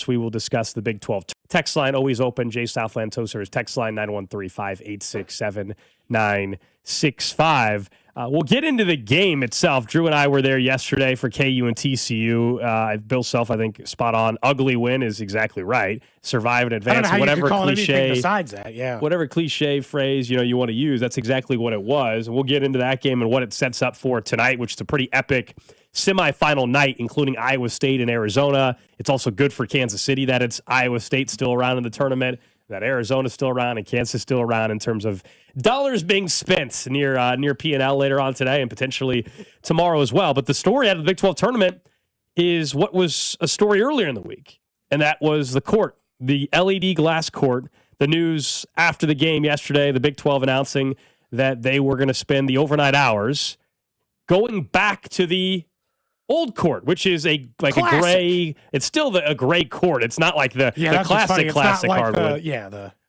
course, we will discuss the Big 12. Text line always open. Jay Southland Toasters. Text line 913-586-7965. We'll get into the game itself. Drew and I were there yesterday for KU and TCU. Bill Self, I think, spot on. Ugly win is exactly right. Survive and advance. I don't know how whatever you could call cliche besides that, yeah. Whatever cliche phrase you want to use, that's exactly what it was. And we'll get into that game and what it sets up for tonight, which is a pretty epic semifinal night, including Iowa State and Arizona. It's also good for Kansas City that it's Iowa State still around in the tournament, that Arizona's still around and Kansas still around in terms of dollars being spent near P&L later on today and potentially tomorrow as well. But the story out of the Big 12 tournament is what was a story earlier in the week, and that was the court, the LED glass court. The news after the game yesterday, the Big 12 announcing that they were going to spend the overnight hours going back to the old court, which is a gray. It's still a gray court. It's not like the classic hardwood.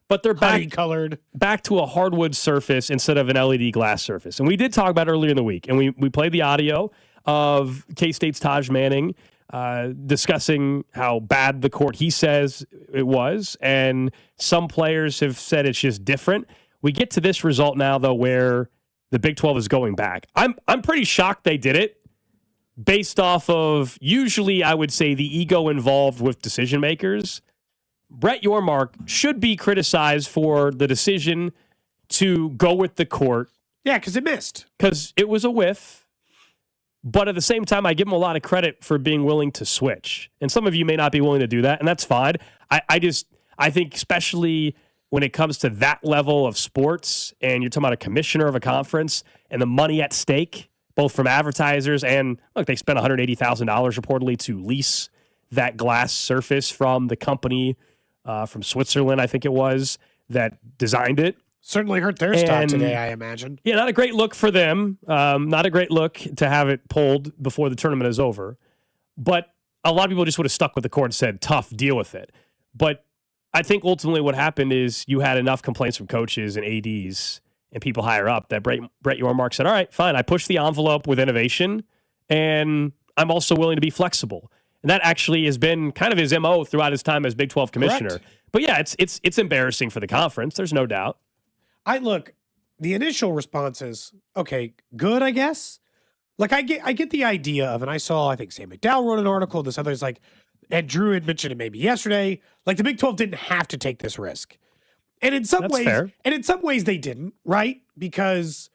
But they're back to a hardwood surface instead of an LED glass surface. And we did talk about it earlier in the week, and we played the audio of K-State's Taj Manning discussing how bad the court he says it was, and some players have said it's just different. We get to this result now, though, where the Big 12 is going back. I'm pretty shocked they did it, based off of, usually I would say, the ego involved with decision makers. Brett Yormark should be criticized for the decision to go with the court. Yeah, because it missed. Because it was a whiff. But at the same time, I give him a lot of credit for being willing to switch. And some of you may not be willing to do that, and that's fine. I think especially when it comes to that level of sports, and you're talking about a commissioner of a conference and the money at stake, both from advertisers and, look, they spent $180,000 reportedly to lease that glass surface from the company from Switzerland, I think it was, that designed it. Certainly hurt their stock today, I imagine. Yeah, not a great look for them. Not a great look to have it pulled before the tournament is over. But a lot of people just would have stuck with the court and said, tough, deal with it. But I think ultimately what happened is you had enough complaints from coaches and ADs and people higher up that Brett Yormark said, all right, fine, I pushed the envelope with innovation, and I'm also willing to be flexible. And that actually has been kind of his MO throughout his time as Big 12 commissioner. Correct. But yeah, it's embarrassing for the conference. There's no doubt. The initial response is, okay, good, I guess. Like, I get the idea of, and I think Sam McDowell wrote an article, this other's like, and Drew had mentioned it maybe yesterday, like the Big 12 didn't have to take this risk. And in some ways they didn't, right? Because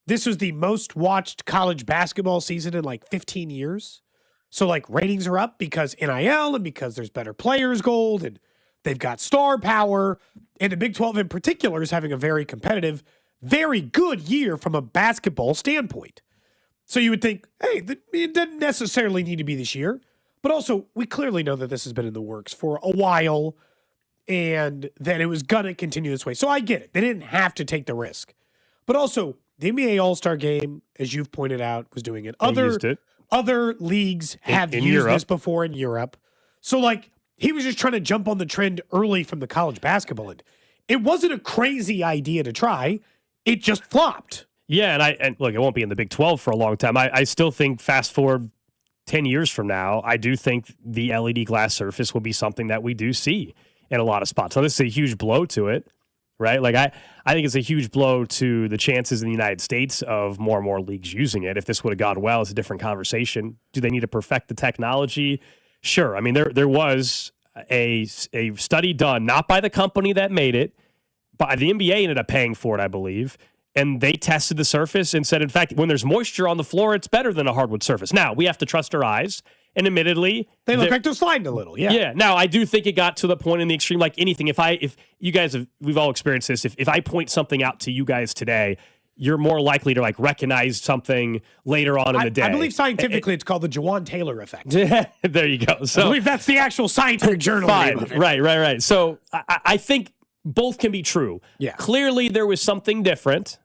this was the most watched college basketball season in like 15 years. So like ratings are up because NIL and because there's better players gold and they've got star power. And the Big 12 in particular is having a very competitive, very good year from a basketball standpoint. So you would think, hey, it doesn't necessarily need to be this year. But also, we clearly know that this has been in the works for a while and that it was going to continue this way. So I get it. They didn't have to take the risk. But also, the NBA All-Star Game, as you've pointed out, was doing it. Other leagues have used this before in Europe. So, like, he was just trying to jump on the trend early from the college basketball end. It wasn't a crazy idea to try. It just flopped. Yeah, and look, it won't be in the Big 12 for a long time. I still think fast forward 10 years from now, I do think the LED glass surface will be something that we do see in a lot of spots. So this is a huge blow to it, right? Like I think it's a huge blow to the chances in the United States of more and more leagues using it. If this would have gone well, it's a different conversation. Do they need to perfect the technology? Sure. I mean, there was a study done, not by the company that made it, but the NBA ended up paying for it, I believe. And they tested the surface and said, in fact, when there's moisture on the floor, it's better than a hardwood surface. Now, we have to trust our eyes. And admittedly, they look like they're sliding a little. Yeah. Yeah. Now, I do think it got to the point in the extreme, like anything. If you guys we've all experienced this. If I point something out to you guys today, you're more likely to like recognize something later on in the day. I believe scientifically it's called the Jawan Taylor effect. There you go. So I believe that's the actual scientific journal name of it. Right. So I think both can be true. Yeah. Clearly, there was something different.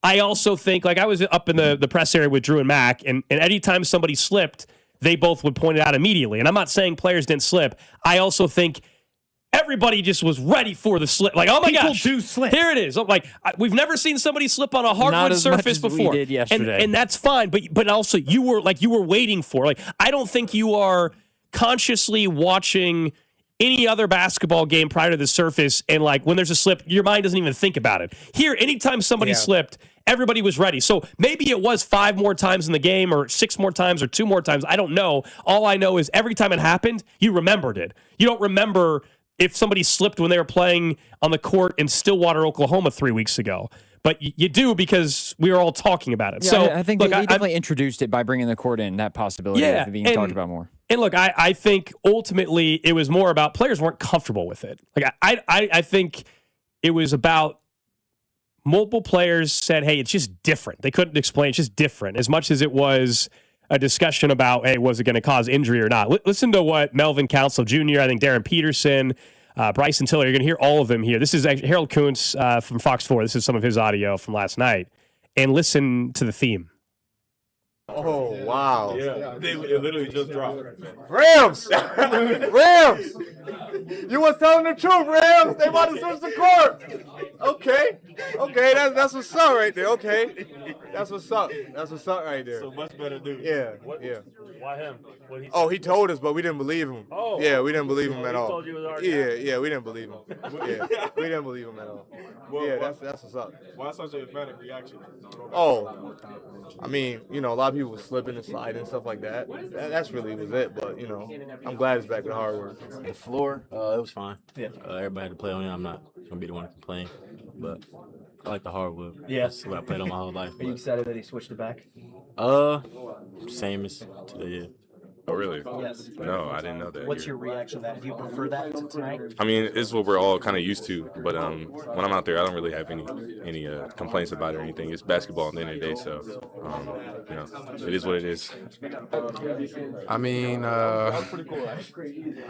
I also think, like I was up in the press area with Drew and Mac, and anytime somebody slipped, they both would point it out immediately. And I'm not saying players didn't slip. I also think everybody just was ready for the slip. Like, oh my gosh, people do slip. Here it is. Like we've never seen somebody slip on a hardwood surface before. We did yesterday. And that's fine. But also you were waiting for. Like I don't think you are consciously watching any other basketball game prior to the surface, and like when there's a slip, your mind doesn't even think about it. Here, anytime somebody slipped, everybody was ready. So maybe it was 5 more times in the game or 6 more times or 2 more times. I don't know. All I know is every time it happened, you remembered it. You don't remember if somebody slipped when they were playing on the court in Stillwater, Oklahoma 3 weeks ago. But you do, because we were all talking about it. Yeah, so I think they definitely introduced it by bringing the court in, that possibility of being talked about more. And look, I think ultimately it was more about players weren't comfortable with it. Like I think it was about multiple players said, hey, it's just different. They couldn't explain. It's just different. As much as it was a discussion about, hey, was it going to cause injury or not? Listen to what Melvin Council Jr., I think Darren Peterson, Bryson Tiller, you're going to hear all of them here. This is actually Harold Kuntz from Fox 4. This is some of his audio from last night. And listen to the theme. Oh, wow. Yeah, it literally just dropped. Rams! Rams! You was telling the truth, Rams. They about to switch the court. Okay. That's what's up right there. Okay. That's what's up. That's what's up right there. So much better dude. Yeah. Why him? He told us, but we didn't believe him. Oh. Yeah, we didn't believe him at all. Told you it was already Yeah, we didn't believe him. Yeah, we didn't believe him at all. That's what's up. Why such a emphatic reaction? Oh, I mean, a lot of people were slipping and sliding and stuff like that. That's really was it. But I'm glad it's back to hard work. The floor, it was fine. Yeah. Everybody had to play on it. I'm not gonna be the one to complain, but I like the hardwood. Yeah. That's what I played on my whole life. Are you excited that he switched it back? Same as today. Oh, really? Yes. No, I didn't know that. What's your reaction to that? Do you prefer that to tonight? I mean, it's what we're all kind of used to, but when I'm out there, I don't really have any complaints about it or anything. It's basketball at the end of the day, so it is what it is. I mean, I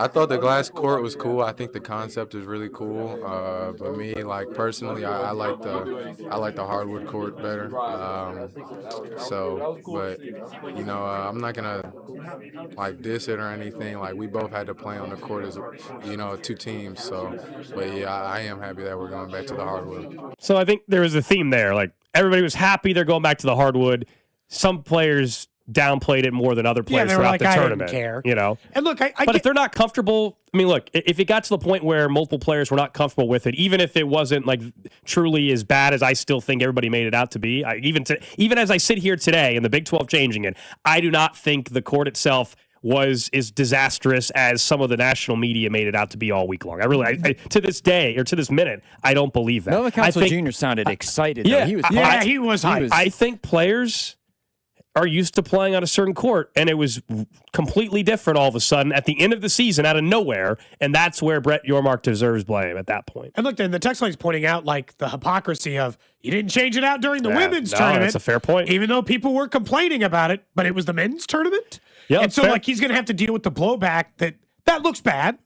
thought the glass court was cool. I think the concept is really cool. But me, like personally, I like the hardwood court better. But I'm not gonna like diss it or anything. Like we both had to play on the court as 2 teams. So, but yeah, I am happy that we're going back to the hardwood. So I think there was a theme there. Like everybody was happy they're going back to the hardwood. Some players downplayed it more than other players throughout the tournament. I didn't care. And look, but if they're not comfortable, I mean, look, if it got to the point where multiple players were not comfortable with it, even if it wasn't like truly as bad as I still think everybody made it out to be, even as I sit here today and the Big 12 changing it, I do not think the court itself was as disastrous as some of the national media made it out to be all week long. I to this day or to this minute, I don't believe that. Melvin Council Jr. sounded excited. Yeah, he was. He was hyped. I think players are used to playing on a certain court, and it was completely different all of a sudden at the end of the season out of nowhere, and that's where Brett Yormark deserves blame at that point. And look, and the text line's pointing out like the hypocrisy of you didn't change it out during the women's tournament. That's a fair point. Even though people were complaining about it, but it was the men's tournament. Yeah, and so like he's going to have to deal with the blowback that looks bad.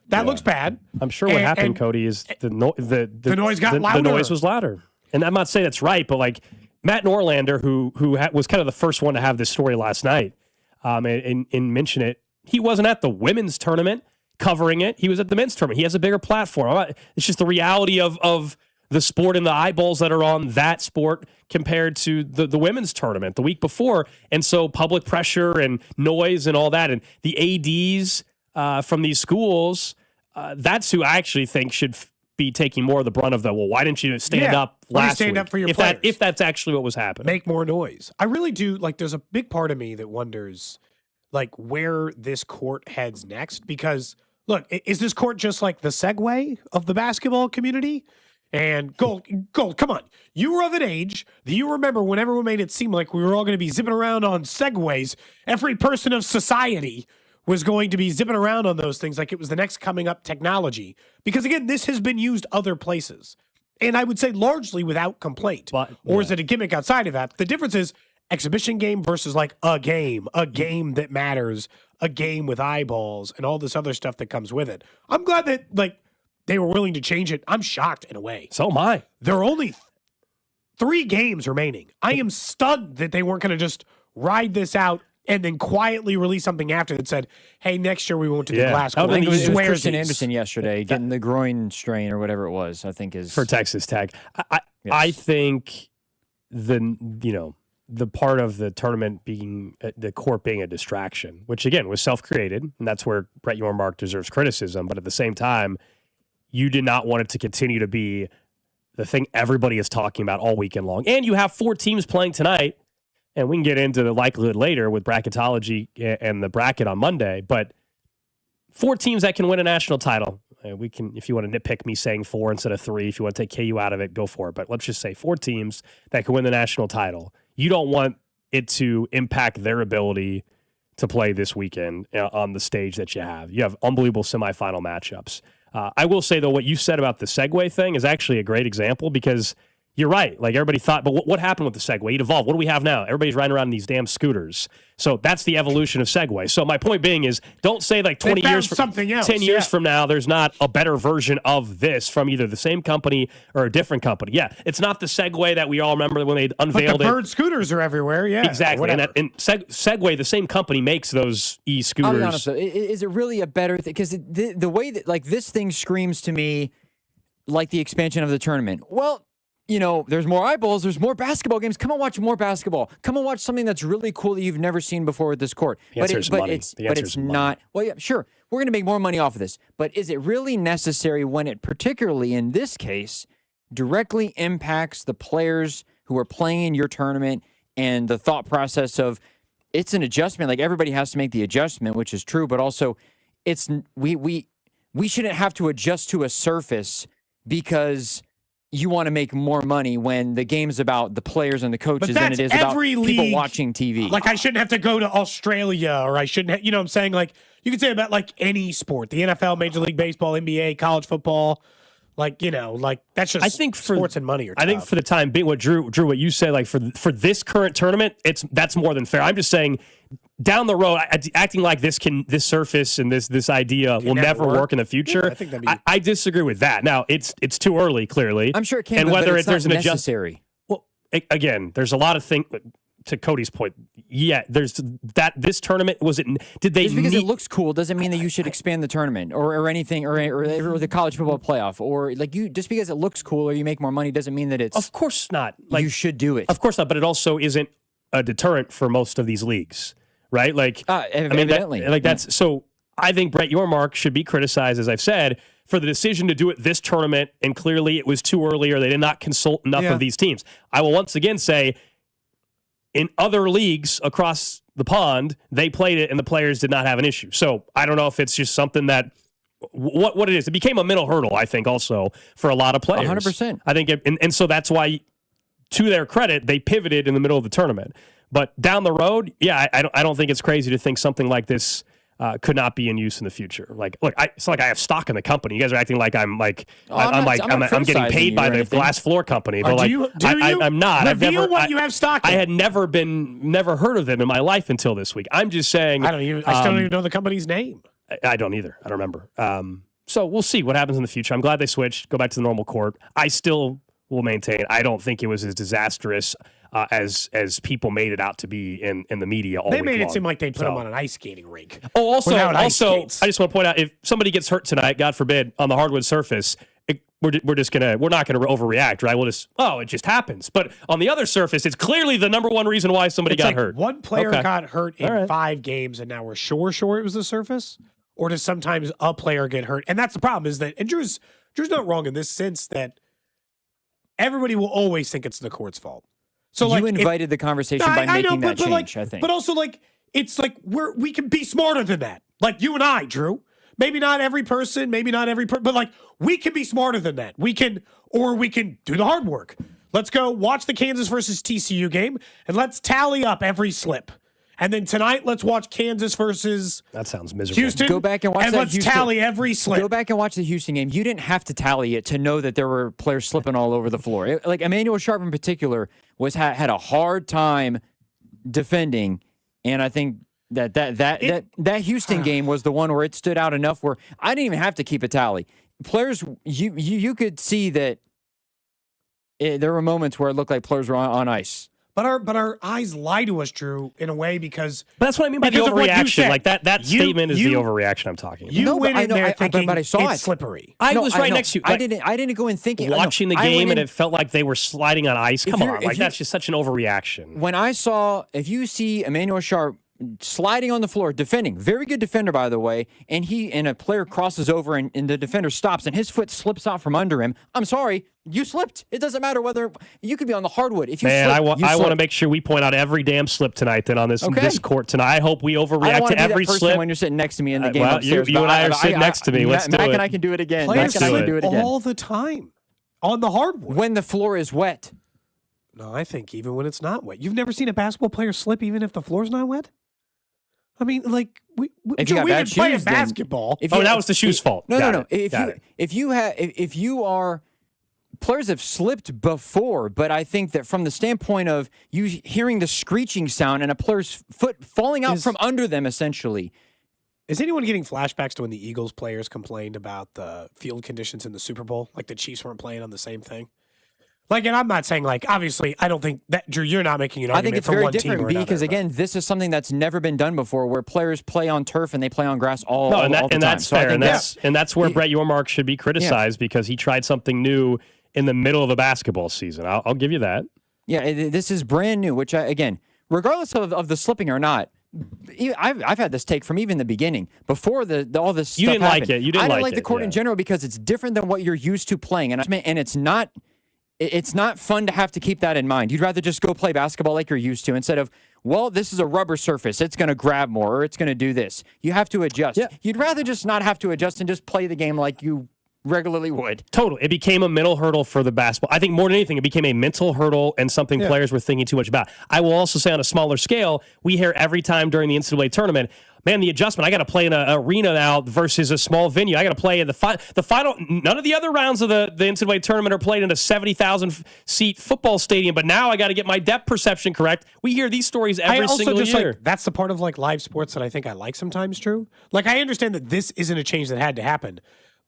That looks bad. I'm sure what happened, Cody, is the noise got louder. The noise was louder. And I'm not saying that's right, but like Matt Norlander, who was kind of the first one to have this story last night and mention it, he wasn't at the women's tournament covering it. He was at the men's tournament. He has a bigger platform. It's just the reality of the sport and the eyeballs that are on that sport compared to the women's tournament the week before. And so public pressure and noise and all that. And the ADs from these schools, that's who I actually think should be taking more of the brunt of the, well, why didn't you stand up last week? Up for your players? If that's actually what was happening. Make more noise. I really do. Like, there's a big part of me that wonders, like, where this court heads next. Because, look, is this court just like the Segway of the basketball community? And Gold, come on. You were of an age that you remember when everyone made it seem like we were all going to be zipping around on Segways. Every person of society was going to be zipping around on those things like it was the next coming up technology. Because, again, this has been used other places. And I would say largely without complaint. Or is it a gimmick outside of that? The difference is exhibition game versus like a game that matters, a game with eyeballs, and all this other stuff that comes with it. I'm glad that, like, they were willing to change it. I'm shocked in a way. So am I. There are only 3 games remaining. I am stunned that they weren't going to just ride this out and then quietly release something after that said, hey, next year we won't do the glass court. I think it was Christian Anderson yesterday getting the groin strain or whatever it was, I think is. For Texas Tech. I think the the part of the tournament being the court being a distraction, which again was self-created, and that's where Brett Yormark deserves criticism. But at the same time, you did not want it to continue to be the thing everybody is talking about all weekend long. And you have 4 teams playing tonight, and we can get into the likelihood later with bracketology and the bracket on Monday. But 4 teams that can win a national title. We can, if you want to nitpick me saying 4 instead of 3, if you want to take KU out of it, go for it. But let's just say 4 teams that can win the national title. You don't want it to impact their ability to play this weekend on the stage that you have. You have unbelievable semifinal matchups. I will say, though, what you said about the Segway thing is actually a great example because you're right. Like, everybody thought, but what happened with the Segway? It evolved. What do we have now? Everybody's riding around in these damn scooters. So that's the evolution of Segway. So my point being is, don't say like 20 years, something else, 10 years from now, there's not a better version of this from either the same company or a different company. Yeah, it's not the Segway that we all remember when they unveiled but the bird scooters are everywhere, yeah. Exactly. And Segway, the same company makes those e-scooters. I'll be honest, though, is it really a better thing? Because the way that, like, this thing screams to me like the expansion of the tournament. Well, you know, there's more eyeballs, there's more basketball games. Come and watch more basketball. Come and watch something that's really cool that you've never seen before with this court. But it's not. Well, yeah, sure. We're going to make more money off of this. But is it really necessary when it, particularly in this case, directly impacts the players who are playing in your tournament and the thought process of it's an adjustment? Like, everybody has to make the adjustment, which is true, but also we shouldn't have to adjust to a surface because you want to make more money when the game's about the players and the coaches than it is about people watching TV. Like, I shouldn't have to go to Australia, or I shouldn't, you know what I'm saying? Like, you could say about like any sport, the NFL, Major League Baseball, NBA, college football. Like, you know, like that's just, I think, for sports and money. I think for the time being, what Drew, what you say, like for this current tournament, that's more than fair. I'm just saying, down the road, acting like this surface and this idea will never work in the future. Yeah, I think I disagree with that. Now, it's too early, clearly. I'm sure it can, and whether it's there's not an necessary. Well, again, there's a lot of things. To Cody's point, yeah, there's that. This tournament did they? Just because it looks cool doesn't mean that you should expand the tournament or anything or the college football playoff or like you. Just because it looks cool or you make more money doesn't mean that it's. Of course not. Like, you should do it. Of course not. But it also isn't a deterrent for most of these leagues, right? Like, evidently, that's so. I think Brett Yormark should be criticized, as I've said, for the decision to do it this tournament, and clearly it was too early or they did not consult enough of these teams. I will once again say, in other leagues across the pond, they played it and the players did not have an issue. So I don't know if it's just something that what it is. It became a mental hurdle, I think, also for a lot of players. 100%. I think, and so that's why, to their credit, they pivoted in the middle of the tournament. But down the road, yeah, I don't think it's crazy to think something like this could not be in use in the future. Like, look, it's like I have stock in the company. You guys are acting like I'm getting paid by the glass floor company, but I'm not. Reveal what you have stock in. I had never heard of them in my life until this week. I'm just saying. I still don't even know the company's name. I don't either. I don't remember. So we'll see what happens in the future. I'm glad they switched. Go back to the normal court. I still will maintain. I don't think it was as disastrous as people made it out to be in the media all week long. They made it seem like they put them on an ice skating rink. Oh, also, I just want to point out, if somebody gets hurt tonight, God forbid, on the hardwood surface, we're not gonna overreact, right? It just happens. But on the other surface, it's clearly the number one reason why somebody got hurt. One player got hurt in 5 games, and now we're sure it was the surface. Or does sometimes a player get hurt? And that's the problem, is that, and Drew's not wrong in this sense, that everybody will always think it's the court's fault. So you invited the conversation by making that change, I think. But also, it's like we can be smarter than that. Like you and I, Drew. Maybe not every person, but we can be smarter than that. We can do the hard work. Let's go watch the Kansas versus TCU game, and let's tally up every slip. And then tonight, let's watch Kansas versus that sounds miserable. Houston. Go back and watch and let's tally every slip. Go back and watch the Houston game. You didn't have to tally it to know that there were players slipping all over the floor. Like Emmanuel Sharp in particular had a hard time defending, and I think that Houston game was the one where it stood out enough where I didn't even have to keep a tally. Players, you could see that there were moments where it looked like players were on ice. But our eyes lie to us, Drew, in a way because But that's what I mean by the because of what you overreaction. said. Like that You- statement is the you- overreaction I'm talking about. you No, but went I in know- there thinking but I saw it's it. I slippery. was right know. next to you. I Like, didn't go and thinking. watching the I went game and in- it felt like they were sliding on ice. Come on, if like you- that's just such an overreaction. When I saw, if you see Emmanuel Sharp sliding on the floor, defending, very good defender, by the way, and a player crosses over and the defender stops and his foot slips out from under him, I'm sorry, you slipped. It doesn't matter whether you could be on the hardwood. If you Man, slip, I you want to slip. make sure we point out every damn slip tonight then on this Okay. this court tonight. I hope we I don't overreact want to to be every that person slip. when you're sitting next to me in the game well, upstairs. you but and I are sitting next to me. Let's do Mac it. and I can do it again. Players Mac and I can slip do it again. all the time on the hardwood. When the floor is wet. No, I think even when it's not wet. You've never seen a basketball player slip even if the floor's not wet? I mean, like If you got we bad can play shoes, then- basketball. If Oh, you- that was the shoes' fault. No, Got no, no. it. If you are players have slipped before, but I think that from the standpoint of you hearing the screeching sound and a player's foot falling out from under them, essentially. Is anyone getting flashbacks to when the Eagles players complained about the field conditions in the Super Bowl? Like the Chiefs weren't playing on the same thing? Like, and I'm not saying, like, obviously, I don't think that, Drew, you're not making an I argument think it's for very one team different, or B, another. because, again, this is something that's never been done before where players play on turf and they play on grass all the time. That's So I fair, think and that's where Brett Yormark should be criticized because he tried something new in the middle of a basketball season. I'll give you that. Yeah, this is brand new, which, again, regardless of the slipping or not, I've had this take from even the beginning before all this stuff You didn't happened. like it. You didn't I didn't like like the it, court yeah. in general because it's different than what you're used to playing, and it's not fun to have to keep that in mind. You'd rather just go play basketball like you're used to instead of, well, this is a rubber surface. It's going to grab more or it's going to do this. You have to adjust. Yeah. You'd rather just not have to adjust and just play the game like you regularly would. Totally. It became a mental hurdle for the basketball. I think more than anything, it became a mental hurdle and something players were thinking too much about. I will also say on a smaller scale, we hear every time during the NCAA tournament, man, the adjustment, I got to play in an arena now versus a small venue. I got to play in the final. None of the other rounds of the NCAA tournament are played in a 70,000 seat football stadium, but now I got to get my depth perception correct. We hear these stories every single year. Like, that's the part of like live sports that I think I like sometimes, Drew. Like, I understand that this isn't a change that had to happen.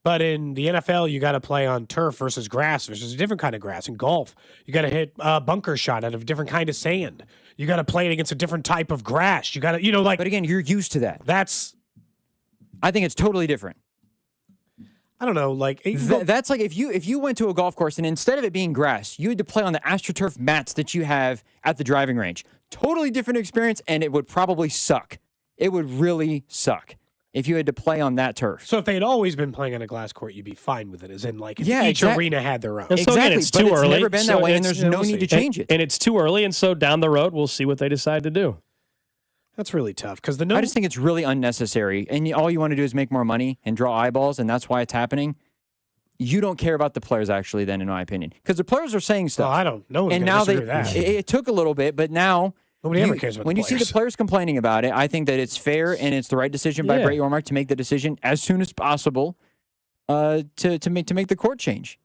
But in the NFL, you got to play on turf versus grass versus a different kind of grass. In golf, you got to hit a bunker shot out of a different kind of sand. You got to play it against a different type of grass. You got to, like. But again, you're used to that. I think it's totally different. I don't know, like that's like if you went to a golf course and instead of it being grass, you had to play on the AstroTurf mats that you have at the driving range. Totally different experience, and it would probably suck. It would really suck if you had to play on that turf. So if they had always been playing on a glass court, you'd be fine with it. As in, like, if each arena had their own. And so again, it's too early. Never been that way, and there's no need to change it. And it's too early, and so down the road, we'll see what they decide to do. That's really tough because I just think it's really unnecessary, and all you want to do is make more money and draw eyeballs, and that's why it's happening. You don't care about the players, actually, then, in my opinion, because the players are saying stuff. Well, I don't know. And now it took a little bit, but now nobody ever cares about when you see the players complaining about it. I think that it's fair and it's the right decision by Brett Yormark to make the decision as soon as possible to make the court change.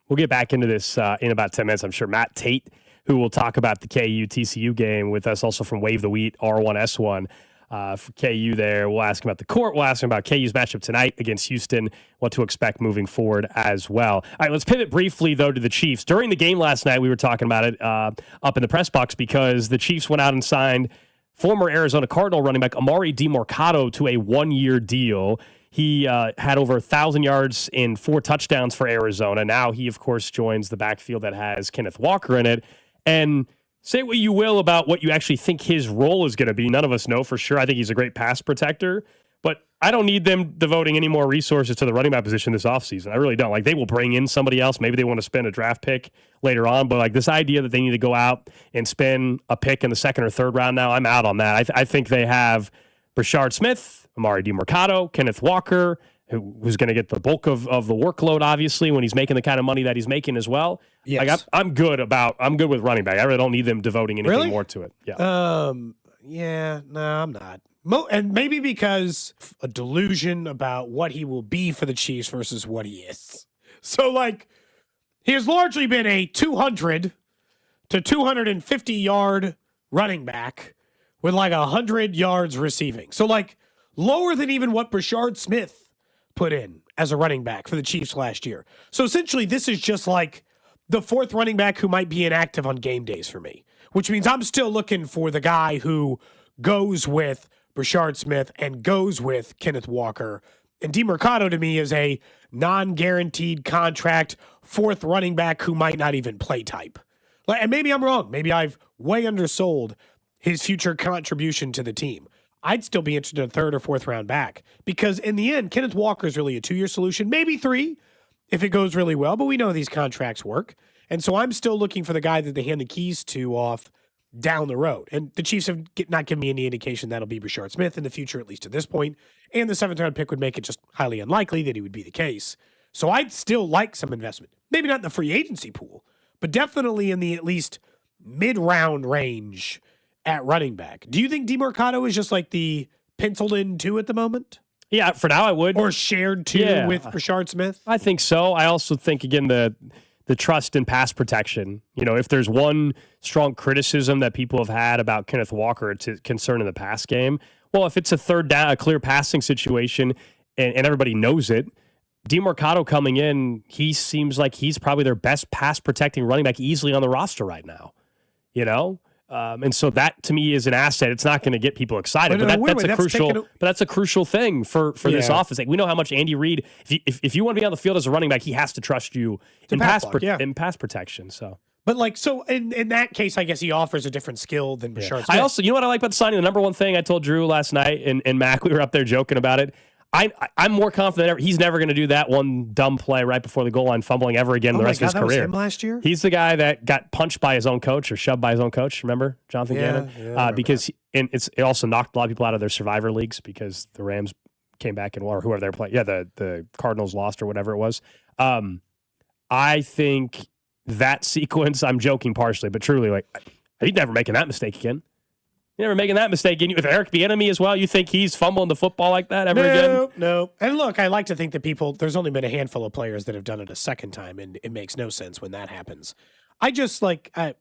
We'll get back into this in about 10 minutes. I'm sure Matt Tate, who will talk about the KU-TCU game with us, also from Wave the Wheat, R1S1. For KU there, we'll ask him about the court. We'll ask him about KU's matchup tonight against Houston, what to expect moving forward as well. All right, let's pivot briefly, though, to the Chiefs. During the game last night, we were talking about it up in the press box because the Chiefs went out and signed former Arizona Cardinal running back Amari DiMercato to a one-year deal. He had over 1,000 yards and 4 touchdowns for Arizona. Now he, of course, joins the backfield that has Kenneth Walker in it. And say what you will about what you actually think his role is going to be. None of us know for sure. I think he's a great pass protector, but I don't need them devoting any more resources to the running back position this offseason. I really don't. Like, they will bring in somebody else. Maybe they want to spend a draft pick later on, but like this idea that they need to go out and spend a pick in the second or third round now, I'm out on that. I think they have Brashard Smith, Amari DiMercato, Kenneth Walker, who's going to get the bulk of the workload, obviously, when he's making the kind of money that he's making as well. Yes. Like I'm good with running back. I really don't need them devoting anything more to it. Yeah. Yeah, no, I'm not. And maybe because a delusion about what he will be for the Chiefs versus what he is. So, like, he has largely been a 200 to 250 yard running back with like 100 yards receiving. So, like, lower than even what Brashard Smith put in as a running back for the Chiefs last year. So essentially, this is just like the fourth running back who might be inactive on game days for me. which means I'm still looking for the guy who goes with Brashard Smith and goes with Kenneth Walker. And DeMercado to me is a non-guaranteed contract fourth running back who might not even play type. And maybe I'm wrong. Maybe I've way undersold his future contribution to the team. I'd still be interested in a third or fourth round back because in the end, Kenneth Walker is really a 2-year solution, maybe 3 if it goes really well, but we know these contracts work. And so I'm still looking for the guy that they hand the keys to off down the road. And the Chiefs have not given me any indication that'll be Brashard Smith in the future, at least to this point. And the 7th round pick would make it just highly unlikely that he would be the case. So I'd still like some investment. Maybe not in the free agency pool, but definitely in the at least mid-round range at running back. Do you think DeMercado is just like the penciled in 2 at the moment? Yeah, for now I would. Or shared 2 with Brashard Smith? I think so. I also think, again, the trust in pass protection. You know, if there's one strong criticism that people have had about Kenneth Walker, it's concern in the pass game. Well, if it's a third down, a clear passing situation, and everybody knows it, DeMercado coming in, he seems like he's probably their best pass protecting running back easily on the roster right now. You know? And so that to me is an asset. It's not going to get people excited, but that's a crucial thing for this offense. Like, we know how much Andy Reid, if you want to be on the field as a running back, he has to trust you in pass protection. So, but like, so in that case, I guess he offers a different skill than Brashard Smith. I also, you know what I like about the signing? The number one thing I told Drew last night and Mac, we were up there joking about it. I'm more confident than ever. He's never going to do that one dumb play right before the goal line, fumbling ever again the rest of his career. That was him last year? He's the guy that got punched by his own coach or shoved by his own coach. Remember Jonathan Gannon? Because it also knocked a lot of people out of their survivor leagues because the Rams came back and won, or whoever they're playing. Yeah, the Cardinals lost or whatever it was. I think that sequence, I'm joking partially, but truly, like, he's never making that mistake again. You're never making that mistake. With Eric Bieniemy as well, you think he's fumbling the football like that again? No. And look, I like to think that there's only been a handful of players that have done it a second time, and it makes no sense when that happens. I just, like, I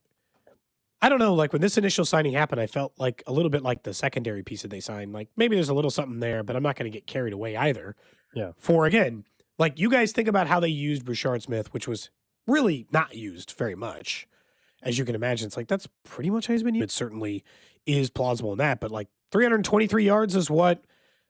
don't know, like, when this initial signing happened, I felt like a little bit like the secondary piece that they signed. Like, maybe there's a little something there, but I'm not going to get carried away either. Yeah. For, again, like, you guys think about how they used Brashard Smith, which was really not used very much. As you can imagine, it's like, that's pretty much how he's been used. It certainly is plausible in that, but like 323 yards is what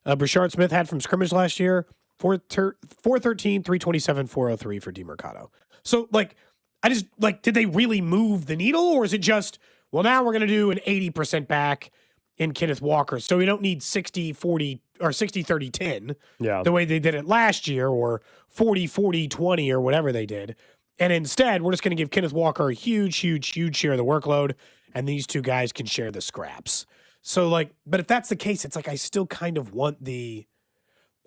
Brashard Smith had from scrimmage last year. 413, 327, 403 for DeMercado. So like, I just like, did they really move the needle, or is it just, well, now we're going to do an 80% back in Kenneth Walker, so we don't need 60-40 or 60-30-10 the way they did it last year, or 40-40-20 or whatever they did. And instead, we're just going to give Kenneth Walker a huge share of the workload, and these two guys can share the scraps. So, like, but if that's the case, it's like I still kind of want the.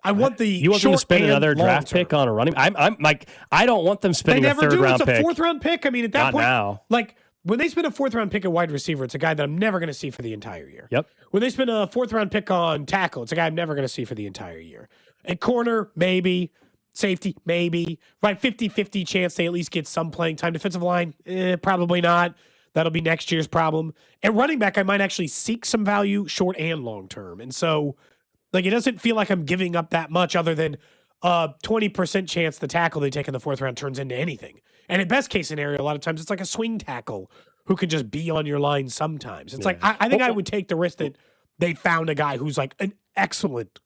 You want them to spend another draft pick on a running. I'm like, I don't want them spending a third round pick. It's a 4th round pick. I mean, at that point, now. Like when they spend a 4th round pick at wide receiver, it's a guy that I'm never going to see for the entire year. Yep. When they spend a 4th round pick on tackle, it's a guy I'm never going to see for the entire year. At corner, maybe. Safety, maybe. Right, 50-50 chance they at least get some playing time. Defensive line, probably not. That'll be next year's problem. At running back, I might actually seek some value short and long term. And so, like, it doesn't feel like I'm giving up that much other than a 20% chance the tackle they take in the 4th round turns into anything. And at best case scenario, a lot of times it's like a swing tackle who can just be on your line sometimes. It's like, I think I would take the risk that they found a guy who's like an excellent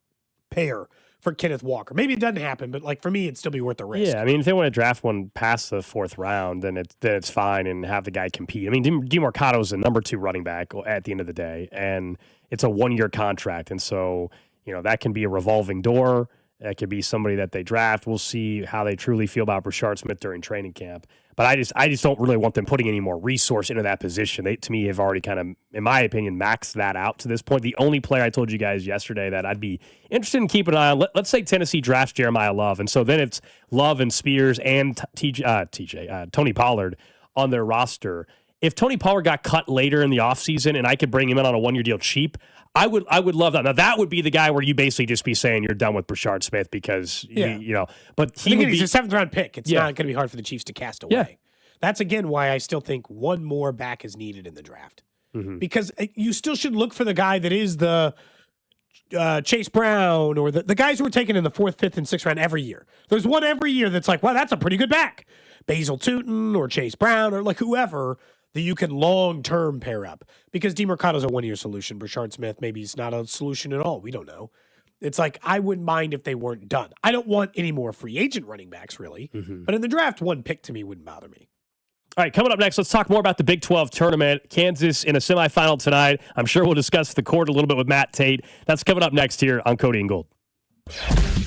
pair for Kenneth Walker. Maybe it doesn't happen, but like for me, it'd still be worth the risk. Yeah, I mean, if they want to draft one past the 4th round, then it's fine and have the guy compete. I mean, DeMercado is the number 2 running back at the end of the day, and it's a 1-year contract, and so that can be a revolving door. That could be somebody that they draft. We'll see how they truly feel about Brashard Smith during training camp. But I just don't really want them putting any more resource into that position. They, to me, have already kind of, in my opinion, maxed that out to this point. The only player I told you guys yesterday that I'd be interested in keeping an eye on, let's say Tennessee drafts Jeremiah Love, and so then it's Love and Spears and Tony Pollard on their roster. If Tony Pollard got cut later in the offseason and I could bring him in on a 1-year deal cheap, I would love that. Now, that would be the guy where you basically just be saying you're done with Brashard Smith because, but he's a 7th round pick. It's not going to be hard for the Chiefs to cast away. Yeah. That's, again, why I still think one more back is needed in the draft. Mm-hmm. Because you still should look for the guy that is the Chase Brown or the guys who are taken in the 4th, 5th, and 6th round every year. There's one every year that's like, wow, that's a pretty good back. Basil Tootin or Chase Brown or like whoever that you can long-term pair up. Because DeMercado's a one-year solution. Brashard Smith maybe he's not a solution at all. We don't know. It's like, I wouldn't mind if they weren't done. I don't want any more free agent running backs, really. But in the draft, one pick to me wouldn't bother me. All right, coming up next, let's talk more about the Big 12 tournament. Kansas in a semifinal tonight. I'm sure we'll discuss the court a little bit with Matt Tate. That's coming up next here on Cody and Gold.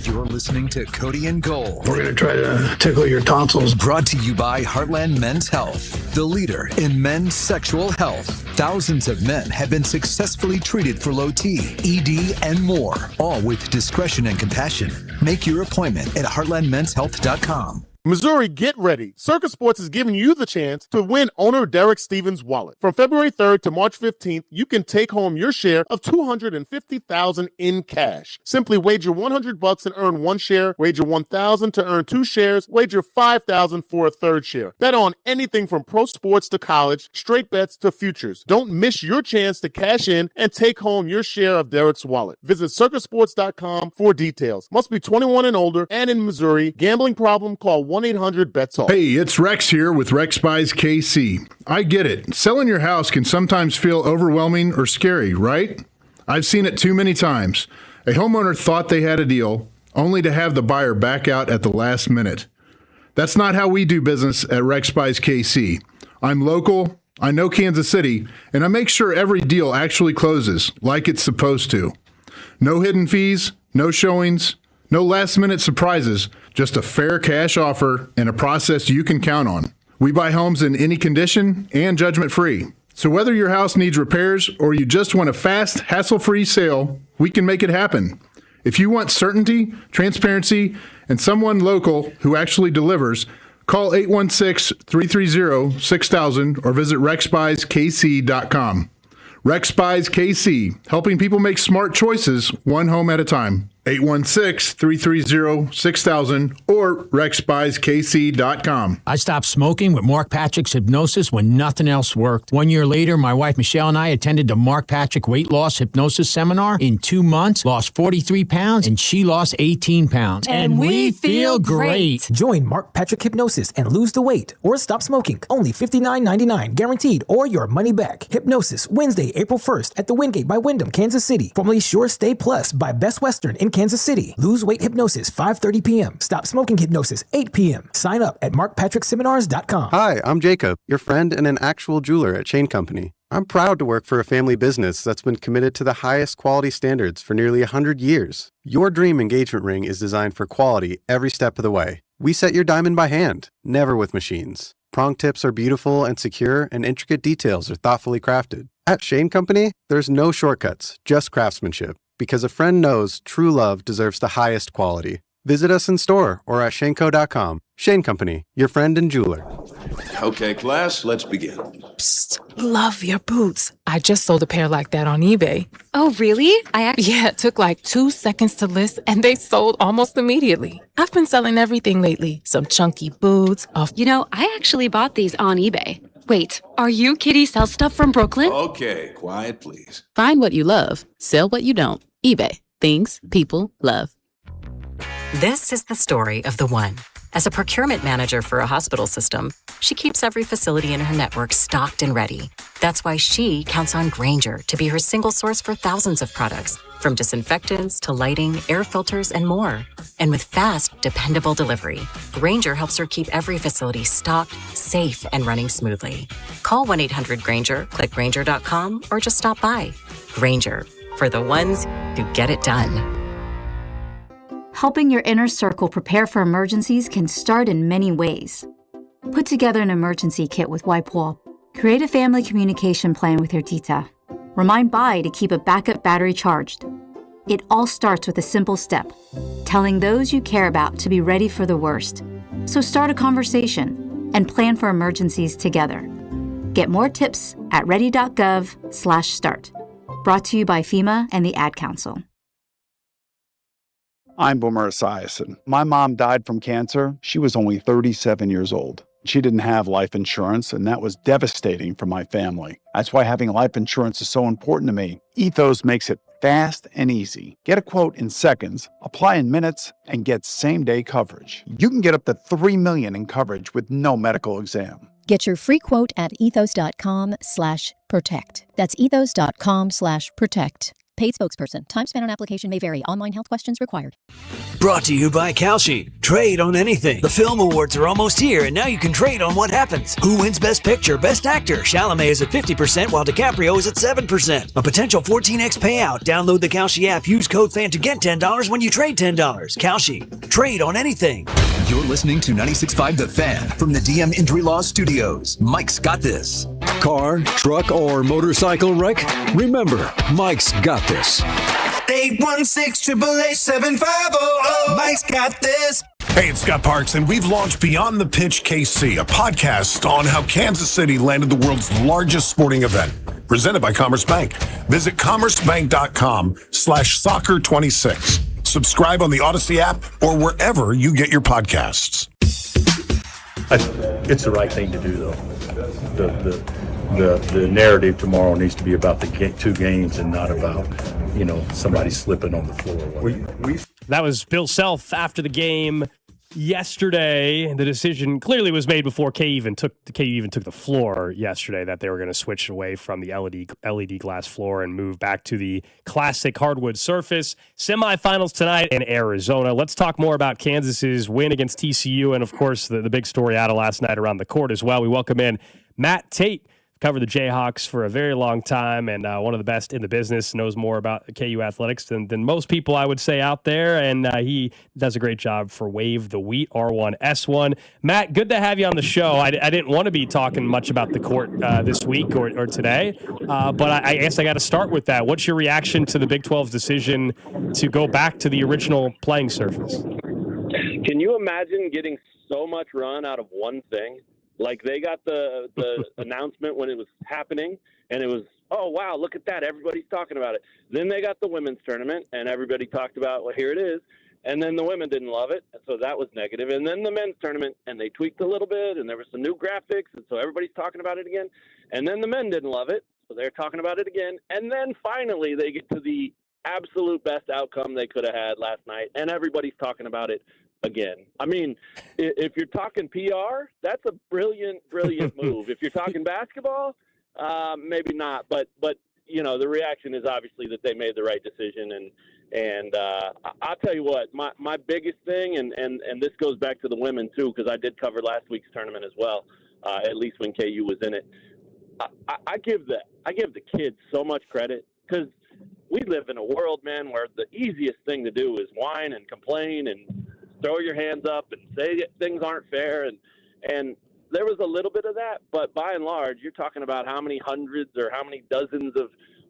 You're listening to Cody and Gold. We're going to try to tickle your tonsils. Brought to you by Heartland Men's Health, the leader in men's sexual health. Thousands of men have been successfully treated for low T, ED, and more, all with discretion and compassion. Make your appointment at heartlandmenshealth.com. Missouri, get ready. Circus Sports is giving you the chance to win owner Derek Stevens' wallet. From February 3rd to March 15th, you can take home your share of $250,000 in cash. Simply wager $100 and earn one share, wager $1,000 to earn two shares, wager $5,000 for a third share. Bet on anything from pro sports to college, straight bets to futures. Don't miss your chance to cash in and take home your share of Derek's wallet. Visit circusports.com for details. Must be 21 and older and in Missouri. Gambling problem? Call 1-800-BETS-ALL. Hey, it's Rex here with Rex Buys KC. I get it. Selling your house can sometimes feel overwhelming or scary, right? I've seen it too many times. A homeowner thought they had a deal, only to have the buyer back out at the last minute. That's not how we do business at Rex Buys KC. I'm local, I know Kansas City, and I make sure every deal actually closes like it's supposed to. No hidden fees, no showings, no last-minute surprises, just a fair cash offer and a process you can count on. We buy homes in any condition and judgment-free. So whether your house needs repairs or you just want a fast, hassle-free sale, we can make it happen. If you want certainty, transparency, and someone local who actually delivers, call 816-330-6000 or visit rexbuyskc.com. Rex Buys KC, helping people make smart choices one home at a time. 816-330-6000 or rexbuyskc.com. I stopped smoking with Mark Patrick's hypnosis when nothing else worked. 1 year later, my wife Michelle and I attended the Mark Patrick Weight Loss Hypnosis Seminar. In 2 months, lost 43 pounds, and she lost 18 pounds. And we feel great. Join Mark Patrick Hypnosis and lose the weight or stop smoking. Only $59.99 guaranteed or your money back. Hypnosis, Wednesday, April 1st at the Wingate by Wyndham, Kansas City. Formerly Sure Stay Plus by Best Western in Kansas City. Lose weight hypnosis, 5:30 p.m. Stop smoking hypnosis, 8 p.m. Sign up at markpatrickseminars.com. Hi, I'm Jacob, your friend and an actual jeweler at Chain Company. I'm proud to work for a family business that's been committed to the highest quality standards for nearly 100 years. Your dream engagement ring is designed for quality every step of the way. We set your diamond by hand, never with machines. Prong tips are beautiful and secure, and intricate details are thoughtfully crafted. At Shane Company, there's no shortcuts, just craftsmanship. Because a friend knows true love deserves the highest quality. Visit us in store or at shaneco.com. Shane Company, your friend and jeweler. Okay, class, let's begin. Psst, love your boots. I just sold a pair like that on eBay. Oh, really? Yeah, it took like 2 seconds to list and they sold almost immediately. I've been selling everything lately. Some chunky boots. You know, I actually bought these on eBay. Wait, are you Kitty Sell Stuff from Brooklyn? Okay, quiet, please. Find what you love, sell what you don't. eBay. Things people love. This is the story of the one. As a procurement manager for a hospital system, she keeps every facility in her network stocked and ready. That's why she counts on Grainger to be her single source for thousands of products, from disinfectants to lighting, air filters, and more. And with fast, dependable delivery, Grainger helps her keep every facility stocked, safe, and running smoothly. Call 1-800-GRAINGER, click Grainger.com, or just stop by. Grainger, for the ones who get it done. Helping your inner circle prepare for emergencies can start in many ways. Put together an emergency kit with WipeWall. Create a family communication plan with your tita. Remind Bai to keep a backup battery charged. It all starts with a simple step, telling those you care about to be ready for the worst. So start a conversation and plan for emergencies together. Get more tips at ready.gov/start. Brought to you by FEMA and the Ad Council. I'm Boomer Esiason. My mom died from cancer. She was only 37 years old. She didn't have life insurance, and that was devastating for my family. That's why having life insurance is so important to me. Ethos makes it fast and easy. Get a quote in seconds, apply in minutes, and get same-day coverage. You can get up to $3 million in coverage with no medical exam. Get your free quote at ethos.com/protect. That's ethos.com/protect. Paid spokesperson. Time spent on application may vary. Online health questions required. Brought to you by Kalshi. Trade on anything. The film awards are almost here, and now you can trade on what happens. Who wins Best Picture, Best Actor? Chalamet is at 50%, while DiCaprio is at 7%. A potential 14x payout. Download the Kalshi app. Use code FAN to get $10 when you trade $10. Kalshi. Trade on anything. You're listening to 96.5 The Fan from the DM Injury Law Studios. Mike's got this. Car, truck, or motorcycle wreck? Remember, Mike's got this. 816-888-7500. Mike's got this. Hey, it's Scott Parks, and we've launched Beyond the Pitch KC, a podcast on how Kansas City landed the world's largest sporting event, presented by Commerce Bank. Visit commercebank.com/soccer26. Subscribe on the Odyssey app or wherever you get your podcasts. It's the right thing to do, though. The narrative tomorrow needs to be about the two games and not about, somebody slipping on the floor. That was Bill Self after the game yesterday. The decision clearly was made before KU even took the floor yesterday, that they were going to switch away from the LED glass floor and move back to the classic hardwood surface. Semifinals tonight in Arizona. Let's talk more about Kansas's win against TCU and, of course, the big story out of last night around the court as well. We welcome in Matt Tate. Covered the Jayhawks for a very long time, and one of the best in the business, knows more about KU athletics than most people, I would say, out there, and he does a great job for Wave the Wheat, R1S1. Matt, good to have you on the show. I didn't want to be talking much about the court this week or today, but I guess I got to start with that. What's your reaction to the Big 12's decision to go back to the original playing surface? Can you imagine getting so much run out of one thing? Like, they got the announcement when it was happening, and it was, oh, wow, look at that. Everybody's talking about it. Then they got the women's tournament, and everybody talked about, well, here it is. And then the women didn't love it, and so that was negative. And then the men's tournament, and they tweaked a little bit, and there were some new graphics, and so everybody's talking about it again. And then the men didn't love it, so they're talking about it again. And then finally they get to the absolute best outcome they could have had last night, and everybody's talking about it again. I mean, if you're talking PR, that's a brilliant move. If you're talking basketball, maybe not. But the reaction is obviously that they made the right decision. And I'll tell you what, my biggest thing, and this goes back to the women too, because I did cover last week's tournament as well, at least when KU was in it. I give the kids so much credit, because we live in a world, man, where the easiest thing to do is whine and complain and throw your hands up and say things aren't fair. And there was a little bit of that, but by and large, you're talking about how many hundreds or how many dozens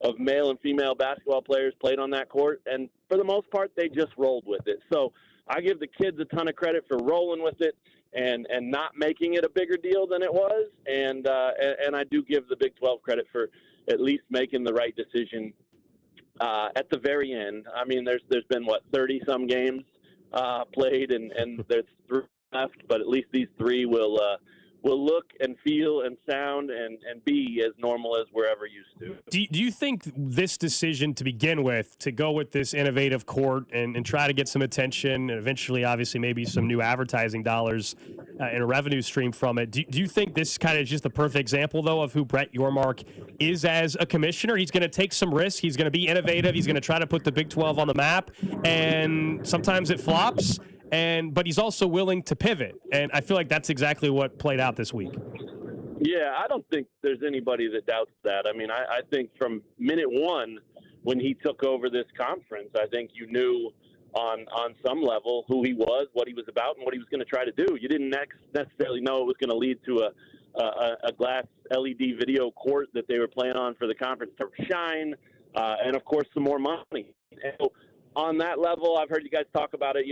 of male and female basketball players played on that court. And for the most part, they just rolled with it. So I give the kids a ton of credit for rolling with it and not making it a bigger deal than it was. And I do give the Big 12 credit for at least making the right decision at the very end. I mean, there's been 30 some games played, and there's 3 left, but at least these 3 will look and feel and sound and be as normal as we're ever used to. Do you think this decision to begin with, to go with this innovative court and try to get some attention and eventually obviously maybe some new advertising dollars and a revenue stream from it, do you think this kind of is just the perfect example, though, of who Brett Yormark is as a commissioner? He's going to take some risks. He's going to be innovative. He's going to try to put the Big 12 on the map, and sometimes it flops. But he's also willing to pivot, and I feel like that's exactly what played out this week. Yeah, I don't think there's anybody that doubts that. I mean, I think from minute one when he took over this conference, I think you knew on some level who he was, what he was about, and what he was going to try to do. You didn't necessarily know it was going to lead to a glass LED video court that they were playing on for the conference to shine, and, of course, some more money. And so, on that level, I've heard you guys talk about it.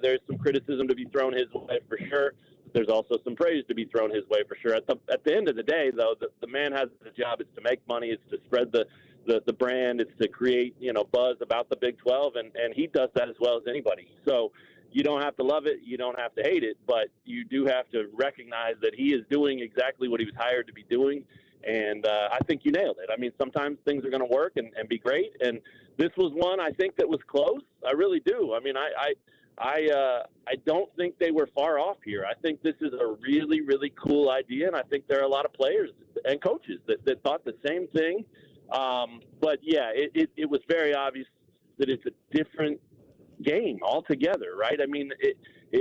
There's some criticism to be thrown his way for sure. There's also some praise to be thrown his way for sure. At the end of the day, though, the man has the job. It's to make money. It's to spread the brand. It's to create buzz about the Big 12, and he does that as well as anybody. So you don't have to love it. You don't have to hate it, but you do have to recognize that he is doing exactly what he was hired to be doing. And I think you nailed it. I mean, sometimes things are going to work and be great. And this was one I think that was close. I really do. I mean, I don't think they were far off here. I think this is a really, really cool idea, and I think there are a lot of players and coaches that thought the same thing. But yeah, it was very obvious that it's a different game altogether, right? I mean,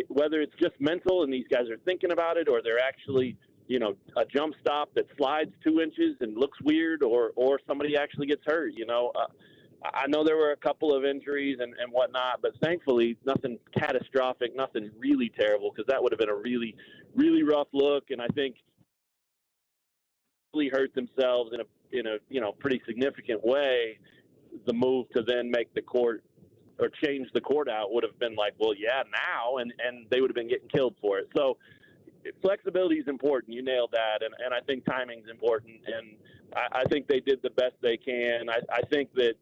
whether it's just mental and these guys are thinking about it, or they're actually, a jump stop that slides 2 inches and looks weird, or somebody actually gets hurt, I know there were a couple of injuries and whatnot, but thankfully nothing catastrophic, nothing really terrible, because that would have been a really, really rough look. And I think really hurt themselves in a pretty significant way. The move to then make the court or change the court out would have been like, well, yeah, now, and they would have been getting killed for it. So flexibility is important. You nailed that. And I think timing is important. And I think they did the best they can. I think that,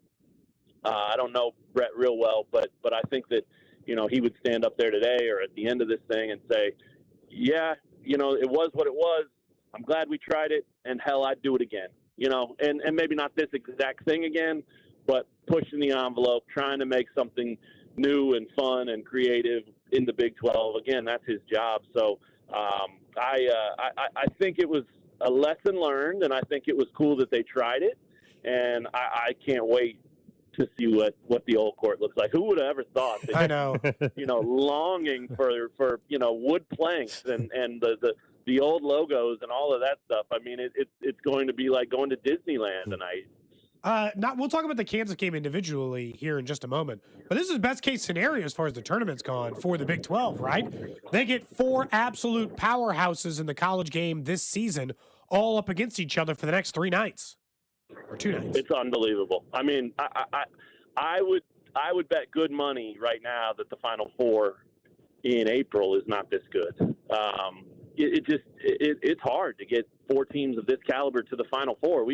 I don't know Brett real well, but I think that, he would stand up there today or at the end of this thing and say, yeah, it was what it was. I'm glad we tried it, and hell, I'd do it again, and maybe not this exact thing again, but pushing the envelope, trying to make something new and fun and creative in the Big 12. Again, that's his job. So I think it was a lesson learned, and I think it was cool that they tried it, and I can't wait to see what the old court looks like. Who would have ever thought that, I know, longing for wood planks and the old logos and all of that stuff. I mean, it's going to be like going to Disneyland tonight. We'll talk about the Kansas game individually here in just a moment, but this is best case scenario as far as the tournament's gone for the Big 12, right? They get 4 absolute powerhouses in the college game this season, all up against each other for the next 3 nights. Or 2 nights. It's unbelievable. I mean, I would bet good money right now that the Final Four in April is not this good. It's hard to get 4 teams of this caliber to the Final Four.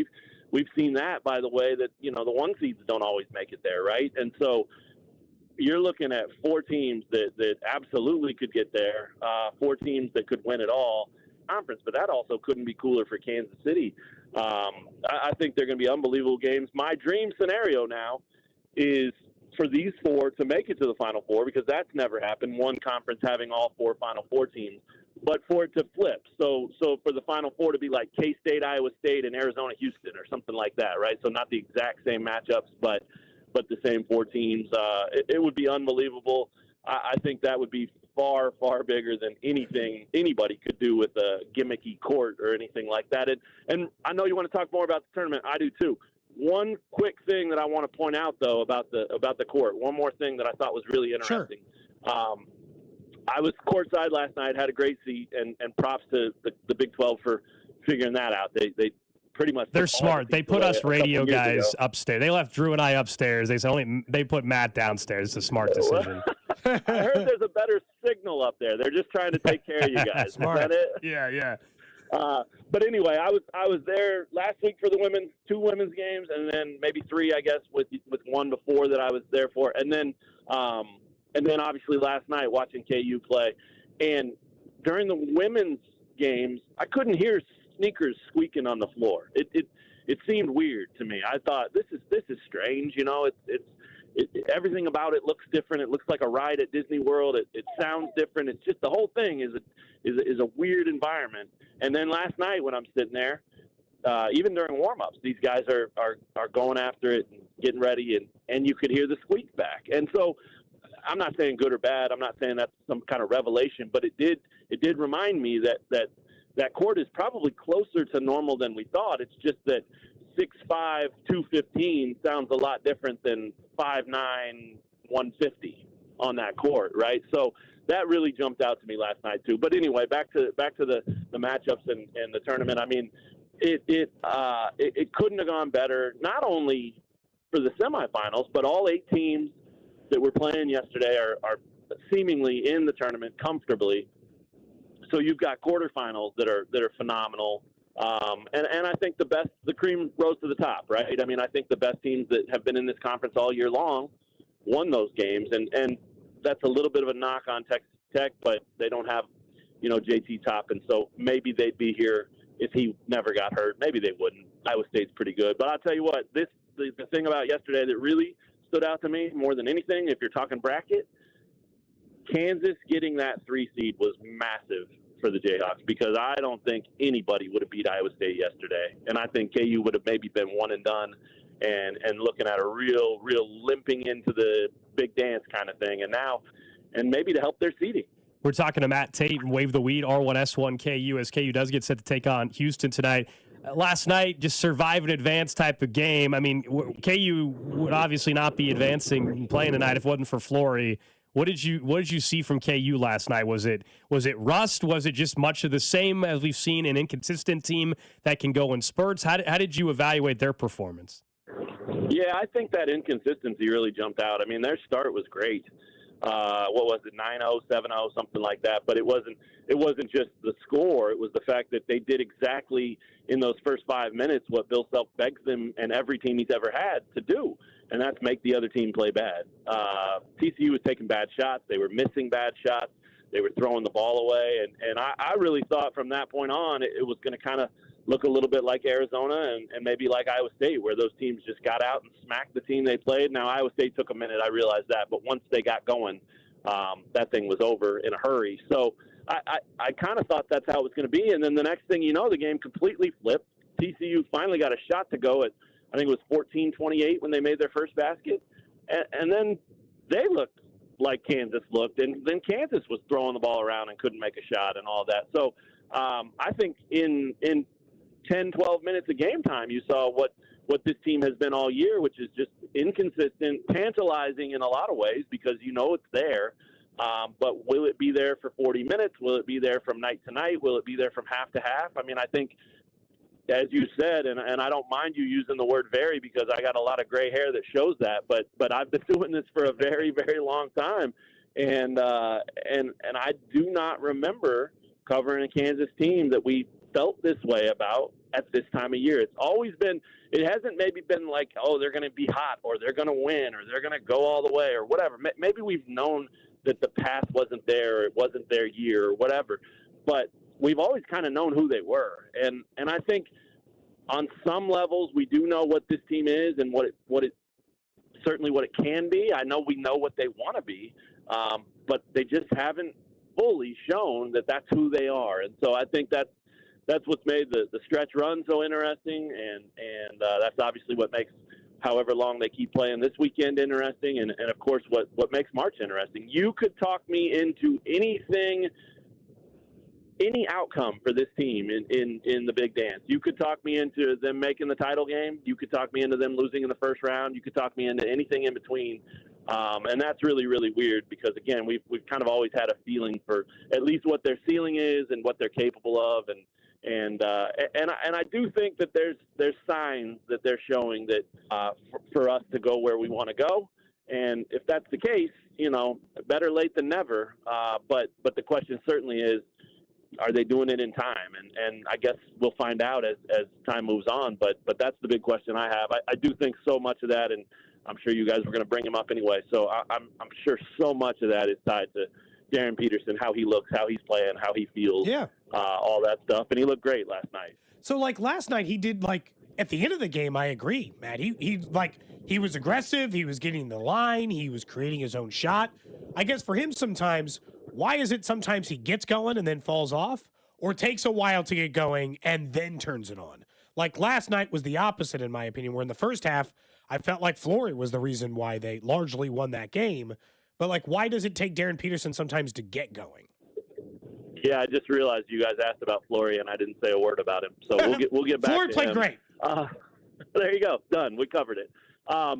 We've seen that, by the way, that the 1 seeds don't always make it there, right? And so you're looking at 4 teams that absolutely could get there, 4 teams that could win it all conference, but that also couldn't be cooler for Kansas City. I think they're going to be unbelievable games. My dream scenario now is for these 4 to make it to the Final Four, because that's never happened, one conference having all 4 Final Four teams, but for it to flip. So for the Final Four to be like K-State, Iowa State, and Arizona, Houston, or something like that, right? So not the exact same matchups, but the same 4 teams. It would be unbelievable. I think that would be far, far bigger than anything anybody could do with a gimmicky court or anything like that. And I know you want to talk more about the tournament. I do too. One quick thing that I want to point out, though, about the court. One more thing that I thought was really interesting. Sure. I was courtside last night, had a great seat, and props to the Big 12 for figuring that out. They pretty much. They're smart. They put us radio guys upstairs. They left Drew and I upstairs. They said they put Matt downstairs. It's a smart decision. I heard there's a better signal up there. They're just trying to take care of you guys. Smart. Is that it? Yeah. But anyway, I was there last week for the 2 women's games, and then maybe 3, I guess, with one before that I was there for, and then obviously last night watching KU play. And during the women's games, I couldn't hear sneakers squeaking on the floor. It seemed weird to me. I thought this is strange. Everything about it looks different. It looks like a ride at Disney World. It sounds different. It's just the whole thing is a weird environment. And then last night when I'm sitting there, even during warm-ups, these guys are going after it and getting ready, and you could hear the squeak back. And so I'm not saying good or bad. I'm not saying that's some kind of revelation, but it did remind me that court is probably closer to normal than we thought. It's just that 6'5", 215 sounds a lot different than 5'9", 150 on that court, right? So that really jumped out to me last night too. But anyway, back to the matchups and the tournament. I mean, it couldn't have gone better. Not only for the semifinals, but all 8 teams that were playing yesterday are seemingly in the tournament comfortably. So you've got quarterfinals that are phenomenal. And I think the cream rose to the top, right? I mean, I think the best teams that have been in this conference all year long won those games. And that's a little bit of a knock on Texas Tech, but they don't have, JT Toppin. So maybe they'd be here if he never got hurt. Maybe they wouldn't. Iowa State's pretty good. But I'll tell you what, the thing about yesterday that really stood out to me more than anything, if you're talking bracket, Kansas getting that 3 seed was massive for the Jayhawks because I don't think anybody would have beat Iowa State yesterday. And I think KU would have maybe been one and done and looking at a real limping into the big dance kind of thing. And maybe to help their seeding. We're talking to Matt Tate and Wave the Weed, R1S1 KU, as KU does get set to take on Houston tonight. Last night, just survive and advance type of game. I mean, KU would obviously not be advancing and playing tonight if it wasn't for Flory. What did you see from KU last night? Was it rust? Was it just much of the same as we've seen, an inconsistent team that can go in spurts? How did you evaluate their performance? Yeah, I think that inconsistency really jumped out. I mean, their start was great. What was it, 9-0, 7-0, something like that. But it wasn't just the score. It was the fact that they did exactly in those first 5 minutes what Bill Self begs them and every team he's ever had to do, and that's make the other team play bad. TCU was taking bad shots. They were missing bad shots. They were throwing the ball away. And I really thought from that point on it was going to kind of look a little bit like Arizona and maybe like Iowa State, where those teams just got out and smacked the team they played. Now, Iowa State took a minute. I realized that. But once they got going, that thing was over in a hurry. So I kind of thought that's how it was going to be. And then the next thing you know, the game completely flipped. TCU finally got a shot to go at, I think it was 14-28 when they made their first basket. And then they looked like Kansas looked. And then Kansas was throwing the ball around and couldn't make a shot and all that. So I think in 10, 12 minutes of game time, you saw what this team has been all year, which is just inconsistent, tantalizing in a lot of ways because you know it's there. But will it be there for 40 minutes? Will it be there from night to night? Will it be there from half to half? I mean, I think, as you said, and I don't mind you using the word very because I got a lot of gray hair that shows that, but I've been doing this for a very, very long time. And I do not remember covering a Kansas team that we felt this way about at this time of year. It's always been, it hasn't maybe been like, oh, they're going to be hot or they're going to win or they're going to go all the way or whatever. Maybe we've known that the path wasn't there or it wasn't their year or whatever, but we've always kind of known who they were. And I think on some levels we do know what this team is and what it certainly what it can be. I know we know what they want to be, but they just haven't fully shown that that's who they are. And so I think that's what's made the stretch run so interesting, and that's obviously what makes however long they keep playing this weekend interesting, and of course what makes March interesting. You could talk me into anything, any outcome for this team in the big dance. You could talk me into them making the title game. You could talk me into them losing in the first round. You could talk me into anything in between. And that's really, really weird because, again, we've kind of always had a feeling for at least what their ceiling is and what they're capable of, and I do think that there's signs that they're showing that for us to go where we want to go. And if that's the case, better late than never. But the question certainly is, are they doing it in time? And I guess we'll find out as time moves on. But that's the big question I have. I do think so much of that, and I'm sure you guys were going to bring him up anyway. So I'm sure so much of that is tied to Darren Peterson, how he looks, how he's playing, how he feels, all that stuff. And he looked great last night. So, last night he did, at the end of the game, I agree, Matt. He was aggressive. He was getting the line. He was creating his own shot. I guess for him sometimes, why is it sometimes he gets going and then falls off, or takes a while to get going and then turns it on? Last night was the opposite, in my opinion, where in the first half, I felt like Flory was the reason why they largely won that game. But, why does it take Darren Peterson sometimes to get going? Yeah, I just realized you guys asked about Flory, and I didn't say a word about him. So we'll get back to him. Flory played great. There you go. Done. We covered it. I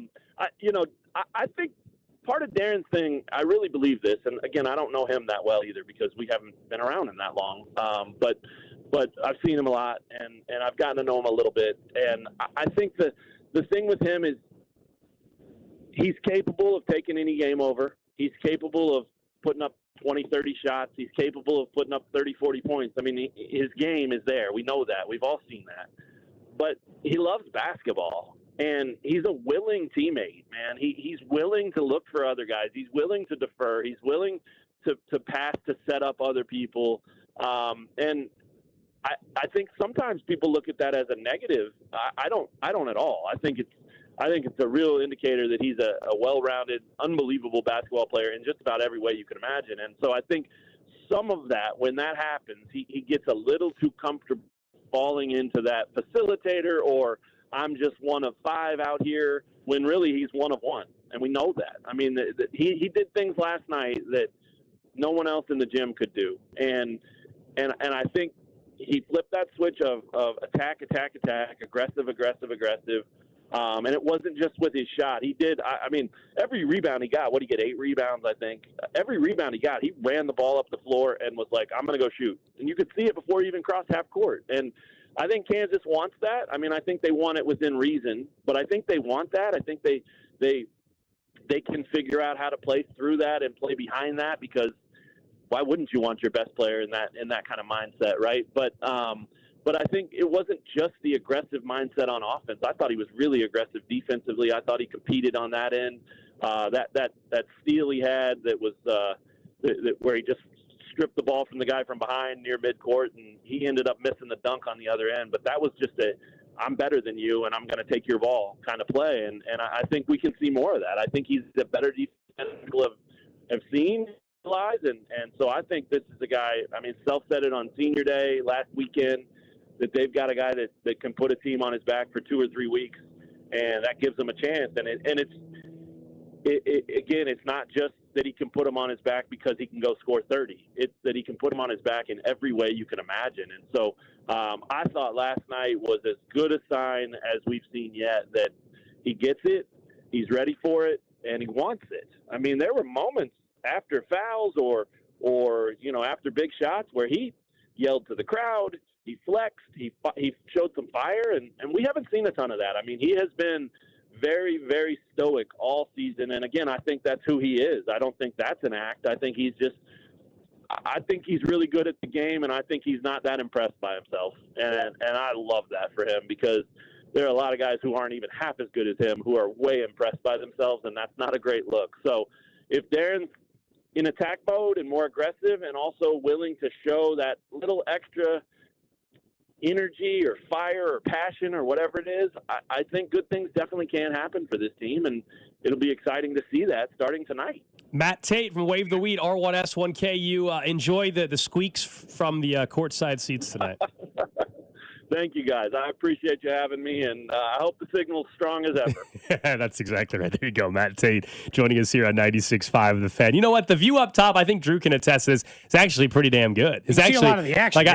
think part of Darren's thing, I really believe this, and, again, I don't know him that well either because we haven't been around him that long. But I've seen him a lot, and I've gotten to know him a little bit. And I think the thing with him is he's capable of taking any game over. He's capable of putting up 20, 30 shots. He's capable of putting up 30, 40 points. I mean, his game is there. We know that. We've all seen that. But he loves basketball, and he's a willing teammate, man. He's willing to look for other guys. He's willing to defer. He's willing to pass to set up other people. And I think sometimes people look at that as a negative. I don't at all. I think I think it's a real indicator that he's a well-rounded, unbelievable basketball player in just about every way you can imagine. And so I think some of that, when that happens, he gets a little too comfortable falling into that facilitator, or I'm just one of 5 out here, when really he's one of 1. And we know that. I mean, he did things last night that no one else in the gym could do. And I think he flipped that switch of attack, aggressive. And it wasn't just with his shot. He did, I mean, every rebound he got, what did he get, 8 rebounds, I think? Every rebound he got, he ran the ball up the floor and was like, I'm going to go shoot. And you could see it before he even crossed half court. And I think Kansas wants that. I mean, I think they want it within reason, but I think they want that. I think they can figure out how to play through that and play behind that, because why wouldn't you want your best player in that kind of mindset, right? But I think it wasn't just the aggressive mindset on offense. I thought he was really aggressive defensively. I thought he competed on that end. That steal he had that was where he just stripped the ball from the guy from behind near midcourt, and he ended up missing the dunk on the other end. But that was just I'm better than you, and I'm going to take your ball kind of play. And I think we can see more of that. I think he's a better defensive people have seen. And so I think this is a guy, I mean, Self said it on senior day last weekend, that they've got a guy that can put a team on his back for 2 or 3 weeks, and that gives them a chance. And it's not just that he can put him on his back because he can go score 30. It's that he can put him on his back in every way you can imagine. And so I thought last night was as good a sign as we've seen yet, that he gets it, he's ready for it, and he wants it. I mean, there were moments after fouls or after big shots where he yelled to the crowd, he flexed, he showed some fire, and we haven't seen a ton of that. I mean, he has been very, very stoic all season, and again, I think that's who he is. I don't think that's an act. I think he's really good at the game, and I think he's not that impressed by himself, and I love that for him, because there are a lot of guys who aren't even half as good as him who are way impressed by themselves, and that's not a great look. So if Darren's in attack mode and more aggressive, and also willing to show that little extra energy or fire or passion or whatever it is, I think good things definitely can happen for this team, and it'll be exciting to see that starting tonight. Matt Tate from Wave the Wheat, R1S1KU. Enjoy the squeaks from the courtside seats tonight. Thank you, guys. I appreciate you having me, and I hope the signal's strong as ever. That's exactly right. There you go. Matt Tate joining us here on 96.5 The Fan. You know what? The view up top, I think Drew can attest to this, is actually pretty damn good. It's actually see a lot of the action.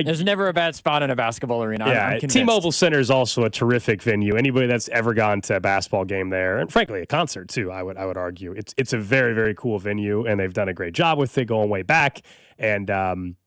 There's never a bad spot in a basketball arena. Yeah, T-Mobile Center is also a terrific venue. Anybody that's ever gone to a basketball game there, and frankly a concert too, I would argue, it's a very, very cool venue, and they've done a great job with it going way back. And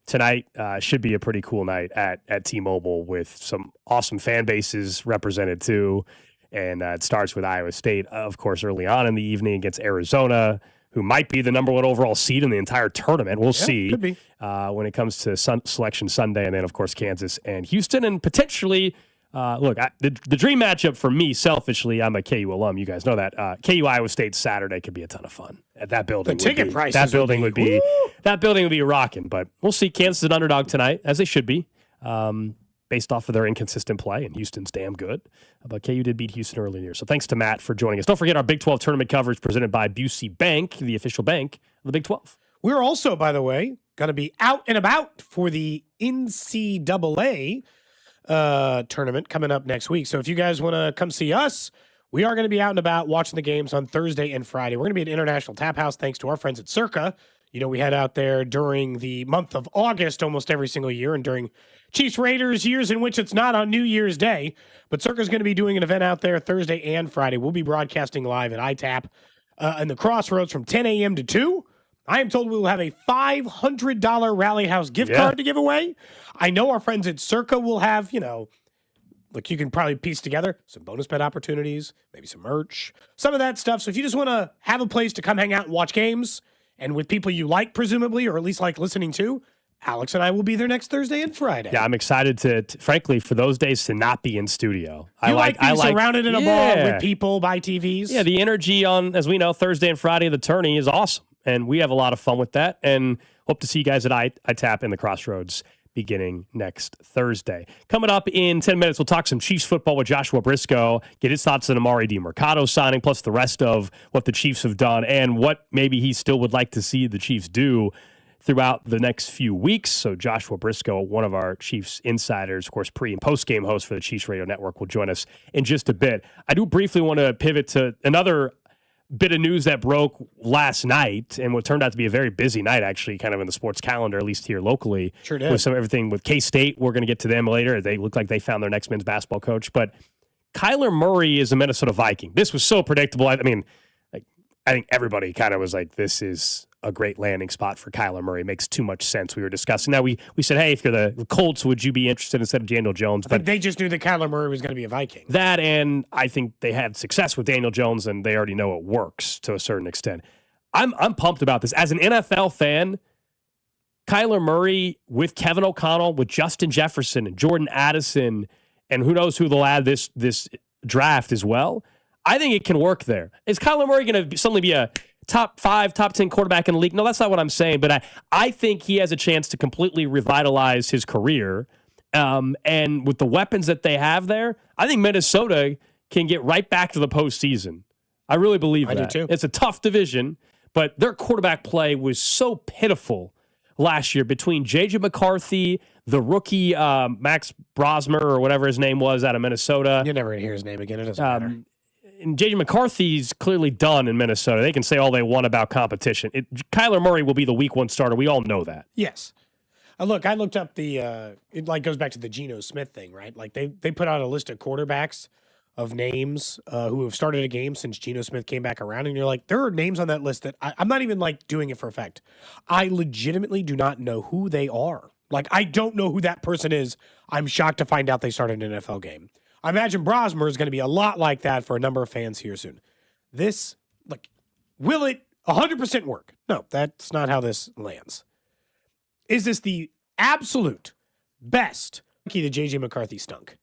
tonight should be a pretty cool night at T-Mobile, with some awesome fan bases represented too. And it starts with Iowa State, of course, early on in the evening against Arizona, who might be the number 1 overall seed in the entire tournament. We'll see could be. When it comes to Selection Sunday. And then, of course, Kansas and Houston. And potentially, the dream matchup for me, selfishly, I'm a KU alum. You guys know that. KU Iowa State Saturday could be a ton of fun. At that building, the ticket prices that building would be rocking. But we'll see. Kansas is an underdog tonight, as they should be, based off of their inconsistent play. And Houston's damn good. But KU did beat Houston earlier in the year. So thanks to Matt for joining us. Don't forget our Big 12 tournament coverage presented by Busey Bank, the official bank of the Big 12. We're also, by the way, going to be out and about for the NCAA tournament coming up next week. So if you guys want to come see us, we are going to be out and about watching the games on Thursday and Friday. We're going to be at International Tap House thanks to our friends at Circa. You know, we head out there during the month of August almost every single year, and during Chiefs Raiders years in which it's not on New Year's Day. But Circa is going to be doing an event out there Thursday and Friday. We'll be broadcasting live at ITAP in the Crossroads from 10 a.m. to 2. I am told we will have a $500 Rally House gift card to give away. I know our friends at Circa will have, look, you can probably piece together some bonus bet opportunities, maybe some merch, some of that stuff. So if you just want to have a place to come hang out and watch games, and with people you like, presumably, or at least like listening to, Alex and I will be there next Thursday and Friday. Yeah, I'm excited to frankly, for those days to not be in studio. I like being surrounded in a bar with people by TVs. Yeah, the energy on, as we know, Thursday and Friday of the tourney is awesome. And we have a lot of fun with that. And hope to see you guys at ITAP in the Crossroads beginning next Thursday. Coming up in 10 minutes, we'll talk some Chiefs football with Joshua Brisco, get his thoughts on Amari DiMercato signing, plus the rest of what the Chiefs have done and what maybe he still would like to see the Chiefs do throughout the next few weeks. So Joshua Brisco, one of our Chiefs insiders, of course, pre- and post-game host for the Chiefs Radio Network, will join us in just a bit. I do briefly want to pivot to another bit of news that broke last night and what turned out to be a very busy night, actually, kind of in the sports calendar, at least here locally. Sure did. With everything with K-State. We're going to get to them later. They look like they found their next men's basketball coach. But Kyler Murray is a Minnesota Viking. This was so predictable. I mean, I think everybody kind of was like, this is a great landing spot for Kyler Murray. It makes too much sense. We were discussing. Now, we said, hey, if you're the Colts, would you be interested instead of Daniel Jones? But they just knew that Kyler Murray was going to be a Viking. That, and I think they had success with Daniel Jones, and they already know it works to a certain extent. I'm pumped about this. As an NFL fan, Kyler Murray with Kevin O'Connell, with Justin Jefferson and Jordan Addison, and who knows who they'll add this draft as well, I think it can work there. Is Kyler Murray going to suddenly be a top 5, top 10 quarterback in the league? No, that's not what I'm saying, but I think he has a chance to completely revitalize his career. And with the weapons that they have there, I think Minnesota can get right back to the postseason. I really believe that. I do too. It's a tough division, but their quarterback play was so pitiful last year between J.J. McCarthy, the rookie Max Brosmer or whatever his name was out of Minnesota. You're never going to hear his name again. It doesn't matter. And J.J. McCarthy's clearly done in Minnesota. They can say all they want about competition. Kyler Murray will be the week 1 starter. We all know that. Yes. Look, I looked up it like goes back to the Geno Smith thing, right? Like they put out a list of quarterbacks of names who have started a game since Geno Smith came back around. And you're like, there are names on that list that I'm not even like doing it for effect. I legitimately do not know who they are. Like, I don't know who that person is. I'm shocked to find out they started an NFL game. I imagine Brosmer is going to be a lot like that for a number of fans here soon. This, like, will it 100% work? No, that's not how this lands. Is this the absolute best key that J.J. McCarthy stunk?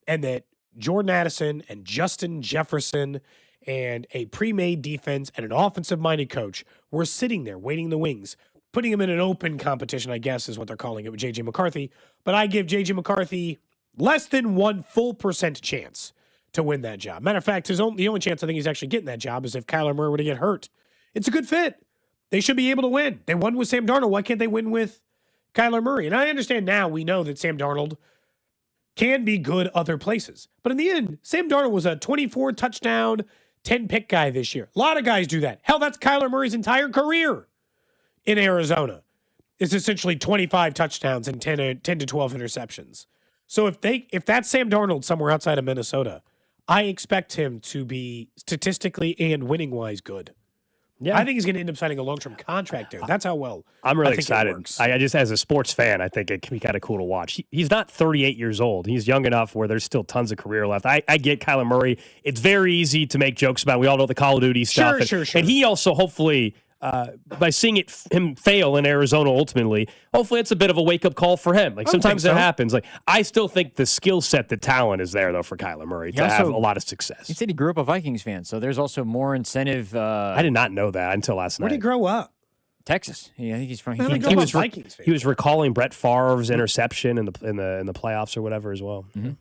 And that Jordan Addison and Justin Jefferson and a pre-made defense and an offensive-minded coach were sitting there waiting in the wings, putting him in an open competition, I guess is what they're calling it with J.J. McCarthy. But I give J.J. McCarthy less than 1 full % chance to win that job. Matter of fact, the only chance I think he's actually getting that job is if Kyler Murray were to get hurt. It's a good fit. They should be able to win. They won with Sam Darnold. Why can't they win with Kyler Murray? And I understand now we know that Sam Darnold can be good other places. But in the end, Sam Darnold was a 24 touchdown, 10 pick guy this year. A lot of guys do that. Hell, that's Kyler Murray's entire career in Arizona. It's essentially 25 touchdowns and 10 to 12 interceptions. So if that's Sam Darnold somewhere outside of Minnesota, I expect him to be statistically and winning-wise good. Yeah. I think he's going to end up signing a long-term contract there. That's how well I'm really I think excited. it works. I just, as a sports fan, I think it can be kind of cool to watch. He's not 38 years old. He's young enough where there's still tons of career left. I get Kyler Murray. It's very easy to make jokes about. We all know the Call of Duty stuff. Sure. And he also hopefully, by seeing him fail in Arizona ultimately, hopefully it's a bit of a wake-up call for him. Like sometimes it happens. Like I still think the skill set, the talent is there though for Kyler Murray to have a lot of success. He said he grew up a Vikings fan, so there's also more incentive. I did not know that until last night. Where did he grow up? Texas. Yeah, I think he's from. He was recalling Brett Favre's interception in the playoffs or whatever as well. Mm-hmm.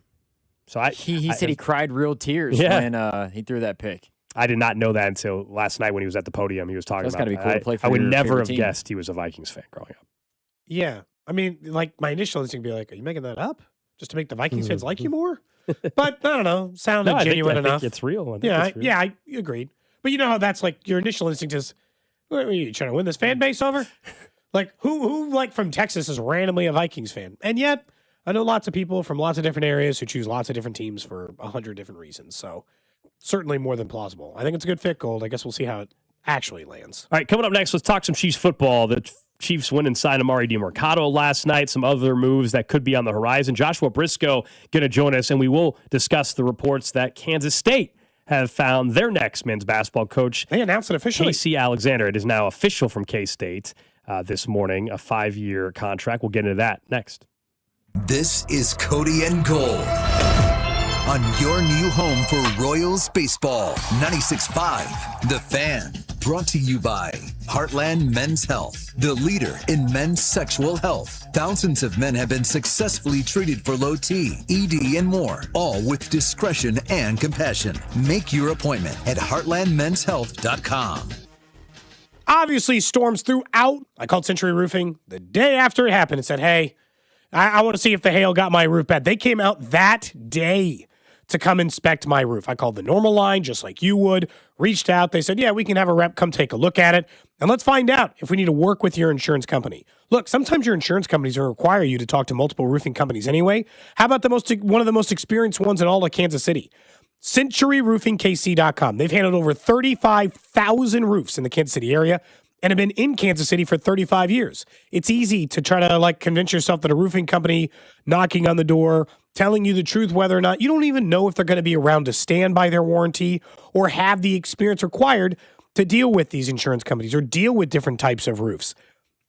So he said he cried real tears when he threw that pick. I did not know that until last night when he was at the podium. He was talking about that. That's gotta be cool to play for. I would your never have team. guessed he was a Vikings fan growing up. Yeah. I mean, like my initial instinct would be like, are you making that up just to make the Vikings fans like you more? But I don't know. Sounded genuine enough. I think it's real. I agreed. But you know how that's like your initial instinct is, what, are you trying to win this fan base over? Like who like from Texas is randomly a Vikings fan? And yet I know lots of people from lots of different areas who choose lots of different teams for 100 different reasons. So certainly more than plausible. I think it's a good fit, Gold. I guess we'll see how it actually lands. All right, coming up next, let's talk some Chiefs football. The Chiefs went and signed Amari DiMercato last night, some other moves that could be on the horizon. Joshua Brisco going to join us, and we will discuss the reports that Kansas State have found their next men's basketball coach. They announced it officially. Casey Alexander. It is now official from K-State this morning, a 5-year contract. We'll get into that next. This is Cody and Gold on your new home for Royals baseball, 96.5 The Fan. Brought to you by Heartland Men's Health, the leader in men's sexual health. Thousands of men have been successfully treated for low T, ED, and more, all with discretion and compassion. Make your appointment at heartlandmenshealth.com. Obviously, storms throughout. I called Century Roofing the day after it happened and said, hey, I want to see if the hail got my roof bad. They came out that day to come inspect my roof. I called the normal line, just like you would, reached out. They said, yeah, we can have a rep come take a look at it, and let's find out if we need to work with your insurance company. Look, sometimes your insurance companies will require you to talk to multiple roofing companies anyway. How about one of the most experienced ones in all of Kansas City? CenturyRoofingKC.com. They've handled over 35,000 roofs in the Kansas City area and have been in Kansas City for 35 years. It's easy to try to convince yourself that a roofing company knocking on the door, telling you the truth, whether or not you don't even know if they're going to be around to stand by their warranty or have the experience required to deal with these insurance companies or deal with different types of roofs.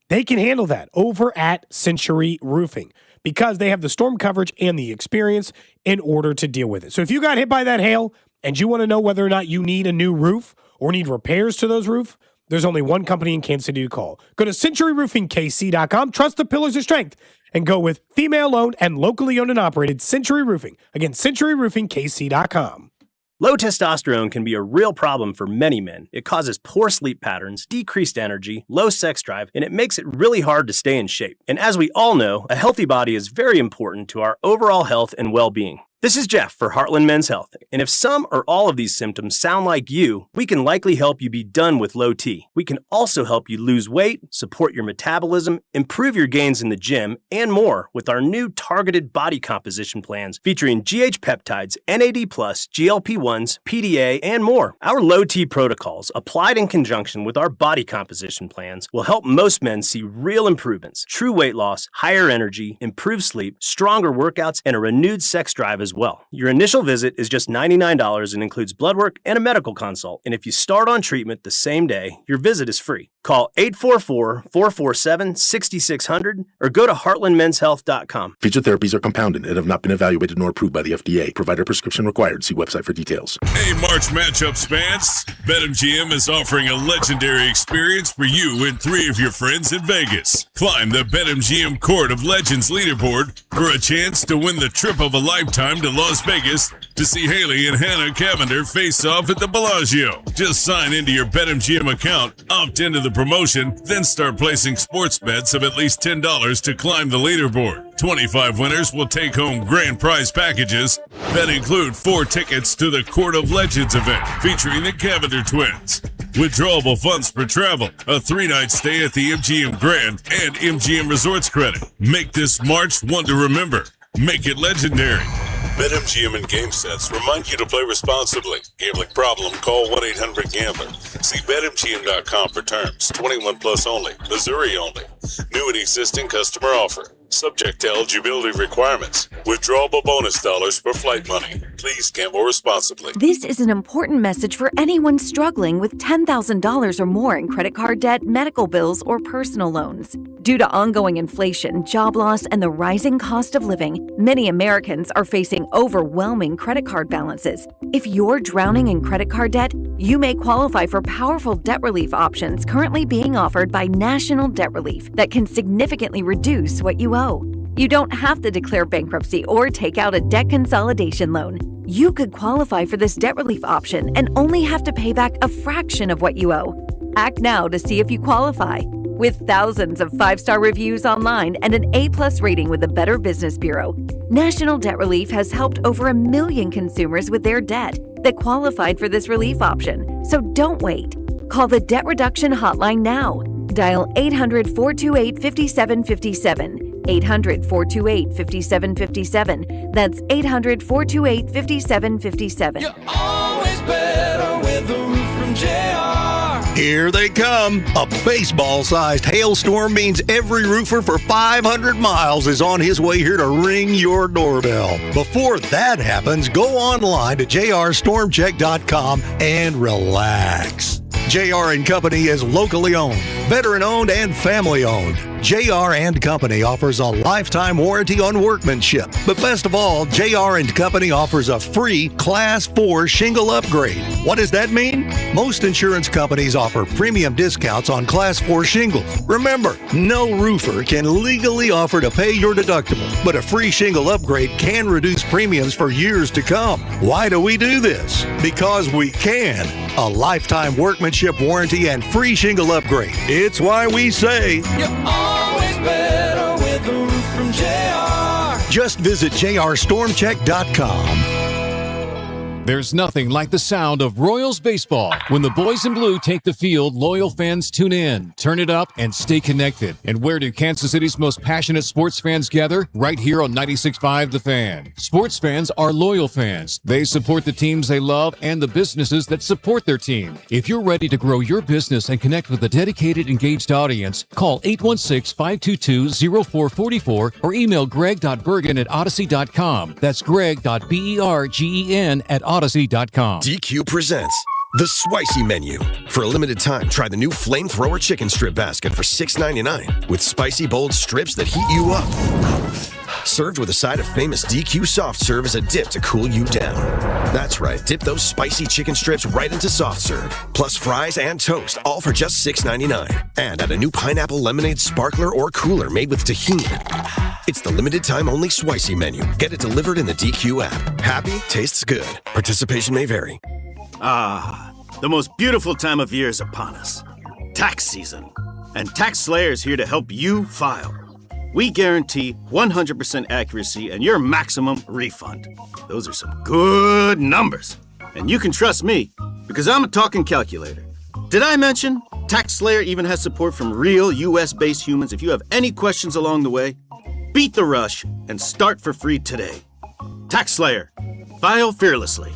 They can handle that over at Century Roofing because they have the storm coverage and the experience in order to deal with it. So if you got hit by that hail and you want to know whether or not you need a new roof or need repairs to those roofs, there's only one company in Kansas City to call. Go to CenturyRoofingKC.com. Trust the pillars of strength and go with female-owned and locally owned and operated Century Roofing. Again, CenturyRoofingKC.com. Low testosterone can be a real problem for many men. It causes poor sleep patterns, decreased energy, low sex drive, and it makes it really hard to stay in shape. And as we all know, a healthy body is very important to our overall health and well-being. This is Jeff for Heartland Men's Health, and if some or all of these symptoms sound like you, we can likely help you be done with low T. We can also help you lose weight, support your metabolism, improve your gains in the gym, and more with our new targeted body composition plans featuring GH peptides, NAD+, GLP-1s, PDA, and more. Our low T protocols, applied in conjunction with our body composition plans, will help most men see real improvements, true weight loss, higher energy, improved sleep, stronger workouts, and a renewed sex drive as well. Your initial visit is just $99 and includes blood work and a medical consult. And if you start on treatment the same day, your visit is free. Call 844-447-6600 or go to heartlandmenshealth.com. Featured therapies are compounded and have not been evaluated nor approved by the FDA. Provider prescription required. See website for details. Hey, March matchups fans. BetMGM is offering a legendary experience for you and 3 of your friends in Vegas. Climb the BetMGM Court of Legends leaderboard for a chance to win the trip of a lifetime to Las Vegas to see Haley and Hannah Cavender face off at the Bellagio. Just sign into your BetMGM account, opt into the promotion, then start placing sports bets of at least $10 to climb the leaderboard. 25 winners will take home grand prize packages that include 4 tickets to the Court of Legends event featuring the Cavender twins, withdrawable funds for travel, a 3-night stay at the MGM Grand, and MGM Resorts credit. Make this March one to remember. Make it legendary. BetMGM and GameSets remind you to play responsibly. Gambling problem? Call 1-800-GAMBLER. See BetMGM.com for terms. 21 plus only. Missouri only. New and existing customer offer. Subject to eligibility requirements. Withdrawable bonus dollars for flight money. Please gamble responsibly. This is an important message for anyone struggling with $10,000 or more in credit card debt, medical bills, or personal loans. Due to ongoing inflation, job loss, and the rising cost of living, many Americans are facing overwhelming credit card balances. If you're drowning in credit card debt, you may qualify for powerful debt relief options currently being offered by National Debt Relief that can significantly reduce what you owe. You don't have to declare bankruptcy or take out a debt consolidation loan. You could qualify for this debt relief option and only have to pay back a fraction of what you owe. Act now to see if you qualify. With thousands of 5-star reviews online and an A+ rating with the Better Business Bureau, National Debt Relief has helped over 1 million consumers with their debt that qualified for this relief option. So don't wait. Call the Debt Reduction Hotline now. Dial 800-428-5757. 800-428-5757. That's 800-428-5757. You're always better with a roof from JR. Here they come. A baseball-sized hailstorm means every roofer for 500 miles is on his way here to ring your doorbell. Before that happens, go online to jrstormcheck.com and relax. JR & Company is locally owned, veteran-owned, and family-owned. JR and Company offers a lifetime warranty on workmanship. But best of all, JR and Company offers a free Class 4 shingle upgrade. What does that mean? Most insurance companies offer premium discounts on Class 4 shingles. Remember, no roofer can legally offer to pay your deductible, but a free shingle upgrade can reduce premiums for years to come. Why do we do this? Because we can. A lifetime workmanship warranty and free shingle upgrade. It's why we say, you're always better with a roof from JR. Just visit jrstormcheck.com. There's nothing like the sound of Royals baseball. When the boys in blue take the field, loyal fans tune in, turn it up, and stay connected. And where do Kansas City's most passionate sports fans gather? Right here on 96.5 The Fan. Sports fans are loyal fans. They support the teams they love and the businesses that support their team. If you're ready to grow your business and connect with a dedicated, engaged audience, call 816-522-0444 or email greg.bergen@odyssey.com. That's greg.bergen at odyssey.com. DQ presents The Spicy Menu. For a limited time, try the new Flamethrower Chicken Strip Basket for $6.99 with spicy, bold strips that heat you up. Served with a side of famous DQ soft serve as a dip to cool you down. That's right, dip those spicy chicken strips right into soft serve, plus fries and toast, all for just $6.99. And add a new pineapple lemonade sparkler or cooler made with tahini. It's the limited time only Spicy Menu. Get it delivered in the DQ app. Happy, tastes good. Participation may vary. Ah, the most beautiful time of year is upon us. Tax season. And Tax Slayer is here to help you file. We guarantee 100% accuracy and your maximum refund. Those are some good numbers. And you can trust me, because I'm a talking calculator. Did I mention Tax Slayer even has support from real US-based humans? If you have any questions along the way, beat the rush and start for free today. Tax Slayer. File fearlessly.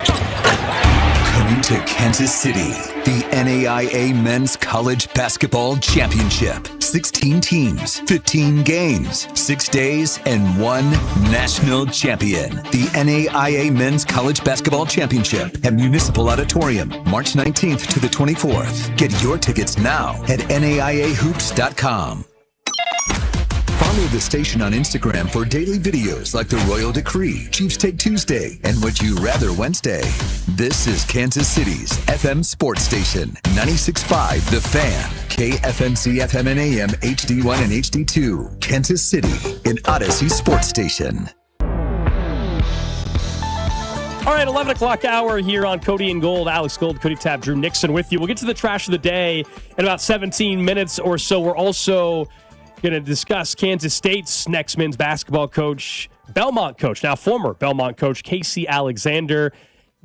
Coming to Kansas City, the NAIA Men's College Basketball Championship. 16 teams, 15 games, 6 days, and one national champion. The NAIA Men's College Basketball Championship at Municipal Auditorium, March 19th to the 24th. Get your tickets now at NAIAHoops.com. Follow the station on Instagram for daily videos like the Royal Decree, Chiefs Take Tuesday, and Would You Rather Wednesday. This is Kansas City's FM sports station, 96.5 The Fan, KFMC FM and AM, HD1 and HD2, Kansas City, an Odyssey sports station. All right, 11 o'clock hour here on Cody and Gold. Alex Gold, Cody Tapp, Drew Nixon with you. We'll get to the trash of the day in about 17 minutes or so. We're also going to discuss Kansas State's next men's basketball coach, Belmont coach, now former Belmont coach, Casey Alexander,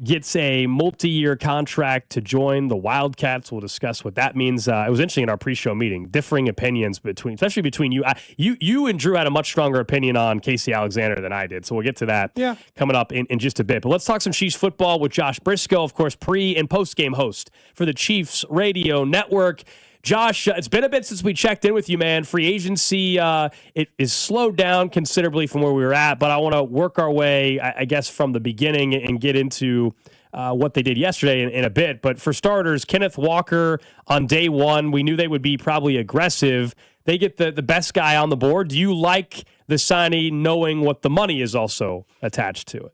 gets a multi-year contract to join the Wildcats. We'll discuss what that means. It was interesting in our pre-show meeting, differing opinions especially between you. You and Drew had a much stronger opinion on Casey Alexander than I did, so we'll get to that coming up in just a bit. But let's talk some Chiefs football with Josh Brisco, of course, pre- and post-game host for the Chiefs Radio Network. Josh, it's been a bit since we checked in with you, man. Free agency, it is slowed down considerably from where we were at, but I want to work our way, I guess, from the beginning and get into what they did yesterday in a bit. But for starters, Kenneth Walker on day one, we knew they would be probably aggressive. They get the best guy on the board. Do you like the signing knowing what the money is also attached to it?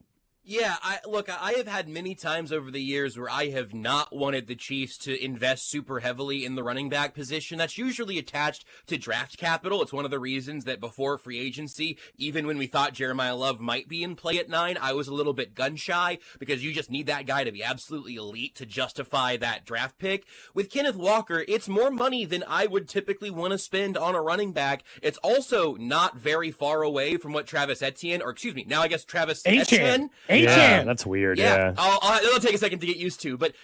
Yeah, I have had many times over the years where I have not wanted the Chiefs to invest super heavily in the running back position. That's usually attached to draft capital. It's one of the reasons that before free agency, even when we thought Jeremiah Love might be in play at 9, I was a little bit gun shy because you just need that guy to be absolutely elite to justify that draft pick. With Kenneth Walker, it's more money than I would typically want to spend on a running back. It's also not very far away from what Travis Etienne Yeah, that's weird. Yeah. It'll take a second to get used to, but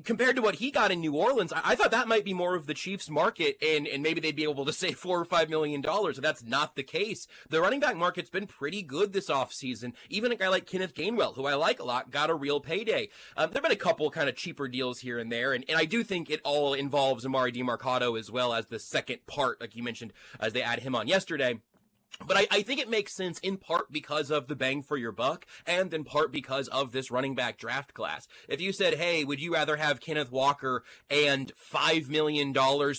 compared to what he got in New Orleans, I thought that might be more of the Chiefs' market, and maybe they'd be able to save $4 or $5 million. So that's not the case. The running back market's been pretty good this offseason. Even a guy like Kenneth Gainwell, who I like a lot, got a real payday. There've been a couple kind of cheaper deals here and there, and I do think it all involves Amari DiMarcado as well as the second part, like you mentioned, as they add him on yesterday. But I think it makes sense in part because of the bang for your buck and in part because of this running back draft class. If you said, hey, would you rather have Kenneth Walker and $5 million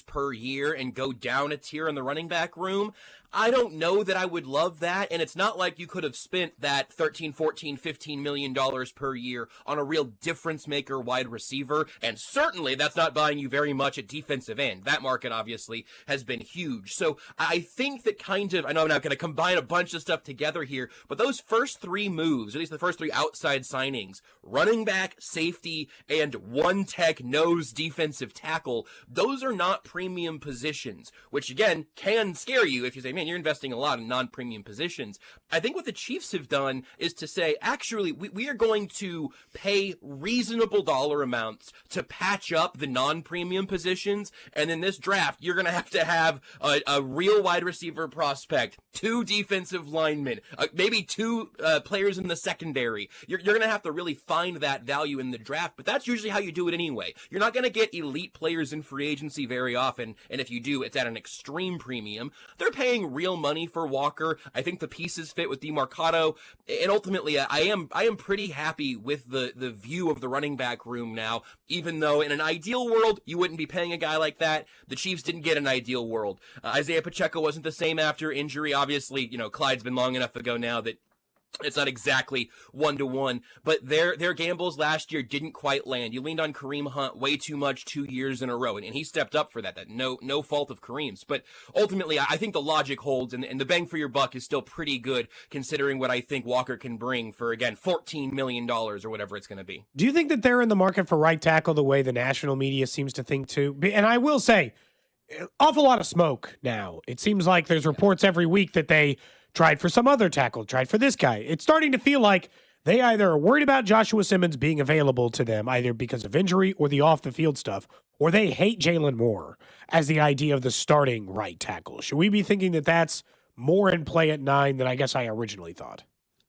per year and go down a tier in the running back room? I don't know that I would love that, and it's not like you could have spent that $13, $14, $15 million per year on a real difference-maker wide receiver, and certainly that's not buying you very much at defensive end. That market, obviously, has been huge. So I think that kind of, I know I'm not going to combine a bunch of stuff together here, but those first three moves, at least the first three outside signings, running back, safety, and one tech nose defensive tackle, those are not premium positions, which, again, can scare you if you say, man, you're investing a lot in non-premium positions. I think what the Chiefs have done is to say, actually, we are going to pay reasonable dollar amounts to patch up the non-premium positions, and in this draft, you're going to have a real wide receiver prospect, 2 defensive linemen, maybe 2 players in the secondary. You're going to have to really find that value in the draft, but that's usually how you do it anyway. You're not going to get elite players in free agency very often, and if you do, it's at an extreme premium. They're paying real money for Walker. I think the pieces fit with DeMarcado, and ultimately, I am pretty happy with the view of the running back room now, even though in an ideal world, you wouldn't be paying a guy like that. The Chiefs didn't get an ideal world. Isaiah Pacheco wasn't the same after injury. Obviously, Clyde's been long enough ago now that it's not exactly 1-to-1, but their gambles last year didn't quite land. You leaned on Kareem Hunt way too much 2 years in a row, and he stepped up for that. No fault of Kareem's. But ultimately, I think the logic holds, and the bang for your buck is still pretty good, considering what I think Walker can bring for, again, $14 million or whatever it's going to be. Do you think that they're in the market for right tackle the way the national media seems to think too? And I will say, awful lot of smoke now. It seems like there's reports every week that they tried for some other tackle, tried for this guy. It's starting to feel like they either are worried about Joshua Simmons being available to them, either because of injury or the off-the-field stuff, or they hate Jalen Moore as the idea of the starting right tackle. Should we be thinking that that's more in play at 9 than I guess I originally thought?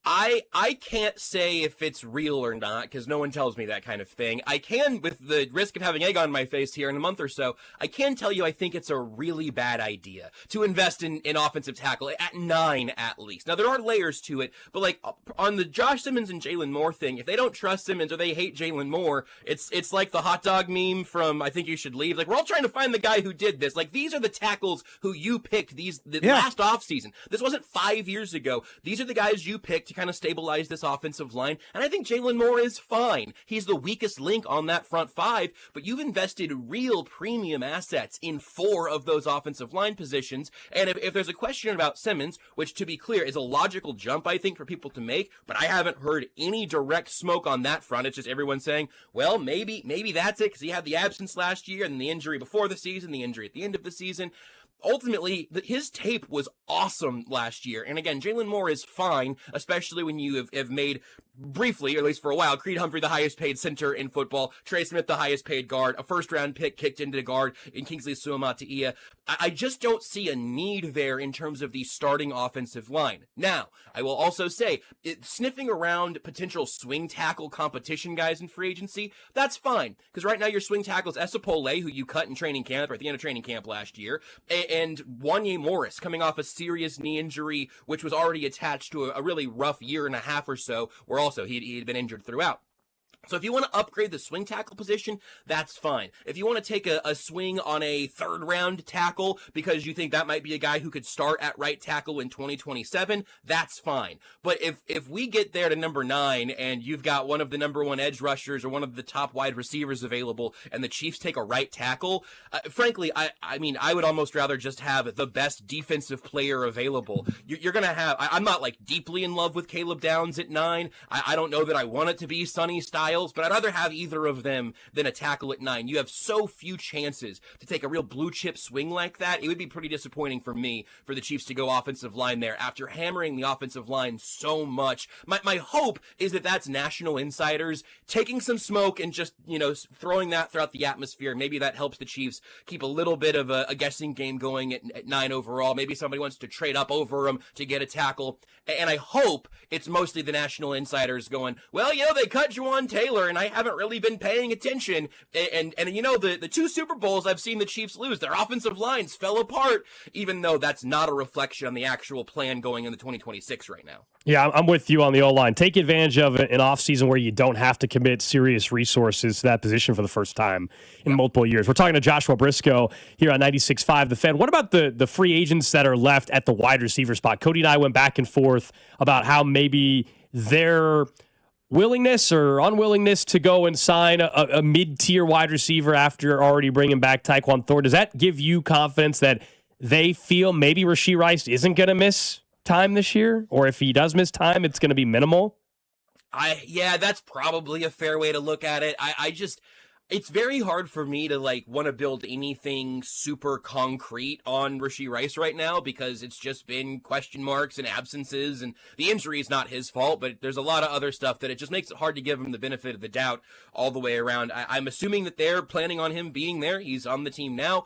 I can't say if it's real or not, because no one tells me that kind of thing. I can, with the risk of having egg on my face here in a month or so, I can tell you I think it's a really bad idea to invest in offensive tackle at 9 at least. Now, there are layers to it, but like on the Josh Simmons and Jalen Moore thing, if they don't trust Simmons or they hate Jalen Moore, it's like the hot dog meme from I Think You Should Leave. Like, we're all trying to find the guy who did this. Like, these are the tackles who you picked last offseason. This wasn't 5 years ago. These are the guys you picked to kind of stabilize this offensive line, and I think Jalen Moore is fine. He's the weakest link on that front 5, but you've invested real premium assets in 4 of those offensive line positions, and if there's a question about Simmons, which to be clear is a logical jump, I think, for people to make, but I haven't heard any direct smoke on that front. It's just everyone saying, well, maybe that's it, because he had the absence last year, and the injury before the season, the injury at the end of the season. Ultimately, his tape was awesome last year. And again, Jalen Moore is fine, especially when you have made, briefly, or at least for a while, Creed Humphrey the highest paid center in football, Trey Smith the highest paid guard, a first-round pick kicked into guard in Kingsley Suamataia. I just don't see a need there in terms of the starting offensive line. Now, I will also say, sniffing around potential swing tackle competition guys in free agency, that's fine. Because right now your swing tackle is Esapole, who you cut in training camp, or at the end of training camp last year, and Wanye Morris coming off a serious knee injury, which was already attached to a really rough year and a half or so, where also he had been injured throughout. So if you want to upgrade the swing tackle position, that's fine. If you want to take a swing on a third-round tackle because you think that might be a guy who could start at right tackle in 2027, that's fine. But if we get there to number 9 and you've got one of the number 1 edge rushers or one of the top wide receivers available and the Chiefs take a right tackle, frankly, I mean, I would almost rather just have the best defensive player available. You're going to have, I'm not like deeply in love with Caleb Downs at 9. I don't know that I want it to be Sonny Styles, but I'd rather have either of them than a tackle at 9. You have so few chances to take a real blue chip swing like that. It would be pretty disappointing for me for the Chiefs to go offensive line there after hammering the offensive line so much. My hope is that that's national insiders taking some smoke and just, throwing that throughout the atmosphere. Maybe that helps the Chiefs keep a little bit of a guessing game going at 9 overall. Maybe somebody wants to trade up over them to get a tackle. And I hope it's mostly the national insiders going, well, they cut Juwan Taylor Baylor, and I haven't really been paying attention. And you know, the 2 Super Bowls I've seen the Chiefs lose, their offensive lines fell apart, even though that's not a reflection on the actual plan going into 2026 right now. Yeah, I'm with you on the O-line. Take advantage of an offseason where you don't have to commit serious resources to that position for the first time in multiple years. We're talking to Joshua Brisco here on 96.5 The Fan. What about the free agents that are left at the wide receiver spot? Cody and I went back and forth about how maybe their willingness or unwillingness to go and sign a mid-tier wide receiver after already bringing back Tyquan Thornton. Does that give you confidence that they feel maybe Rashee Rice isn't going to miss time this year, or if he does miss time, it's going to be minimal? Yeah, that's probably a fair way to look at it. It's very hard for me to want to build anything super concrete on Rashee Rice right now, because it's just been question marks and absences, and the injury is not his fault, but there's a lot of other stuff that it just makes it hard to give him the benefit of the doubt all the way around. I'm assuming that they're planning on him being there. He's on the team now.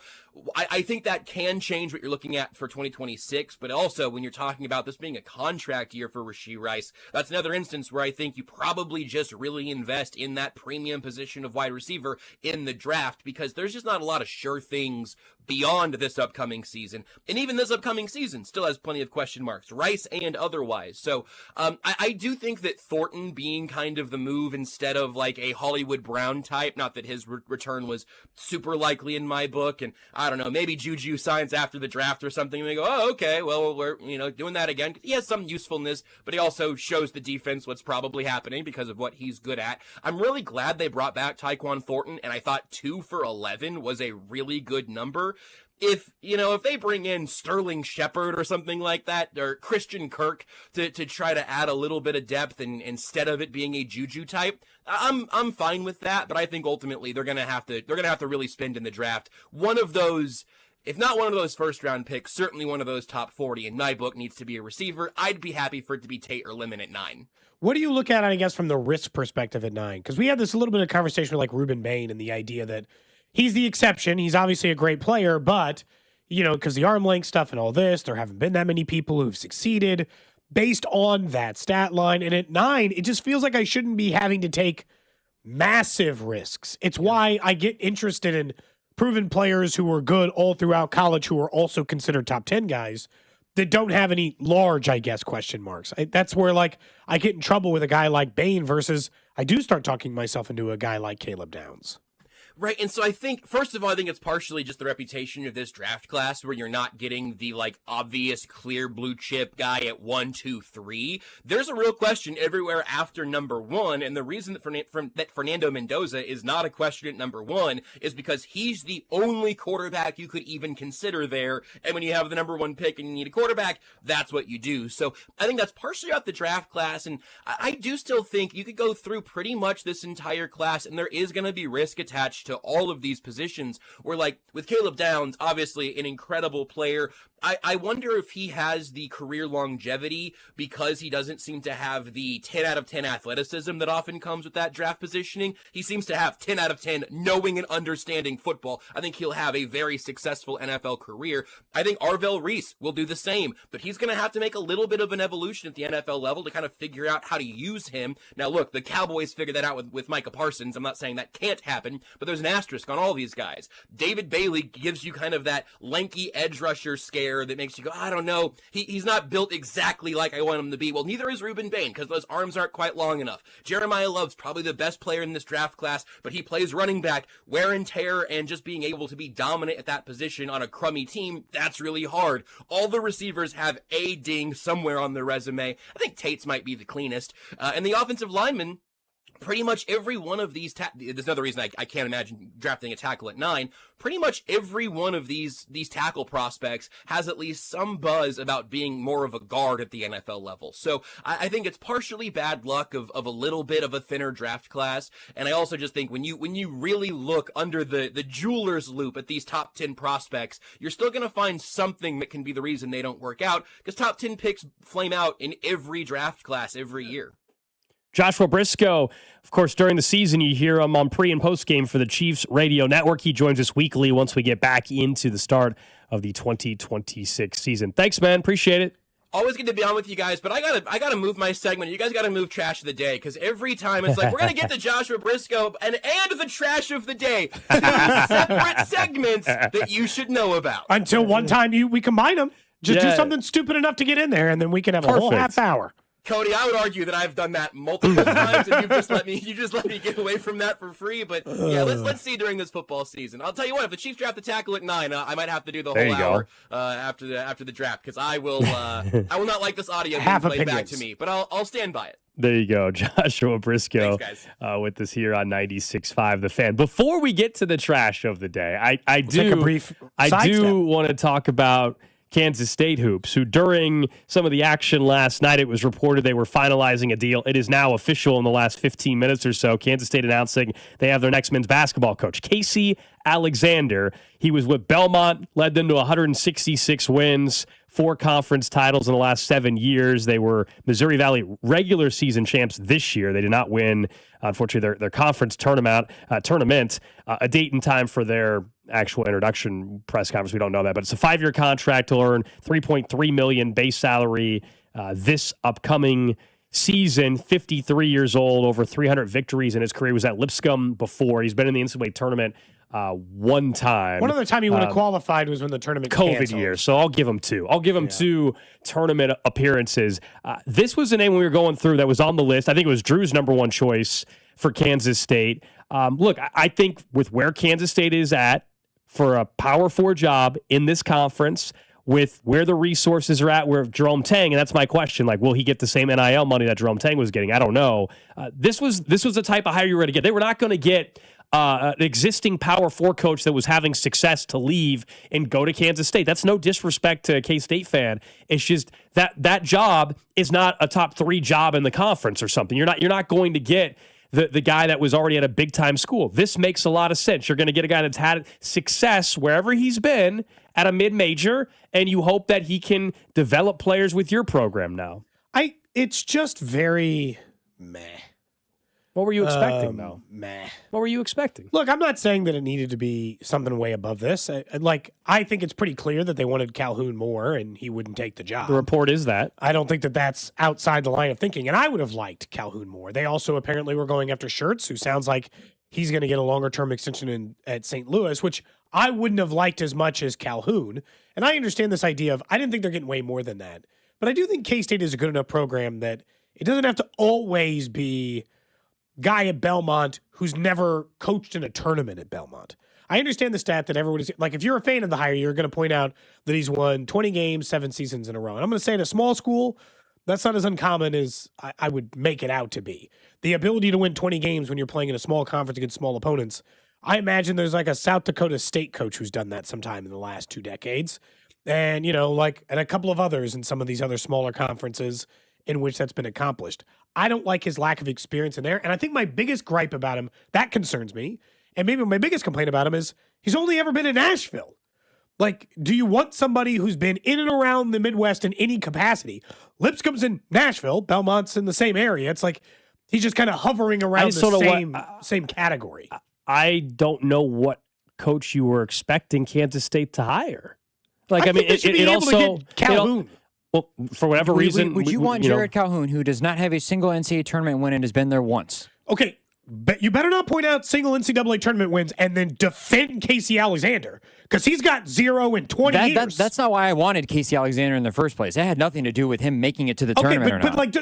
I think that can change what you're looking at for 2026, but also when you're talking about this being a contract year for Rashee Rice, that's another instance where I think you probably just really invest in that premium position of wide receiver in the draft, because there's just not a lot of sure things beyond this upcoming season. And even this upcoming season still has plenty of question marks, Rice and otherwise. So I do think that Thornton being kind of the move instead of a Hollywood Brown type, not that his return was super likely in my book, and I don't know, maybe Juju signs after the draft or something, and they go, oh, okay, well, we're doing that again. He has some usefulness, but he also shows the defense what's probably happening because of what he's good at. I'm really glad they brought back Tyquan Thornton, and I thought 2 for 11 was a really good number. If they bring in Sterling Shepard or something like that, or Christian Kirk to try to add a little bit of depth and instead of it being a Juju type, I'm fine with that. But I think ultimately they're gonna have to really spend in the draft. One of those, if not one of those first round picks, certainly one of those top 40 in my book needs to be a receiver. I'd be happy for it to be Tate or Lemon at 9. What do you look at, I guess, from the risk perspective at 9? Because we had this a little bit of conversation with Ruben Bain and the idea that he's the exception. He's obviously a great player, but, because the arm length stuff and all this, there haven't been that many people who've succeeded based on that stat line. And at 9, it just feels like I shouldn't be having to take massive risks. It's why I get interested in proven players who are good all throughout college who are also considered top 10 guys that don't have any large, I guess, question marks. That's where, I get in trouble with a guy like Bain versus I do start talking myself into a guy like Caleb Downs. Right, and so I think, first of all, I think it's partially just the reputation of this draft class where you're not getting the, obvious, clear blue chip guy at 1, 2, 3. There's a real question everywhere after number 1, and the reason that Fernando Mendoza is not a question at number 1 is because he's the only quarterback you could even consider there, and when you have the number 1 pick and you need a quarterback, that's what you do. So I think that's partially out the draft class, and I do still think you could go through pretty much this entire class, and there is going to be risk attached to all of these positions where, with Caleb Downs, obviously an incredible player. I wonder if he has the career longevity because he doesn't seem to have the 10 out of 10 athleticism that often comes with that draft positioning. He seems to have 10 out of 10 knowing and understanding football. I think he'll have a very successful NFL career. I think Arvell Reese will do the same, but he's going to have to make a little bit of an evolution at the NFL level to kind of figure out how to use him. Now, look, the Cowboys figured that out with Micah Parsons. I'm not saying that can't happen, but there's an asterisk on all these guys. David Bailey gives you kind of that lanky edge rusher scare that makes you go, I don't know, he's not built exactly like I want him to be. Well, neither is Ruben Bain because those arms aren't quite long enough. Jeremiah Love's probably the best player in this draft class, but he plays running back. Wear and tear and just being able to be dominant at that position on a crummy team, that's really hard. All the receivers have a ding somewhere on their resume. I think Tate's might be the cleanest. And the offensive linemen, pretty much every one of these, there's another reason I can't imagine drafting a tackle at 9. Pretty much every one of these tackle prospects has at least some buzz about being more of a guard at the NFL level. So I think it's partially bad luck of a little bit of a thinner draft class. And I also just think when you really look under the jeweler's loop at these top 10 prospects, you're still going to find something that can be the reason they don't work out, because top 10 picks flame out in every draft class every year. Joshua Brisco, of course, during the season, you hear him on pre- and post-game for the Chiefs radio network. He joins us weekly once we get back into the start of the 2026 season. Thanks, man. Appreciate it. Always good to be on with you guys, but I gotta move my segment. You guys gotta move trash of the day, because every time it's like we're gonna get to Joshua Brisco and the trash of the day, 2 separate segments that you should know about. Until one time we combine them. Just do something stupid enough to get in there, and then we can have a whole half hour. Cody, I would argue that I've done that multiple times, and you just let me get away from that for free. But yeah, let's see during this football season. I'll tell you what, if the Chiefs draft the tackle at 9, I might have to do the whole hour after the draft, because I will not like this audio being played back to me. But I'll stand by it. There you go, Joshua Brisco. Thanks, guys. With us here on 96.5 The Fan. Before we get to the trash of the day, I take a brief want to talk about Kansas State hoops, who during some of the action last night, it was reported they were finalizing a deal. It is now official in the last 15 minutes or so. Kansas State announcing they have their next men's basketball coach, Casey Alexander. He was with Belmont, led them to 166 wins, 4 conference titles in the last 7 years. They were Missouri Valley regular season champs this year. They did not win, unfortunately, their conference tournament. A date and time for their actual introduction press conference, we don't know that, but it's a 5-year contract to earn $3.3 million base salary this upcoming season. 53 years old, over 300 victories in his career. He was at Lipscomb before. He's been in the NCAA tournament one time. One other time he would have qualified was when the tournament COVID canceled. year, so I'll give him 2. I'll give him 2 tournament appearances. This was a name we were going through that was on the list. I think it was Drew's number 1 choice for Kansas State. Look, I think with where Kansas State is at for a Power 4 job in this conference, with where the resources are at, where Jerome Tang, and that's my question, like, will he get the same NIL money that Jerome Tang was getting? I don't know. This was the type of hire you were going to get. They were not going to get an existing Power 4 coach that was having success to leave and go to Kansas State. That's no disrespect to a K-State fan. It's just that job is not a top 3 job in the conference or something. You're not going to get the guy that was already at a big-time school. This makes a lot of sense. You're going to get a guy that's had success wherever he's been at a mid-major, and you hope that he can develop players with your program now. It's just very meh. What were you expecting, though? Meh. What were you expecting? Look, I'm not saying that it needed to be something way above this. I think it's pretty clear that they wanted Calhoun more, and he wouldn't take the job. The report is that. I don't think that that's outside the line of thinking, and I would have liked Calhoun more. They also apparently were going after Schertz, who sounds like he's going to get a longer-term extension at St. Louis, which I wouldn't have liked as much as Calhoun. And I understand this idea of, I didn't think they're getting way more than that. But I do think K-State is a good enough program that it doesn't have to always be guy at Belmont who's never coached in a tournament at Belmont. I understand the stat that everybody's like, if you're a fan of the hire, you're going to point out that he's won 20 games, 7 seasons in a row. And I'm going to say in a small school, that's not as uncommon as I would make it out to be. The ability to win 20 games when you're playing in a small conference against small opponents, I imagine there's like a South Dakota State coach who's done that sometime in the last 2 decades. And, and a couple of others in some of these other smaller conferences in which that's been accomplished. I don't like his lack of experience in there. And I think my biggest gripe about him, that concerns me, and maybe my biggest complaint about him is he's only ever been in Nashville. Like, do you want somebody who's been in and around the Midwest in any capacity? Lipscomb's in Nashville. Belmont's in the same area. It's like he's just kind of hovering around the same category. I don't know what coach you were expecting Kansas State to hire. It also Calhoun. Well, for whatever reason, would you want Jared Calhoun, who does not have a single NCAA tournament win and has been there once? Okay, but you better not point out single NCAA tournament wins and then defend Casey Alexander, because he's got 0 in 20 years. That's not why I wanted Casey Alexander in the first place. That had nothing to do with him making it to the tournament or not.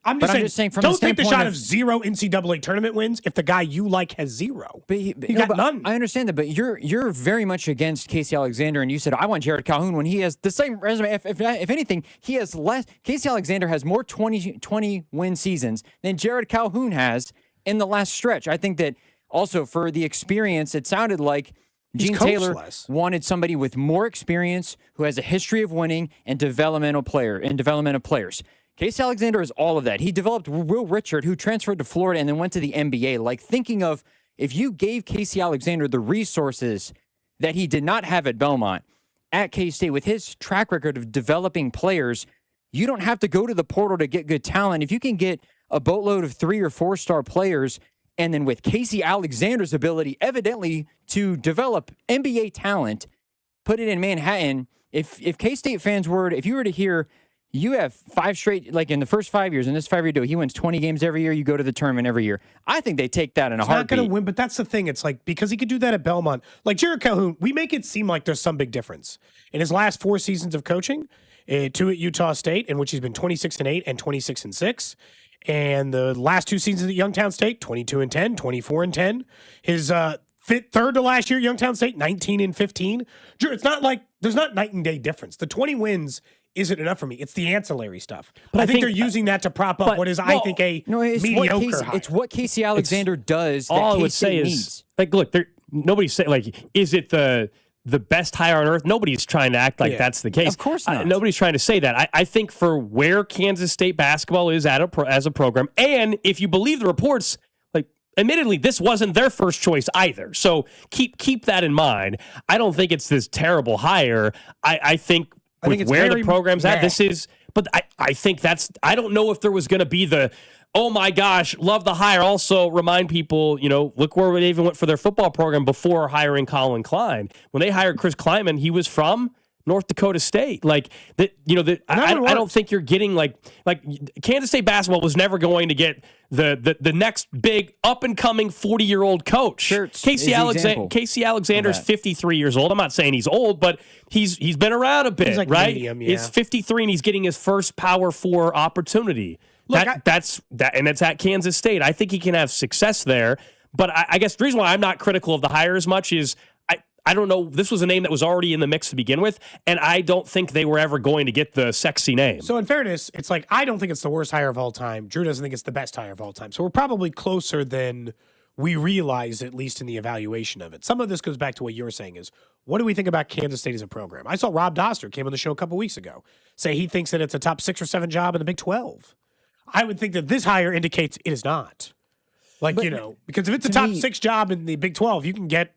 I'm just saying, don't take the shot of 0 NCAA tournament wins if the guy you like has 0. He got none. I understand that, but you're very much against Casey Alexander, and you said, I want Jared Calhoun when he has the same resume. If anything, he has less. Casey Alexander has more 20 win seasons than Jared Calhoun has in the last stretch. I think that also for the experience, it sounded like Gene Taylor wanted somebody with more experience who has a history of winning and development of players. Casey Alexander is all of that. He developed Will Richard, who transferred to Florida and then went to the NBA. Like, thinking of if you gave Casey Alexander the resources that he did not have at Belmont, at K-State, with his track record of developing players, you don't have to go to the portal to get good talent. If you can get a boatload of 3 or 4 star players, and then with Casey Alexander's ability, evidently, to develop NBA talent, put it in Manhattan. If K-State fans if you were to hear You have 5 straight, like in the first 5 years, in this 5-year deal, he wins 20 games every year. You go to the tournament every year. I think they take that in a He's not heartbeat. going to win, but that's the thing. It's like, because he could do that at Belmont. Like Jared Calhoun, we make it seem like there's some big difference. In his last 4 seasons of coaching, 2 at Utah State, in which he's been 26-8 and 26-6. And the last 2 seasons at Youngstown State, 22-10, 24-10. His third to last year at Youngstown State, 19-15. It's not like there's not night and day difference. The 20 wins isn't enough for me. It's the ancillary stuff. But I think they're using that to prop up what is, I think, a mediocre hire. It's what Casey Alexander does that all I would K-State say needs. is, like, look, nobody's saying, like, is it the best hire on earth? Nobody's trying to act like that's the case. Of course not. Nobody's trying to say that. I think for where Kansas State basketball is as a program, and if you believe the reports, like, admittedly, this wasn't their first choice either. So keep that in mind. I don't think it's this terrible hire. I think with where the program's at, this is, but I think I don't know if there was going to be oh my gosh, love the hire. Also remind people, look where they even went for their football program before hiring Colin Klein. When they hired Chris Kleiman, he was from North Dakota State. Like that, I don't think you're getting like Kansas State basketball was never going to get the next big up and coming 40-year-old coach. Casey Alexander is 53 years old. I'm not saying he's old, but he's been around a bit, he's like right? Medium, yeah. He's 53 and he's getting his first Power 4 opportunity. Look, that's at Kansas State. I think he can have success there. But I guess the reason why I'm not critical of the hire as much is I don't know. This was a name that was already in the mix to begin with, and I don't think they were ever going to get the sexy name. So in fairness, it's like, I don't think it's the worst hire of all time. Drew doesn't think it's the best hire of all time. So we're probably closer than we realize, at least in the evaluation of it. Some of this goes back to what you're saying is, what do we think about Kansas State as a program? I saw Rob Doster came on the show a couple weeks ago say he thinks that it's a top 6 or 7 job in the Big 12. I would think that this hire indicates it is not. Like, because if it's a top 6 job in the Big 12, you can get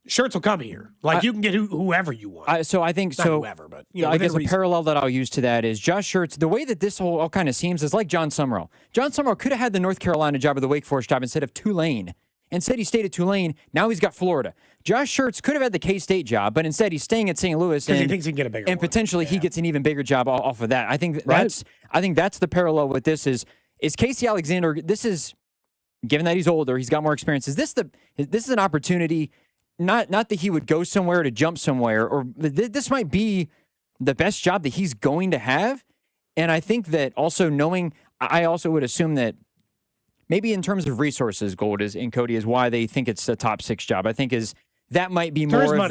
shirts will come here. Like, you can get whoever you want. I think Not whoever, but I guess reason. a parallel that I'll use to that is Josh Schertz. The way that this all kind of seems is like John Summerall. John Summerall could have had the North Carolina job or the Wake Forest job instead of Tulane. Instead, he stayed at Tulane. Now he's got Florida. Josh Schertz could have had the K-State job, but instead he's staying at St. Louis because he thinks he can get a bigger and one. Potentially he gets an even bigger job off of that. I think that's the parallel with this is Casey Alexander. This is, given that he's older, he's got more experience. Is this an opportunity? Not that he would go somewhere to jump somewhere, or this might be the best job that he's going to have. And I think that also I also would assume that maybe in terms of resources, Gold and Cody is why they think it's a top 6 job. I think that might be more of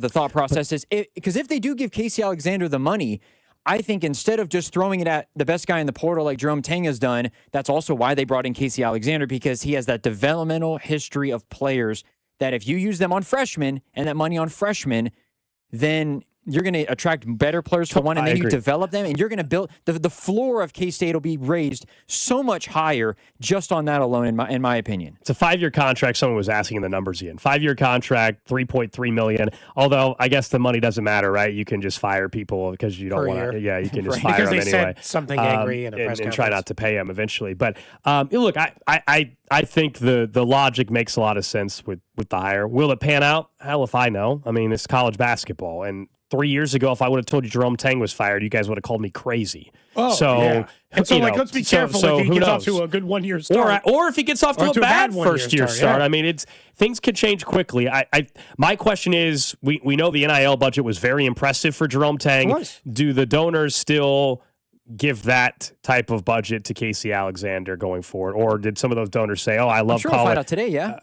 the thought process because if they do give Casey Alexander the money, I think instead of just throwing it at the best guy in the portal like Jerome Tang has done, that's also why they brought in Casey Alexander, because he has that developmental history of players that if you use them on freshmen and that money on freshmen, then you're going to attract better players for one, and then you develop them, and you're going to build the floor of K-State will be raised so much higher just on that alone, in my opinion. It's a 5-year contract. Someone was asking the numbers again. 5-year contract, $3.3 million. Although I guess the money doesn't matter, right? You can just fire people because you don't want to. Yeah, you can just fire them anyway. Because they said something angry in a press conference. And try not to pay them eventually. But look, I think the logic makes a lot of sense with the hire. Will it pan out? Hell if I know. I mean, it's college basketball, and 3 years ago, if I would have told you Jerome Tang was fired, you guys would have called me crazy. Oh, so, yeah. And so, let's be careful if he gets off to a good 1-year start. Or if he gets off to a bad first-year start. Yeah. I mean, things could change quickly. My question is, we know the NIL budget was very impressive for Jerome Tang. Do the donors still give that type of budget to Casey Alexander going forward? Or did some of those donors say, I love sure college? We'll find out today, yeah.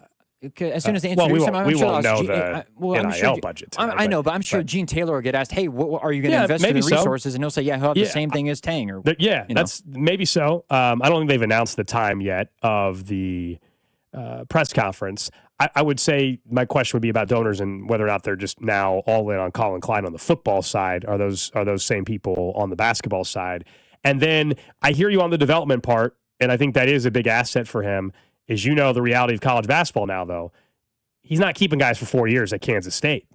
As soon as they introduce him, we won't know the NIL budget. I know, but I'm sure Gene Taylor will get asked, hey, what are you going to invest in the resources? And he'll say, he'll have the same thing as Tang. That's maybe so. I don't think they've announced the time yet of the press conference. I would say my question would be about donors and whether or not they're just now all in on Colin Klein on the football side. Are those same people on the basketball side? And then I hear you on the development part, and I think that is a big asset for him. Is the reality of college basketball now, though, he's not keeping guys for 4 years at Kansas State.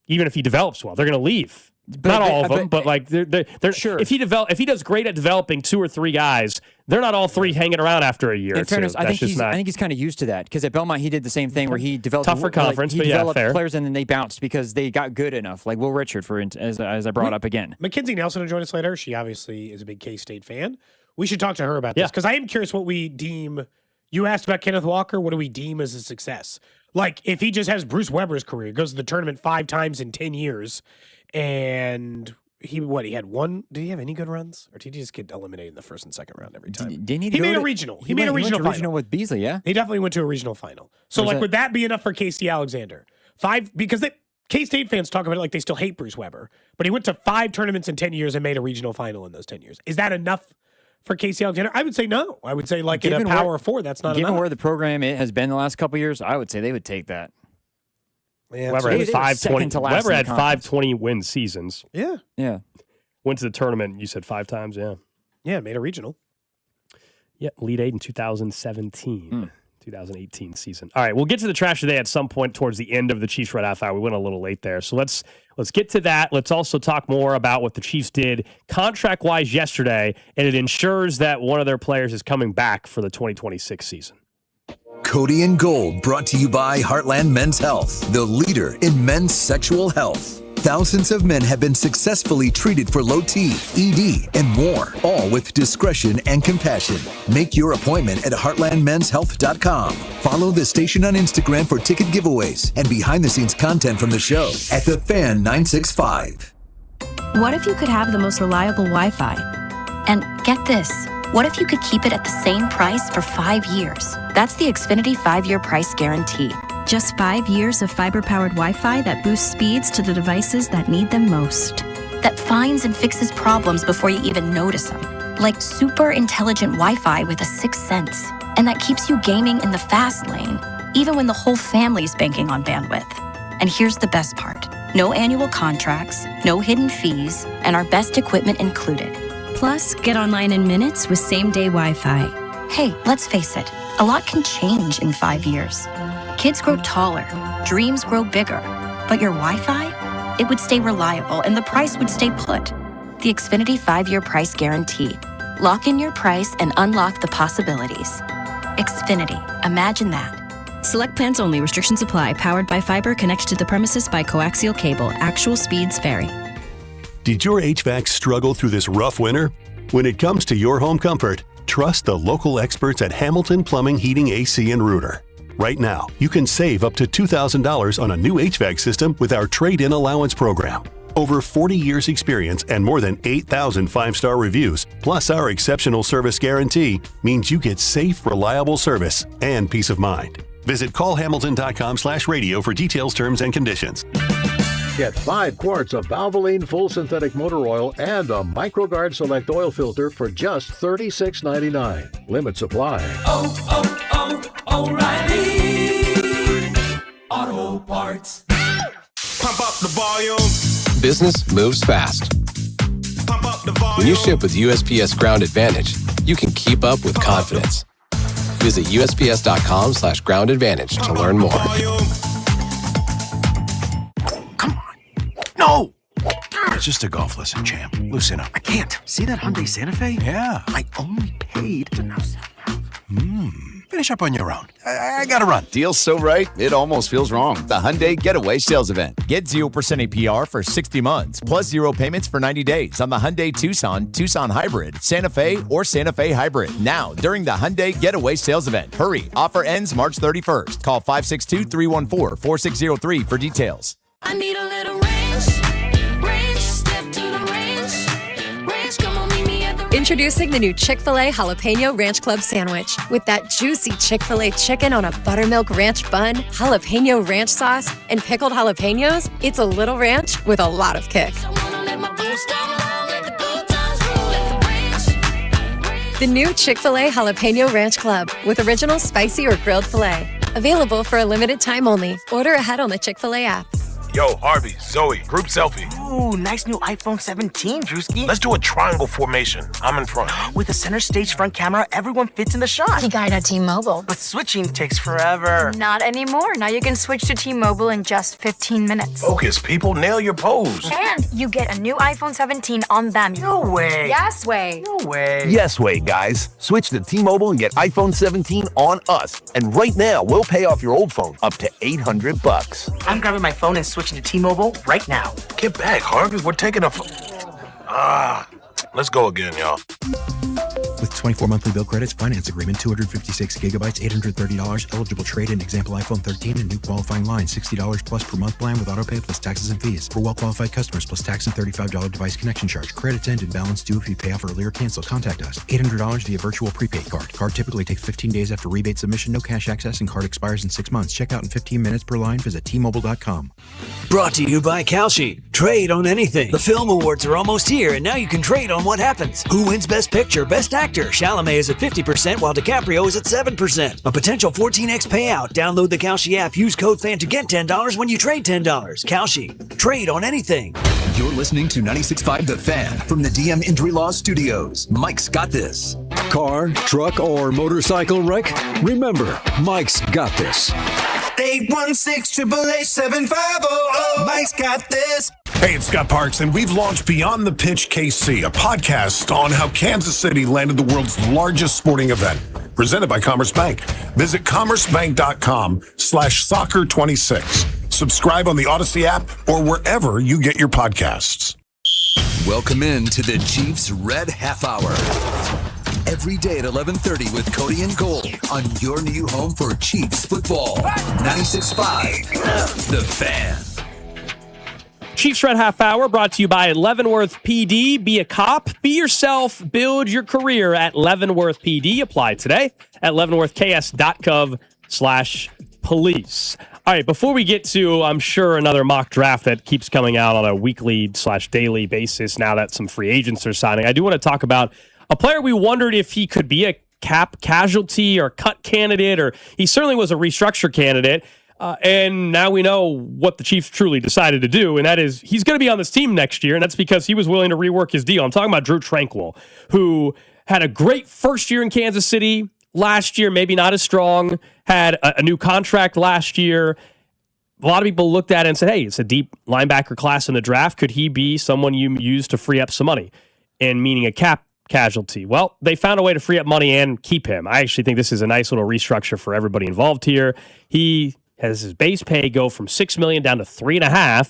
Even if he develops well, they're going to leave Not all of them, but like they're sure. If he does great at developing 2 or 3 guys, they're not all 3 hanging around after a year. In fairness, I think he's kind of used to that because at Belmont he did the same thing where he developed tougher conference, he but developed fair. players and then they bounced because they got good enough. Like Will Richard, as I brought up again. McKenzie Nelson will join us later. She obviously is a big K-State fan. We should talk to her about this because I am curious what we deem. You asked about Kenneth Walker. What do we deem as a success? Like if he just has Bruce Weber's career, goes to the tournament 5 times in 10 years, and he had one. Did he have any good runs, or did he just get eliminated in the first and second round every time? Didn't he made a regional. He made a regional final with Beasley. Yeah, he definitely went to a regional final. So would that be enough for Casey Alexander? 5 because K-State fans talk about it like they still hate Bruce Weber, but he went to 5 tournaments in 10 years and made a regional final in those 10 years. Is that enough for Casey Alexander? I would say no. I would say in a power 4, that's not enough. Given where the program has been the last couple of years, I would say they would take that. Yeah, Weber had 520 win seasons. Yeah. Went to the tournament, you said 5 times, yeah. Yeah, made a regional. Yeah, Elite 8 in 2017. 2018 season. All right, we'll get to the trash today at some point towards the end of the Chiefs Red Half Hour. We went a little late there. So let's get to that. Let's also talk more about what the Chiefs did contract-wise yesterday, and it ensures that one of their players is coming back for the 2026 season. Cody Gold, brought to you by Heartland Men's Health, the leader in men's sexual health. Thousands of men have been successfully treated for low T, ED, and more, all with discretion and compassion. Make your appointment at heartlandmenshealth.com. Follow the station on Instagram for ticket giveaways and behind-the-scenes content from the show at The Fan 965. What if you could have the most reliable Wi-Fi? And get this, what if you could keep it at the same price for 5 years? That's the Xfinity 5-year price guarantee. Just 5 years of fiber-powered Wi-Fi that boosts speeds to the devices that need them most. That finds and fixes problems before you even notice them. Like super intelligent Wi-Fi with a 6th sense. And that keeps you gaming in the fast lane, even when the whole family's banking on bandwidth. And here's the best part. No annual contracts, no hidden fees, and our best equipment included. Plus, get online in minutes with same-day Wi-Fi. Hey, let's face it, a lot can change in 5 years. Kids grow taller, dreams grow bigger, but your Wi-Fi, it would stay reliable and the price would stay put. The Xfinity 5-year price guarantee. Lock in your price and unlock the possibilities. Xfinity, imagine that. Select plans only. Restrictions apply. Powered by fiber, connected to the premises by coaxial cable. Actual speeds vary. Did your HVAC struggle through this rough winter? When it comes to your home comfort, trust the local experts at Hamilton Plumbing, Heating, AC, and Rooter. Right now, you can save up to $2,000 on a new HVAC system with our trade-in allowance program. Over 40 years experience and more than 8,000 5-star reviews, plus our exceptional service guarantee, means you get safe, reliable service and peace of mind. Visit callhamilton.com/radio for details, terms, and conditions. Get 5 quarts of Valvoline Full Synthetic Motor Oil and a MicroGuard Select Oil Filter for just $36.99. Limit supply. O'Reilly Auto Parts. Pump up the volume. Business moves fast. Pump up the volume. When you ship with USPS Ground Advantage, you can keep up with confidence. Visit USPS.com/Ground Advantage to learn more. No! It's just a golf lesson, champ. Loosen up. I can't. See that Hyundai Santa Fe? Yeah. I only paid to know. Finish up on your own. I gotta run. Deal's so right, it almost feels wrong. The Hyundai Getaway Sales Event. Get 0% APR for 60 months, plus 0 payments for 90 days on the Hyundai Tucson, Tucson Hybrid, Santa Fe, or Santa Fe Hybrid. Now, during the Hyundai Getaway Sales Event. Hurry, offer ends March 31st. Call 562-314-4603 for details. I need a little range. Step to the range. Come on, meet me at the Introducing the new Chick-fil-A Jalapeno Ranch Club Sandwich. With that juicy Chick-fil-A chicken on a buttermilk ranch bun, jalapeno ranch sauce, and pickled jalapenos, it's a little ranch with a lot of kick. The new Chick-fil-A Jalapeno Ranch Club with original spicy or grilled filet. Available for a limited time only. Order ahead on the Chick-fil-A app. Yo, Harvey, Zoe, group selfie. Ooh, nice new iPhone 17, Drewski. Let's do a triangle formation. I'm in front. With a center stage front camera, everyone fits in the shot. You got it at T-Mobile. But switching takes forever. Not anymore. Now you can switch to T-Mobile in just 15 minutes. Focus, people. Nail your pose. And you get a new iPhone 17 on them. No way. Yes way. No way. Yes way, guys. Switch to T-Mobile and get iPhone 17 on us. And right now, we'll pay off your old phone up to $800. I'm grabbing my phone and switching to T-Mobile right now. Get back, Harvey. We're taking a... let's go again, y'all. With 24 monthly bill credits, finance agreement, 256 gigabytes, $830, eligible trade-in, example iPhone 13 and new qualifying line, $60 plus per month plan with autopay plus taxes and fees. For well-qualified customers, plus tax and $35 device connection charge. Credits end and balance due if you pay off early or cancel. Contact us. $800 via virtual prepaid card. Card typically takes 15 days after rebate submission, no cash access, and card expires in 6 months. Check out in 15 minutes per line. Visit T-Mobile.com. Brought to you by Kalshi. Trade on anything. The film awards are almost here, and now you can trade on what happens. Who wins Best Picture, Best Actor? Chalamet is at 50%, while DiCaprio is at 7%. A potential 14x payout. Download the Kalshi app. Use code FAN to get $10 when you trade $10. Kalshi. Trade on anything. You're listening to 96.5 The Fan from the DM Injury Law Studios. Mike's got this. Car, truck, or motorcycle wreck? Remember, Mike's got this. 816-888-7500. Mike's got this. Hey, it's Scott Parks, and we've launched Beyond the Pitch KC, a podcast on how Kansas City landed the world's largest sporting event, presented by Commerce Bank. Visit commercebank.com/soccer26. Subscribe on the Odyssey app or wherever you get your podcasts. Welcome in to the Chiefs Red Half Hour. Every day at 11:30 with Cody and Gold on your new home for Chiefs football. 96.5 The Fan. Chiefs Red Half Hour brought to you by Leavenworth PD. Be a cop, be yourself, build your career at Leavenworth PD. Apply today at leavenworthks.gov/police. All right, before we get to, I'm sure, another mock draft that keeps coming out on a weekly/daily basis now that some free agents are signing, I do want to talk about a player we wondered if he could be a cap casualty or cut candidate, or he certainly was a restructure candidate. And now we know what the Chiefs truly decided to do, and that is he's going to be on this team next year, and that's because he was willing to rework his deal. I'm talking about Drew Tranquil, who had a great first year in Kansas City. Last year, maybe not as strong, had a new contract last year. A lot of people looked at it and said, hey, it's a deep linebacker class in the draft. Could he be someone you use to free up some money? And meaning a cap casualty. Well, they found a way to free up money and keep him. I actually think this is a nice little restructure for everybody involved here. He has his base pay go from $6 million down to $3.5 million,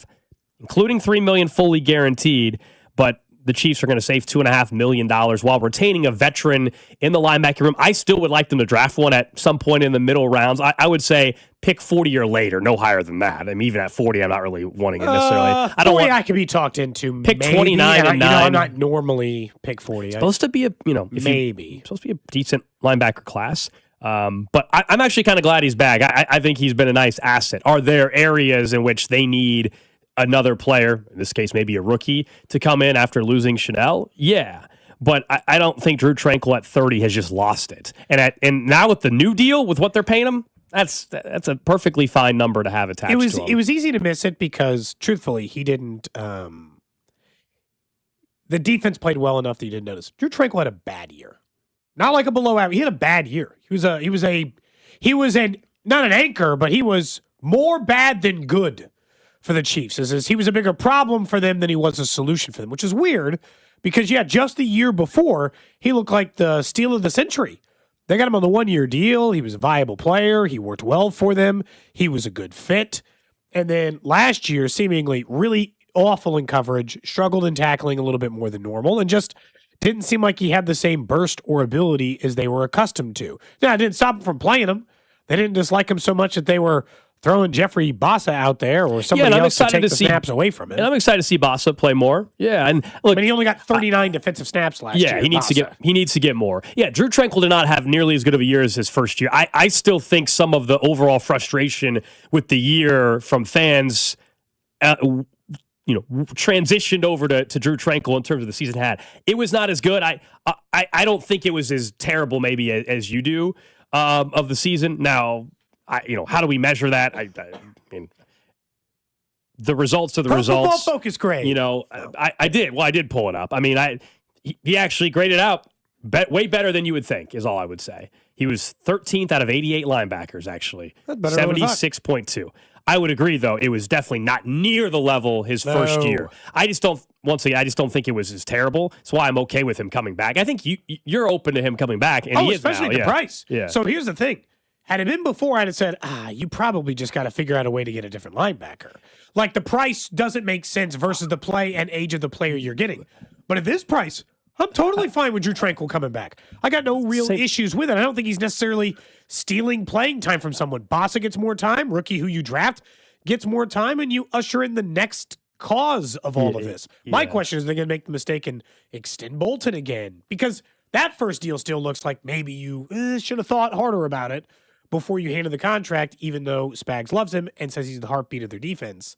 including $3 million fully guaranteed. But the Chiefs are going to save $2.5 million while retaining a veteran in the linebacker room. I still would like them to draft one at some point in the middle rounds. I would say pick 40 or later, no higher than that. I mean, even at 40, I'm not really wanting it necessarily. I don't want. I could be talked into. Pick maybe, 29 and 9. I'm not normally pick 40. Supposed to be a maybe supposed to be a decent linebacker class. But I'm actually kind of glad he's back. I think he's been a nice asset. Are there areas in which they need another player, in this case maybe a rookie, to come in after losing Chanel? Yeah. But I don't think Drew Tranquil at 30 has just lost it. And now with the new deal, with what they're paying him, that's a perfectly fine number to have attached to him. It was easy to miss it because, truthfully, he didn't the defense played well enough that you didn't notice. Drew Tranquil had a bad year. Not like a below average. He had a bad year. He was not an anchor, but he was more bad than good for the Chiefs. He was a bigger problem for them than he was a solution for them, which is weird because, just the year before, he looked like the steal of the century. They got him on the 1-year deal. He was a viable player. He worked well for them. He was a good fit. And then last year, seemingly really awful in coverage, struggled in tackling a little bit more than normal, and just didn't seem like he had the same burst or ability as they were accustomed to. Now, it didn't stop him from playing him. They didn't dislike him so much that they were throwing Jeffrey Bassa out there or somebody else to take the snaps away from him. And I'm excited to see Bassa play more. Yeah, and look, but he only got 39 defensive snaps last year. Yeah, he needs to get more. Yeah, Drew Tranquil did not have nearly as good of a year as his first year. I still think some of the overall frustration with the year from fans transitioned over to Drew Tranquil in terms of the season had. It was not as good. I don't think it was as terrible maybe as you do of the season. Now, how do we measure that? I mean, the results are the Pro results. Football Focus grade. You know, I did. Well, I did pull it up. I mean, he actually graded out way better than you would think, is all I would say. He was 13th out of 88 linebackers, actually. That's better than I thought. 76.2. I would agree, though. It was definitely not near the level his first year. I just don't think it was as terrible. That's why I'm okay with him coming back. I think you're open to him coming back, and he is especially now. the price. Yeah. So here's the thing. Had it been before, I'd have said, you probably just got to figure out a way to get a different linebacker. Like, the price doesn't make sense versus the play and age of the player you're getting. But at this price, I'm totally fine with Drew Tranquil coming back. I got no real issues with it. I don't think he's necessarily stealing playing time from someone. Bossa gets more time. Rookie who you draft gets more time, and you usher in the next cause of all of this. My question is, they're going to make the mistake and extend Bolton again? Because that first deal still looks like maybe you should have thought harder about it before you handed the contract, even though Spags loves him and says he's the heartbeat of their defense.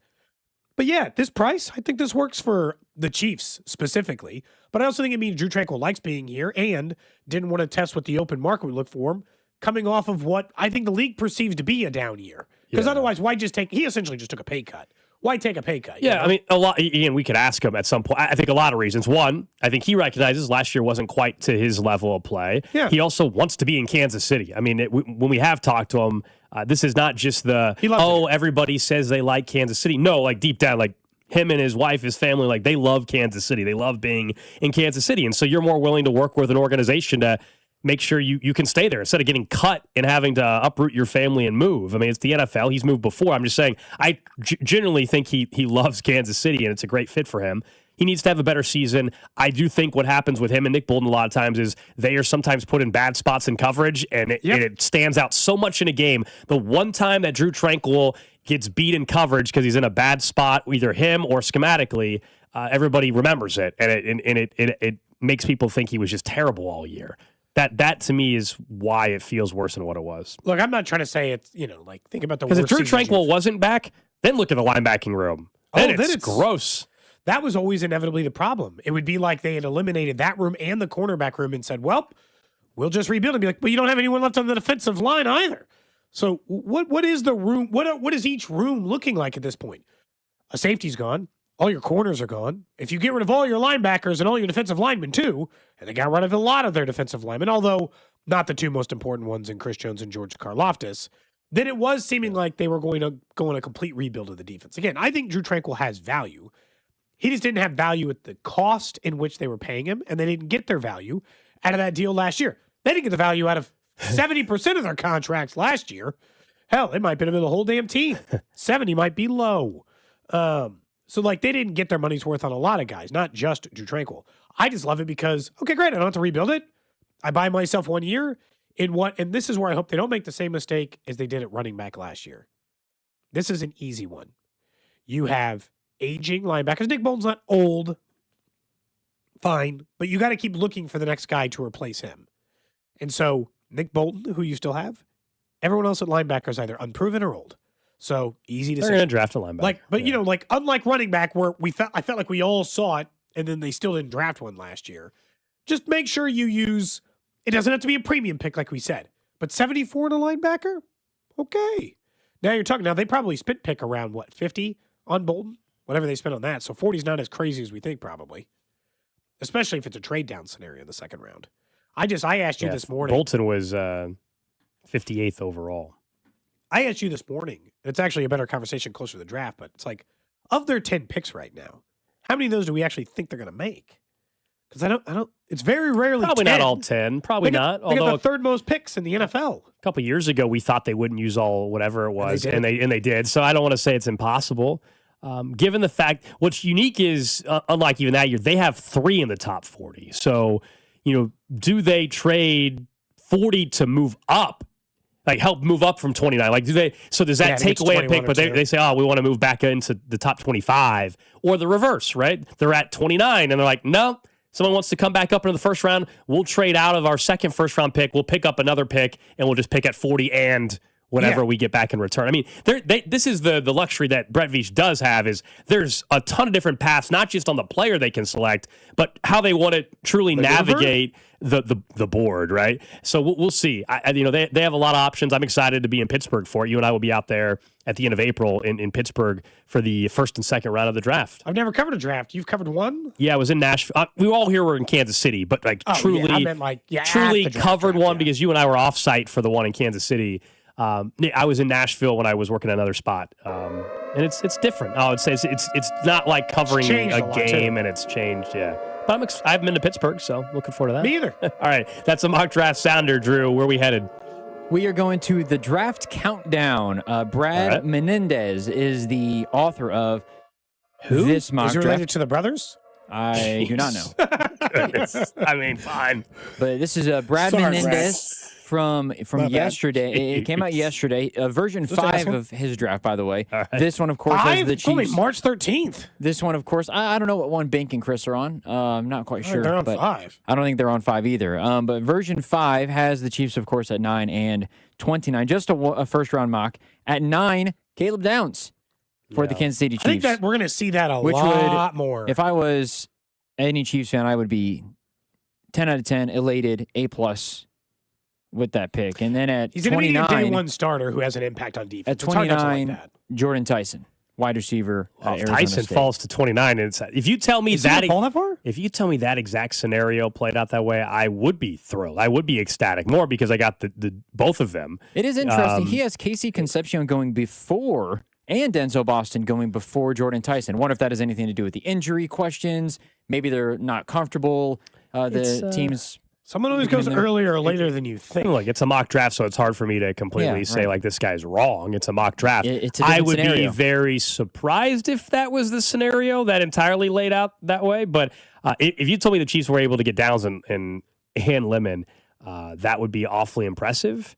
But yeah, at this price, I think this works for the Chiefs specifically. But I also think it means Drew Tranquil likes being here and didn't want to test what the open market would look for him, coming off of what I think the league perceives to be a down year. Because otherwise, why just he essentially just took a pay cut. Why take a pay cut? Yeah, I mean, a lot. Ian, we could ask him at some point. I think a lot of reasons. One, I think he recognizes last year wasn't quite to his level of play. Yeah. He also wants to be in Kansas City. I mean, when we have talked to him, this is not just everybody says they like Kansas City. No, like deep down, like him and his wife, his family, like they love Kansas City. They love being in Kansas City. And so you're more willing to work with an organization to make sure you can stay there instead of getting cut and having to uproot your family and move. I mean, it's the NFL. He's moved before. I'm just saying, I generally think he loves Kansas City, and it's a great fit for him. He needs to have a better season. I do think what happens with him and Nick Bolton a lot of times is they are sometimes put in bad spots in coverage, and it stands out so much in a game. The one time that Drew Tranquil gets beat in coverage because he's in a bad spot, either him or schematically, everybody remembers it, and it makes people think he was just terrible all year. That to me is why it feels worse than what it was. Look, I'm not trying to say it's, like think about the worst. Because if Drew season Tranquil wasn't back, then look at the linebacking room. Then it's gross. That was always inevitably the problem. It would be like they had eliminated that room and the cornerback room and said, well, we'll just rebuild and be like, well, you don't have anyone left on the defensive line either. So what is the room? What is each room looking like at this point? A safety's gone. All your corners are gone. If you get rid of all your linebackers and all your defensive linemen too, and they got rid of a lot of their defensive linemen, although not the two most important ones in Chris Jones and George Karlaftis, then it was seeming like they were going to go on a complete rebuild of the defense. Again, I think Drew Tranquil has value. He just didn't have value at the cost in which they were paying him, and they didn't get their value out of that deal last year. They didn't get the value out of 70% of their contracts last year. Hell, it might have been the whole damn team. 70 might be low. So, they didn't get their money's worth on a lot of guys, not just Drew Tranquil. I just love it because, okay, great, I don't have to rebuild it. I buy myself 1 year and this is where I hope they don't make the same mistake as they did at running back last year. This is an easy one. You have aging linebackers. Nick Bolton's not old. Fine. But you got to keep looking for the next guy to replace him. And so, Nick Bolton, who you still have, everyone else at linebacker is either unproven or old. So easy to say. They're going to draft a linebacker. Unlike running back, where I felt like we all saw it, and then they still didn't draft one last year. Just make sure you use. It doesn't have to be a premium pick, like we said, but 74 in a linebacker, okay. Now you're talking. Now they probably spent pick around 50 on Bolton, whatever they spent on that. So 40 is not as crazy as we think, probably, especially if it's a trade down scenario in the second round. I asked you this morning. Bolton was 58th overall. I asked you this morning, and it's actually a better conversation closer to the draft, but it's like, of their 10 picks right now, how many of those do we actually think they're going to make? Because I don't, it's very rarely Probably 10. not all 10. Probably not. They got the third most picks in the NFL. A couple of years ago, we thought they wouldn't use all whatever it was, and they did. So I don't want to say it's impossible. Given the fact, what's unique is, unlike even that year, they have 3 in the top 40. So, do they trade 40 to move up? Like help move up from 29. Like, does that take away a pick? But they say, we want to move back into the top 25, or the reverse, right? They're at 29 and they're like, no, someone wants to come back up into the first round. We'll trade out of our second first round pick. We'll pick up another pick and we'll just pick at 40 and whenever we get back in return. I mean, this is the luxury that Brett Veach does have is there's a ton of different paths, not just on the player they can select, but how they want to truly navigate the board, right? So we'll see. They have a lot of options. I'm excited to be in Pittsburgh for it. You and I will be out there at the end of April in Pittsburgh for the first and second round of the draft. I've never covered a draft. You've covered one? Yeah, I was in Nashville. We all here were in Kansas City, but truly covered one because you and I were off-site for the one in Kansas City. I was in Nashville when I was working at another spot, and it's different. I would say it's not like covering a game, and it's changed. Yeah, but I haven't been to Pittsburgh, so looking forward to that. Me either. All right, that's a mock draft sounder, Drew. Where are we headed? We are going to the draft countdown. Brad Menendez is the author of this mock draft. Is it related to the brothers? I do not know. Goodness. I mean, fine. But this is Brad Menendez from yesterday. It came out yesterday. Version 5 of his draft, by the way. Right. This one, of course, has the Chiefs. Only March 13th. This one, of course, I don't know what one Bink and Chris are on. I'm not quite sure. They're on 5. I don't think they're on 5 either. But version 5 has the Chiefs, of course, at 9 and 29. Just a first-round mock. At 9, Caleb Downs for the Kansas City Chiefs. I think that we're going to see that a lot more. If I was any Chiefs fan, I would be 10 out of 10, elated, A+ with that pick. And then at 29, he's going to be a day one starter who has an impact on defense. At 29, Jordan Tyson, wide receiver. If Tyson falls to 29, if you tell me if you tell me that exact scenario played out that way, I would be thrilled. I would be ecstatic more because I got the both of them. It is interesting. He has Casey Concepcion going before and Denzel Boston going before Jordan Tyson. Wonder if that has anything to do with the injury questions. Maybe they're not comfortable. The teams. Someone always goes earlier or later than you think. Look, it's a mock draft, so it's hard for me to completely say, like, this guy's wrong. It's a mock draft. It's a I would scenario. be very surprised if that was the scenario that entirely laid out that way. But if you told me the Chiefs were able to get Downs and hand Lemon, that would be awfully impressive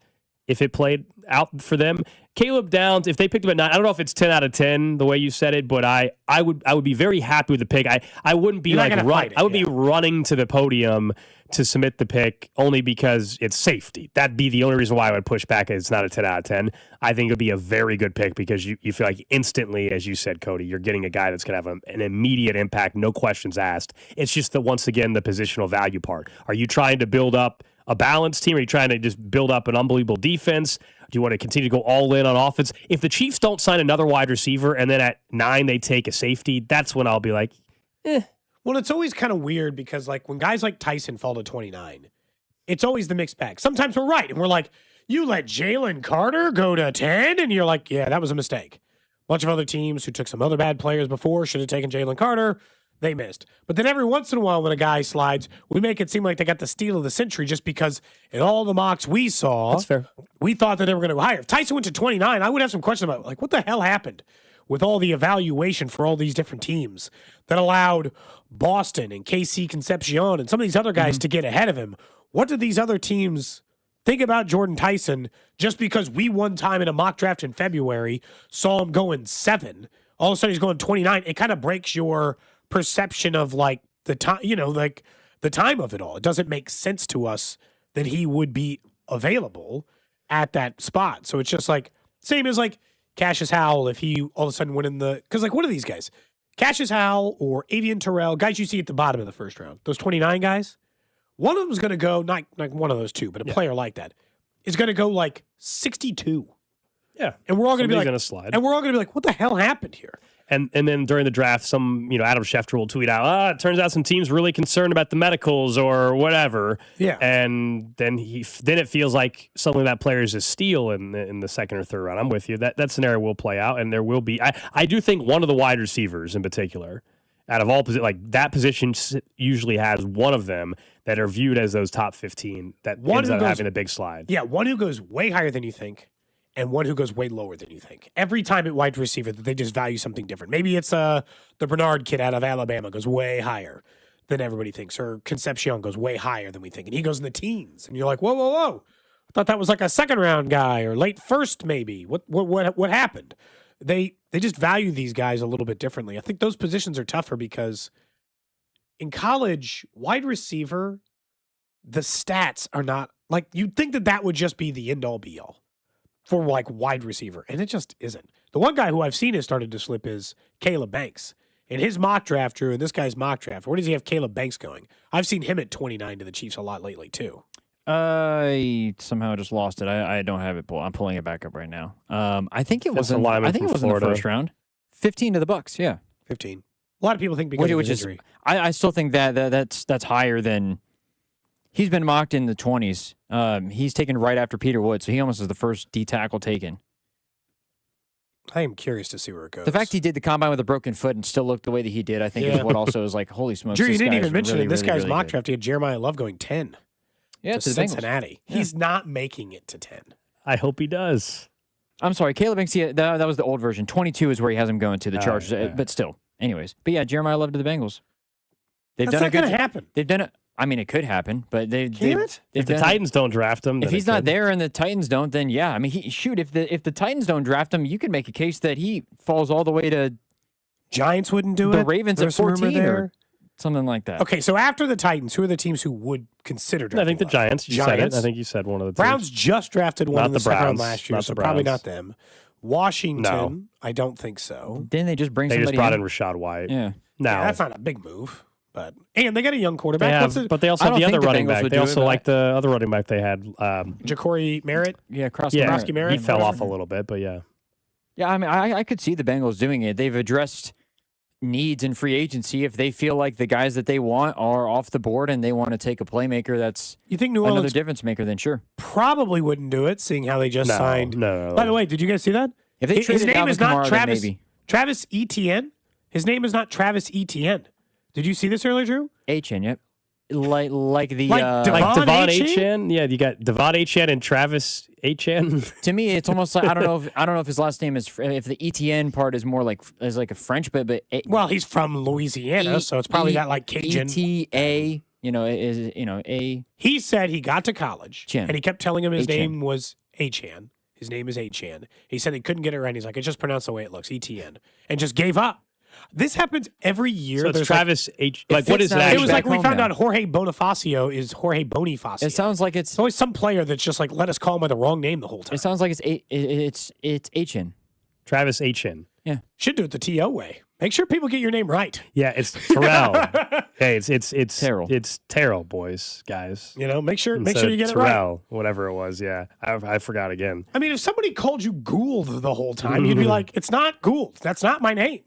if it played out for them. Caleb Downs, if they picked him at 9, I don't know if it's 10 out of 10 the way you said it, but I would be very happy with the pick. I wouldn't be be running to the podium to submit the pick only because it's safety. That'd be the only reason why I would push back. It's not a 10 out of 10. I think it would be a very good pick because you feel like instantly, as you said, Cody, you're getting a guy that's going to have an immediate impact, no questions asked. It's just once again, the positional value part. Are you trying to build up a balanced team? Are you trying to just build up an unbelievable defense? Do you want to continue to go all in on offense? If the Chiefs don't sign another wide receiver and then at 9 they take a safety, that's when I'll be like, Well, it's always kind of weird because, like, when guys like Tyson fall to 29, it's always the mixed bag. Sometimes we're right, and we're like, you let Jalen Carter go to 10? And you're like, yeah, that was a mistake. A bunch of other teams who took some other bad players before should have taken Jalen Carter. They missed. But then every once in a while when a guy slides, we make it seem like they got the steal of the century just because in all the mocks we saw, that's fair. We thought that they were going to go higher. If Tyson went to 29, I would have some questions about, like, what the hell happened with all the evaluation for all these different teams that allowed Boston and KC Concepcion and some of these other guys to get ahead of him. What did these other teams think about Jordan Tyson just because we one time in a mock draft in February saw him going 7? All of a sudden he's going 29. It kind of breaks your perception of, like, the time, like the time of it all. It doesn't make sense to us that he would be available at that spot. So it's just like, same as like Cassius Howell, if he all of a sudden went in because, like, what are these guys? Cassius Howell or Avian Terrell, guys you see at the bottom of the first round, those 29 guys, one of them is going to go, not like one of those two, but a player like that is going to go like 62. Yeah. And we're all going to be like, gonna slide. And we're all going to be like, what the hell happened here? And then during the draft, some, Adam Schefter will tweet out, it turns out some teams really concerned about the medicals or whatever. Yeah. And then it feels like suddenly that player is a steal in the second or third round. I'm with you. That scenario will play out, and there will be. I do think one of the wide receivers in particular, out of all positions, like that position usually has one of them that are viewed as those top 15 that ends up having a big slide. Yeah, one who goes way higher than you think, and one who goes way lower than you think. Every time at wide receiver, they just value something different. Maybe it's the Bernard kid out of Alabama goes way higher than everybody thinks, or Concepcion goes way higher than we think, and he goes in the teens. And you're like, whoa, whoa, whoa. I thought that was like a second-round guy or late first maybe. What happened? They just value these guys a little bit differently. I think those positions are tougher because in college, wide receiver, the stats are not – like you'd think that would just be the end-all, be-all. for like wide receiver, and it just isn't. The one guy who I've seen has started to slip is Caleb Banks. In his mock draft, Drew, and this guy's mock draft, where does he have Caleb Banks going? I've seen him at 29 to the Chiefs a lot lately, too. I somehow just lost it. I don't have it pulled. I'm pulling it back up right now. I think it was in the first round. 15 to the Bucks, yeah. 15. A lot of people think because of his injury. I still think that's higher than he's been mocked in the 20s. He's taken right after Peter Wood, so he almost is the first D tackle taken. I am curious to see where it goes. The fact he did the combine with a broken foot and still looked the way that he did, I think, is what also is like, holy smokes. Drew, you didn't guy even is mention really, in this really, guy's really mock good. draft, he had Jeremiah Love going 10 Yeah, to to the Bengals. Cincinnati. Yeah. He's not making it to 10. I hope he does. I'm sorry, Caleb Banks, that was the old version. 22 is where he has him going to the Chargers, yeah. but still. Anyways. But yeah, Jeremiah Love to the Bengals. That's not going to happen. They've done it. I mean, it could happen, but Can it? If the Titans don't draft him, If then he's it not could. there and the Titans don't, then yeah. I mean, if the Titans don't draft him, you could make a case that he falls all the way to Giants wouldn't do the it. Ravens There's at some rumor 14 there. or something like that. Okay, so after the Titans, who are the teams who would consider I drafting think the Love? Giants. You said it. I think you said one of the teams. Browns just drafted one Not in the the second round Browns. last year, Not so the probably Browns. not them. Washington, I don't think so. Didn't they just bring They somebody just brought in? in Rashad White. Yeah. No. Yeah, that's not a big move, but and they got a young They quarterback. have, but they also have the other running back. They also like the other running back they had. Ja'Cory Merritt. Krosky Merritt. He fell off a little bit, but yeah. Yeah, I mean, I could see the Bengals doing it. They've addressed needs in free agency. If they feel like the guys that they want are off the board and they want to take a playmaker that's You think New another Orleans difference maker, then sure. probably wouldn't do it, seeing how they just signed. No. By the way, did you guys see that? If they his traded name Alvin is not Kamara, then Travis. maybe. Travis Etienne. His name is not Travis Etienne. Did you see this earlier, Drew? H-N, yep. Like the Like Devon H-N? H-N? Yeah, you got Devon H-N and Travis H-N. To me, it's almost like I don't know if his last name is if the ETN part is more like a French, but Well, he's from Louisiana, so it's probably got like Cajun. ETA, a. He said he got to college, Chin. and he kept telling him his H-N. name was H-N. His name is H-N. He said he couldn't get it right. He's like, it's just pronounced the way it looks, E-T-N, and just gave up. This happens every year. So it's There's Travis H. Like, what is that? It was like we found out Jorge Bonifacio is Jorge Bonifacio. It sounds like it's always some player that's just like, let us call him by the wrong name the whole time. It sounds like it's H-N. Travis H-N. Yeah. Should do it the T.O. way. Make sure people get your name right. Yeah, it's Terrell. Hey, it's Terrell. It's Terrell, boys, guys. You know, make sure you Instead get of it right. Terrell, whatever it was. Yeah, I forgot again. I mean, if somebody called you Gould the whole time, you'd be like, it's not Gould. That's not my name.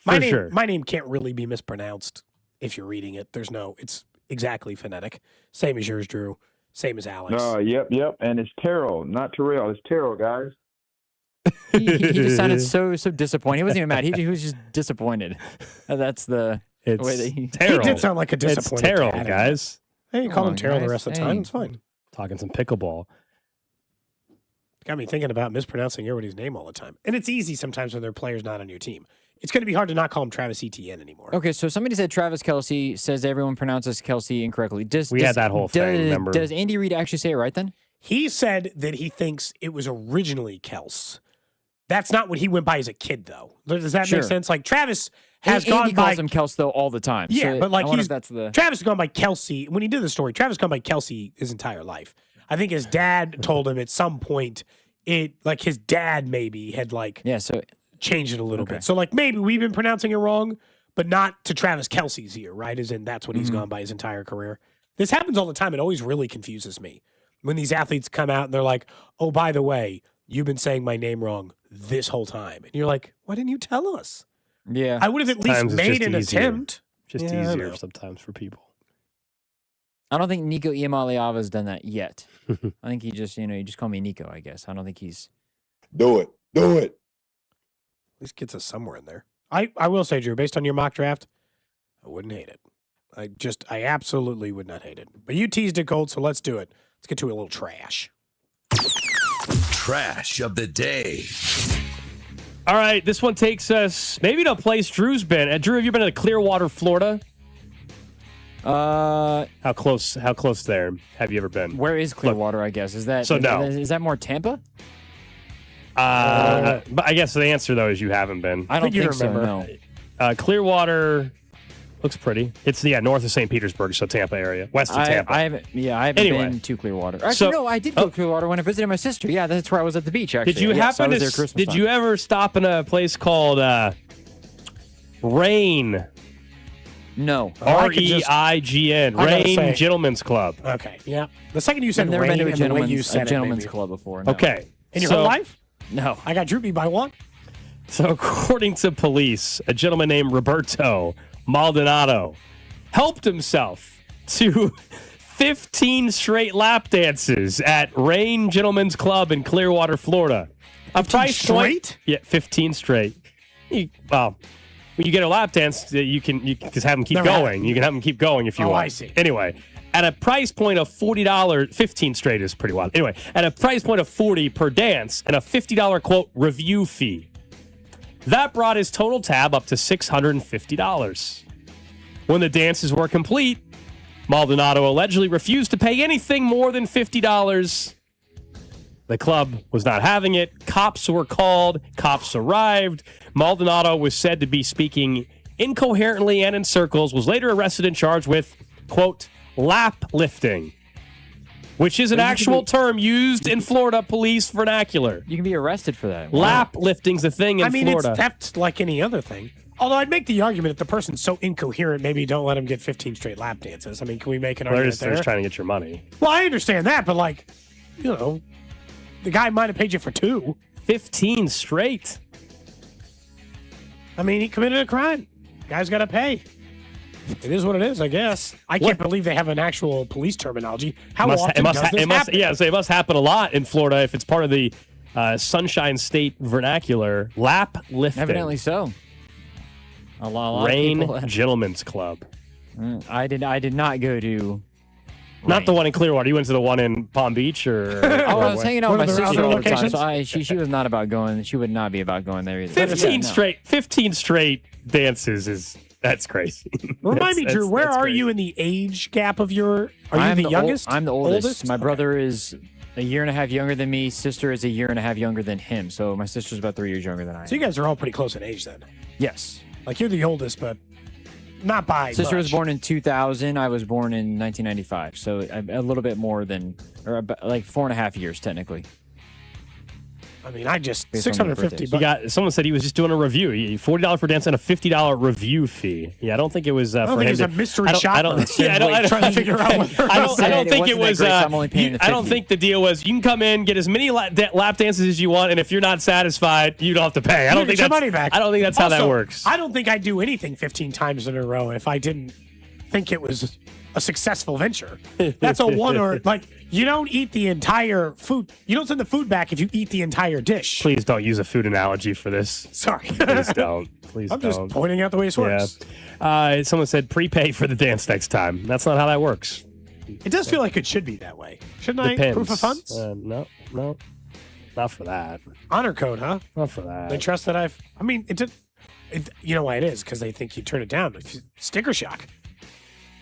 My name can't really be mispronounced if you're reading it. It's exactly phonetic. Same as yours, Drew. Same as Alex. Yep. And it's Terrell, not Terrell. It's Terrell, guys. He just sounded so disappointed. He wasn't even mad. He was just disappointed. That's the way that he. He did sound like a disappointed It's Terrell, dad. guys. Hey, you call him Terrell the rest of the time. It's fine. Talking some pickleball. Got me thinking about mispronouncing everybody's name all the time. And it's easy sometimes when there are players not on your team. It's going to be hard to not call him Travis Etienne anymore. Okay, so somebody said Travis Kelce, says everyone pronounces Kelce incorrectly. We had that whole thing, remember? Does Andy Reid actually say it right then? He said that he thinks it was originally Kels. That's not what he went by as a kid, though. Does that Sure. make sense? Like Travis has Andy gone by calls him Kels though all the time. Yeah, so but like I wonder if that's the Travis has gone by Kelsey. When he did the story, Travis gone by Kelsey his entire life. I think his dad told him at some point his dad maybe had changed it a little bit. So like maybe we've been pronouncing it wrong, but not to Travis Kelsey's ear, right? As in that's what he's gone by his entire career. This happens all the time. It always really confuses me when these athletes come out and they're like, "Oh, by the way, you've been saying my name wrong this whole time," and you're like, "Why didn't you tell us?" Yeah, I would have at least Sometimes it's made just an easier. attempt. Just Yeah, I easier know. sometimes for people. I don't think Nico Iamaleava's done that yet. I think he just, you just call me Nico, I guess. I don't think he's Do it. At least gets us somewhere in there. I will say, Drew, based on your mock draft, I wouldn't hate it. I absolutely would not hate it. But you teased it, Gold, so let's do it. Let's get to a little trash. Trash of the day. All right, this one takes us maybe to a place Drew's been. Drew, have you been to Clearwater, Florida? How close there have you ever been? Where is Clearwater, I guess? Is that more Tampa? But I guess the answer though is you haven't been. I don't think so, no. Clearwater Looks pretty. It's north of St. Petersburg, so Tampa area, west of Tampa. I haven't Anyway. been to Clearwater. Actually, no, I did go to Clearwater when I visited my sister. Yeah, that's where I was at the beach. Actually, Did you happen to? Did you ever stop in a place called Rain? No. REIGN. Rain Gentlemen's Club. Okay, yeah. The second you said I've never rain been to and the way you a said gentleman's it, club before. No. Okay. In your whole life? No. I got droopy by one. So according to police, a gentleman named Roberto Maldonado helped himself to 15 straight lap dances at Rain Gentlemen's Club in Clearwater, Florida. A price point? Yeah, 15 straight. When you get a lap dance, you can just have them keep going. You can have them keep going if you want. I see. Anyway, at a price point of $40, 15 straight is pretty wild. Anyway, at a price point of $40 per dance and a $50 quote review fee, that brought his total tab up to $650. When the dances were complete, Maldonado allegedly refused to pay anything more than $50. The club was not having it. Cops were called. Cops arrived. Maldonado was said to be speaking incoherently and in circles, was later arrested and charged with, quote, lap lifting, which is an actual term used in Florida police vernacular. You can be arrested for that. Lap lifting's a thing in Florida. It's theft like any other thing. Although I'd make the argument if the person's so incoherent, maybe don't let him get 15 straight lap dances. I mean, can we make an argument there? They're just trying to get your money. Well, I understand that, but the guy might have paid you for 2. 15 straight. I mean, he committed a crime. Guy's got to pay. It is what it is, I guess. I can't believe they have an actual police terminology. How often does this happen? Yeah, so it must happen a lot in Florida if it's part of the Sunshine State vernacular. Lap lifting. Evidently so. A lot Rain of people. Gentlemen's Club. I did not go to. Not the one in Clearwater. You went to the one in Palm Beach, or? I was hanging out with my sister all the time, locations? so she was not about going. She would not be about going there either. 15 straight dances that's crazy. Remind me, Drew, where are you in the age gap of your? Are you the youngest? I'm the oldest. My brother is a year and a half younger than me. Sister is a year and a half younger than him. So my sister's about 3 years younger than I am. So you guys are all pretty close in age then. Yes. Like you're the oldest, but not by Sister much. was born in 2000. I was born in 1995. So a little bit more than, or about, like 4.5 years technically. I mean, I just $650. Someone said he was just doing a review. $40 per dance and a $50 review fee. Yeah, I don't think it was. I don't think it's a mystery shopper. I don't trying to figure out whether I don't think it was. I don't think the deal was you can come in, get as many lap dances as you want, and if you're not satisfied, you don't have to pay. I don't think that's money back. I don't think that's how that works. I don't think I'd do anything 15 times in a row if I didn't think it was a successful venture. That's a one or you don't eat the entire food. You don't send the food back if you eat the entire dish. Please don't use a food analogy for this. Sorry. Please don't. Please I'm don't. just pointing out the way this works. Yeah. Someone said prepay for the dance next time. That's not how that works. It does feel like it should be that way. Shouldn't Depends. I? Proof of funds? No. Not for that. Honor code, huh? Not for that. They trust that you know why it is? Because they think you turn it down. Sticker shock.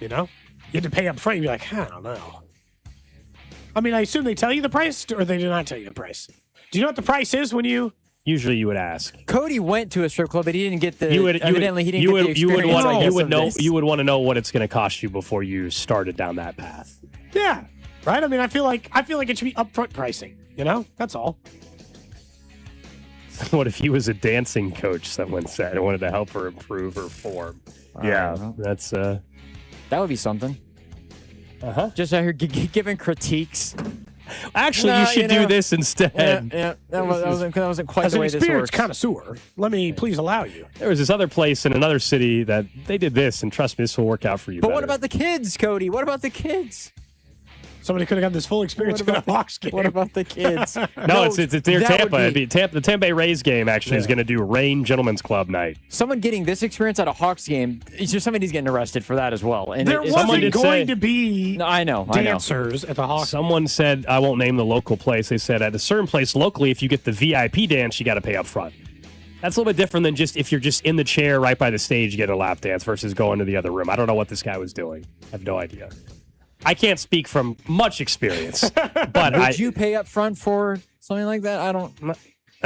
You know? You had to pay up front. You'd be like, I don't know. I mean, I assume they tell you the price, or they do not tell you the price. Do you know what the price is when you? Usually, you would ask. Cody went to a strip club, but he didn't get the. You would want to know what it's going to cost you before you started down that path. Yeah, right. I mean, I feel like it should be upfront pricing. You know, that's all. What if he was a dancing coach? Someone said and wanted to help her improve her form. That's that would be something. Just out here giving critiques. Actually, you should do this instead. Yeah, that wasn't quite the way this works. As an experienced connoisseur, let me please allow you. There was this other place in another city that they did this, and trust me, this will work out for you. But what about the kids, Cody? What about the kids? Somebody could have got this full experience in a Hawks game. What about the kids? No, it's near Tampa. The Tampa Bay Rays game actually is going to do Rain Gentlemen's Club night. Someone getting this experience at a Hawks game, somebody's getting arrested for that as well. And there wasn't going to be dancers at the Hawks. Someone said, I won't name the local place, they said at a certain place locally, if you get the VIP dance, you got to pay up front. That's a little bit different than just if you're just in the chair right by the stage, you get a lap dance versus going to the other room. I don't know what this guy was doing. I have no idea. I can't speak from much experience, but would you pay up front for something like that? I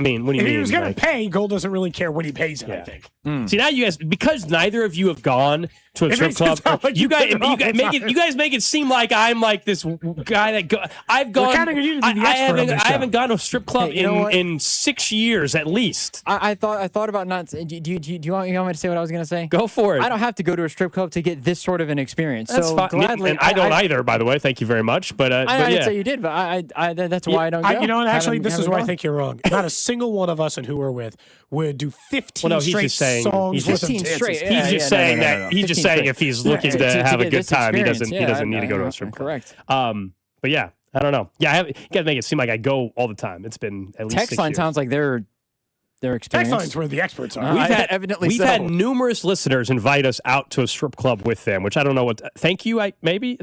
mean, what do you mean? If he was going to pay, Gold doesn't really care when he pays it, I think. See, now you guys, because neither of you have gone to a It strip makes it club. sound like You you've been all the time. you guys make it seem like I'm like this guy that I've gone. We're counting on you to be the expert on this I show. haven't gone to a strip club Hey, you know what? in 6 years at least. I thought about not. Do you want me to say what I was going to say? Go for it. I don't have to go to a strip club to get this sort of an experience. That's so fine. gladly, And I don't either, by the way. Thank you very much. But I didn't yeah. say you did, but that's why I don't go. You know what? Actually, Haven't- this is haven't where I gone. think you're wrong. Not a single one of us and who we're with would do 15 Well, no, he's straight just saying- songs he's worth just- of 15 dances. straight. He's just saying that. He's just 15 saying straight. if he's looking to have a get good this time, he experience. doesn't need to go to a strip club. Correct. But yeah, I don't know. Yeah, you guys make it seem like I go all the time. It's been at least Text 6 line years. sounds like they're Text experienced. lines where the experts are. Evidently We've so. had numerous listeners invite us out to a strip club with them, which I don't know what. Thank you. I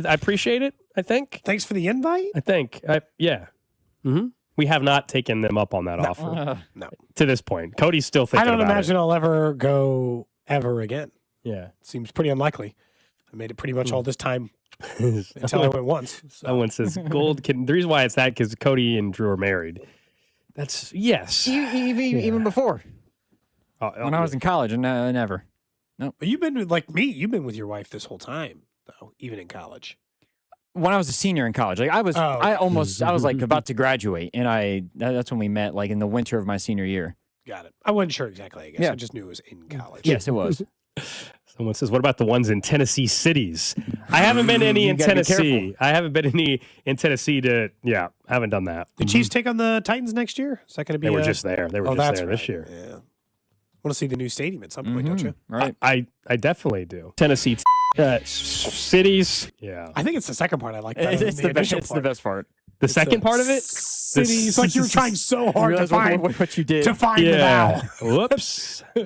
appreciate it. I think. Thanks for the invite. I think. Yeah. Mm-hmm. We have not taken them up on that offer. No. To this point, Cody's still thinking I don't about imagine it. I'll ever go ever again. Yeah. Seems pretty unlikely. I made it pretty much all this time until I went once. So. Someone says Gold. The reason why it's that because Cody and Drew are married. That's yes. Even before when I was in college, and never. No. But you've been with, like me. You've been with your wife this whole time, though, even in college. When I was a senior in college, like I was like about to graduate, and that's when we met, like in the winter of my senior year. Got it. I wasn't sure exactly. I guess Yeah. I just knew it was in college. Yes, it was. Someone says, "What about the ones in Tennessee cities?" I haven't been any in gotta be Tennessee. I haven't been any in Tennessee I haven't done that. The Chiefs take on the Titans next year. Is that going to be? They were just there. They were just that's there this year. Yeah. Want to see the new stadium at some point, don't you? Right. I definitely do. Tennessee cities. Yeah. I think it's the second part I like better than It's the the best. initial It's part. the best part. The second part of it? Cities. Like you were trying so hard to realize find what you did. to find the Yeah. vowel.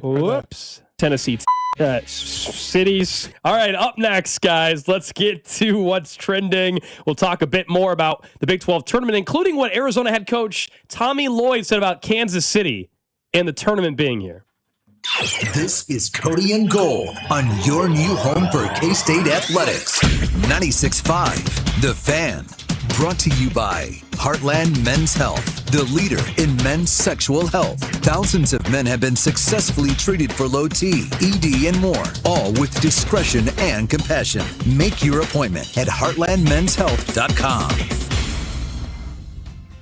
Whoops. Tennessee cities. All right, up next, guys, let's get to what's trending. We'll talk a bit more about the Big 12 tournament, including what Arizona head coach Tommy Lloyd said about Kansas City and the tournament being here. This is Cody and Gold on your new home for K-State Athletics. 96.5, The Fan. Brought to you by Heartland Men's Health, the leader in men's sexual health. Thousands of men have been successfully treated for low T, ED, and more, all with discretion and compassion. Make your appointment at heartlandmenshealth.com.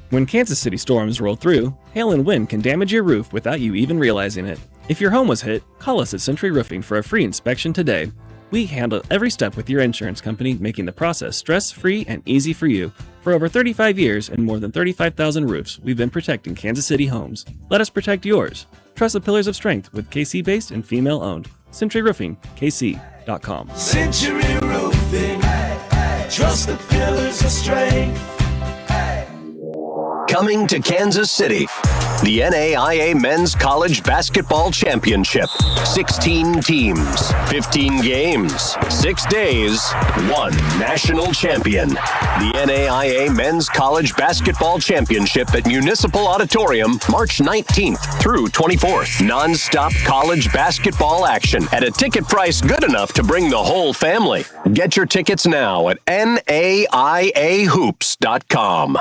When Kansas City storms roll through, hail and wind can damage your roof without you even realizing it. If your home was hit, call us at Century Roofing for a free inspection today. We handle every step with your insurance company, making the process stress-free and easy for you. For over 35 years and more than 35,000 roofs, we've been protecting Kansas City homes. Let us protect yours. Trust the pillars of strength with KC-based and female-owned. Century Roofing, KC.com. Century Roofing. Trust the pillars of strength. Coming to Kansas City, the NAIA Men's College Basketball Championship. 16 teams, 15 games, 6 days, 1 national champion. The NAIA Men's College Basketball Championship at Municipal Auditorium, March 19th through 24th. Non-stop college basketball action at a ticket price good enough to bring the whole family. Get your tickets now at NAIAHoops.com.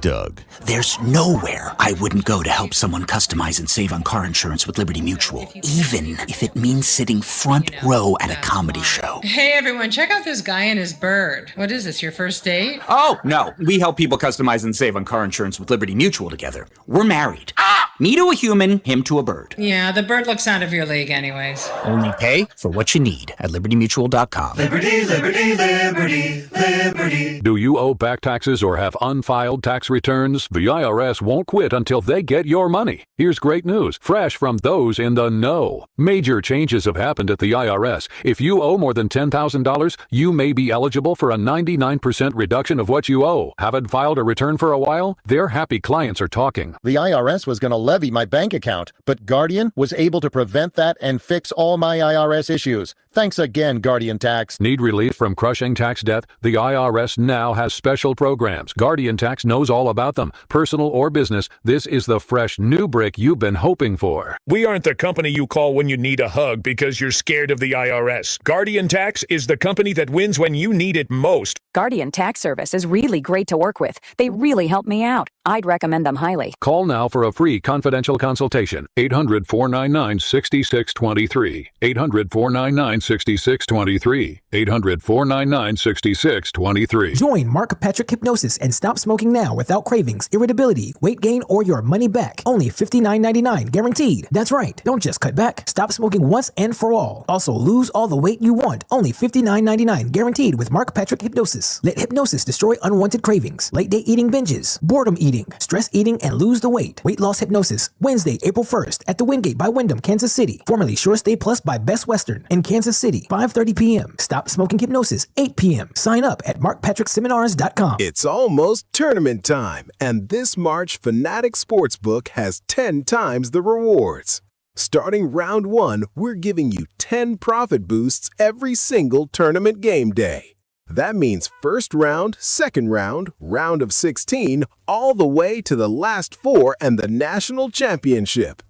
Doug. There's nowhere I wouldn't go to help someone customize and save on car insurance with Liberty Mutual, even if it means sitting front row at a comedy show. Hey everyone, check out this guy and his bird. What is this, your first date? Oh, no. We help people customize and save on car insurance with Liberty Mutual together. We're married. Me to a human, him to a bird. Yeah, the bird looks out of your league anyways. Only pay for what you need at libertymutual.com. Liberty, liberty, liberty, liberty. Do you owe back taxes or have unfiled tax returns? The IRS won't quit until they get your money. Here's great news, fresh from those in the know. Major changes have happened at the IRS. If you owe more than $10,000, you may be eligible for a 99% reduction of what you owe. Haven't filed a return for a while? Their happy clients are talking. The IRS was going to levy my bank account, but Guardian was able to prevent that and fix all my IRS issues. Thanks again, Guardian Tax. Need relief from crushing tax debt? The IRS now has special programs. Guardian Tax knows all about them. Personal or business, this is the fresh new brick you've been hoping for. We aren't the company you call when you need a hug because you're scared of the IRS. Guardian Tax is the company that wins when you need it most. Guardian Tax Service is really great to work with. They really help me out. I'd recommend them highly. Call now for a free consultation confidential consultation. 800-499-6623. 800-499-6623. 800-499-6623. Join Mark Patrick Hypnosis and stop smoking now without cravings, irritability, weight gain, or your money back. Only $59.99 guaranteed. That's right. Don't just cut back. Stop smoking once and for all. Also, lose all the weight you want. Only $59.99 guaranteed with Mark Patrick Hypnosis. Let hypnosis destroy unwanted cravings, late day eating binges, boredom eating, stress eating, and lose the weight. Weight loss hypnosis, Wednesday, April 1st at the Wingate by Wyndham, Kansas City. Formerly Sure Stay Plus by Best Western in Kansas City, 5:30 p.m. Stop smoking hypnosis, 8 p.m. Sign up at markpatrickseminars.com. It's almost tournament time, and this March, Fanatic Sportsbook has 10 times the rewards. Starting round 1, we're giving you 10 profit boosts every single tournament game day. That means first round, second round, round of 16, all the way to the last 4 and the national championship.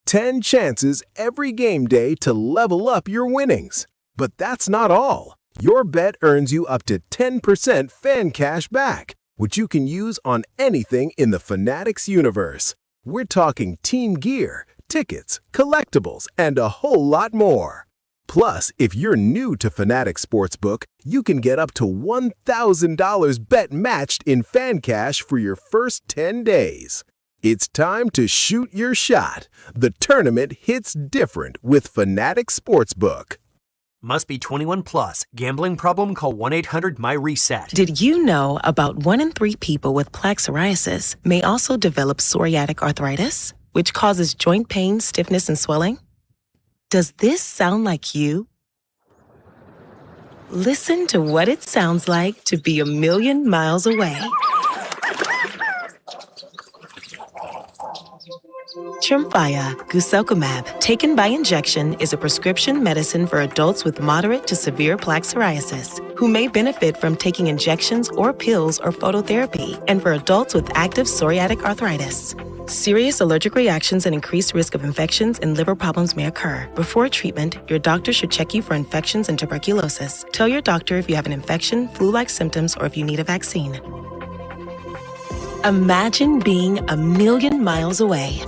10 chances every game day to level up your winnings. But that's not all. Your bet earns you up to 10% fan cash back, which you can use on anything in the Fanatics universe. We're talking team gear, tickets, collectibles, and a whole lot more. Plus, if you're new to Fanatic Sportsbook, you can get up to $1,000 bet matched in fan cash for your first 10 days. It's time to shoot your shot. The tournament hits different with Fanatic Sportsbook. Must be 21 plus. Gambling problem? Call 1-800-MY-RESET. Did you know about 1 in 3 people with plaque psoriasis may also develop psoriatic arthritis, which causes joint pain, stiffness, and swelling? Does this sound like you? Listen to what it sounds like to be a million miles away. Tremfya guselkumab, taken by injection, is a prescription medicine for adults with moderate to severe plaque psoriasis who may benefit from taking injections or pills or phototherapy, and for adults with active psoriatic arthritis. Serious allergic reactions and increased risk of infections and liver problems may occur. Before treatment, your doctor should check you for infections and tuberculosis. Tell your doctor if you have an infection, flu-like symptoms, or if you need a vaccine. Imagine being a million miles away.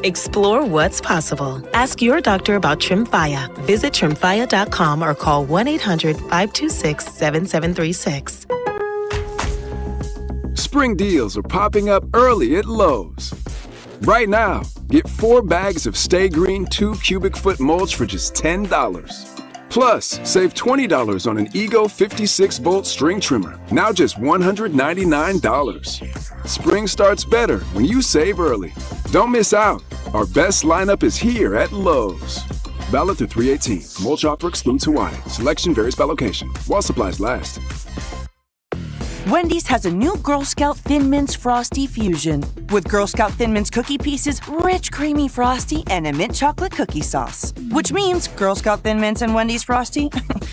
Explore what's possible. Ask your doctor about Tremfya. Visit tremfya.com or call 1-800-526-7736. Spring deals are popping up early at Lowe's. Right now, get 4 bags of Stay Green 2 cubic foot mulch for just $10. Plus, save $20 on an Ego 56-bolt string trimmer, now just $199. Spring starts better when you save early. Don't miss out. Our best lineup is here at Lowe's. Valid through 3/18. Mulch offer excludes Hawaii. Selection varies by location. While supplies last. Wendy's has a new Girl Scout Thin Mints Frosty Fusion with Girl Scout Thin Mints cookie pieces, rich creamy frosty, and a mint chocolate cookie sauce. Which means Girl Scout Thin Mints and Wendy's Frosty,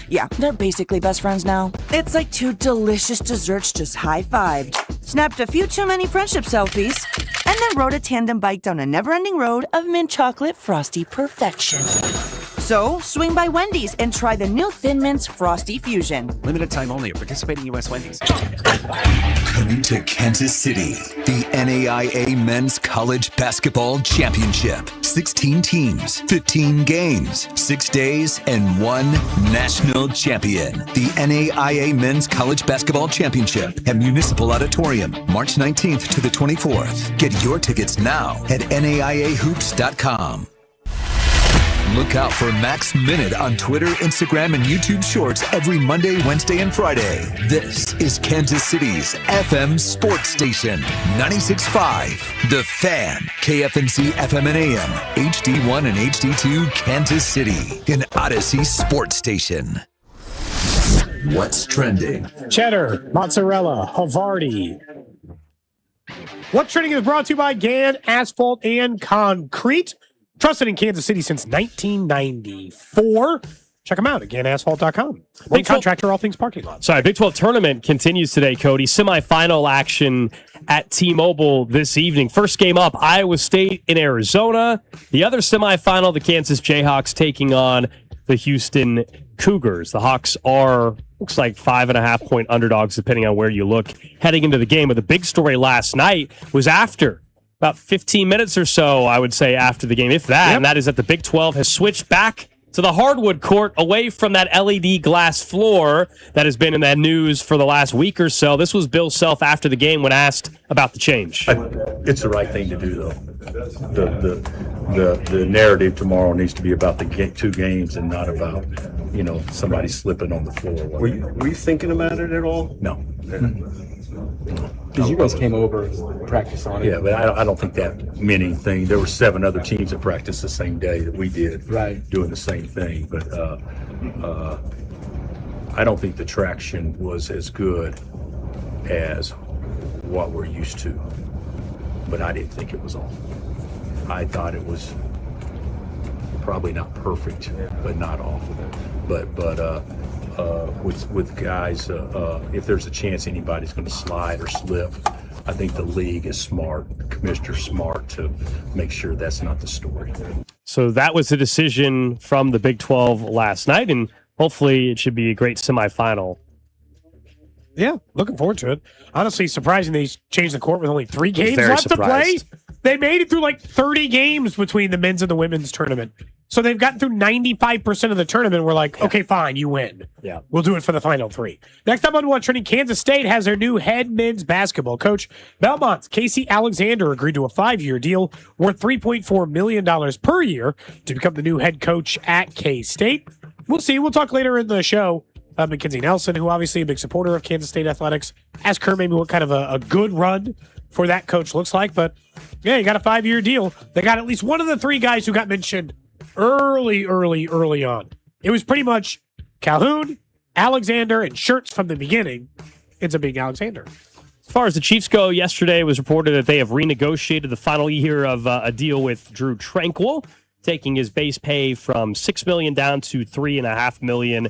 yeah, they're basically best friends now. It's like 2 delicious desserts just high-fived, snapped a few too many friendship selfies, and then rode a tandem bike down a never-ending road of mint chocolate frosty perfection. So, swing by Wendy's and try the new Thin Mints Frosty Fusion. Limited time only at participating U.S. Wendy's. Coming to Kansas City, the NAIA Men's College Basketball Championship. 16 teams, 15 games, 6 days, and 1 national champion. The NAIA Men's College Basketball Championship at Municipal Auditorium, March 19th to the 24th. Get your tickets now at NAIAHoops.com. Look out for Max Minute on Twitter, Instagram, and YouTube Shorts every Monday, Wednesday, and Friday. This is Kansas City's FM sports station, 96.5, The Fan, KFNC FM and AM, HD1 and HD2, Kansas City, an Odyssey sports station. What's trending? Cheddar, mozzarella, Havarti. What's trending is brought to you by Gann Asphalt and Concrete. Trusted in Kansas City since 1994. Check them out at GannAsphalt.com. Main contractor, all things parking lot. Sorry, Big 12 tournament continues today, Cody. Semifinal action at T-Mobile this evening. First game up, Iowa State in Arizona. The other semifinal, the Kansas Jayhawks taking on the Houston Cougars. The Hawks are, looks like 5.5-point underdogs, depending on where you look, heading into the game. But the big story last night was after about 15 minutes or so, I would say, after the game, if that. And that is that the Big 12 has switched back to the hardwood court, away from that LED glass floor that has been in that news for the last week or so. This was Bill Self after the game when asked about the change. It's the right thing to do, though. The narrative tomorrow needs to be about the two games and not about, somebody slipping on the floor. Were you thinking about it at all? No. Because you guys came over and practiced on it. Yeah, but I don't think that meant anything. There were 7 other teams that practiced the same day that we did, doing the same thing. But I don't think the traction was as good as what we're used to. But I didn't think it was off. I thought it was probably not perfect, but not awful. But with guys, if there's a chance anybody's going to slide or slip, I think the league is smart, the commissioner's smart to make sure that's not the story. So that was the decision from the Big 12 last night, and hopefully it should be a great semifinal. Yeah, looking forward to it. Honestly, surprising they changed the court with only 3 games left to play. They made it through like 30 games between the men's and the women's tournament. So they've gotten through 95% of the tournament. We're like, okay, fine, you win. Yeah. We'll do it for the final 3. Next up on One Trending, Kansas State has their new head men's basketball coach. Belmont's Casey Alexander agreed to a 5-year deal worth $3.4 million per year to become the new head coach at K-State. We'll see. We'll talk later in the show. McKenzie Nelson, who obviously a big supporter of Kansas State athletics, ask her maybe what kind of a good run for that coach looks like. But yeah, you got a 5-year deal. They got at least one of the 3 guys who got mentioned early on. It was pretty much Calhoun, Alexander, and Shirts from the beginning. It's a big Alexander. As far as the Chiefs go, yesterday it was reported that they have renegotiated the final year of a deal with Drew Tranquil, taking his base pay from $6 million down to $3.5 million.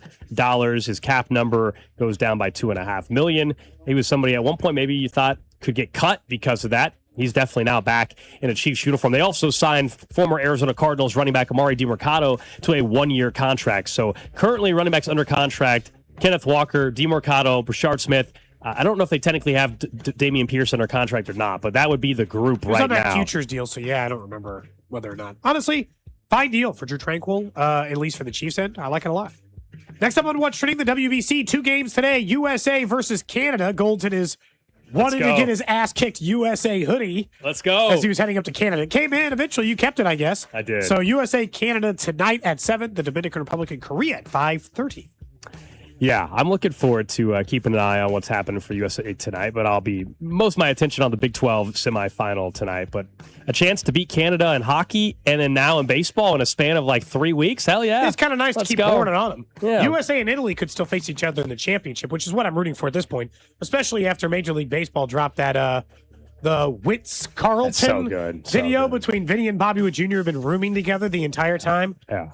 His cap number goes down by $2.5 million. He was somebody at one point maybe you thought could get cut because of that. He's definitely now back in a Chiefs uniform. They also signed former Arizona Cardinals running back Amari DiMercato to a 1-year contract. So currently running backs under contract, Kenneth Walker, DiMercato, Brashard Smith. I don't know if they technically have Damian Pierce under contract or not, but that would be the group right now. It's on that futures deal, so yeah, I don't remember whether or not. Honestly, fine deal for Drew Tranquil, at least for the Chiefs end. I like it a lot. Next up on What's Trending, the WBC. 2 games today, USA versus Canada. Goldson is wanting to get his ass kicked USA hoodie. Let's go. As he was heading up to Canada. It came in eventually. You kept it, I guess. I did. So USA, Canada tonight at 7. The Dominican Republic and Korea at 5:30. Yeah, I'm looking forward to keeping an eye on what's happening for USA tonight, but I'll be most of my attention on the Big 12 semifinal tonight. But a chance to beat Canada in hockey and then now in baseball in a span of like 3 weeks? Hell yeah. It's kind of nice to keep pouring it on them. Yeah. USA and Italy could still face each other in the championship, which is what I'm rooting for at this point, especially after Major League Baseball dropped that the Witz-Carlton video between Vinny and Bobby Witt Jr. have been rooming together the entire time. Yeah.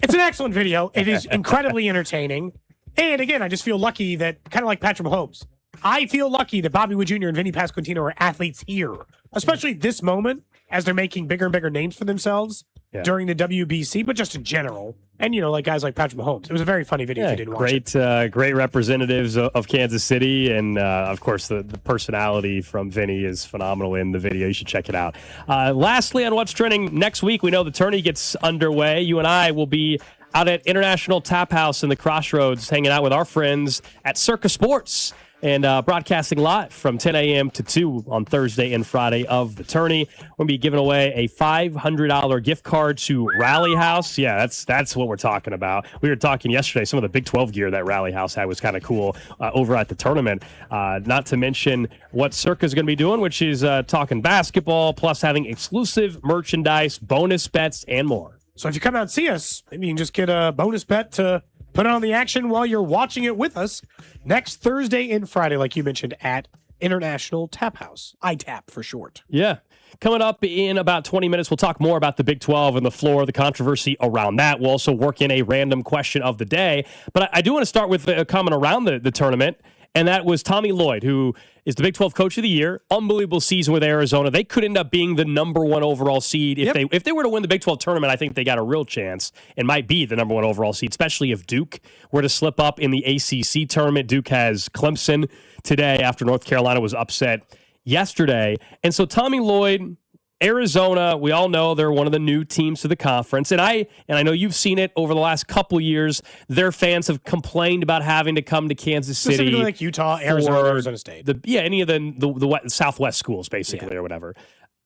It's an excellent video. It is incredibly entertaining. And again, I just feel lucky that, kind of like Patrick Mahomes, I feel lucky that Bobby Witt Jr. and Vinny Pasquantino are athletes here, especially this moment as they're making bigger and bigger names for themselves during the WBC, but just in general. And, like guys like Patrick Mahomes. It was a very funny video if you didn't watch it. Great representatives of Kansas City. And, of course, the personality from Vinny is phenomenal in the video. You should check it out. Lastly, on What's Trending, next week, we know the tourney gets underway. You and I will be out at International Tap House in the Crossroads, hanging out with our friends at Circa Sports and broadcasting live from 10 a.m. to 2 on Thursday and Friday of the tourney. We'll be giving away a $500 gift card to Rally House. Yeah, that's what we're talking about. We were talking yesterday, some of the Big 12 gear that Rally House had was kind of cool over at the tournament. Not to mention what Circa is going to be doing, which is talking basketball, plus having exclusive merchandise, bonus bets, and more. So if you come out and see us, maybe you can just get a bonus bet to put on the action while you're watching it with us next Thursday and Friday, like you mentioned, at International Tap House. ITAP for short. Yeah. Coming up in about 20 minutes, we'll talk more about the Big 12 and the floor, the controversy around that. We'll also work in a random question of the day. But I do want to start with a comment around the tournament, and that was Tommy Lloyd, who is the Big 12 Coach of the Year. Unbelievable season with Arizona. They could end up being the number 1 overall seed. If they were to win the Big 12 tournament, I think they got a real chance and might be the number 1 overall seed, especially if Duke were to slip up in the ACC tournament. Duke has Clemson today after North Carolina was upset yesterday. And so Tommy Lloyd Arizona, we all know they're one of the new teams to the conference, and I know you've seen it over the last couple years. Their fans have complained about having to come to Kansas City, specifically like Utah, Arizona, Arizona State. Any of the Southwest schools, basically, or whatever,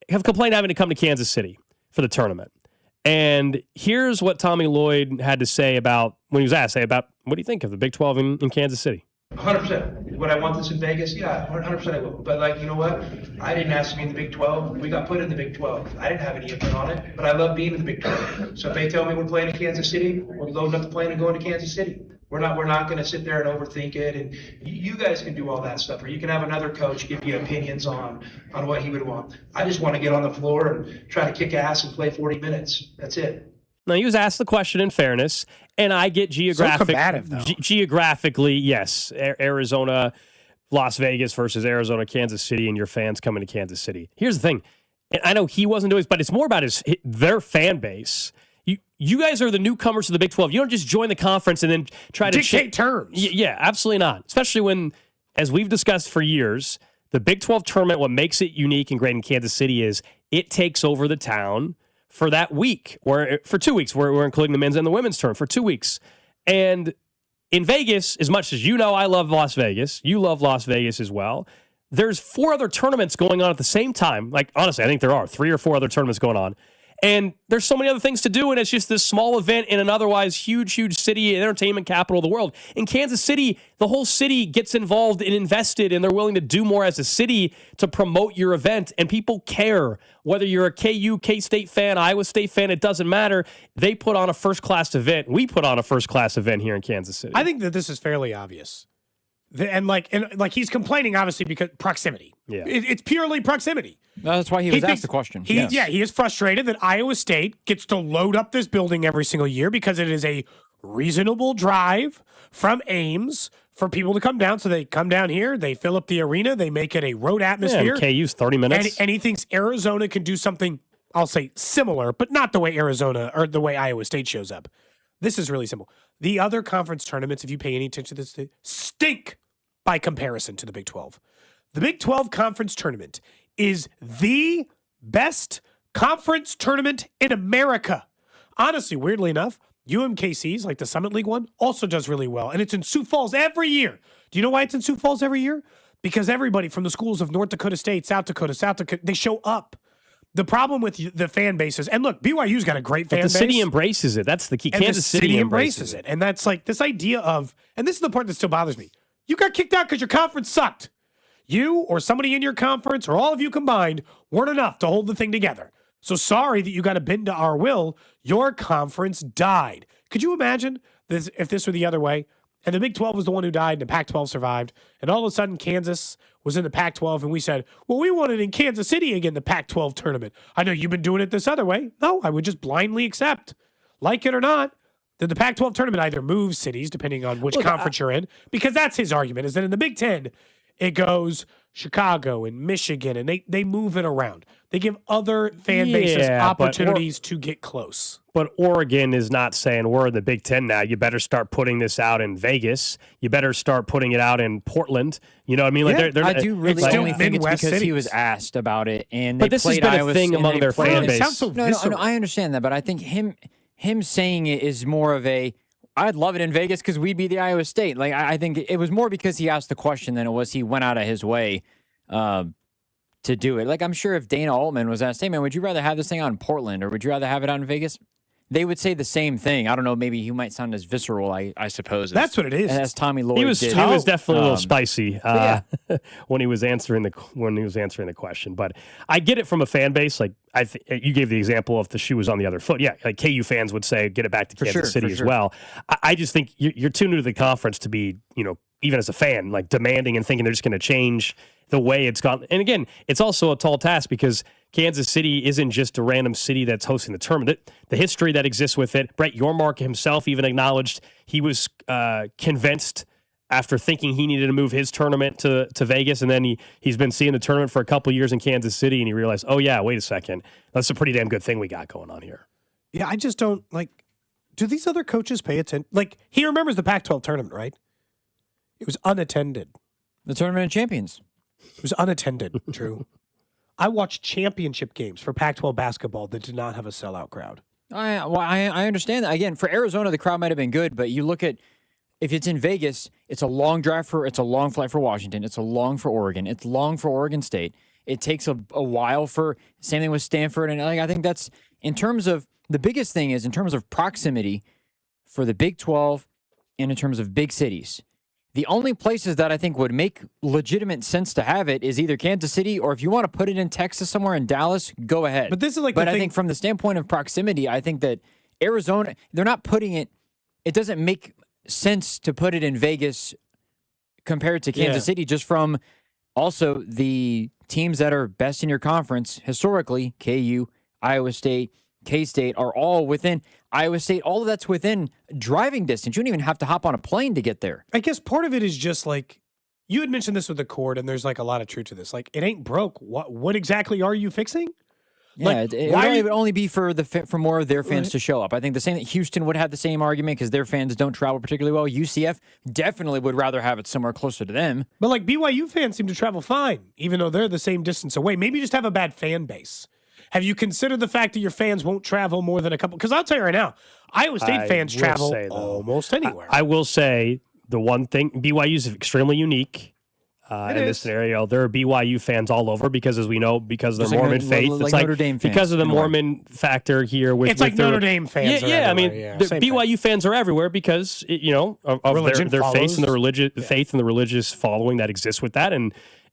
have complained having to come to Kansas City for the tournament. And here's what Tommy Lloyd had to say about when he was asked, what do you think of the Big 12 in Kansas City? 100%. Would I want this in Vegas? Yeah, 100% I will. But, you know what? I didn't ask to be in the Big 12. We got put in the Big 12. I didn't have any input on it, but I love being in the Big 12. So if they tell me we're playing in Kansas City, we're loading up the plane and going to Kansas City. We're not going to sit there and overthink it. And you guys can do all that stuff, or you can have another coach give you opinions on what he would want. I just want to get on the floor and try to kick ass and play 40 minutes. That's it. Now, he was asked the question in fairness, and I get geographically, yes, Arizona, Las Vegas versus Arizona, Kansas City, and your fans coming to Kansas City. Here's the thing, and I know he wasn't doing this, but it's more about their fan base. You guys are the newcomers to the Big 12. You don't just join the conference and then try to dictate terms. Yeah, absolutely not. Especially when, as we've discussed for years, the Big 12 tournament, what makes it unique and great in Kansas City is it takes over the town for that week, or for 2 weeks. We're including the men's and the women's tournament for 2 weeks. And in Vegas, as much as you know, I love Las Vegas. You love Las Vegas as well. There's 4 other tournaments going on at the same time. Like, honestly, I think there are 3 or 4 other tournaments going on. And there's so many other things to do, and it's just this small event in an otherwise huge, huge city, entertainment capital of the world. In Kansas City, the whole city gets involved and invested, and they're willing to do more as a city to promote your event, and people care. Whether you're a KU, K-State fan, Iowa State fan, it doesn't matter. They put on a first-class event. We put on a first-class event here in Kansas City. I think that this is fairly obvious. And he's complaining, obviously, because proximity. Yeah. It's purely proximity. That's why he was asked the question. He is frustrated that Iowa State gets to load up this building every single year because it is a reasonable drive from Ames for people to come down. So they come down here, they fill up the arena, they make it a road atmosphere. Yeah, KU's 30 minutes. And he thinks Arizona can do something, I'll say similar, but not the way Arizona or the way Iowa State shows up. This is really simple. The other conference tournaments, if you pay any attention to this, stink by comparison to the Big 12. The Big 12 conference tournament is the best conference tournament in America. Honestly, weirdly enough, UMKC's, like the Summit League one, also does really well. And it's in Sioux Falls every year. Do you know why it's in Sioux Falls every year? Because everybody from the schools of North Dakota State, South Dakota, they show up. The problem with the fan bases, and look, BYU's got a great fan base. The city embraces it. That's the key. And Kansas City embraces it. And that's like this idea of, and this is the part that still bothers me. You got kicked out because your conference sucked. You or somebody in your conference or all of you combined weren't enough to hold the thing together. So sorry that you got to bend to our will. Your conference died. Could you imagine this if this were the other way? And the Big 12 was the one who died and the Pac-12 survived. And all of a sudden Kansas was in the Pac-12 and we said, well, we want it in Kansas City again, the Pac-12 tournament. I know you've been doing it this other way. No, I would just blindly accept, like it or not, that the Pac-12 tournament either moves cities depending on which conference you're in, because that's his argument, is that in the Big 10, it goes Chicago and Michigan, and they move it around. They give other fan bases opportunities to get close. But Oregon is not saying we're in the Big 10 now. You better start putting this out in Vegas. You better start putting it out in Portland. You know what I mean? Like I do really only think it's because he was asked about it, and but this has been a thing among their fan base. No, I understand that, but I think him saying it is more of a, I'd love it in Vegas because we'd be the Iowa State. Like I think it was more because he asked the question than it was he went out of his way to do it. Like I'm sure if Dana Altman was asked, hey man, would you rather have this thing out in Portland or would you rather have it out in Vegas? They would say the same thing. I don't know. Maybe he might sound as visceral, I suppose. That's what it is. As Tommy Lloyd did. He was definitely a little spicy when he was answering the question. But I get it from a fan base. Like you gave the example of the shoe was on the other foot. Yeah, like KU fans would say, get it back to Kansas City as well. I just think you're too new to the conference to be, even as a fan, like demanding and thinking they're just going to change the way it's gone. And again, it's also a tall task because Kansas City isn't just a random city that's hosting the tournament. The history that exists with it, Brett Yormark himself even acknowledged he was convinced after thinking he needed to move his tournament to Vegas, and then he's been seeing the tournament for a couple years in Kansas City, and he realized, oh yeah, wait a second, that's a pretty damn good thing we got going on here. Yeah, I just don't, do these other coaches pay attention? He remembers the Pac-12 tournament, right? It was unattended. The Tournament of Champions. It was unattended, Drew. I watched championship games for Pac-12 basketball that did not have a sellout crowd. I understand that. Again, for Arizona, the crowd might have been good, but you look at if it's in Vegas, it's a long it's a long flight for Washington. It's a long for Oregon. It's long for Oregon State. It takes a while for same thing with Stanford. And I think that's in terms of the biggest thing is in terms of proximity for the Big 12 and in terms of big cities. The only places that I think would make legitimate sense to have it is either Kansas City or if you want to put it in Texas somewhere in Dallas, go ahead. But this is like I think from the standpoint of proximity, I think that Arizona, they're not putting it, it doesn't make sense to put it in Vegas compared to Kansas City just from also the teams that are best in your conference historically, KU, Iowa State, K-State are all within Iowa State. All of that's within driving distance. You don't even have to hop on a plane to get there. I guess part of it is just like, you had mentioned this with the cord, and there's like a lot of truth to this. Like, it ain't broke. What exactly are you fixing? Yeah, like, it would only be for more of their fans to show up. I think the same that Houston would have the same argument because their fans don't travel particularly well. UCF definitely would rather have it somewhere closer to them. But like BYU fans seem to travel fine, even though they're the same distance away. Maybe you just have a bad fan base. Have you considered the fact that your fans won't travel more than a couple? Because I'll tell you right now, Iowa State fans travel almost anywhere. I will say the one thing, BYU is extremely unique. In this scenario, there are BYU fans all over because, as we know, because of the Mormon faith, it's like Notre Dame fans, because of the Mormon factor here. It's like Notre Dame fans. Yeah, I mean, the BYU fans are everywhere because of their faith and the religious following that exists with that,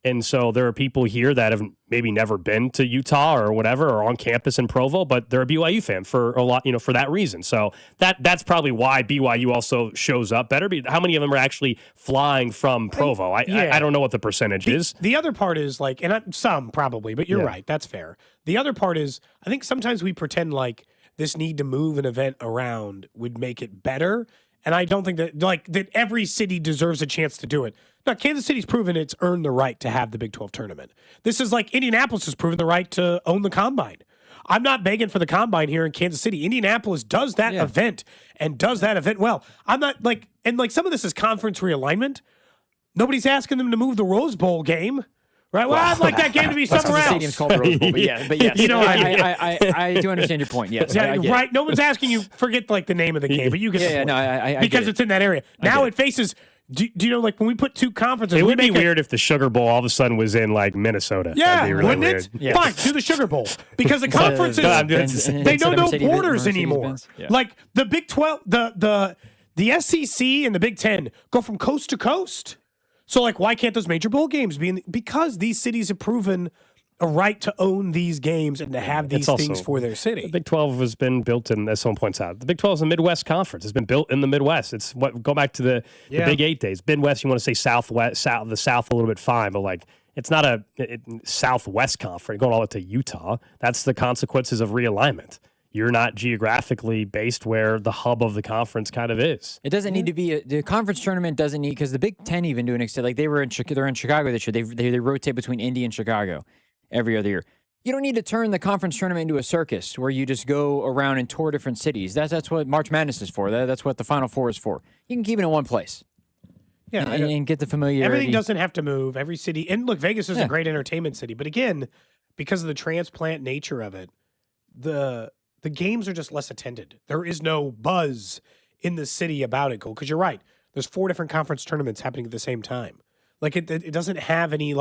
and so there are people here that have maybe never been to Utah or whatever, or on campus in Provo, but they're a BYU fan for a lot, for that reason. So that's probably why BYU also shows up better. How many of them are actually flying from Provo? I don't know what the percentage is. The other part is like, and some probably, but you're right. That's fair. The other part is, I think sometimes we pretend like this need to move an event around would make it better. And I don't think that every city deserves a chance to do it. Now, Kansas City's proven it's earned the right to have the Big 12 tournament. This is like Indianapolis has proven the right to own the Combine. I'm not begging for the Combine here in Kansas City. Indianapolis does that event and does that event well. I'm not some of this is conference realignment. Nobody's asking them to move the Rose Bowl game. Right, well, I'd like that game to be somewhere else. The stadium's called the Rose Bowl, but yes. You know, I do understand your point. Yes, right. No one's asking you forget like the name of the game, but you get the point. I because it's in that area. Now it faces. Do you know, like when we put two conferences, it would be weird if the Sugar Bowl all of a sudden was in like Minnesota. Yeah, really wouldn't weird. it? Yeah. Fine, do the Sugar Bowl because the conferences they know no borders anymore. Like the Big 12, the SEC and the Big 10 go from coast to coast. So, like, why can't those major bowl games be because these cities have proven a right to own these games and to have these things for their city. The Big 12 has been built in, as someone points out, the Big 12 is a Midwest conference. It's been built in the Midwest. It's go back to the Big 8 days. Midwest, you want to say Southwest, the South a little bit fine, but like it's not a Southwest conference going all the way to Utah. That's the consequences of realignment. You're not geographically based where the hub of the conference kind of is. It doesn't need to be the conference tournament doesn't need because the Big Ten even to an extent like they're in Chicago this year. They rotate between Indy and Chicago every other year. You don't need to turn the conference tournament into a circus where you just go around and tour different cities. That's what March Madness is for. That's what the Final Four is for. You can keep it in one place. Yeah, and get the familiarity. Everything doesn't have to move. Every city, and look, Vegas is a great entertainment city, but again, because of the transplant nature of it, the games are just less attended. There is no buzz in the city about it, because you're right. There's 4 different conference tournaments happening at the same time. Like it doesn't have any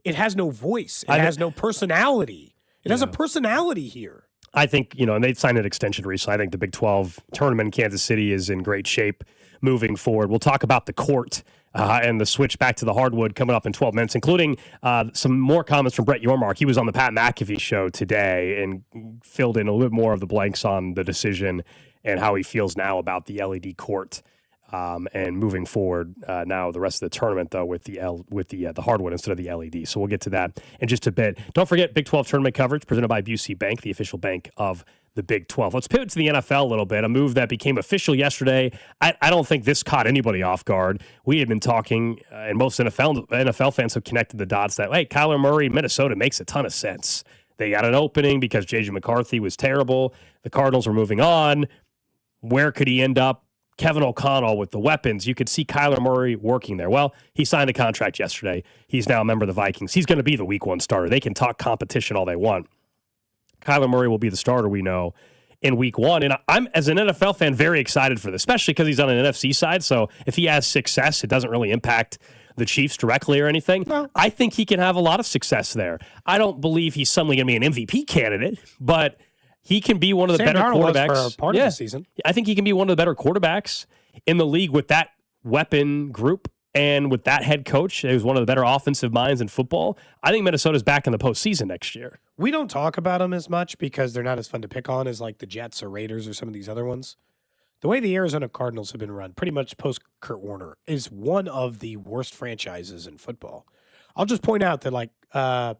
it has no voice. It has no personality. It has a personality here. I think, and they signed an extension recently. I think the Big 12 tournament in Kansas City is in great shape moving forward. We'll talk about the court and the switch back to the hardwood coming up in 12 minutes, including some more comments from Brett Yormark. He was on the Pat McAfee show today and filled in a little bit more of the blanks on the decision and how he feels now about the LED court and moving forward now the rest of the tournament, though, with the hardwood instead of the LED. So we'll get to that in just a bit. Don't forget Big 12 tournament coverage presented by Busey Bank, the official bank of the Big 12. Let's pivot to the NFL a little bit, a move that became official yesterday. I don't think this caught anybody off guard. We had been talking, and most NFL fans have connected the dots that, hey, Kyler Murray, Minnesota makes a ton of sense. They got an opening because J.J. McCarthy was terrible. The Cardinals were moving on. Where could he end up? Kevin O'Connell with the weapons. You could see Kyler Murray working there. Well, he signed a contract yesterday. He's now a member of the Vikings. He's going to be the week 1 starter. They can talk competition all they want. Kyler Murray will be the starter, we know, in week 1. And I'm, as an NFL fan, very excited for this, especially because he's on an NFC side. So if he has success, it doesn't really impact the Chiefs directly or anything. No. I think he can have a lot of success there. I don't believe he's suddenly going to be an MVP candidate, but he can be one of the better quarterbacks. For part of the season. I think he can be one of the better quarterbacks in the league with that weapon group and with that head coach, who's one of the better offensive minds in football. I think Minnesota's back in the postseason next year. We don't talk about them as much because they're not as fun to pick on as like the Jets or Raiders or some of these other ones. The way the Arizona Cardinals have been run, pretty much post Kurt Warner, is one of the worst franchises in football. I'll just point out that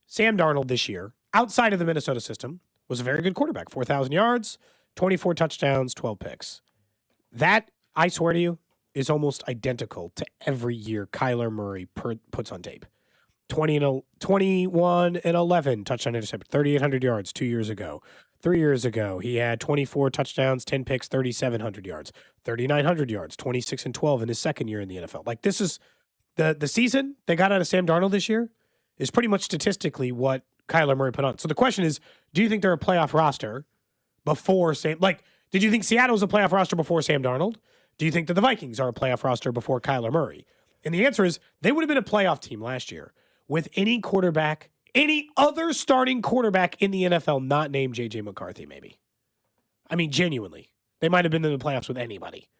Sam Darnold this year, outside of the Minnesota system, was a very good quarterback. 4,000 yards, 24 touchdowns, 12 picks. That, I swear to you, is almost identical to every year Kyler Murray puts on tape. 21 and 11 touchdown interception, 3,800 yards 2 years ago. 3 years ago, he had 24 touchdowns, 10 picks, 3,700 yards, 3,900 yards, 26 and 12 in his second year in the NFL. Like, this is the season they got out of Sam Darnold this year is pretty much statistically what Kyler Murray put on. So the question is, do you think they're a playoff roster before Sam? Like, did you think Seattle was a playoff roster before Sam Darnold? Do you think that the Vikings are a playoff roster before Kyler Murray? And the answer is they would have been a playoff team last year with any quarterback, any other starting quarterback in the NFL not named J.J. McCarthy, maybe. I mean, genuinely. They might have been in the playoffs with anybody.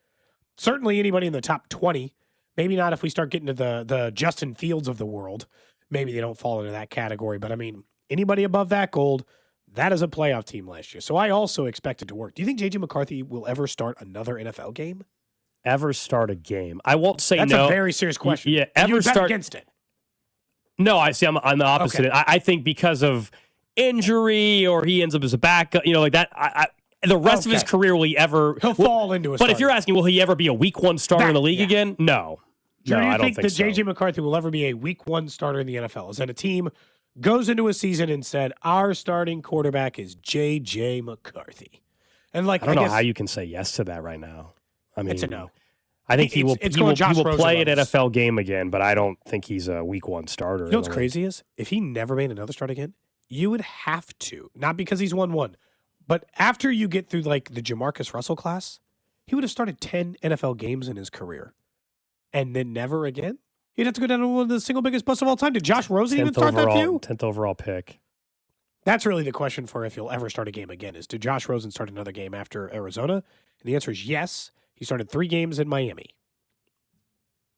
Certainly anybody in the top 20. Maybe not if we start getting to the Justin Fields of the world. Maybe they don't fall into that category. But, I mean, anybody above that gold, that is a playoff team last year. So I also expect it to work. Do you think J.J. McCarthy will ever start another NFL game? Ever start a game? I won't say That's no. That's a very serious question. Yeah, ever you start against it? No, I see. I'm the opposite. Okay. I think because of injury or he ends up as a backup, like that. The rest of his career, will he ever? He'll fall into a. But if you're asking, will he ever be a week 1 starter in the league again? No. Do I you don't think that so. J.J. McCarthy will ever be a week 1 starter in the NFL? Is that a team goes into a season and said, our starting quarterback is J.J. McCarthy? And I don't know how you can say yes to that right now. I mean, it's a no. I think he will play an levels. NFL game again, but I don't think he's a week 1 starter. You know what's crazy is if he never made another start again, you would have to, not because he's won one, but after you get through like the Jamarcus Russell class, he would have started 10 NFL games in his career and then never again. He'd have to go down to one of the single biggest busts of all time. Did Josh Rosen even start that few? 10th overall pick. That's really the question for if he'll ever start a game again is, did Josh Rosen start another game after Arizona? And the answer is yes. He started 3 games in Miami.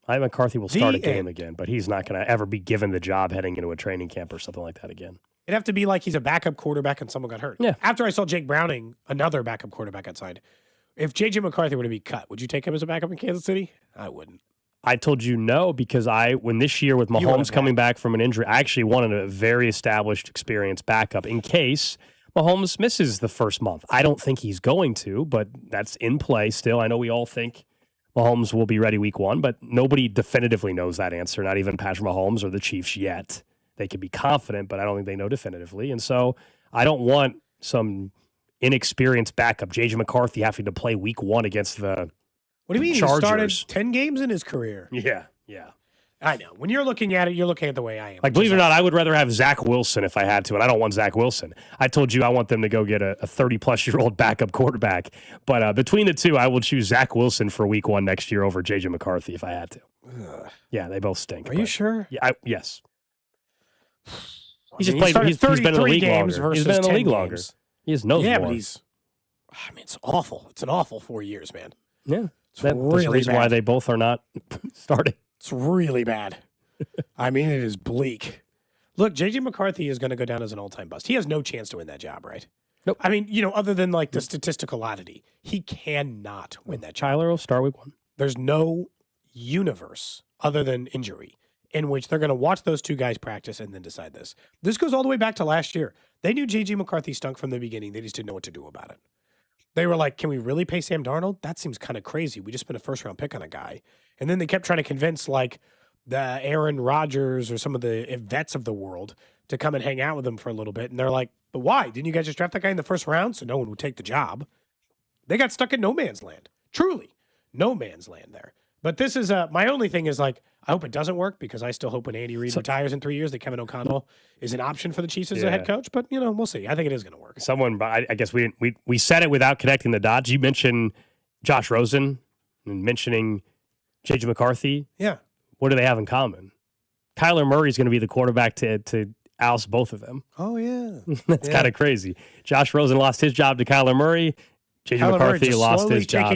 McCarthy will start a game again, but he's not going to ever be given the job heading into a training camp or something like that again. It'd have to be like he's a backup quarterback and someone got hurt. Yeah. After I saw Jake Browning, another backup quarterback outside, if J.J. McCarthy were to be cut, would you take him as a backup in Kansas City? I wouldn't. I told you no because when this year with Mahomes coming back from an injury, I actually wanted a very established, experienced backup in case Mahomes misses the first month. I don't think he's going to, but that's in play still. I know we all think Mahomes will be ready week 1, but nobody definitively knows that answer, not even Patrick Mahomes or the Chiefs yet. They can be confident, but I don't think they know definitively. And so I don't want some inexperienced backup, J.J. McCarthy, having to play week 1 against the What do you mean? Chargers. He started 10 games in his career. Yeah. I know. When you're looking at it, you're looking at it the way I am. Like, believe it or not, I would rather have Zach Wilson if I had to, and I don't want Zach Wilson. I told you I want them to go get a 30-plus-year-old backup quarterback. But between the two, I will choose Zach Wilson for week 1 next year over J.J. McCarthy if I had to. Yeah, they both stink. Are you sure? Yeah, yes. He's just played. He's been in the league longer. He's been in the league longer. He just knows more. But it's awful. It's an awful 4 years, man. Yeah. That's the reason why they both are not starting. It's really bad. I mean, it is bleak. Look, J.J. McCarthy is going to go down as an all-time bust. He has no chance to win that job, right? Nope. I mean, other than like the statistical oddity, he cannot win that job. Tyler will start week 1. There's no universe other than injury in which they're going to watch those two guys practice and then decide this. This goes all the way back to last year. They knew J.J. McCarthy stunk from the beginning. They just didn't know what to do about it. They were like, can we really pay Sam Darnold? That seems kind of crazy. We just spent a first-round pick on a guy. And then they kept trying to convince, like, the Aaron Rodgers or some of the vets of the world to come and hang out with them for a little bit. And they're like, but why? Didn't you guys just draft that guy in the first round so no one would take the job? They got stuck in no man's land. Truly, no man's land there. But this is my only thing is like, I hope it doesn't work because I still hope when Andy Reid retires in 3 years that Kevin O'Connell is an option for the Chiefs as a head coach. But, we'll see. I think it is going to work. I guess we said it without connecting the dots. You mentioned Josh Rosen and mentioning J.J. McCarthy. Yeah. What do they have in common? Kyler Murray is going to be the quarterback to oust both of them. Oh, yeah. That's kind of crazy. Josh Rosen lost his job to Kyler Murray. J.J. McCarthy lost his job.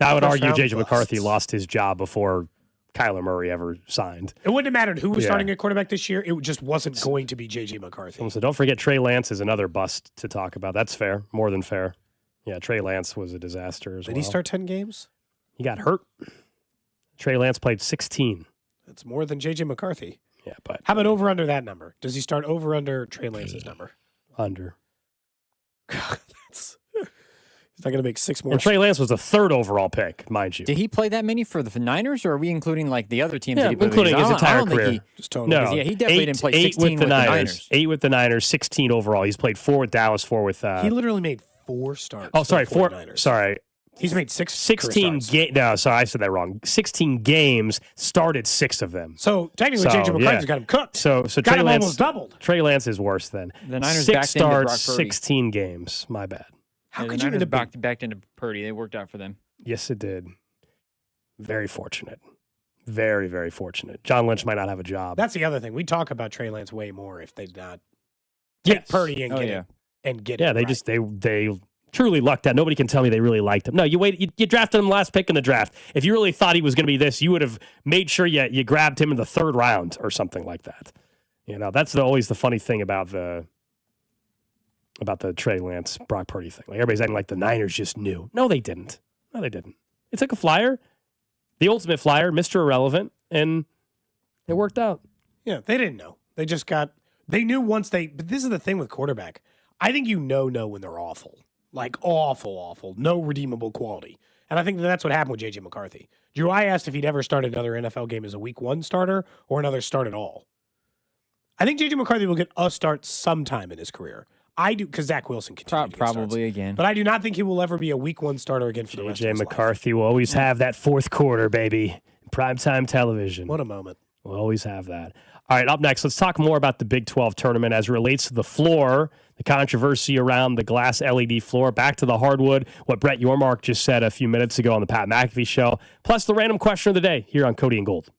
I would argue J.J. McCarthy lost his job before Kyler Murray ever signed. It wouldn't have mattered who was starting at quarterback this year. It just wasn't going to be J.J. McCarthy. So don't forget Trey Lance is another bust to talk about. That's fair. More than fair. Yeah, Trey Lance was a disaster as well. Did he start 10 games? He got hurt. Trey Lance played 16. That's more than J.J. McCarthy. Yeah, but how about over under that number? Does he start over under Trey Lance's number? Under. God, he's not going to make 6 more. And Trey Lance was the 3rd overall pick, mind you. Did he play that many for the Niners, or are we including like the other teams? Yeah, that he played including with? his entire career. No, he definitely didn't play 16 with the Niners. 8 with the Niners, 16 overall. He's played 4 with Dallas, 4 with. He literally made 4 starts. Oh, sorry, 4. Sorry. He's made 16 games. No, sorry, I said that wrong. 16 games, started 6 of them. So technically, J.J. McCarthy's got him cooked. So got Trey him Lance almost doubled. Trey Lance is worse than the Niners. 6 starts, 16 games. My bad. How could the you Niners backed into Purdy? They worked out for them. Yes, it did. Very fortunate. Very, very fortunate. John Lynch might not have a job. That's the other thing. We talk about Trey Lance way more if they did not take Purdy and get it. Yeah, they truly lucked out. Nobody can tell me they really liked him. No, you drafted him last pick in the draft. If you really thought he was going to be this, you would have made sure you grabbed him in the 3rd round or something like that. That's always the funny thing about the Trey Lance, Brock Purdy thing. Like everybody's acting like the Niners just knew. No, they didn't. They took a flyer, the ultimate flyer, Mr. Irrelevant, and it worked out. Yeah, they didn't know. They knew once but this is the thing with quarterback. I think when they're awful. Like awful, no redeemable quality. And I think that's what happened with J.J. McCarthy. Drew, I asked if he'd ever started another NFL game as a week 1 starter or another start at all. I think J.J. McCarthy will get a start sometime in his career. I do, because Zach Wilson continues probably again. But I do not think he will ever be a week 1 starter again for the rest of his J.J. McCarthy will always have that 4th quarter, baby. Primetime television. What a moment. We'll always have that. All right, up next, let's talk more about the Big 12 tournament as it relates to the floor, the controversy around the glass LED floor, back to the hardwood, what Brett Yormark just said a few minutes ago on the Pat McAfee show, plus the random question of the day here on Cody and Gold.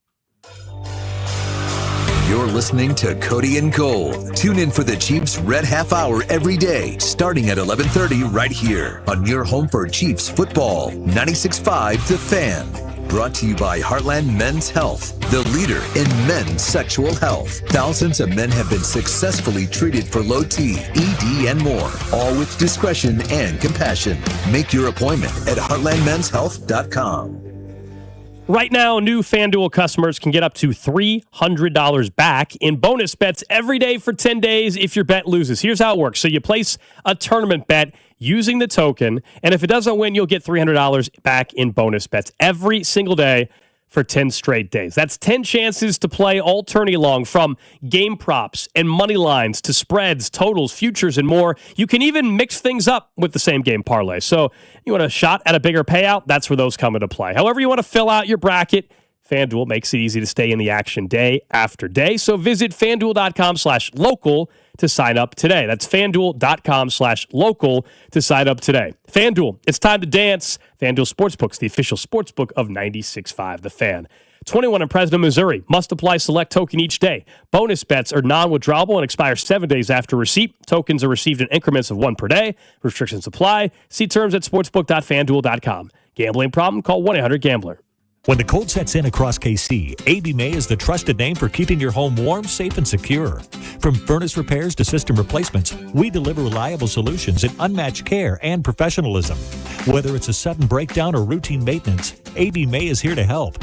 You're listening to Cody and Gold. Tune in for the Chiefs Red Half Hour every day, starting at 11:30 right here on your home for Chiefs football. 96.5 The Fan. Brought to you by Heartland Men's Health, the leader in men's sexual health. Thousands of men have been successfully treated for low T, ED, and more, all with discretion and compassion. Make your appointment at heartlandmenshealth.com. Right now, new FanDuel customers can get up to $300 back in bonus bets every day for 10 days if your bet loses. Here's how it works. So you place a tournament bet using the token, and if it doesn't win, you'll get $300 back in bonus bets every single day for 10 straight days. That's 10 chances to play all tourney long, from game props and money lines to spreads, totals, futures, and more. You can even mix things up with the same game parlay. So you want a shot at a bigger payout? That's where those come into play. However you want to fill out your bracket, FanDuel makes it easy to stay in the action day after day. So visit FanDuel.com/local to sign up today. That's FanDuel.com/local to sign up today. FanDuel, it's time to dance. FanDuel Sportsbook's the official sportsbook of 96.5 The Fan. 21 and President, Missouri. Must apply select token each day. Bonus bets are non-withdrawable and expire 7 days after receipt. Tokens are received in increments of 1 per day. Restrictions apply. See terms at sportsbook.fanduel.com. Gambling problem? Call 1-800-GAMBLER. When the cold sets in across KC, AB May is the trusted name for keeping your home warm, safe, and secure. From furnace repairs to system replacements, we deliver reliable solutions and unmatched care and professionalism. Whether it's a sudden breakdown or routine maintenance, AB May is here to help.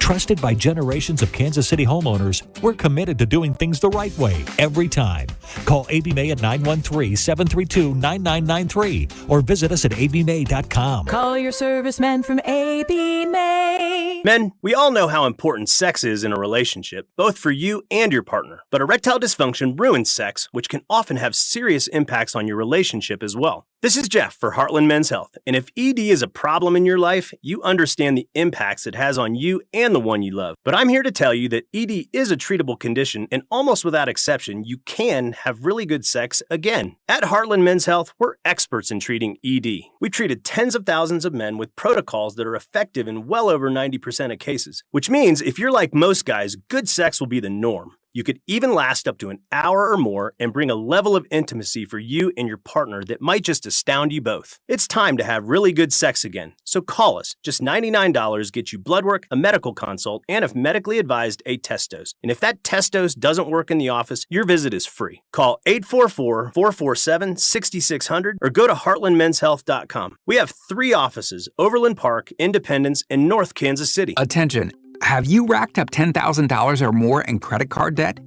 Trusted by generations of Kansas City homeowners, we're committed to doing things the right way every time. Call AB May at 913-732-9993 or visit us at abmay.com. Call your serviceman from AB May. Men, we all know how important sex is in a relationship, both for you and your partner. But erectile dysfunction ruins sex, which can often have serious impacts on your relationship as well. This is Jeff for Heartland Men's Health, and if ED is a problem in your life, you understand the impacts it has on you and the one you love. But I'm here to tell you that ED is a treatable condition, and almost without exception, you can have really good sex again. At Heartland Men's Health, we're experts in treating ED. We've treated tens of thousands of men with protocols that are effective in well over 90% of cases, which means if you're like most guys, good sex will be the norm. You could even last up to an hour or more and bring a level of intimacy for you and your partner that might just astound you both. It's time to have really good sex again. So call us. Just $99 gets you blood work, a medical consult, and if medically advised, a test dose. And if that test dose doesn't work in the office, your visit is free. Call 844-447-6600 or go to heartlandmenshealth.com. We have 3 offices: Overland Park, Independence, and North Kansas City. Attention. Have you racked up $10,000 or more in credit card debt?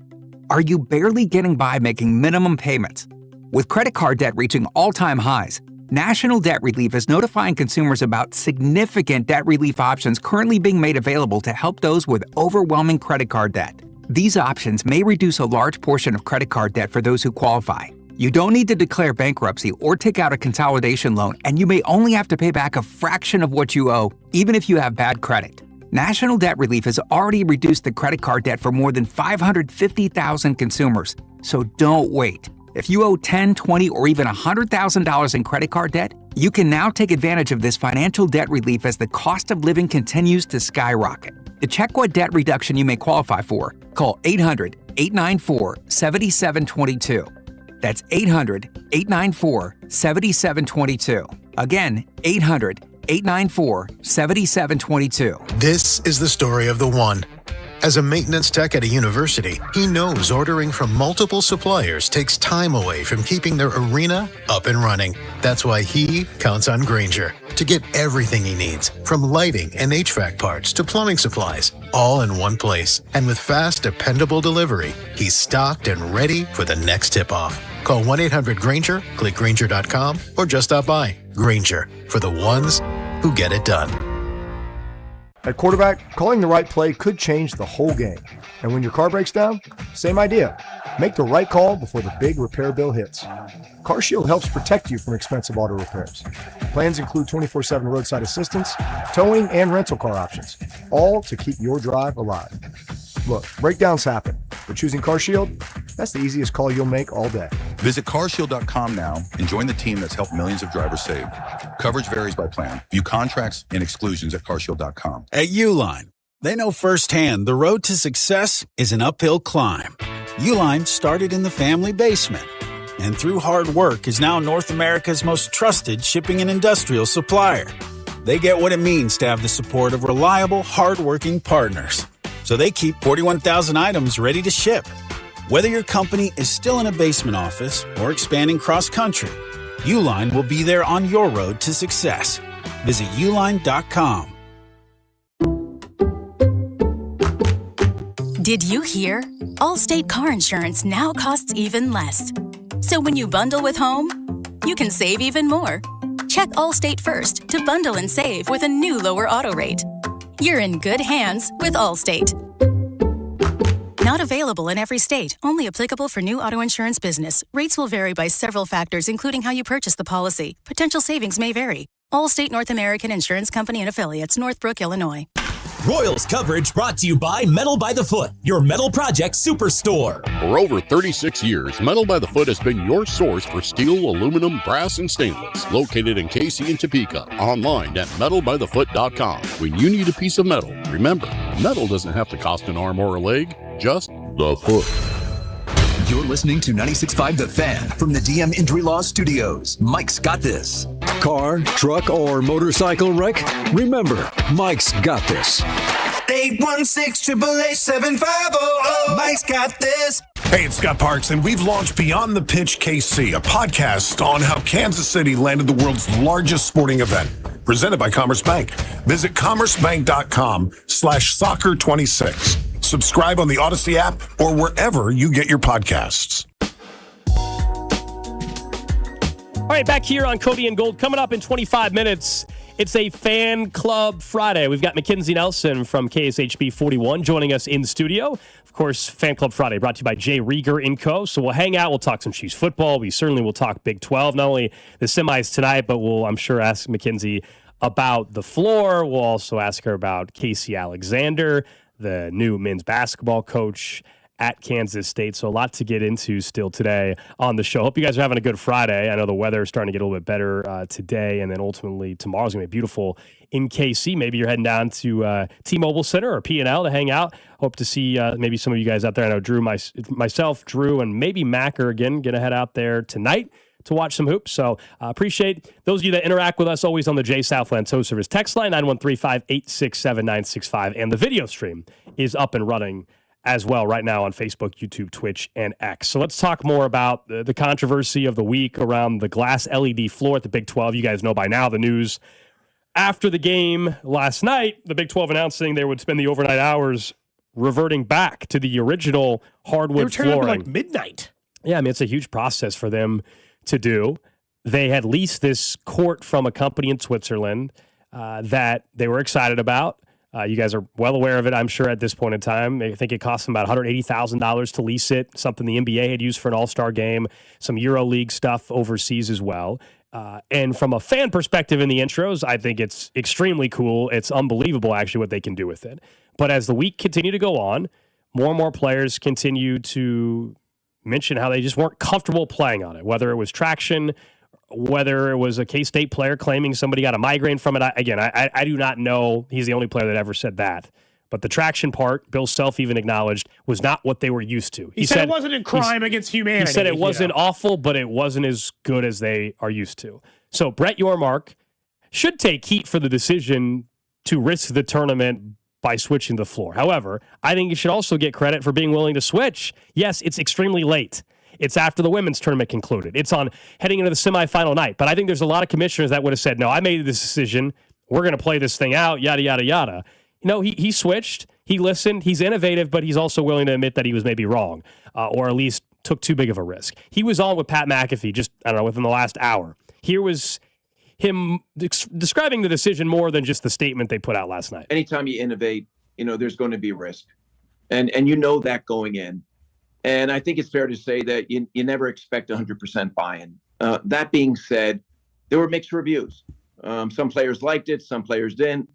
Are you barely getting by making minimum payments? With credit card debt reaching all-time highs, National Debt Relief is notifying consumers about significant debt relief options currently being made available to help those with overwhelming credit card debt. These options may reduce a large portion of credit card debt for those who qualify. You don't need to declare bankruptcy or take out a consolidation loan, and you may only have to pay back a fraction of what you owe, even if you have bad credit. National Debt Relief has already reduced the credit card debt for more than 550,000 consumers. So don't wait. If you owe $10,000, $20,000, or even $100,000 in credit card debt, you can now take advantage of this financial debt relief as the cost of living continues to skyrocket. To check what debt reduction you may qualify for, call 800-894-7722. That's 800-894-7722. Again, 800-894-7722. This is the story of the one. As a maintenance tech at a university, he knows ordering from multiple suppliers takes time away from keeping their arena up and running. That's why he counts on Grainger to get everything he needs, from lighting and HVAC parts to plumbing supplies, all in one place. And with fast, dependable delivery, he's stocked and ready for the next tip-off. Call 1-800-GRAINGER, click Grainger.com, or just stop by. Grainger, for the ones who get it done. At quarterback, calling the right play could change the whole game. And when your car breaks down, same idea. Make the right call before the big repair bill hits. CarShield helps protect you from expensive auto repairs. Plans include 24/7 roadside assistance, towing, and rental car options, all to keep your drive alive. Look, breakdowns happen, but choosing CarShield, that's the easiest call you'll make all day. Visit carshield.com now and join the team that's helped millions of drivers save. Coverage varies by plan. View contracts and exclusions at carshield.com. At Uline, they know firsthand the road to success is an uphill climb. Uline started in the family basement, and through hard work is now North America's most trusted shipping and industrial supplier. They get what it means to have the support of reliable, hardworking partners. So they keep 41,000 items ready to ship. Whether your company is still in a basement office or expanding cross-country, Uline will be there on your road to success. Visit uline.com. Did you hear? Allstate car insurance now costs even less. So when you bundle with home, you can save even more. Check Allstate first to bundle and save with a new lower auto rate. You're in good hands with Allstate. Not available in every state. Only applicable for new auto insurance business. Rates will vary by several factors, including how you purchase the policy. Potential savings may vary. Allstate North American Insurance Company and Affiliates, Northbrook, Illinois. Royals coverage brought to you by Metal by the Foot, your metal project superstore. For over 36 years, Metal by the Foot has been your source for steel, aluminum, brass, and stainless. Located in KC and Topeka. Online at metalbythefoot.com. When you need a piece of metal, remember, metal doesn't have to cost an arm or a leg, just the foot. You're listening to 96.5 The Fan from the DM Injury Law Studios. Mike's got this. Car, truck, or motorcycle wreck? Remember, Mike's got this. 816-888-7500. Mike's got this. Hey, it's Scott Parks, and we've launched Beyond the Pitch KC, a podcast on how Kansas City landed the world's largest sporting event. presented by Commerce Bank. Visit commercebank.com/soccer26. Subscribe on the Odyssey app or wherever you get your podcasts. All right, back here on Cody and Gold. Coming up in 25 minutes, it's a Fan Club Friday. We've got McKenzie Nelson from KSHB 41 joining us in studio. Of course, Fan Club Friday brought to you by Jay Rieger & Co. So we'll hang out. We'll talk some Chiefs football. We certainly will talk Big 12. Not only the semis tonight, but we'll, I'm sure, ask McKenzie about the floor. We'll also ask her about Casey Alexander, the new men's basketball coach at Kansas State. So a lot to get into still today on the show. Hope you guys are having a good Friday. I know the weather is starting to get a little bit better today, and then ultimately tomorrow's going to be beautiful in KC. Maybe you're heading down to T-Mobile Center or P&L to hang out. Hope to see maybe some of you guys out there. I know Drew, myself, Drew, and maybe Mac are again going to head out there tonight to watch some hoops. So appreciate those of you that interact with us always on the J Southland Tow Service text line, 913-586-7965. And the video stream is up and running as well right now on Facebook, YouTube, Twitch, and X. So let's talk more about the controversy of the week around the glass LED floor at the Big 12. You guys know by now the news after the game last night, the Big 12 announcing they would spend the overnight hours reverting back to the original hardwood flooring. Like midnight. Yeah, I mean, it's a huge process for them to do. They had leased this court from a company in Switzerland that they were excited about. You guys are well aware of it, I'm sure, at this point in time. I think it cost them about $180,000 to lease it, something the NBA had used for an all-star game, some EuroLeague stuff overseas as well. And from a fan perspective in the intros, I think it's extremely cool. It's unbelievable, actually, what they can do with it. But as the week continued to go on, more and more players continue to mention how they just weren't comfortable playing on it, whether it was traction, whether it was a K-State player claiming somebody got a migraine from it. I do not know. He's the only player that ever said that. But the traction part, Bill Self even acknowledged, was not what they were used to. He said it wasn't a crime against humanity. He said it wasn't awful, but it wasn't as good as they are used to. So Brett Yormark should take heat for the decision to risk the tournament by switching the floor. However, I think you should also get credit for being willing to switch. Yes, it's extremely late. It's after the women's tournament concluded. It's on heading into the semifinal night. But I think there's a lot of commissioners that would have said, no, I made this decision. We're going to play this thing out, yada, yada, yada. You know, he switched. He listened. He's innovative, but he's also willing to admit that he was maybe wrong or at least took too big of a risk. He was on with Pat McAfee just, I don't know, within the last hour. Here was him describing the decision more than just the statement they put out last night. Anytime you innovate, you know, there's going to be risk. And you know that going in. And I think it's fair to say that you never expect 100% buy-in. That being said, there were mixed reviews. Some players liked it, some players didn't.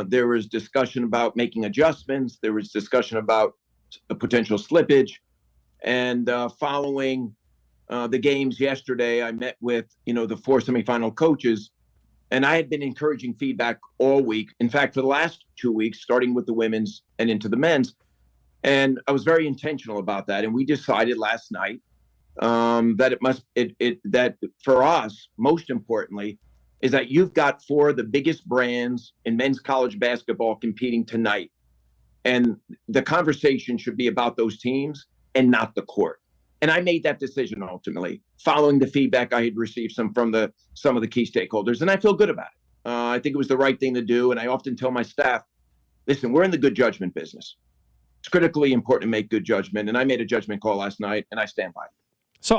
There was discussion about making adjustments. There was discussion about a potential slippage. And following the games yesterday, I met with, the 4 semifinal coaches, and I had been encouraging feedback all week. In fact, for the last 2 weeks, starting with the women's and into the men's. And I was very intentional about that. And we decided last night that for us, most importantly, is that you've got 4 of the biggest brands in men's college basketball competing tonight. And the conversation should be about those teams and not the court. And I made that decision ultimately, following the feedback I had received from some of the key stakeholders. And I feel good about it. I think it was the right thing to do. And I often tell my staff, listen, we're in the good judgment business. It's critically important to make good judgment. And I made a judgment call last night, and I stand by it. So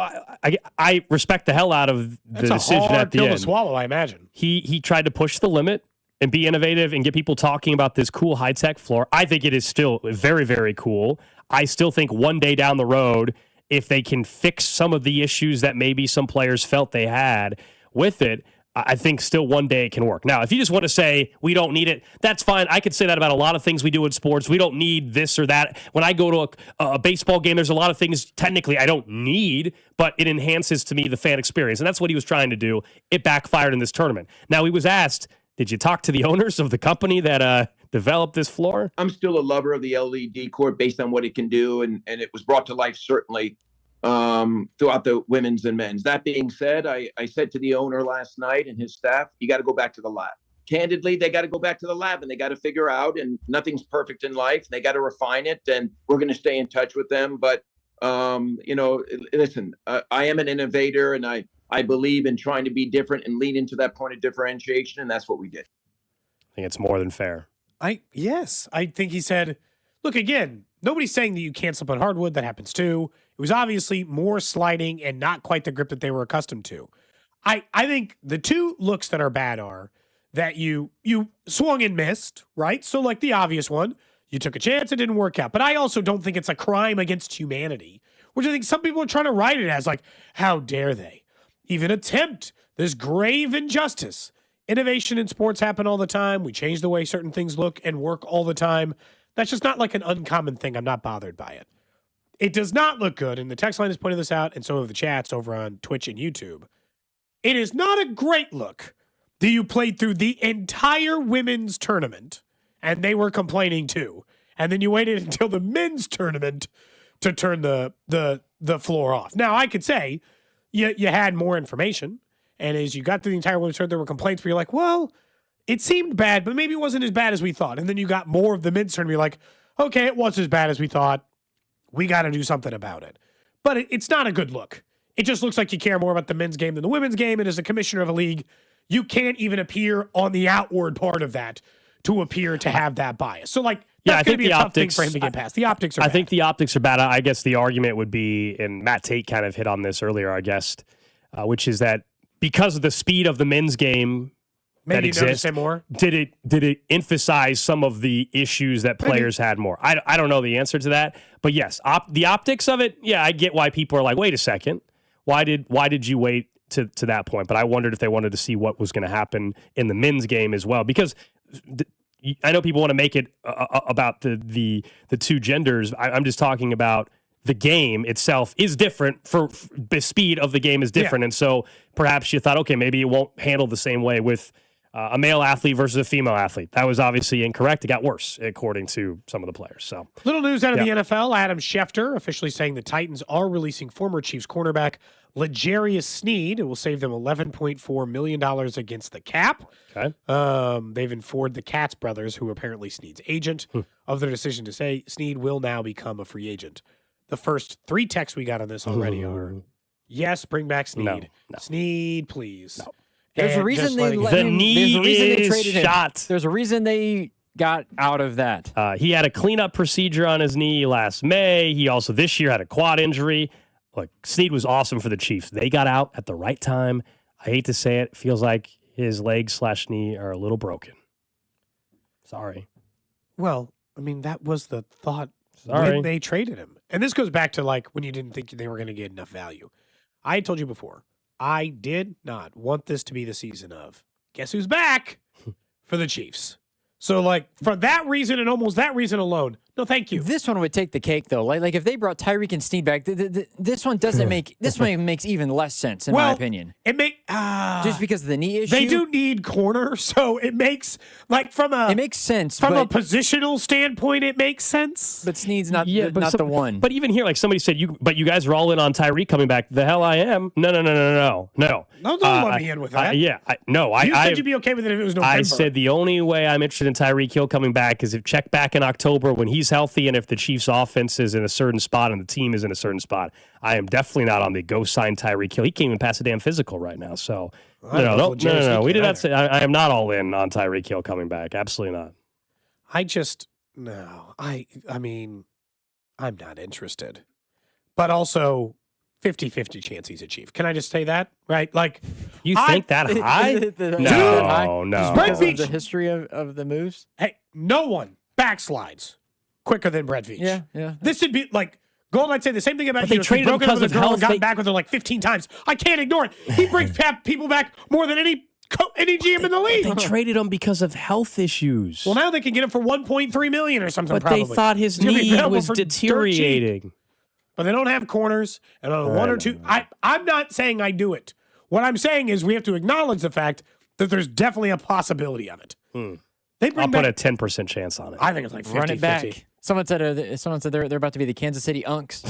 I respect the hell out of the decision at the end. That's a hard pill to swallow, I imagine. He tried to push the limit and be innovative and get people talking about this cool high-tech floor. I think it is still very, very cool. I still think one day down the road, if they can fix some of the issues that maybe some players felt they had with it, I think still one day it can work. Now, if you just want to say we don't need it, that's fine. I could say that about a lot of things we do in sports. We don't need this or that. When I go to a baseball game, there's a lot of things technically I don't need, but it enhances to me the fan experience. And that's what he was trying to do. It backfired in this tournament. Now, he was asked, did you talk to the owners of the company that developed this floor? I'm still a lover of the LED court based on what it can do. And it was brought to life certainly throughout the women's and men's. That being said, I said to the owner last night and his staff, you got to go back to the lab. Candidly, they got to go back to the lab and they got to figure out, and nothing's perfect in life. They got to refine it, and we're going to stay in touch with them. But, listen, I am an innovator, and I I believe in trying to be different and lean into that point of differentiation, and that's what we did. I think it's more than fair. Yes. I think he said, look, again, nobody's saying that you can't slip on hardwood. That happens too. It was obviously more sliding and not quite the grip that they were accustomed to. I think the two looks that are bad are that you swung and missed, right? So like the obvious one, you took a chance, it didn't work out. But I also don't think it's a crime against humanity, which I think some people are trying to write it as like, how dare they even attempt this grave injustice? Innovation in sports happen all the time. We change the way certain things look and work all the time. That's just not like an uncommon thing. I'm not bothered by it. It does not look good, and the text line has pointed this out, and so have the chats over on Twitch and YouTube. It is not a great look that you played through the entire women's tournament, and they were complaining too, and then you waited until the men's tournament to turn the floor off. Now, I could say you had more information, and as you got through the entire women's tournament, there were complaints where you're like, well, it seemed bad, but maybe it wasn't as bad as we thought. And then you got more of the men's tournament, you're like, okay, it was as bad as we thought. We got to do something about it. But it's not a good look. It just looks like you care more about the men's game than the women's game. And as a commissioner of a league, you can't even appear on the outward part of that to appear to have that bias. So, like, that's going to be a tough thing for him to get past. The optics are bad. I think the optics are bad. I guess the argument would be, and Matt Tate kind of hit on this earlier, I guess, which is that because of the speed of the men's game, maybe you notice it more. Did it emphasize some of the issues that players had more? I don't know the answer to that, but yes, the optics of it. Yeah, I get why people are like, wait a second, why did you wait to that point? But I wondered if they wanted to see what was going to happen in the men's game as well, because I know people want to make it about the two genders. I'm just talking about the game itself is different. For the speed of the game is different, and so perhaps you thought, okay, maybe it won't handle the same way with a male athlete versus a female athlete. That was obviously incorrect. It got worse, according to some of the players. So, little news out of the NFL. Adam Schefter officially saying the Titans are releasing former Chiefs cornerback L'Jarius Sneed. It will save them $11.4 million against the cap. Okay. They've informed the Katz brothers, who are apparently Sneed's agent, of their decision to say Sneed will now become a free agent. The first 3 texts we got on this already are, yes, bring back Sneed. No. Sneed, please. No. There's a reason they traded him. There's a reason they got out of that. He had a cleanup procedure on his knee last May. He also this year had a quad injury. Look, Sneed was awesome for the Chiefs. They got out at the right time. I hate to say it. Feels like his leg/knee are a little broken. Sorry. Well, I mean, that was the thought Sorry. when they traded him. And this goes back to like when you didn't think they were going to get enough value. I told you before, I did not want this to be the season of guess who's back for the Chiefs. So, like, for that reason and almost that reason alone, no, thank you. This one would take the cake, though. Like if they brought Tyreek and Sneed back, this one doesn't make this one makes even less sense in my opinion. It just because of the knee issue. They do need corner, so it makes it makes sense from a positional standpoint. It makes sense, but Sneed's not the one. But even here, like somebody said, you guys are all in on Tyreek coming back. The hell I am. No. No, don't let me in with that. You said you'd be okay with it if it was November. I said the only way I'm interested in Tyreek Hill coming back is if check back in October when he's healthy and if the Chiefs offense is in a certain spot and the team is in a certain spot. I am definitely not on the go sign Tyreek Hill. He can't even pass a damn physical right now. So no. We did not say I am not all in on Tyreek Hill coming back. Absolutely not. I mean, I'm not interested. But also 50-50 chance he's a Chief. Can I just say that? Right? Like you think that high? No. Because of the history of the moves? Hey, no one backslides quicker than Brett Veach. Yeah. This should be like Gold. I'd say the same thing about but you. They traded him because of girl health. And got back with her like 15 times. I can't ignore it. He brings people back more than any GM in the league. They traded him because of health issues. Well, now they can get him for $1.3 million or something. But probably. They thought his knee was deteriorating. But they don't have corners, and on one or two. I'm not saying I do it. What I'm saying is we have to acknowledge the fact that there's definitely a possibility of it. I'll put a 10% chance on it. I think it's like 50-50. Run it back. Someone said they're about to be the Kansas City Unks.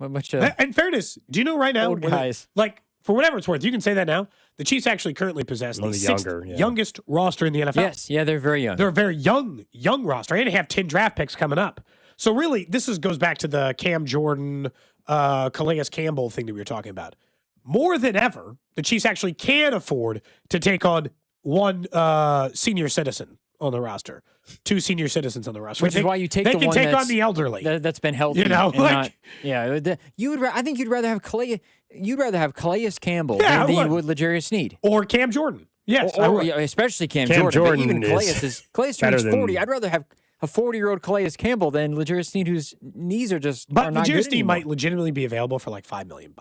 In fairness, do you know right now, old guys. Like for whatever it's worth, you can say that now. The Chiefs actually currently possess the sixth youngest roster in the NFL. Yes, they're very young. They're a very young roster, and they have 10 draft picks coming up. So really, this goes back to the Cam Jordan, Calais Campbell thing that we were talking about. More than ever, the Chiefs actually can afford to take on one senior citizen on the roster, 2 senior citizens on the roster. Which is why you take the one they can take on the elderly. That's been healthy. You know, and not, I think you'd rather have Calais. You'd rather have Calais Campbell than you would L'Jarius Sneed or Cam Jordan. Yes, especially Cam Jordan. But even Calais turns 40. I'd rather have a 40-year-old Calais Campbell than L'Jarius Sneed, whose knees are just. But L'Jarius Sneed might legitimately be available for like $5 million.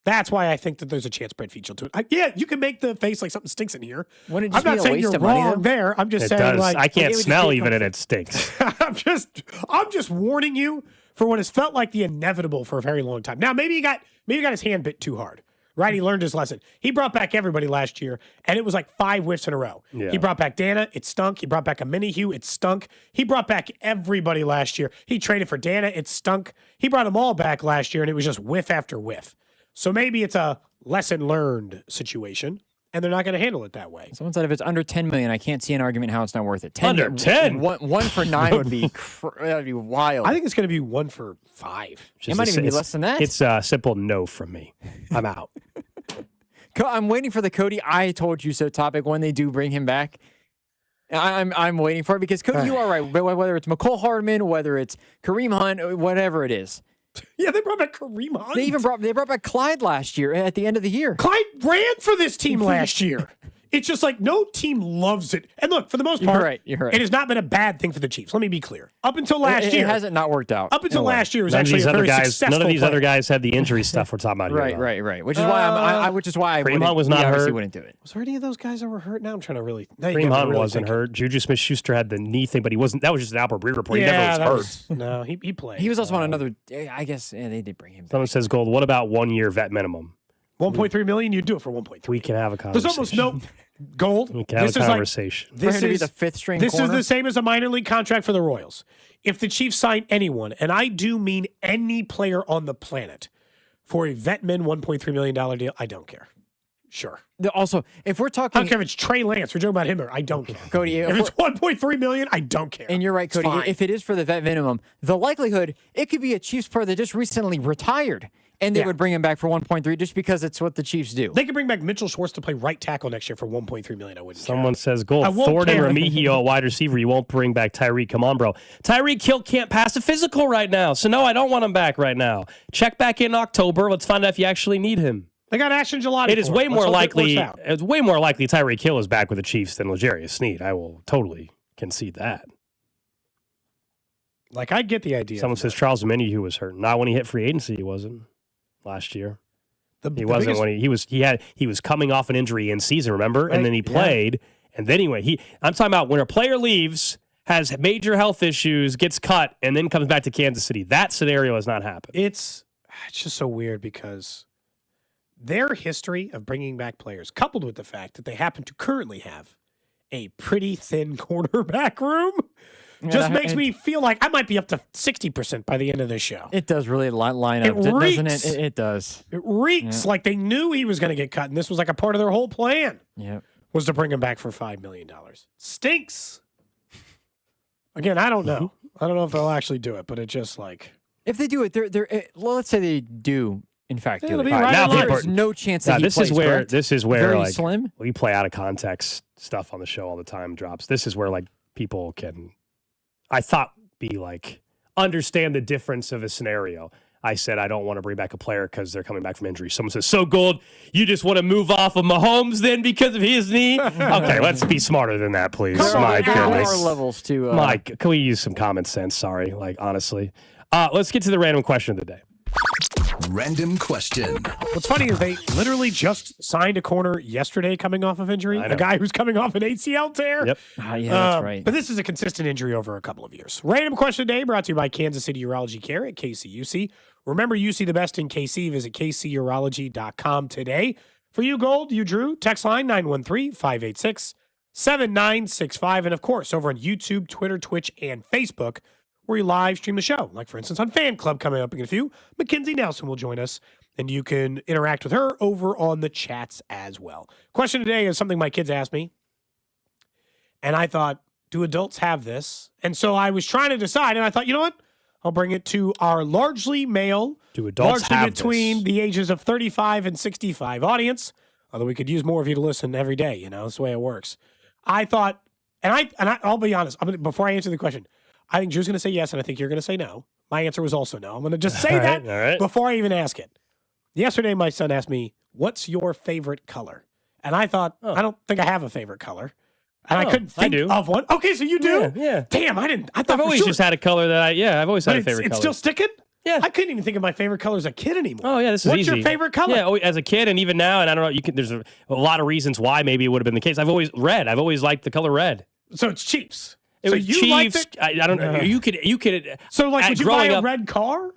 That's why I think that there's a chance Brett Feature to it. You can make the face like something stinks in here. I'm not saying you're wrong there. I'm just saying like I can't smell even and it stinks. I'm just warning you for what has felt like the inevitable for a very long time. Now maybe he got his hand bit too hard. Right, he learned his lesson. He brought back everybody last year, and it was like 5 whiffs in a row. Yeah. He brought back Dana, it stunk. He brought back a Minihue, it stunk. He brought back everybody last year. He traded for Dana, it stunk. He brought them all back last year, and it was just whiff after whiff. So maybe it's a lesson learned situation, and they're not going to handle it that way. Someone said if it's under $10 million, I can't see an argument how it's not worth it. Under 10? One for 9 would be that'd be wild. I think it's going to be 1 for 5. It might even be less than that. It's a simple no from me. I'm out. I'm waiting for the Cody I told you so topic when they do bring him back. I'm waiting for it because Cody, you are right. Whether it's McCole Hardman, whether it's Kareem Hunt, whatever it is. Yeah, they brought back Kareem Hunt. They brought back Clyde last year at the end of the year. Clyde ran for this team last year. It's just like no team loves it. And look, for the most part, you're right. It has not been a bad thing for the Chiefs. Let me be clear. Up until last year. It hasn't not worked out. Up until last year, it was actually a very successful None of these play. other guys had the injury stuff we're talking about here. Right. Which is why Kareem Hunt was not hurt. Wouldn't do it. Was there any of those guys that were hurt? Now I'm trying to really. Kareem Hunt wasn't hurt. Juju Smith-Schuster had the knee thing, but he wasn't. That was just an Albert Breer report. He never was hurt. No, he played. He was also on another. I guess they did bring him back. Someone says, Gold, what about 1 year vet minimum? 1.3 million. You'd do it for 1.3. We can have a conversation. There's almost no Gold. We can have a conversation. This is the 5th string. This is the same as a minor league contract for the Royals. If the Chiefs sign anyone, and I do mean any player on the planet, for a vet min $1.3 million deal, I don't care. Sure. Also, if we're talking, I don't care if it's Trey Lance. We're talking about him, or I don't care. Cody, if it's 1.3 million, I don't care. And you're right, Cody. If it is for the vet minimum, the likelihood it could be a Chiefs player that just recently retired, and they would bring him back for 1.3 just because it's what the Chiefs do. They could bring back Mitchell Schwartz to play right tackle next year for 1.3 million. I wouldn't. Someone says, Gold, Thornton Remigio, wide receiver. You won't bring back Tyreek. Come on, bro. Tyreek Hill can't pass a physical right now, so no, I don't want him back right now. Check back in October. Let's find out if you actually need him. They got Ashton Gelati. It is way more likely. It's way more likely Tyreek Hill is back with the Chiefs than L'Jarius Sneed. I will totally concede that. Like, I get the idea. Someone says Charles Minnie, who was hurt. Not when he hit free agency. He wasn't last year. He wasn't when he was coming off an injury in season. Remember, and then he played, and then I'm talking about when a player leaves, has major health issues, gets cut, and then comes back to Kansas City. That scenario has not happened. It's just so weird because their history of bringing back players, coupled with the fact that they happen to currently have a pretty thin quarterback room, just makes me feel like I might be up to 60% by the end of this show. It does really line up, doesn't it? It does. It reeks like they knew he was going to get cut, and this was like a part of their whole plan. Yeah, was to bring him back for $5 million. Stinks. Again, I don't know. I don't know if they'll actually do it, but it just like if they do it, well, let's say they do. In fact, do it. There's no chance that this is where very like slim. We play out of context stuff on the show all the time. Drops. This is where like people can, I thought, be like understand the difference of a scenario. I said I don't want to bring back a player because they're coming back from injury. Someone says, "So Gold, you just want to move off of Mahomes then because of his knee?" Okay, let's be smarter than that, please. My goodness. Levels to Mike, can we use some common sense? Sorry, like honestly. Let's get to the random question of the day. Random question. What's funny is they literally just signed a corner yesterday coming off of injury. A guy who's coming off an ACL tear. Yep. Yeah, that's right. But this is a consistent injury over a couple of years. Random question today brought to you by Kansas City Urology Care at KCUC. Remember, you see the best in KC. Visit kcurology.com today. For you, Gold, you Drew, text line 913-586-7965. And, of course, over on YouTube, Twitter, Twitch, and Facebook, where we live stream the show. Like, for instance, on Fan Club coming up in a few, McKenzie Nelson will join us, and you can interact with her over on the chats as well. Question today is something my kids asked me, and I thought, do adults have this? And so I was trying to decide, and I thought, you know what? I'll bring it to our largely male, Do adults largely have between this? the ages of 35 and 65 audience. Although we could use more of you to listen every day, that's the way it works. I thought, and I'll be honest, before I answer the question, I think Drew's going to say yes, and I think you're going to say no. My answer was also no. I'm going to just say that before I even ask it. Yesterday, my son asked me, "What's your favorite color?" And I thought, I don't think I have a favorite color. And I couldn't think of one. Okay, so you do? Yeah. Damn, I didn't. I thought I've always just had a color that I've always had a favorite color. It's still sticking? Yeah. I couldn't even think of my favorite color as a kid anymore. Oh, yeah, this is What's easy. your favorite color? Yeah, as a kid and even now, and I don't know, there's a lot of reasons why maybe it would have been the case. I've always liked the color red. So it's Chiefs. It was Chiefs. I don't know. You could. So, like, would you buy a red car?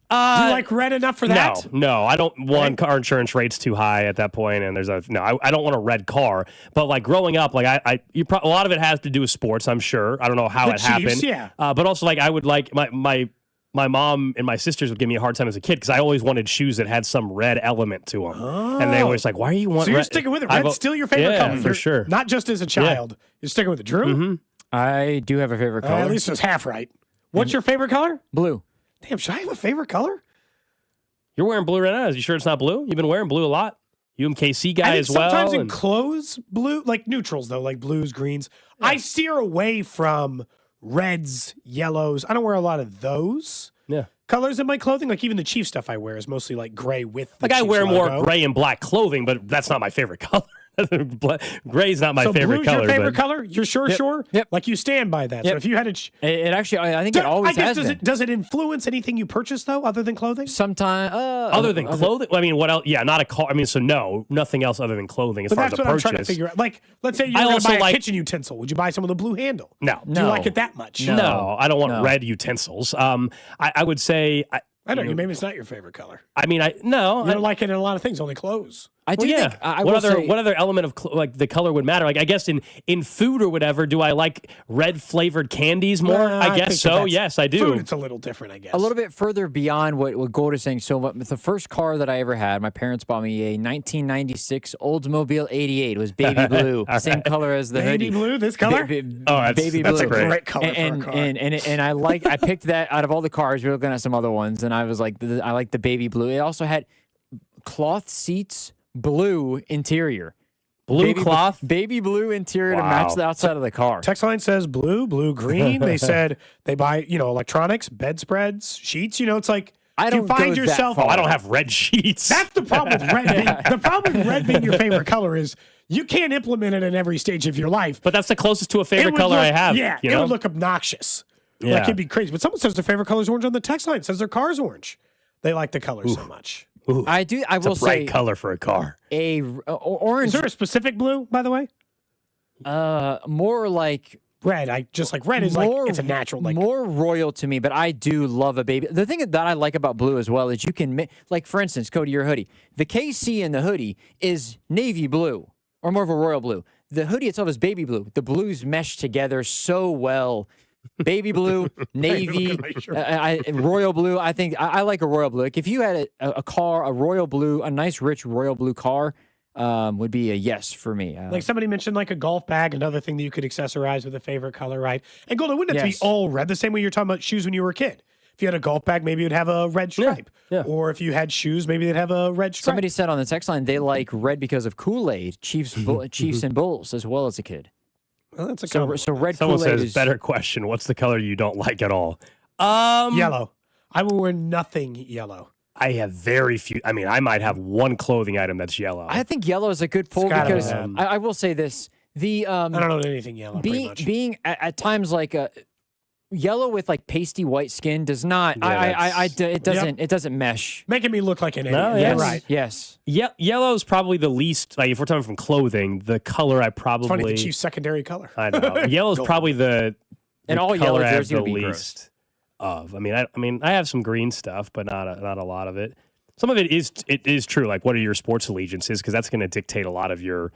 Do you like red enough for that? No, I don't want car insurance rates too high at that point, and I don't want a red car. But like growing up, like a lot of it has to do with sports. I'm sure. I don't know how it happened. Yeah. But also, like I would like my mom and my sisters would give me a hard time as a kid because I always wanted shoes that had some red element to them, and they always like, why do you want? So you're red? sticking with it. Red's still your favorite color, for sure. Not just as a child. You're sticking with it, Drew. Mm-hmm. I do have a favorite color. At least it's half right. What's your favorite color? Blue. Damn, should I have a favorite color? You're wearing blue right now. You sure it's not blue? You've been wearing blue a lot. You KC guy as well. Sometimes in clothes, blue, like neutrals though, like blues, greens. Yeah. I steer away from reds, yellows. I don't wear a lot of those colors in my clothing. Like even the Chief stuff I wear is mostly like gray with the I Chiefs wear logo. more gray and black clothing, but that's not my favorite color. Gray's not my favorite blue's color. Your favorite color? You're sure? Yep. Like you stand by that. Yep. So if you had it actually, I think it always has been. Does it influence anything you purchase though, other than clothing? Sometimes. Other than clothing? I mean, what else? Yeah, not a car. I mean, so no, nothing else other than clothing as far as a That's what purchase. I'm trying to figure out. Like, let's say you're going to buy a kitchen utensil. Would you buy some with a blue handle? No. Do you like it that much? No, I don't want red utensils. I would say. I know maybe it's not your favorite color. I mean, you don't like it in a lot of things, only clothes. I do think. What other element of like the color would matter? Like I guess in food or whatever, do I like red flavored candies more? I guess so. Yes, I do. Food, it's a little different, I guess. A little bit further beyond what Gold is saying. So the first car that I ever had, my parents bought me a 1996 Oldsmobile 88. It was baby blue, same color as the hoodie. Baby blue, this color? Baby blue. That's a great color and, for a car. And I picked that out of all the cars. We were looking at some other ones, and I was like, I like the baby blue. It also had cloth seats. Blue interior. Baby blue interior to match the outside of the car. Text line says blue, green. They said they buy, electronics, bedspreads, sheets. It's like I don't you find yourself. I don't have red sheets. That's the problem with red. The problem with red being your favorite color is you can't implement it in every stage of your life. But that's the closest to a favorite color I have. Yeah, it would look obnoxious. Yeah. Like it'd be crazy. But someone says their favorite color is orange on the text line. Says their car's orange. They like the color so much. Ooh, I do. I will a bright say color for a car. Orange. Is there a specific blue, by the way? More like red. Red is it's a natural. More royal to me, but I do love a baby. The thing that I like about blue as well is you can for instance, Cody, your hoodie. The KC in the hoodie is navy blue or more of a royal blue. The hoodie itself is baby blue. The blues mesh together so well. Baby blue, navy, royal blue. I think I like a royal blue. Like if you had a car, a royal blue, a nice rich royal blue car, would be a yes for me. Like somebody mentioned, like a golf bag, another thing that you could accessorize with a favorite color, right? And Golden, wouldn't it be all red? The same way you're talking about shoes when you were a kid. If you had a golf bag, maybe it would have a red stripe. Yeah. Or if you had shoes, maybe they'd have a red stripe. Somebody said on the text line they like red because of Kool-Aid, Chiefs and Bulls as well as a kid. Well, that's a so red Someone Kool-Aid says, better question. What's the color you don't like at all? Yellow. I will wear nothing yellow. I have very few. I mean, I might have one clothing item that's yellow. I think yellow is a good pull because I will say this. I don't know anything yellow. Being at times like yellow with like pasty white skin does not. It doesn't mesh. Making me look like an idiot. No, yes. Right. Yes. Yellow is probably the least. Like if we're talking from clothing, the color I probably. It's funny, the Chiefs' secondary color. I know. Yellow is probably the. And all yellow color I have jersey the would be least of. I mean, I have some green stuff, but not a lot of it. Some of it is true. Like, what are your sports allegiances? Because that's going to dictate a lot of your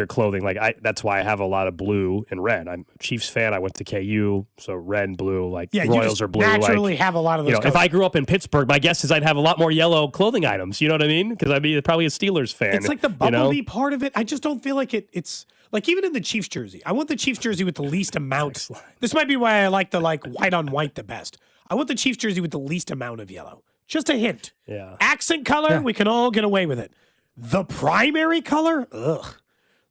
clothing. Like that's why I have a lot of blue and red. I'm a Chiefs fan. I went to KU, so red and blue. Like Royals are blue. Naturally have a lot of those. If I grew up in Pittsburgh, my guess is I'd have a lot more yellow clothing items. You know what I mean? Because I'd be probably a Steelers fan. It's like the bubbly part of it. I just don't feel like it's like even in the Chiefs jersey. I want the Chiefs jersey with the least amount. This might be why I like the white on white the best. I want the Chiefs jersey with the least amount of yellow. Just a hint. Yeah. Accent color, we can all get away with it. The primary color, ugh.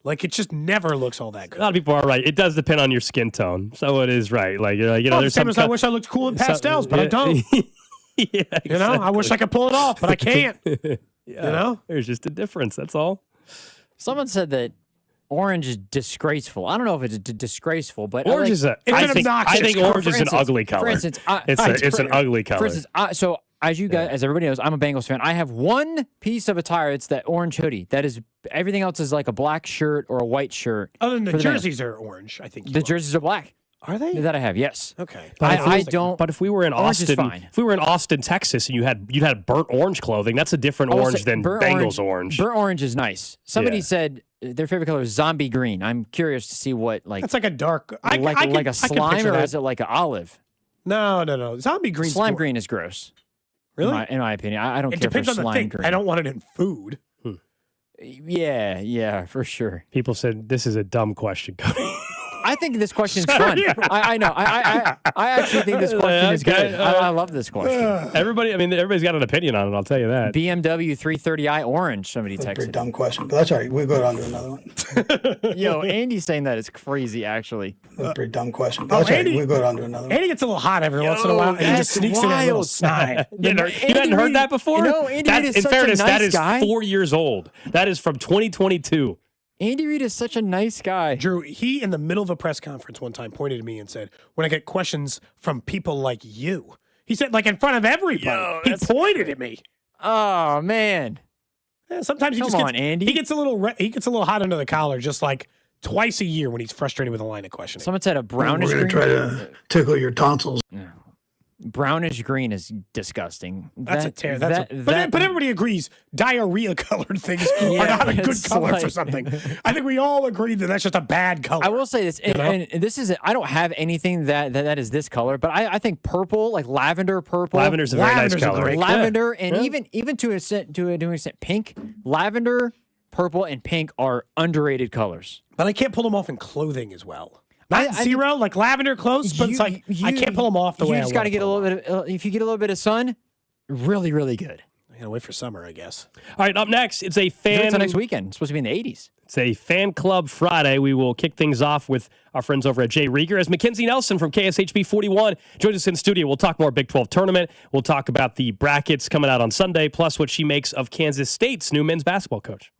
Like, it just never looks all that good. A lot of people are right. It does depend on your skin tone. So it is right. Like, there's same as I wish I looked cool in pastels, but I don't. Yeah, exactly. I wish I could pull it off, but I can't. There's just a difference. That's all. Someone said that orange is disgraceful. I don't know if it's disgraceful, but orange is I think orange is an ugly color. For instance, it's an ugly color. For instance, so as you guys, as everybody knows, I'm a Bengals fan. I have one piece of attire. It's that orange hoodie. That is everything else is like a black shirt or a white shirt. Other than the jerseys are orange, I think. The jerseys are black. Are they? That I have, yes. Okay. I don't. But if we were in Austin, Texas, and you had burnt orange clothing, that's a different orange than Bengals orange. Burnt orange is nice. Somebody said their favorite color is zombie green. I'm curious to see what That's like a dark, like a slime, or is it like an olive? No. Zombie green. Slime green is gross. Really? In my opinion, I don't care for depends on the slime thing. green. I don't want it in food. Yeah, for sure. People said this is a dumb question, Cody. I think this question is fun. I know. I actually think this question is good. I love this question. Everybody's got an opinion on it. I'll tell you that. BMW 330i orange. Somebody texted. Pretty dumb question, but that's all right. We'll go on to another one. Yo, Andy saying that is crazy. Actually, that's a pretty dumb question. But that's all right. We'll go on to another one. Andy gets a little hot every once in a while, and he just sneaks in a little snide. You hadn't heard that before? Andy Reid is in such fairness, a nice that is guy. 4 years old. That is from 2022. Andy Reid is such a nice guy. Drew, he in the middle of a press conference one time pointed to me and said, when I get questions from people like you, he said, like in front of everybody, he pointed at me. Oh, man. Yeah, sometimes Andy. He gets a little hot under the collar, just like twice a year when he's frustrated with a line of questioning. Someone said a brownish green. We're going to try to tickle your tonsils. No. Brownish green is disgusting. But everybody agrees diarrhea colored things are not a good color for something. I think we all agree that that's just a bad color. I will say this, and this is I don't have anything that is this color, but I think purple, like lavender purple. Lavender's a very nice color. Lavender and even to an extent pink, lavender, purple, and pink are underrated colors. But I can't pull them off in clothing as well. Not zero, like lavender clothes, but it's like I can't pull them off the way I want. You just got to get a little bit. If you get a little bit of sun, really, really good. I gotta wait for summer, I guess. All right, up next, it's a fan. It's next weekend. It's supposed to be in the 80s. It's a Fan Club Friday. We will kick things off with our friends over at Jay Rieger as McKenzie Nelson from KSHB 41 joins us in studio. We'll talk more Big 12 tournament. We'll talk about the brackets coming out on Sunday, plus what she makes of Kansas State's new men's basketball coach.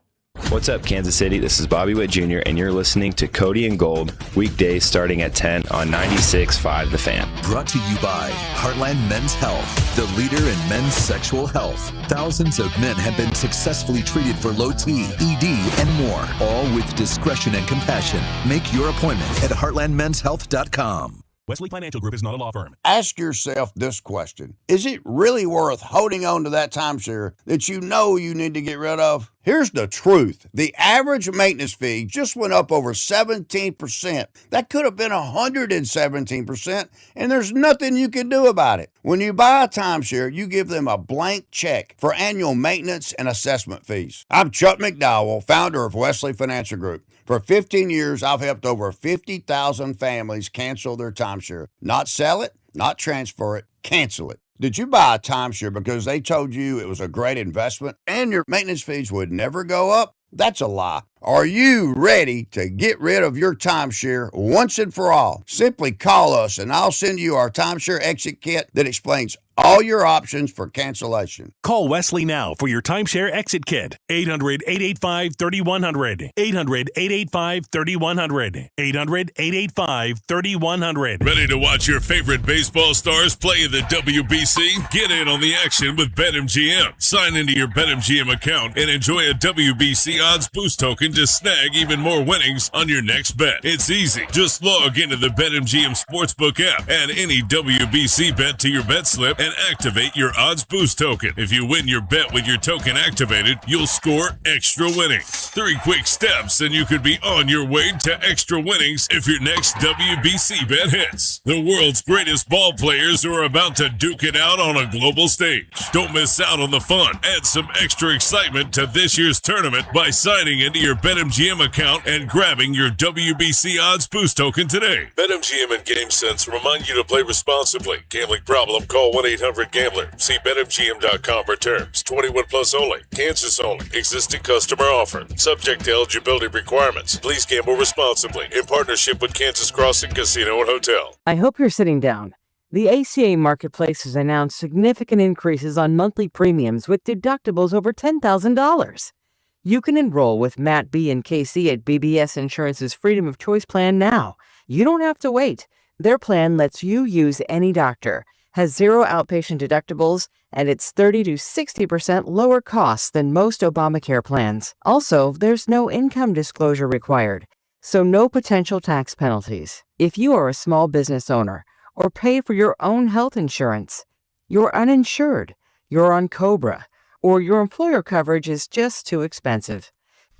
What's up, Kansas City? This is Bobby Witt Jr., and you're listening to Cody and Gold, weekdays starting at 10 on 96.5 The Fan. Brought to you by Heartland Men's Health, the leader in men's sexual health. Thousands of men have been successfully treated for low T, ED, and more, all with discretion and compassion. Make your appointment at heartlandmenshealth.com. Wesley Financial Group is not a law firm. Ask yourself this question. Is it really worth holding on to that timeshare that you know you need to get rid of? Here's the truth. The average maintenance fee just went up over 17%. That could have been 117%, and there's nothing you can do about it. When you buy a timeshare, you give them a blank check for annual maintenance and assessment fees. I'm Chuck McDowell, founder of Wesley Financial Group. For 15 years, I've helped over 50,000 families cancel their timeshare. Not sell it, not transfer it, cancel it. Did you buy a timeshare because they told you it was a great investment and your maintenance fees would never go up? That's a lie. Are you ready to get rid of your timeshare once and for all? Simply call us and I'll send you our timeshare exit kit that explains all your options for cancellation. Call Wesley now for your timeshare exit kit. 800-885-3100. 800-885-3100. 800-885-3100. Ready to watch your favorite baseball stars play in the WBC? Get in on the action with BetMGM. Sign into your BetMGM account and enjoy a WBC odds boost token to snag even more winnings on your next bet. It's easy. Just log into the BetMGM Sportsbook app, add any WBC bet to your bet slip, and activate your odds boost token. If you win your bet with your token activated, you'll score extra winnings. 3 quick steps and you could be on your way to extra winnings if your next WBC bet hits. The world's greatest ball players are about to duke it out on a global stage. Don't miss out on the fun. Add some extra excitement to this year's tournament by signing into your BetMGM account and grabbing your WBC odds boost token today. BetMGM and GameSense remind you to play responsibly. Gambling problem? Call 1-800-GAMBLER. See BetMGM.com for terms. 21 plus only. Kansas only. Existing customer offer. Subject to eligibility requirements. Please gamble responsibly. In partnership with Kansas Crossing Casino and Hotel. I hope you're sitting down. The ACA Marketplace has announced significant increases on monthly premiums with deductibles over $10,000. You can enroll with Matt B. and KC at BBS Insurance's Freedom of Choice plan now. You don't have to wait. Their plan lets you use any doctor, has zero outpatient deductibles, and it's 30 to 60% lower costs than most Obamacare plans. Also, there's no income disclosure required, so no potential tax penalties. If you are a small business owner or pay for your own health insurance, you're uninsured, you're on COBRA, or your employer coverage is just too expensive.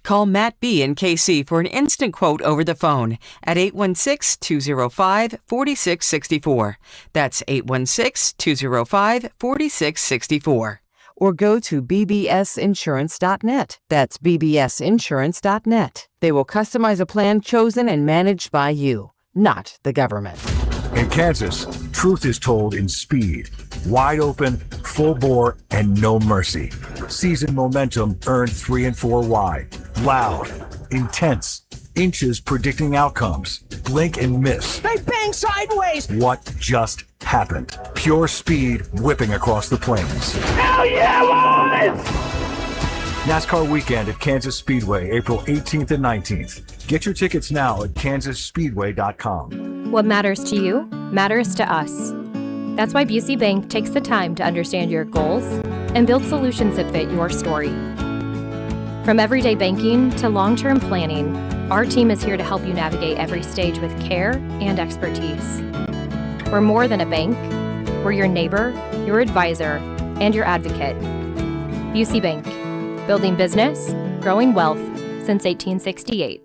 Call Matt B. and KC for an instant quote over the phone at 816-205-4664. That's 816-205-4664. Or go to bbsinsurance.net. That's bbsinsurance.net. They will customize a plan chosen and managed by you, not the government. In Kansas, truth is told in speed, wide open, full bore, and no mercy. Season momentum earned 3 and 4 wide. Loud, intense, inches predicting outcomes. Blink and miss. They bang sideways! What just happened? Pure speed whipping across the plains. Hell yeah, boys! NASCAR weekend at Kansas Speedway, April 18th and 19th. Get your tickets now at kansasspeedway.com. What matters to you matters to us. That's why Busey Bank takes the time to understand your goals and build solutions that fit your story. From everyday banking to long-term planning, our team is here to help you navigate every stage with care and expertise. We're more than a bank. We're your neighbor, your advisor, and your advocate. Busey Bank, building business, growing wealth since 1868.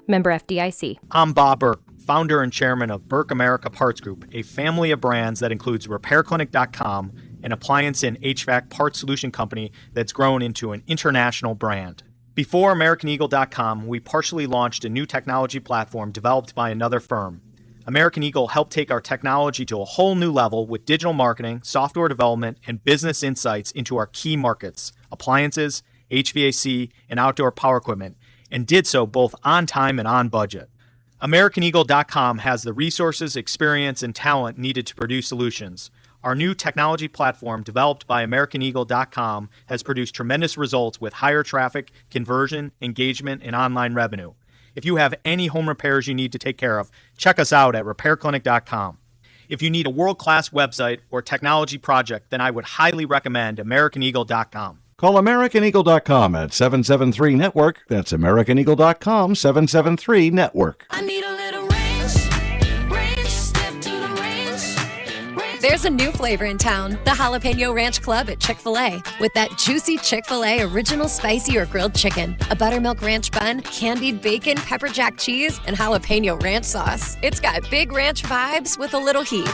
Member FDIC. I'm Bob Burke, founder and chairman of Burke America Parts Group, a family of brands that includes RepairClinic.com, an appliance and HVAC parts solution company that's grown into an international brand. Before AmericanEagle.com, we partially launched a new technology platform developed by another firm. American Eagle helped take our technology to a whole new level with digital marketing, software development, and business insights into our key markets, appliances, HVAC, and outdoor power equipment, and did so both on time and on budget. AmericanEagle.com has the resources, experience, and talent needed to produce solutions. Our new technology platform, developed by AmericanEagle.com, has produced tremendous results with higher traffic, conversion, engagement, and online revenue. If you have any home repairs you need to take care of, check us out at RepairClinic.com. If you need a world-class website or technology project, then I would highly recommend AmericanEagle.com. Call AmericanEagle.com at 773-NETWORK. That's AmericanEagle.com, 773-NETWORK. I need a little range, step to the range. There's a new flavor in town, the Jalapeno Ranch Club at Chick-fil-A. With that juicy Chick-fil-A original spicy or grilled chicken, a buttermilk ranch bun, candied bacon, pepper jack cheese, and jalapeno ranch sauce. It's got big ranch vibes with a little heat.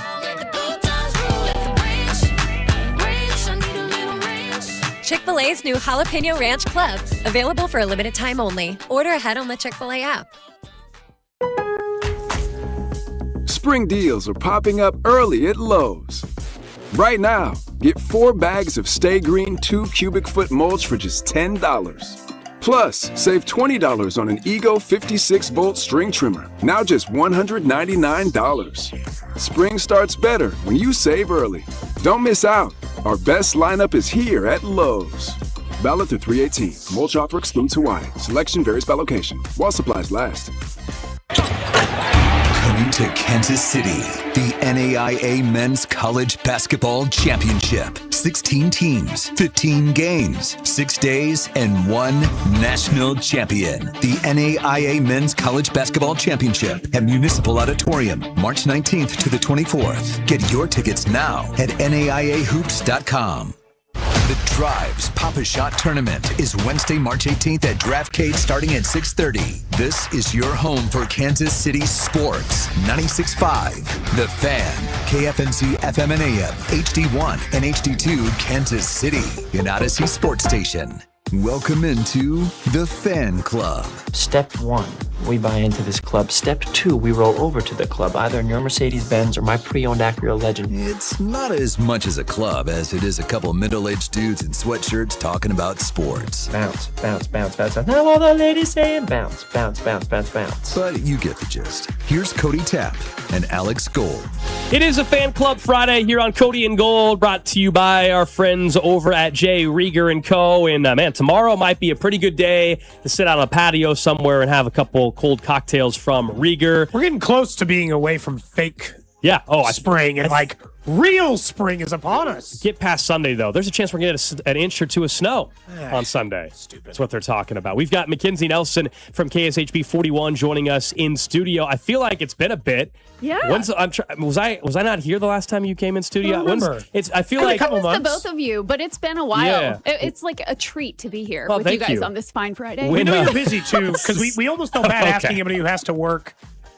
Chick-fil-A's new Jalapeno Ranch Club. Available for a limited time only. Order ahead on the Chick-fil-A app. Spring deals are popping up early at Lowe's. Right now, get 4 bags of Stay Green 2 cubic foot mulch for just $10. Plus, save $20 on an Ego 56-volt string trimmer, now just $199. Spring starts better when you save early. Don't miss out. Our best lineup is here at Lowe's. Valid through 3/18. Mulch offer excludes Hawaii. Selection varies by location. While supplies last. Coming to Kansas City, the NAIA Men's College Basketball Championship. 16 teams, 15 games, 6 days, and 1 national champion. The NAIA Men's College Basketball Championship at Municipal Auditorium, March 19th to the 24th. Get your tickets now at NAIAHoops.com. The Drives Pop-A-Shot Tournament is Wednesday, March 18th at Draftcade starting at 6:30. This is your home for Kansas City sports. 96.5, The Fan, KFNC FM and AM, HD1 and HD2, Kansas City, an Odyssey sports station. Welcome into the Fan Club. Step 1, we buy into this club. Step 2, we roll over to the club, either in your Mercedes-Benz or my pre-owned Acura Legend. It's not as much as a club as it is a couple middle-aged dudes in sweatshirts talking about sports. Bounce, bounce, bounce, bounce. Now all the ladies saying bounce, bounce, bounce, bounce, bounce. But you get the gist. Here's Cody Tapp and Alex Gold. It is a Fan Club Friday here on Cody and Gold, brought to you by our friends over at J. Rieger & Co. And man, tomorrow might be a pretty good day to sit on a patio somewhere and have a couple cold cocktails from Rieger. We're getting close to being away from fake spring, and real spring is upon us. Get past Sunday, though. There's a chance we're going to get an inch or two of snow on Sunday. Stupid. That's what they're talking about. We've got McKenzie Nelson from KSHB 41 joining us in studio. I feel like it's been a bit. Yeah. Was I not here the last time you came in studio? I remember. I feel like a couple months. months. The both of you, but it's been a while. Yeah. It's like a treat to be here Well, with you thank guys you. on this fine Friday. We know you're busy, too, because we almost felt bad Okay. asking anybody who has to work,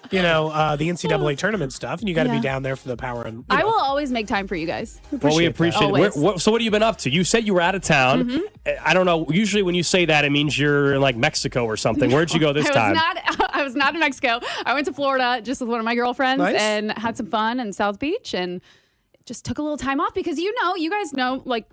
the NCAA tournament stuff, and you got to be down there for the power. And I will always make time for you guys. Well, we appreciate it. So what have you been up to? You said you were out of town. Mhm. I don't know. Usually when you say that, it means you're in like Mexico or something. Where'd you go this time? I was not in Mexico. I went to Florida just with one of my girlfriends and had some fun in South Beach and just took a little time off because you guys know, like,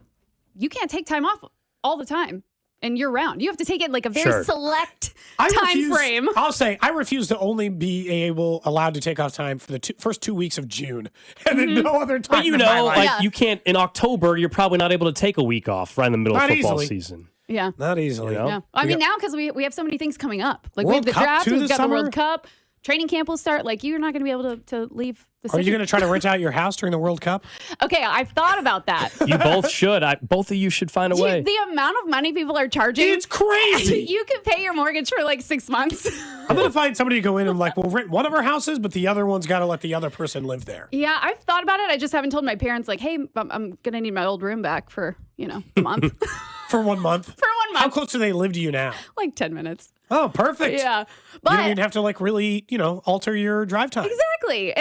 you can't take time off all the time and year round. You have to take it like a very select time frame. I'll say I refuse to only be allowed to take off time for the first 2 weeks of June, and then no other time. But you in my know, life. you can't in October. You're probably not able to take a week off right in the middle Not of football easily. season. Yeah. Not easily. You know? Yeah. I mean, now because we have so many things coming up. Like we World have the Cup draft, too we've this got summer? the World Cup. Training camp will start. Like, you're not going to be able to leave the Are city. you going to try to rent out your house during the World Cup? Okay, I've thought about that. You both should. Both of you should find a way. The amount of money people are charging. It's crazy. You could pay your mortgage for like 6 monns. I'm going to find somebody to go in and we'll rent one of our houses, but the other one's got to let the other person live there. Yeah, I've thought about it. I just haven't told my parents, like, hey, I'm going to need my old room back for, a month. For 1 month? For 1 month. How close do they live to you now? Like 10 minutes. Oh, perfect. Yeah. You But don't even have to really, alter your drive time. exactly.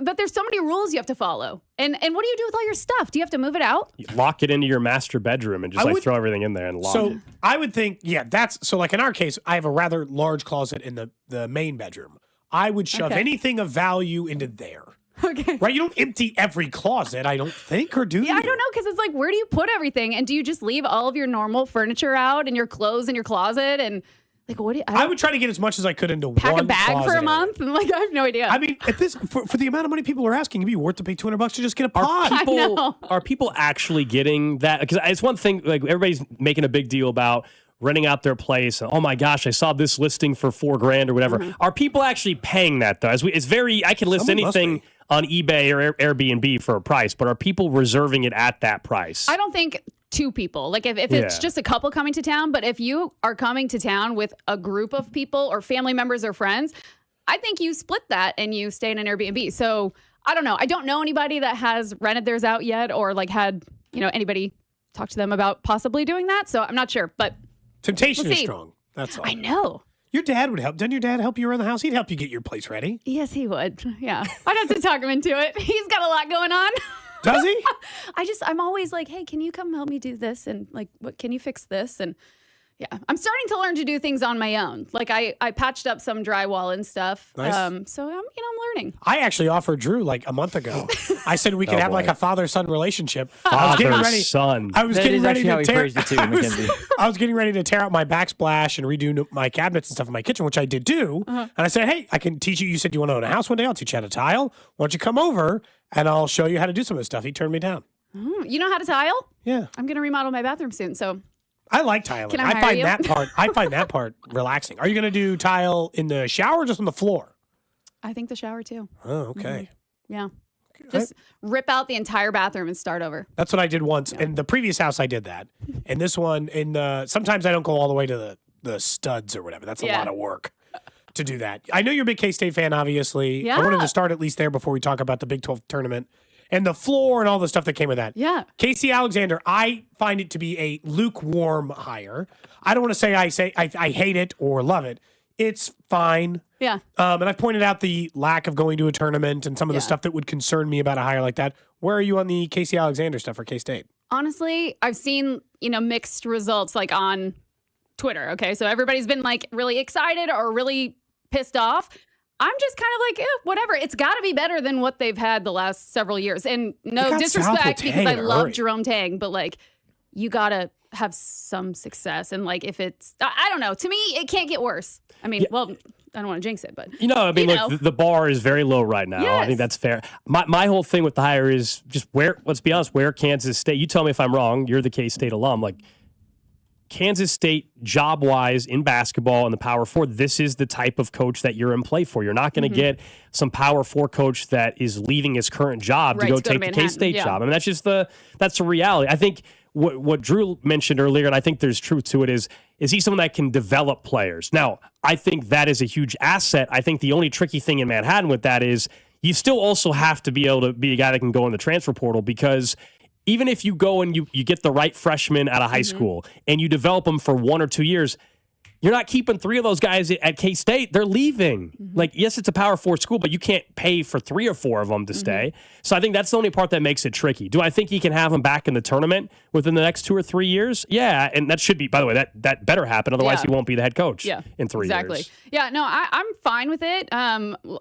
But there's so many rules you have to follow. And what do you do with all your stuff? Do you have to move it out? You lock it into your master bedroom and just throw everything in there and lock it. So I would think, in our case, I have a rather large closet in the main bedroom. I would shove anything of value into there. Okay. Right? You don't empty every closet, I don't think, or do you? Yeah, I don't know, because it's like, where do you put everything? And do you just leave all of your normal furniture out and your clothes in your closet? And like, what do you... I would try to get as much as I could into pack one a bag for closet a area. month? And like, I have no idea. I mean, at this for the amount of money people are asking, it'd be worth to pay $200 to just get a pod. Are people actually getting that? Because it's one thing, like everybody's making a big deal about renting out their place. Oh my gosh, I saw this listing for $4,000 or whatever. Are people actually paying that though? It's very, I can list Someone must anything on eBay or Airbnb for a price, but are people reserving it at that price? I don't think two people. Like if it's just a couple coming to town, but if you are coming to town with a group of people or family members or friends, I think you split that and you stay in an Airbnb. So I don't know. I don't know anybody that has rented theirs out yet or like had, anybody talk to them about possibly doing that. So I'm not sure, but Temptation we'll is see. strong. That's all. I know. Your dad would help. Doesn't your dad help you around the house? He'd help you get your place ready. Yes, he would. Yeah. I'd have to talk him into it. He's got a lot going on. Does he? I'm always like, hey, can you come help me do this? And like, what can you fix this? And yeah, I'm starting to learn to do things on my own. Like I patched up some drywall and stuff. Nice. So I'm learning. I actually offered Drew like a month ago. I said we could have like a father-son relationship. Father-son. I was That getting is ready actually how to he tear. phrased it too, Mackenzie. I was getting ready to tear out my backsplash and redo my cabinets and stuff in my kitchen, which I did do. And I said, hey, I can teach you. You said you want to own a house one day. I'll teach you how to tile. Why don't you come over and I'll show you how to do some of this stuff. He turned me down. You know how to tile? Yeah. I'm going to remodel my bathroom soon. So I like tiling. Can I hire find you? I find that part relaxing. Are you going to do tile in the shower or just on the floor? I think the shower too. Oh, okay. Yeah. Just rip out the entire bathroom and start over. That's what I did once. In the previous house, I did that. And this one, sometimes I don't go all the way to the studs or whatever. That's a lot of work to do that. I know you're a big K-State fan, obviously. Yeah. I wanted to start at least there before we talk about the Big 12 tournament and the floor and all the stuff that came with that. Yeah. Casey Alexander, I find it to be a lukewarm hire. I don't want to say I hate it or love it. It's fine. Yeah. And I've pointed out the lack of going to a tournament and some of the stuff that would concern me about a hire like that. Where are you on the Casey Alexander stuff for K-State? Honestly, I've seen, mixed results like on Twitter. Okay, so everybody's been like really excited or really pissed off. I'm just kind of like, whatever. It's got to be better than what they've had the last several years. And no disrespect because I love Jerome Tang, but like, you got to have some success. And like, if it's, I don't know. To me, it can't get worse. I mean, well, I don't want to jinx it, but look, the bar is very low right now. Yes. I think that's fair. My whole thing with the hire is just let's be honest, where Kansas State, you tell me if I'm wrong, you're the K-State alum, like Kansas State job-wise in basketball and the Power Four, this is the type of coach that you're in play for. You're not going to get some Power Four coach that is leaving his current job to go take the K-State job. I mean, that's the reality. I think what Drew mentioned earlier, and I think there's truth to it, is he someone that can develop players? Now, I think that is a huge asset. I think the only tricky thing in Manhattan with that is you still also have to be able to be a guy that can go in the transfer portal, because even if you go and you get the right freshman out of high school and you develop them for 1 or 2 years, you're not keeping 3 of those guys at K-State. They're leaving. Like, yes, it's a Power 4 school, but you can't pay for 3 or 4 of them to stay. So I think that's the only part that makes it tricky. Do I think he can have them back in the tournament within the next 2 or 3 years? Yeah, and that should be, by the way, that better happen. Otherwise, he won't be the head coach in 3 years. Yeah, no, I'm fine with it.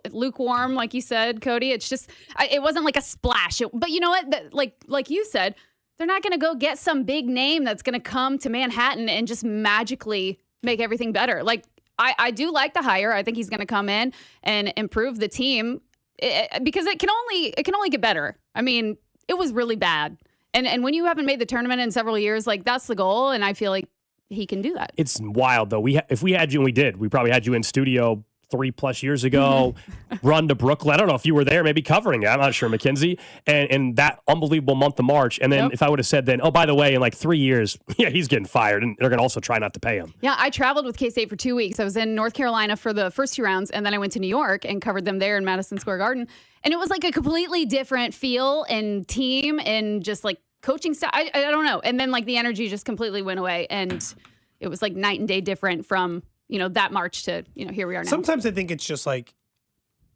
Lukewarm, like you said, Cody. It's just, it wasn't like a splash. But you know what? Like you said, they're not going to go get some big name that's going to come to Manhattan and just magically make everything better. Like, I do like the hire. I think he's going to come in and improve the team because it can only get better. I mean, it was really bad. And when you haven't made the tournament in several years, like, that's the goal. And I feel like he can do that. It's wild, though. If we had you, and we did, we probably had you in studio 3+ years ago, run to Brooklyn. I don't know if you were there, maybe covering it. I'm not sure, McKenzie. And that unbelievable month of March. And then if I would have said then, oh, by the way, in like 3 years, he's getting fired. And they're going to also try not to pay him. Yeah, I traveled with K-State for 2 weeks. I was in North Carolina for the first 2 rounds. And then I went to New York and covered them there in Madison Square Garden. And it was like a completely different feel and team and just like coaching style. I don't know. And then like the energy just completely went away. And it was like night and day different from that March to, here we are now. Sometimes I think it's just like,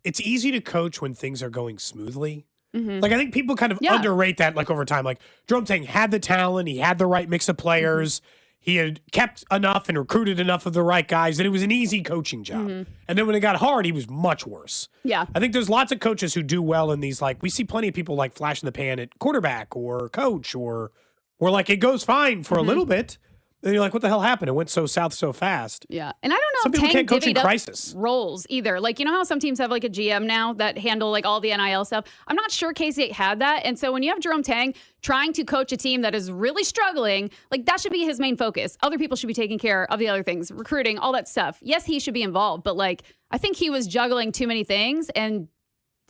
it's easy to coach when things are going smoothly. Like, I think people kind of underrate that, like, over time. Like, Jerome Tang had the talent. He had the right mix of players. He had kept enough and recruited enough of the right guys that it was an easy coaching job. And then when it got hard, he was much worse. Yeah. I think there's lots of coaches who do well in these, like, we see plenty of people, like, flash in the pan at quarterback or coach or like, it goes fine for a little bit. Then you're like, what the hell happened? It went so south so fast. Yeah. And I don't know some if people Tang can't coach in divvied up crisis roles either. Like, you know how some teams have like a GM now that handle like all the NIL stuff? I'm not sure K-State had that. And so when you have Jerome Tang trying to coach a team that is really struggling, like, that should be his main focus. Other people should be taking care of the other things, recruiting, all that stuff. Yes, he should be involved, but like, I think he was juggling too many things and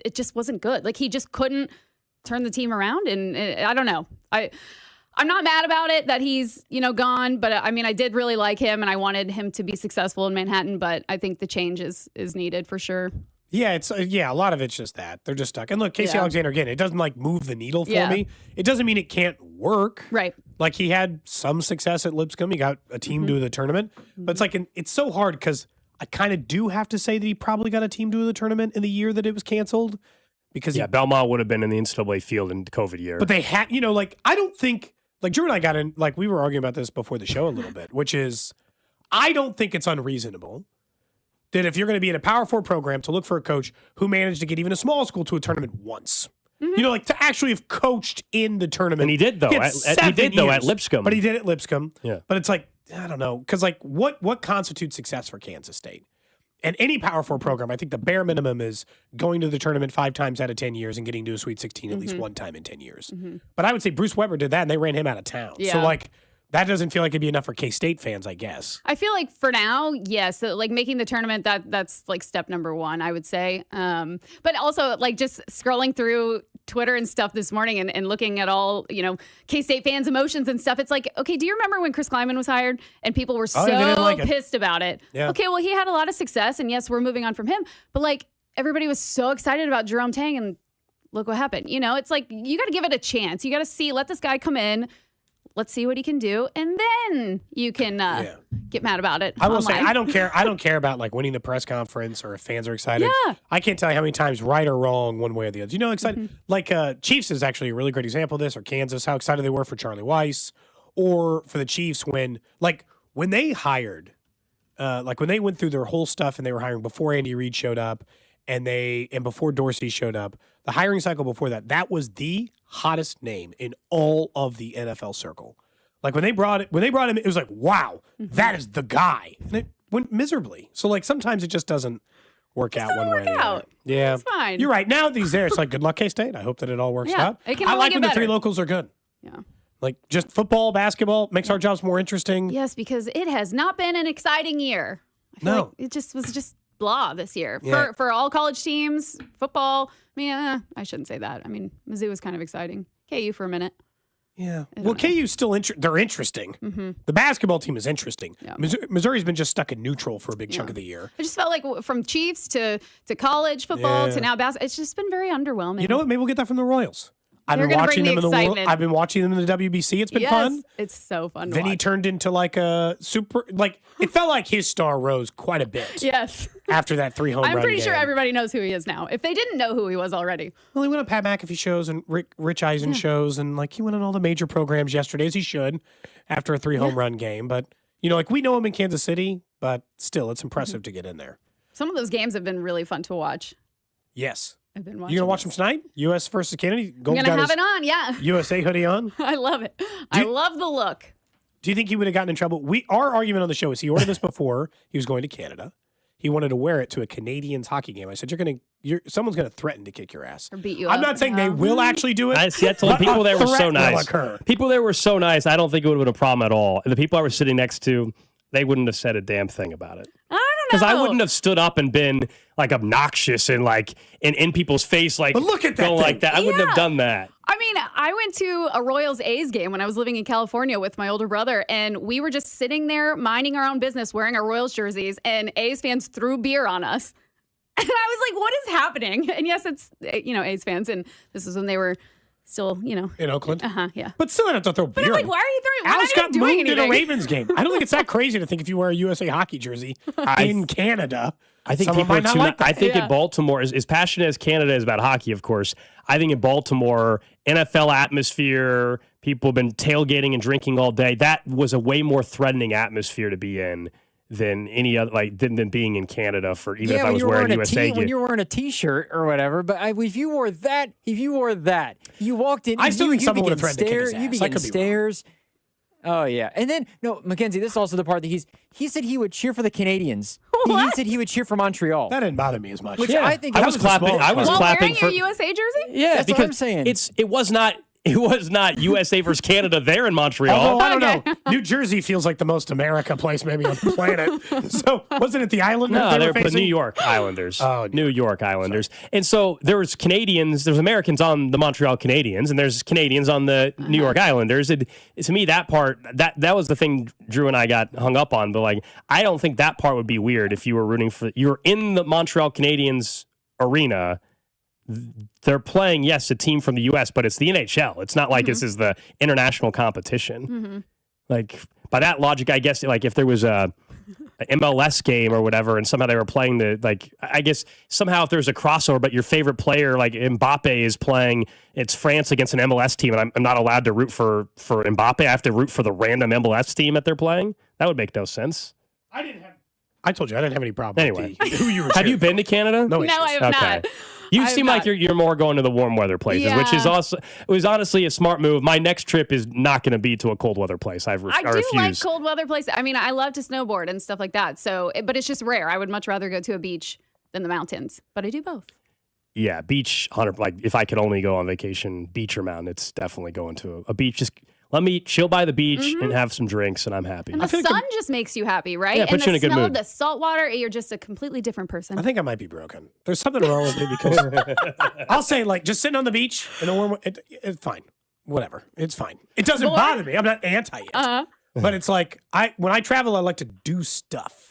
it just wasn't good. Like, he just couldn't turn the team around. And I don't know. I'm not mad about it that he's, gone, but I mean, I did really like him and I wanted him to be successful in Manhattan, but I think the change is needed for sure. Yeah, it's a lot of it's just that. They're just stuck. And look, Casey Alexander, again, it doesn't like move the needle for me. It doesn't mean it can't work. Right. Like, he had some success at Lipscomb. He got a team to the tournament. But it's like, it's so hard because I kind of do have to say that he probably got a team to the tournament in the year that it was canceled. Because Belmont would have been in the NCAA field in the COVID year. But they had, I don't think, like, Drew and I got in, like, we were arguing about this before the show a little bit, which is, I don't think it's unreasonable that if you're going to be in a Power 4 program to look for a coach who managed to get even a small school to a tournament once. Like, to actually have coached in the tournament. And he did, though. He did, though, at Lipscomb. But he did at Lipscomb. Yeah. But it's like, I don't know. Because, like, what constitutes success for Kansas State? And any Power 4 program, I think the bare minimum is going to the tournament 5 times out of 10 years and getting to a Sweet 16 at least one time in 10 years. But I would say Bruce Weber did that, and they ran him out of town. Yeah. So, like, that doesn't feel like it'd be enough for K-State fans, I guess. I feel like for now, yes, like making the tournament, that's like step number 1, I would say. But also, like, just scrolling through Twitter and stuff this morning and looking at all, K-State fans' emotions and stuff. It's like, okay, do you remember when Chris Kleiman was hired and people were so pissed about it? Yeah. Okay, well, he had a lot of success, and yes, we're moving on from him. But like, everybody was so excited about Jerome Tang, and look what happened. It's like, you got to give it a chance. You got to let this guy come in. Let's see what he can do, and then you can get mad about it. I will say, I don't care. I don't care about like winning the press conference or if fans are excited. Yeah. I can't tell you how many times, right or wrong, one way or the other. Excited. Like Chiefs is actually a really great example of this, or Kansas, how excited they were for Charlie Weiss, or for the Chiefs when, like, when they hired, like when they went through their whole stuff and they were hiring before Andy Reid showed up and before Dorsey showed up, the hiring cycle before that was the hottest name in all of the NFL circle. Like when they brought him, it was like, wow, that is the guy. And it went miserably. So like sometimes it just doesn't work out one way or the other. Yeah. It's fine. You're right. Now that he's there, it's like, good luck, K-State. I hope that it all works out. It can I only like get when the better. three locals are good. Yeah. Like just football, basketball makes our jobs more interesting. Yes, because it has not been an exciting year. I feel like it just was blah this year for all college teams. Football. I mean, I shouldn't say that. I mean, Mizzou was kind of exciting. KU for a minute. Yeah. Well, KU's still they're interesting. Mm-hmm. The basketball team is interesting. Yeah. Missouri's been just stuck in neutral for a big chunk of the year. I just felt like from Chiefs to college football to now basketball, it's just been very underwhelming. You know what? Maybe we'll get that from the Royals. I've They're been gonna watching bring them the in the world. excitement. I've been watching them in the WBC. It's been fun. It's so fun to Then he watch. turned into like a super. Like it felt like his star rose quite a bit. Yes. After that 3 home run I'm pretty game. sure everybody knows who he is now. If they didn't know who he was already. Well, he went on Pat McAfee shows and Rich Eisen shows, and like he went on all the major programs yesterday, as he should, after a 3 home run game. But you know, like we know him in Kansas City, but still, it's impressive to get in there. Some of those games have been really fun to watch. Yes. I've been You watching. gonna watch them tonight? U.S. versus Canada. I'm going to have it on, yeah. USA hoodie on. I love it. I love the look. Do you think he would have gotten in trouble? Our argument on the show is he ordered this before he was going to Canada. He wanted to wear it to a Canadians hockey game. I said, someone's going to threaten to kick your ass. Or beat you I'm up. not saying they will actually do it. I told people there were so nice. Occur. People there were so nice. I don't think it would have been a problem at all. And the people I was sitting next to, they wouldn't have said a damn thing about it. I don't know. Because I wouldn't have stood up and been like obnoxious and like in people's face, like, but look at that going thing. like that. I wouldn't have done that. I mean, I went to a Royals A's game when I was living in California with my older brother, and we were just sitting there minding our own business, wearing our Royals jerseys, and A's fans threw beer on us. And I was like, what is happening? And yes, it's, A's fans, and this was when they were still, in Oakland. Yeah. But still, I don't have to throw beer. But I'm like, why are you throwing? Alex Why are got you doing moved in anything? a Ravens game. I don't think it's that crazy to think if you wear a USA hockey jersey in Canada. I think someone people are might not too. like that. I think in Baltimore, as passionate as Canada is about hockey, of course, I think in Baltimore, NFL atmosphere, people have been tailgating and drinking all day. That was a way more threatening atmosphere to be in than any other, like than being in Canada for even if I was wearing USA gear. When you're wearing a T-shirt or whatever, but if you wore that, you walked in. I still think you'd someone be would have getting threatened to kick his stares. You'd be ass. I getting could be wrong. stares. Oh yeah, and then McKenzie, this is also the part that he said he would cheer for the Canadians. He said he would cheer for Montreal. That didn't bother me as much. Which I think I was clapping. I was While clapping wearing for your USA jersey? yeah, That's because what I'm saying. it was not USA versus Canada there in Montreal. Although, I don't know. New Jersey feels like the most America place maybe on the planet. So wasn't it the island? No, that they were were the facing? New York Islanders. Oh, New York Islanders. And so there's Americans on the Montreal Canadiens, and there's Canadians on the New York Islanders. And to me, that part, that was the thing Drew and I got hung up on. But like, I don't think that part would be weird if you were in the Montreal Canadiens arena. They're playing, yes, a team from the U.S., but it's the NHL. It's not like this is the international competition. Like, by that logic, I guess, like, if there was a MLS game or whatever, and somehow they were playing I guess somehow if there's a crossover, but your favorite player, like Mbappe, is playing, it's France against an MLS team, and I'm not allowed to root for Mbappe. I have to root for the random MLS team that they're playing. That would make no sense. I told you I didn't have any problem. Anyway, with who you were have you cheering been to Canada? No, No, I have not. You I seem have like not. you're more going to the warm weather places, which is Yeah. also it was honestly a smart move. My next trip is not going to be to a cold weather place. I I do refuse. like cold weather places. I mean, I love to snowboard and stuff like that. So, but it's just rare. I would much rather go to a beach than the mountains. But I do both. Yeah, beach. Like if I could only go on vacation, beach or mountain, it's definitely going to a beach. Just let me chill by the beach and have some drinks, and I'm happy. And the sun just makes you happy, right? Yeah, and puts the you in a good smell mood. of the salt water, you're just a completely different person. I think I might be broken. There's something wrong with me because I'll say like just sitting on the beach in a warm. It's fine. Whatever. It's fine. It doesn't bother me. I'm not anti it. But it's like when I travel, I like to do stuff.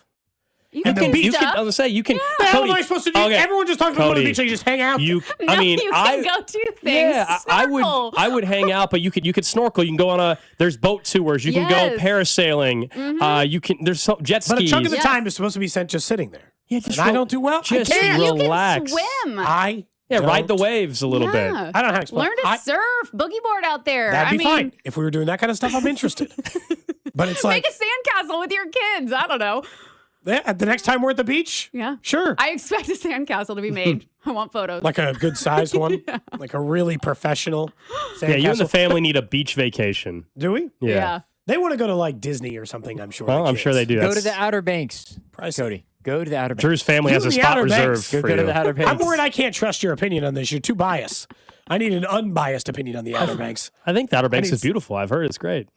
You And can the do beach- stuff. I was say you can. What the hell am I supposed to do? Okay. Everyone just talks about going to the beach and you just hang out. You, No, I mean, you can go do things. Yeah, Snorkel. I would hang out, but you could snorkel. You can go on there's boat tours. You can go Yes. parasailing. You can there's jet skis. But a chunk of the time is supposed to be spent just sitting there. Yeah, just and I don't do well. just I can't. relax. You can swim. Yeah, ride the don't. waves a little bit. Yeah. I don't know how to explain. Learn to surf, boogie board out there. That'd be I mean, fine. If we were doing that kind of stuff, I'm interested. But it's like make a sandcastle with your kids. I don't know. The next time we're at the beach, Yeah. sure. I expect a sandcastle to be made. I want photos. Like a good sized one, like a really professional sandcastle. Yeah, you and the family need a beach vacation. Do we? Yeah. They want to go to like Disney or something, I'm sure. Well, the I'm sure kids. they do. Go That's- to the Outer Banks, Pricey. Cody. Go to the Outer Banks. Drew's family has a You and the spot Outer reserved Banks. for Go you. to the Outer Banks. I'm worried I can't trust your opinion on this. You're too biased. I need an unbiased opinion on the Outer Banks. I think the Outer Banks need is beautiful. I've heard it's great.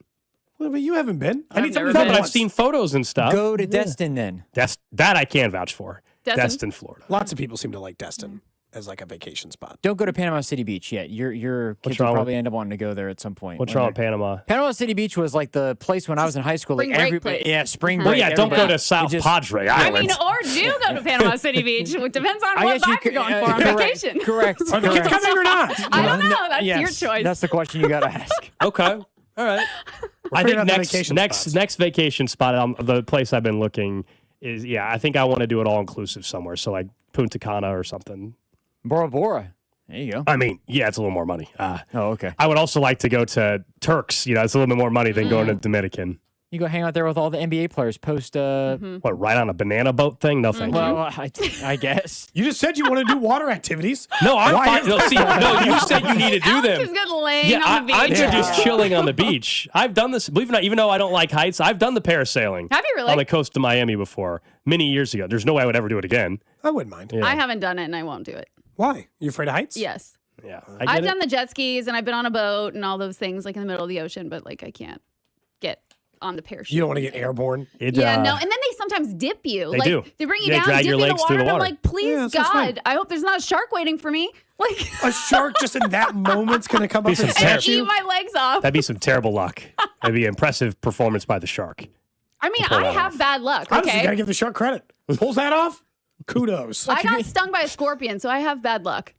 Well, but you haven't been. I need something No, to but do I've seen photos and stuff. Go to Destin then. That I can vouch for. Destin? Destin, Florida. Lots of people seem to like Destin as like a vacation spot. Don't go to Panama City Beach yet. Your kids will wrong probably with- end up wanting to go there at some point. What's when wrong with they're- Panama? Panama City Beach was like the place when I was in high school. Spring like break everybody, place. yeah, spring Well, break. yeah, don't go everybody- to South it just- Padre I Island. mean, or do go to Panama City Beach. It depends on I what guess you vibe you're could- going for on correct, vacation. Correct. Are the kids correct. coming or not? I don't know. That's Yes, your choice. That's the question you got to ask. Okay. All right. I figuring out think the vacation spots. next vacation spot, the place I've been looking is, I think I want to do it all inclusive somewhere. So like Punta Cana or something. Bora Bora. There you go. I mean, yeah, it's a little more money. Oh, okay. I would also like to go to Turks. It's a little bit more money than going to Dominican. You go hang out there with all the NBA players post. What, ride on a banana boat thing? No, thank you. Well, I guess. You just said you want to do water activities. No, I'm Why- fine. No, you said you need to do Alex them. is good laying Yeah, on the beach. I'm good just chilling on the beach. I've done this, believe it or not, even though I don't like heights, I've done the parasailing. Have you really? On the coast of Miami before, many years ago. There's no way I would ever do it again. I wouldn't mind. Yeah. I haven't done it and I won't do it. Why? You afraid of heights? Yes. Yeah. I've done the jet skis and I've been on a boat and all those things like in the middle of the ocean, but like I can't get on the parachute. You don't want to get airborne? Yeah, no. And then they sometimes dip you. They like do. they bring you They down, drag dip your you in legs the through water, the and I'm water. like, please, Yeah, that sounds fine. God, I hope there's not a shark waiting for me. Like A shark just in that moment's going to come up Be some and ter- snatch eat you? my legs off. That'd be some terrible luck. That'd be impressive performance by the shark. I mean, pull I that have bad luck. I just got to Okay. give the shark credit. Pulls that off? Kudos. I got stung by a scorpion, so I have bad luck.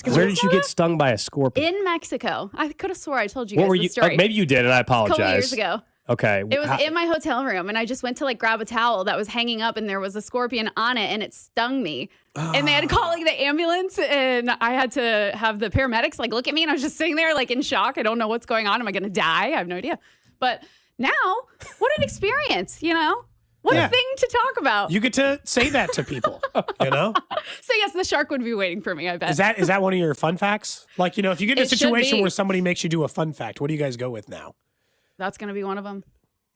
Where did you get stung by a scorpion? In Mexico. I could have swore I told you What guys were the you? story. Maybe you did, and I a apologize. couple years ago. Okay. It was in my hotel room, and I just went to like grab a towel that was hanging up, and there was a scorpion on it, and it stung me. And they had to call like the ambulance, and I had to have the paramedics like look at me, and I was just sitting there like in shock. I don't know what's going on. Am I going to die? I have no idea. But now, what an experience, What Yeah. a thing to talk about. You get to say that to people, So yes, the shark would be waiting for me, I bet. Is that one of your fun facts? Like, if you get in a It should situation be. where somebody makes you do a fun fact, what do you guys go with now? That's going to be one of them.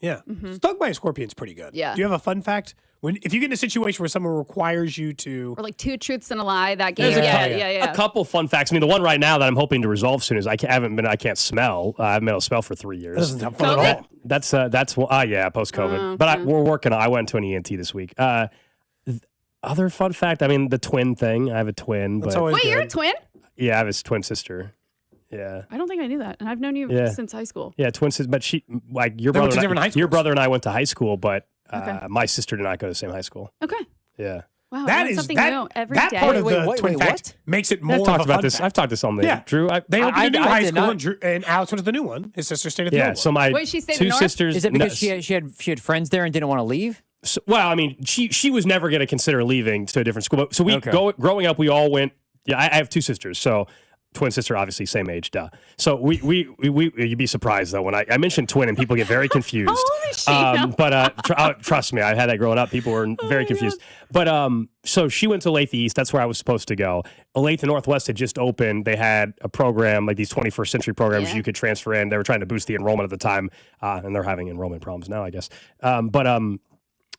Yeah. Stung by a scorpion's pretty good. Yeah. Do you have a fun fact? If you get in a situation where someone requires you to Or like 2 truths and a lie, that game. There's Yeah. a couple fun facts. I mean, the one right now that I'm hoping to resolve soon is I can't smell. I haven't been able to smell for 3 years. That doesn't sound fun at all. That's post COVID. But we're working on. I went to an ENT this week. Other fun fact. I mean, the twin thing. I have a twin. That's but always Wait, you're a good. twin? yeah, I have a twin sister. Yeah. I don't think I knew that. And I've known you Yeah. since high school. Yeah, twin sister. But she, like your They went brother, to and different high your schools. brother and I went to high school, but Okay. my sister did not go to the same high school. Okay. Yeah. Wow, That I learn is something that new every that day. part of the Wait, twin what? fact makes it more I've talked of a about fun this. fact. I've talked this on the Yeah. Drew. They opened a new I high did school, not- and, and Alex went to the new one. His sister stayed at the Yeah. old So one. my Wait, she stayed in two the north? sisters. Is it because she had friends there and didn't want to leave? So, well, I mean, she was never going to consider leaving to a different school. But, so we Okay. growing up, we all went. Yeah, I have two sisters, so twin sister, obviously same age, duh. So we you'd be surprised though when I mentioned twin and people get very confused. How old is she now? But trust me, I had that growing up. People were very confused. But so she went to Lathe East. That's where I was supposed to go. Lathe Northwest had just opened. They had a program like these 21st century programs you could transfer in. They were trying to boost the enrollment at the time, and they're having enrollment problems now, I guess.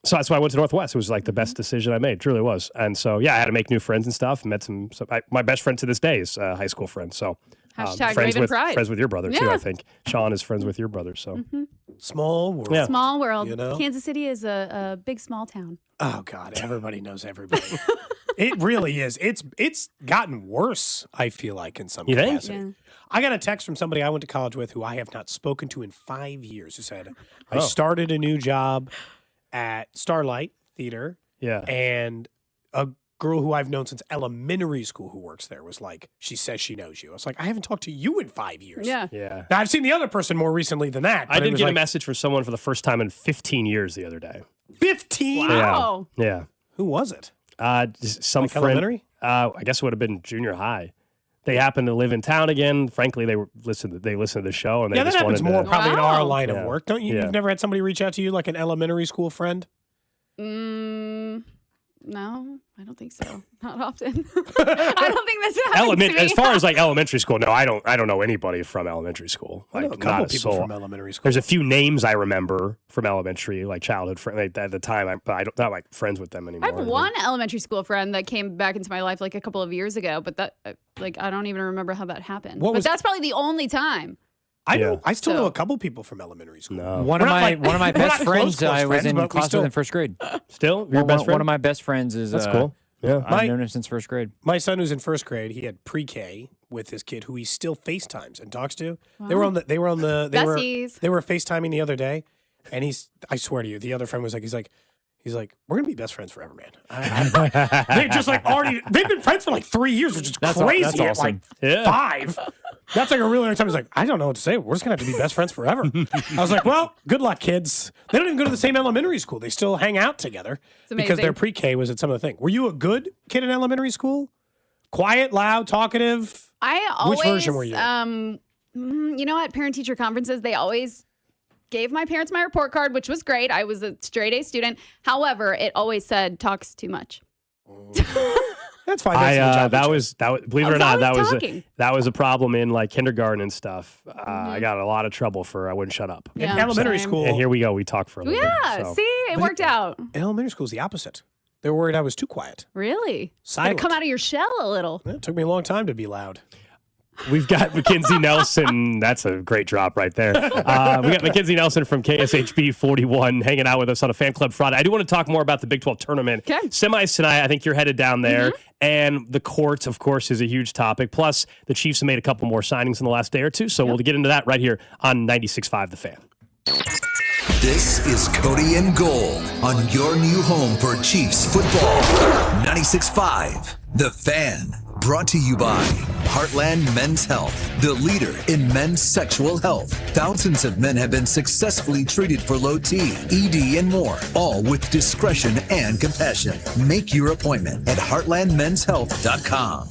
So that's why I went to Northwest. It was like the best decision I made. It truly was. And so, yeah, I had to make new friends and stuff. Met my best friend to this day is a high school friend. So Hashtag friends Raven with Pride. friends with your brother too. Yeah. I think Sean is friends with your brother. So Small world. Yeah. Small world. You know? Kansas City is a big, small town. Oh God, everybody knows everybody. It really is. It's gotten worse, I feel like, in some You think? capacity. Yeah. I got a text from somebody I went to college with who I have not spoken to in 5 years who said, I Oh. started a new job at Starlight Theater. Yeah. And a girl who I've known since elementary school who works there was like, she says she knows you. I was like, I haven't talked to you in 5 years. Yeah. Yeah. Now, I've seen the other person more recently than that. I but it did was get a like, message from someone for the first time in 15 years the other day. 15? Wow. Yeah. Who was it? Just some Like friend. elementary? I guess it would have been junior high. they happen to live in town again. Frankly, they listen to the show, and they that just happens wanted more to, probably in our line Yeah. of work. Don't you? Yeah. You've never had somebody reach out to you like an elementary school friend? No, I don't think so. Not often. I don't think this happens to me. As far as like elementary school, no, I don't know anybody from elementary school. I know Like a couple not a people soul. from elementary school. There's a few names I remember from elementary, like childhood friends. Like, at the time, but I don't not like friends with them I anymore. have one elementary school friend that came back into my life like a couple of years ago, but that I don't even remember how that happened. But that's probably the only time. I still know a couple people from elementary school. No. One of my best friends I was in but we class still- with in first grade. Still, your best friend? One of my best friends is. That's cool. Yeah, I've known him since first grade. My son who's in first grade, he had pre-K with this kid who he still FaceTimes and talks to. Wow. They were Besties. FaceTiming the other day, and I swear to you, the other friend was like, he's like, we're gonna be best friends forever, man. They just like they've been friends for like 3 years, which is crazy. That's at awesome. like 5. That's like a really long time. He's like, I don't know what to say. We're just gonna have to be best friends forever. I was like, well, good luck, kids. They don't even go to the same elementary school. They still hang out together because their pre-K was at some of the thing. Were you a good kid in elementary school? Quiet, loud, talkative? I always, Which version were you? You know, at parent-teacher conferences, they always gave my parents my report card, which was great. I was a straight A student. However, it always said talks too much. That's fine. That was believe it or not, talking. that was a problem in like kindergarten and stuff. I got a lot of trouble for I wouldn't shut up. In elementary school. And here we go. We talk for a little Yeah, bit. So. see, it worked out. In elementary school is the opposite. They were worried I was too quiet. Really? Silent. Gotta come out of your shell a little. It took me a long time to be loud. We've got McKenzie Nelson. That's a great drop right there. We got McKenzie Nelson from KSHB 41 hanging out with us on a fan club Friday. I do want to talk more about the Big 12 tournament. Okay. Semis tonight. I think you're headed down there. And the court, of course, is a huge topic. Plus, the Chiefs have made a couple more signings in the last day or two. So we'll get into that right here on 96.5 The Fan. This is Cody and Gold on your new home for Chiefs football. 96.5 The Fan. Brought to you by Heartland Men's Health, the leader in men's sexual health. Thousands of men have been successfully treated for low T, ED, and more, all with discretion and compassion. Make your appointment at heartlandmenshealth.com.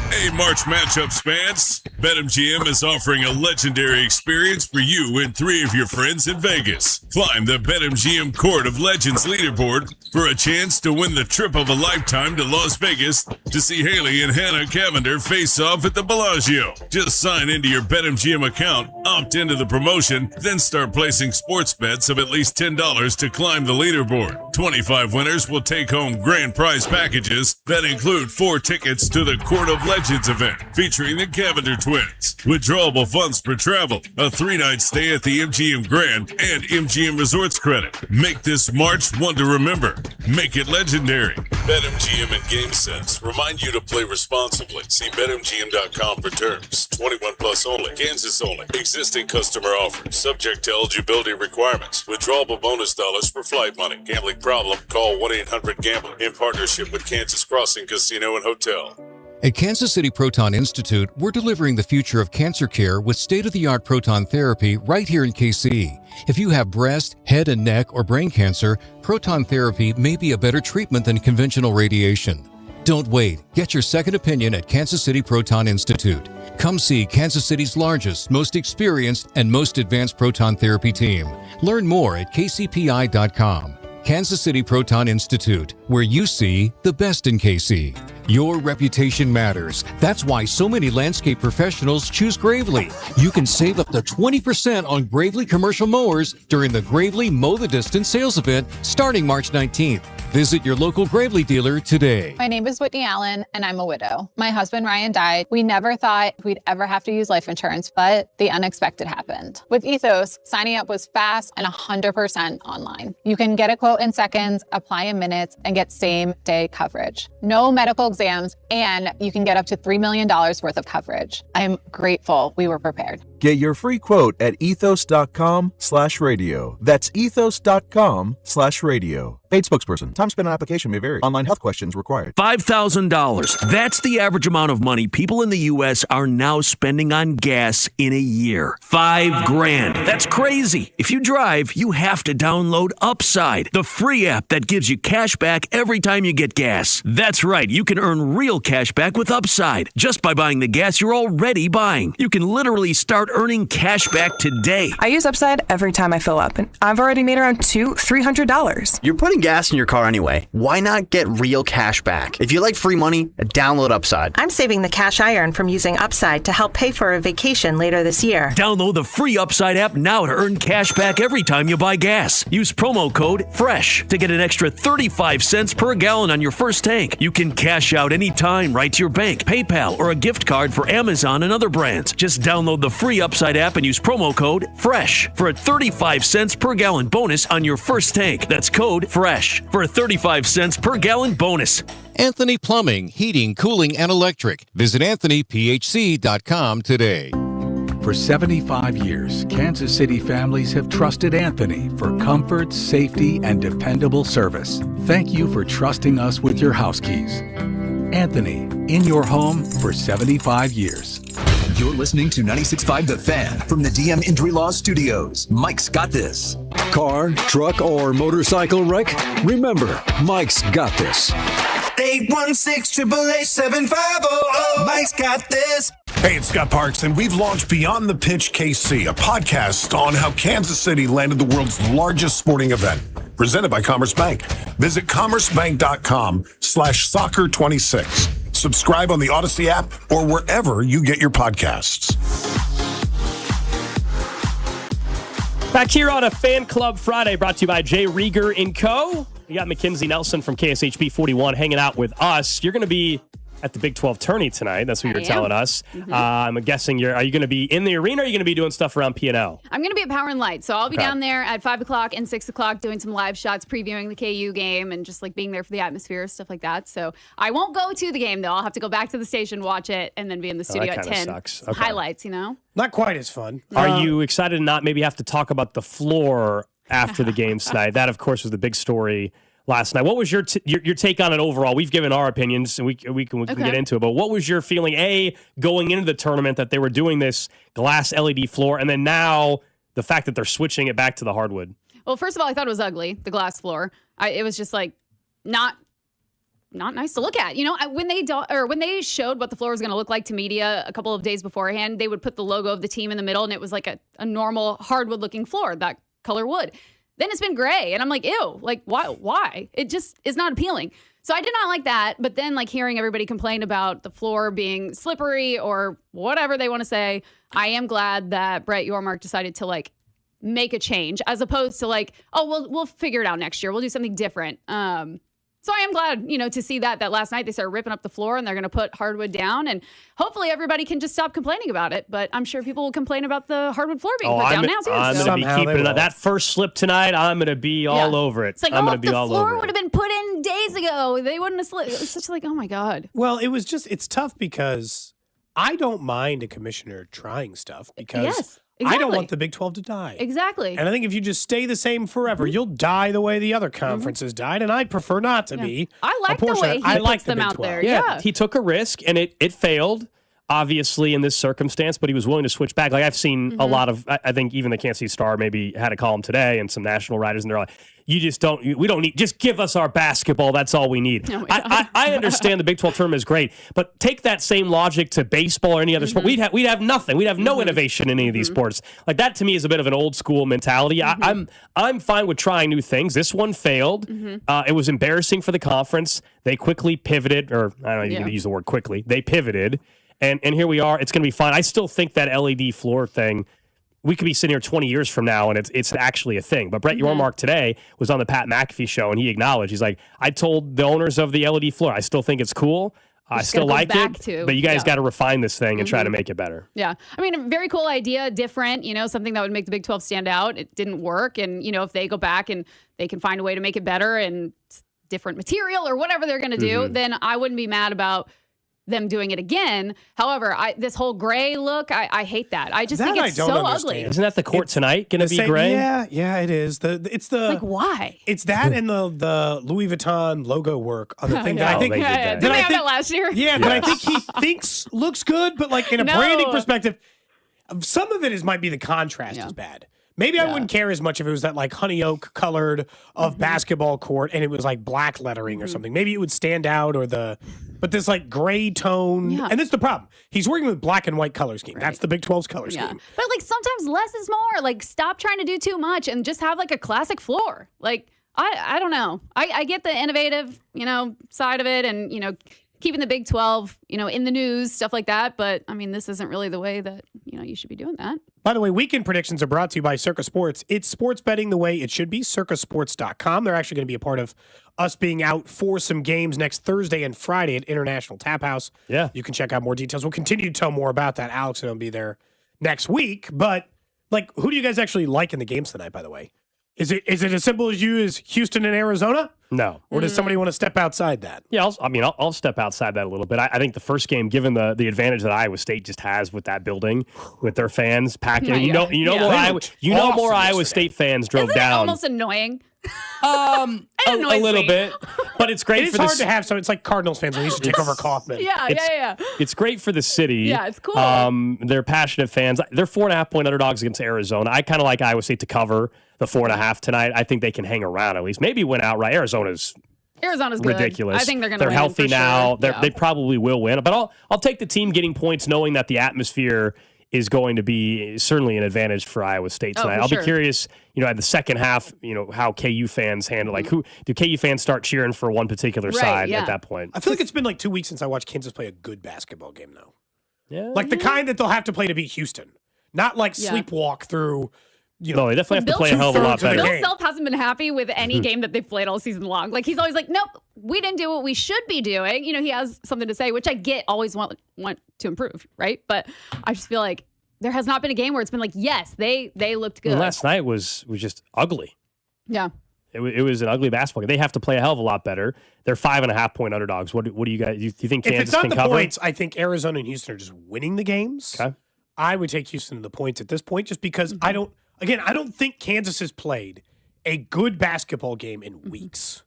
Hey, March Matchups fans. BetMGM is offering a legendary experience for you and 3 of your friends in Vegas. Climb the BetMGM Court of Legends leaderboard for a chance to win the trip of a lifetime to Las Vegas to see Haley and Hannah Cavender face off at the Bellagio. Just sign into your BetMGM account, opt into the promotion, then start placing sports bets of at least $10 to climb the leaderboard. 25 winners will take home grand prize packages that include 4 tickets to the Court of Legends event featuring the Cavender twins, withdrawable funds for travel, a 3-night stay at the MGM Grand, and MGM Resorts credit. Make this March one to remember. Make it legendary. BetMGM and GameSense remind you to play responsibly. See BetMGM.com for terms. 21 plus only. Kansas only. Existing customer offers. Subject to eligibility requirements. Withdrawable bonus dollars for flight money. Gambling problem? Call 1-800-GAMBLER. In partnership with Kansas Crossing Casino and Hotel. At Kansas City Proton Institute, we're delivering the future of cancer care with state-of-the-art proton therapy right here in KC. If you have breast, head and neck, or brain cancer, proton therapy may be a better treatment than conventional radiation. Don't wait. Get your second opinion at Kansas City Proton Institute. Come see Kansas City's largest, most experienced, and most advanced proton therapy team. Learn more at kcpi.com. Kansas City Proton Institute, where you see the best in KC. Your reputation matters. That's why so many landscape professionals choose Gravely. You can save up to 20% on Gravely commercial mowers during the Gravely Mow the Distance sales event starting March 19th. Visit your local Gravely dealer today. My name is Whitney Allen, and I'm a widow. My husband, Ryan, died. We never thought we'd ever have to use life insurance, but the unexpected happened. With Ethos, signing up was fast and 100% online. You can get a quote in seconds, apply in minutes, and get same-day coverage. No medical exams, and you can get up to $3 million worth of coverage. I'm grateful we were prepared. Get your free quote at ethos.com/radio. That's ethos.com/radio. Paid spokesperson. Time spent on application may vary. Online health questions required. $5,000. That's the average amount of money people in the U.S. are now spending on gas in a year. $5,000. That's crazy. If you drive, you have to download Upside, the free app that gives you cash back every time you get gas. That's right. You can earn real cash back with Upside just by buying the gas you're already buying. You can literally start earning cash back today. I use Upside every time I fill up, and I've already made around $300. You're putting gas in your car anyway. Why not get real cash back? If you like free money, download Upside. I'm saving the cash I earn from using Upside to help pay for a vacation later this year. Download the free Upside app now to earn cash back every time you buy gas. Use promo code FRESH to get an extra 35 cents per gallon on your first tank. You can cash out anytime right to your bank, PayPal, or a gift card for Amazon and other brands. Just download the free Upside app and use promo code FRESH for a 35 cents per gallon bonus on your first tank. That's code FRESH for a 35 cents per gallon bonus. Anthony Plumbing, Heating, Cooling, and Electric. Visit AnthonyPHC.com today. For 75 years, Kansas City families have trusted Anthony for comfort, safety, and dependable service. Thank you for trusting us with your house keys. Anthony, in your home for 75 years. You're listening to 96.5 The Fan from the DM Injury Law Studios. Mike's got this. Car, truck, or motorcycle wreck? Remember, Mike's got this. 816-888-7500. Mike's got this. Hey, it's Scott Parks, and we've launched Beyond the Pitch KC, a podcast on how Kansas City landed the world's largest sporting event, presented by Commerce Bank. Visit commercebank.com/soccer26. Subscribe on the Odyssey app or wherever you get your podcasts. Back here on a Fan Club Friday, brought to you by Jay Rieger & Co. We got McKenzie Nelson from KSHB 41 hanging out with us. You're going to be at the Big 12 tourney tonight. That's what you're telling us. Mm-hmm. I'm guessing are you going to be in the arena, or are you going to be doing stuff around P&L? I'm going to be at Power and Light. So I'll be down there at 5 o'clock and 6 o'clock doing some live shots, previewing the KU game, and just like being there for the atmosphere, stuff like that. So I won't go to the game, though. I'll have to go back to the station, watch it, and then be in the studio at 10. Sucks. Okay. Highlights, you know? Not quite as fun. Are you excited to not maybe have to talk about the floor after the games tonight? That, of course, was the big story last night. What was your take on it overall? We've given our opinions, and we can get into it. But what was your feeling, going into the tournament, that they were doing this glass LED floor, and then now the fact that they're switching it back to the hardwood? Well, first of all, I thought it was ugly, the glass floor. It was just like not nice to look at. You know, when they showed what the floor was going to look like to media a couple of days beforehand, they would put the logo of the team in the middle, and it was like a normal hardwood-looking floor, that color wood. Then it's been gray, and I'm like, ew, like, why? It just is not appealing. So I did not like that, but then, like, hearing everybody complain about the floor being slippery or whatever they want to say, I am glad that Brett Yormark decided to, like, make a change, as opposed to, like, oh, we'll figure it out next year. We'll do something different. So I am glad, to see that last night they started ripping up the floor and they're going to put hardwood down, and hopefully everybody can just stop complaining about it. But I'm sure people will complain about the hardwood floor being put down now too. I'm going to be keeping it. That first slip tonight, I'm going to be all over it. It's like, if the floor would have been put in days ago, they wouldn't have slipped. It's such like, oh my God. Well, it's tough because I don't mind a commissioner trying stuff because yes. Exactly. I don't want the Big 12 to die. Exactly. And I think if you just stay the same forever, you'll die the way the other conferences died, and I'd prefer not to be. I like the way he puts them out there. Yeah. He took a risk, and it failed, obviously, in this circumstance, but he was willing to switch back. Like, I've seen a lot of, I think even the Kansas City Star maybe had a column today, and some national writers, and they're like, we don't need, just give us our basketball. That's all we need. Oh I understand the Big 12 tournament is great, but take that same logic to baseball or any other sport. We'd have nothing. We'd have no innovation in any of these sports. Like, that to me is a bit of an old school mentality. I'm fine with trying new things. This one failed. It was embarrassing for the conference. They quickly pivoted, or I don't know if you can use the word quickly. They pivoted, and here we are. It's going to be fine. I still think that LED floor thing, we could be sitting here 20 years from now, and it's actually a thing. But Brett Yormark today was on the Pat McAfee show, and he acknowledged, he's like, I told the owners of the LED floor, I still think it's cool. I still like it, but you guys got to refine this thing and try to make it better. Yeah. I mean, a very cool idea, different, something that would make the Big 12 stand out. It didn't work. And, if they go back and they can find a way to make it better and different material or whatever they're going to do, then I wouldn't be mad about them doing it again. However, this whole gray look, I hate that. I just think it's so ugly. Isn't that the court tonight going to be gray? Yeah, it is. It's the like why? It's that and the Louis Vuitton logo work on the thing that I think Didn't they have that last year? Yeah, but I think he thinks looks good, but like in a branding perspective, some of it might be the contrast is bad. Maybe I wouldn't care as much if it was that like honey oak colored of basketball court and it was like black lettering or something. Maybe it would stand out but this like gray tone. Yeah. And that's the problem. He's working with black and white color scheme. Right. That's the Big 12's color scheme. But like sometimes less is more. Like stop trying to do too much and just have like a classic floor. Like I don't know. I get the innovative, side of it and, keeping the Big 12, in the news, stuff like that. But, I mean, this isn't really the way that, you should be doing that. By the way, weekend predictions are brought to you by Circa Sports. It's sports betting the way it should be, circasports.com. They're actually going to be a part of us being out for some games next Thursday and Friday at International Tap House. Yeah. You can check out more details. We'll continue to tell more about that. Alex and I'll be there next week. But, who do you guys actually like in the games tonight, by the way? Is it as simple as Houston and Arizona? No. Or does somebody want to step outside that? Yeah, I'll step outside that a little bit. I think the first game, given the advantage that Iowa State just has with that building, with their fans packing, more Iowa State fans drove Isn't it down. almost annoying? A little bit, but it's great. It's hard to have. So it's like Cardinals fans when they used to take over Kaufman. Yeah. It's great for the city. Yeah, it's cool. They're passionate fans. They're 4.5-point underdogs against Arizona. I kind of like Iowa State to cover the 4.5 tonight. I think they can hang around at least. Maybe win outright. Arizona's good. ridiculous. I think they're going to win. They're healthy now. Sure. They probably will win. But I'll take the team getting points, knowing that the atmosphere is going to be certainly an advantage for Iowa State tonight. I'll be curious, at the second half, how KU fans handle. Like, who do KU fans start cheering for one particular side at that point? I feel like it's been like 2 weeks since I watched Kansas play a good basketball game, though. Yeah, like the kind that they'll have to play to beat Houston, not like sleepwalk through. No, they definitely have to play a hell of a lot better. Bill Self hasn't been happy with any game that they've played all season long. Like, he's always like, nope, we didn't do what we should be doing. He has something to say, which I get, always want to improve, right? But I just feel like there has not been a game where it's been like, yes, they looked good. Last night was just ugly. Yeah. It was an ugly basketball game. They have to play a hell of a lot better. They're 5.5-point underdogs. What do you guys? Do you think Kansas can cover? If it's not the points, I think Arizona and Houston are just winning the games. Okay. I would take Houston to the points at this point, just because I don't think Kansas has played a good basketball game in weeks.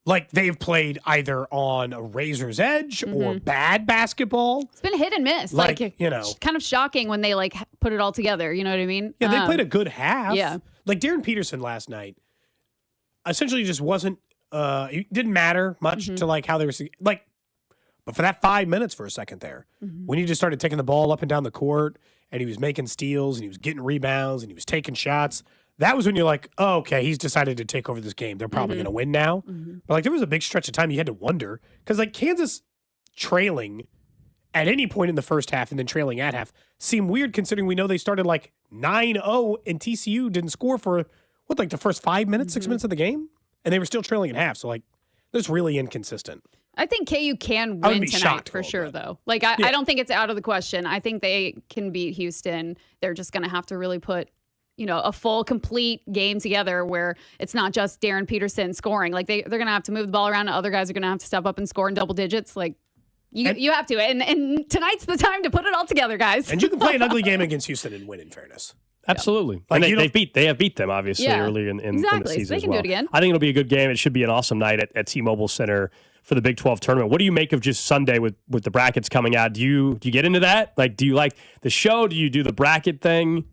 Like, they've played either on a razor's edge or bad basketball. It's been hit and miss. Like kind of shocking when they put it all together. You know what I mean? Yeah, they played a good half. Yeah. Like Darren Peterson last night essentially just wasn't, it didn't matter much to how they were, but for that 5 minutes for a second there, when he just started taking the ball up and down the court and he was making steals and he was getting rebounds and he was taking shots, that was when you're like, oh, okay, he's decided to take over this game. They're probably going to win now. But there was a big stretch of time you had to wonder, because Kansas trailing at any point in the first half and then trailing at half seemed weird, considering we know they started 9-0 and TCU didn't score for the first 5 minutes, 6 minutes of the game, and they were still trailing at half. So that's really inconsistent. I think KU can win tonight for sure, though. I don't think it's out of the question. I think they can beat Houston. They're just going to have to really put a full, complete game together where it's not just Darren Peterson scoring. They're going to have to move the ball around, and other guys are going to have to step up and score in double digits. You have to. And tonight's the time to put it all together, guys. And you can play an ugly game against Houston and win, in fairness. Absolutely. And they have beat them, obviously, earlier in the season so they can as well. do it again. I think it'll be a good game. It should be an awesome night at T-Mobile Center for the Big 12 tournament. What do you make of just Sunday with the brackets coming out? Do you get into that? Do you like the show? Do you do the bracket thing?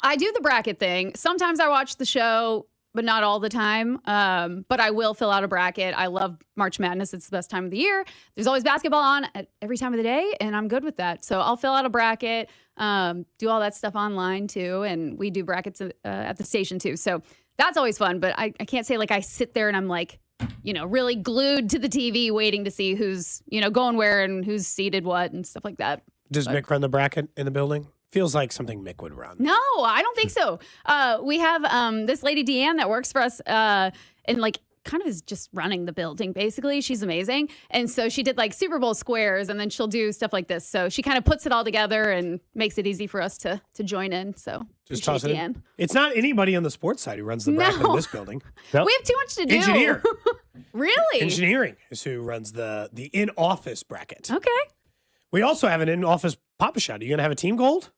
I do the bracket thing. Sometimes I watch the show, but not all the time. But I will fill out a bracket. I love March Madness. It's the best time of the year. There's always basketball on at every time of the day, and I'm good with that. So I'll fill out a bracket, do all that stuff online too, and we do brackets at the station too. So that's always fun. But I can't say I sit there and I'm really glued to the TV waiting to see who's, going where and who's seated what and stuff like that. Does Mick run the bracket in the building? Feels like something Mick would run. No, I don't think so. We have this lady Deanne that works for us and kind of is just running the building, basically. She's amazing. And so she did Super Bowl squares, and then she'll do stuff like this. So she kind of puts it all together and makes it easy for us to join in. So just toss it in. It's not anybody on the sports side who runs the bracket in this building. Nope. We have too much to do. Engineer. Really? Engineering is who runs the in-office bracket. Okay. We also have an in-office Papa-Shot. Are you going to have a team gold?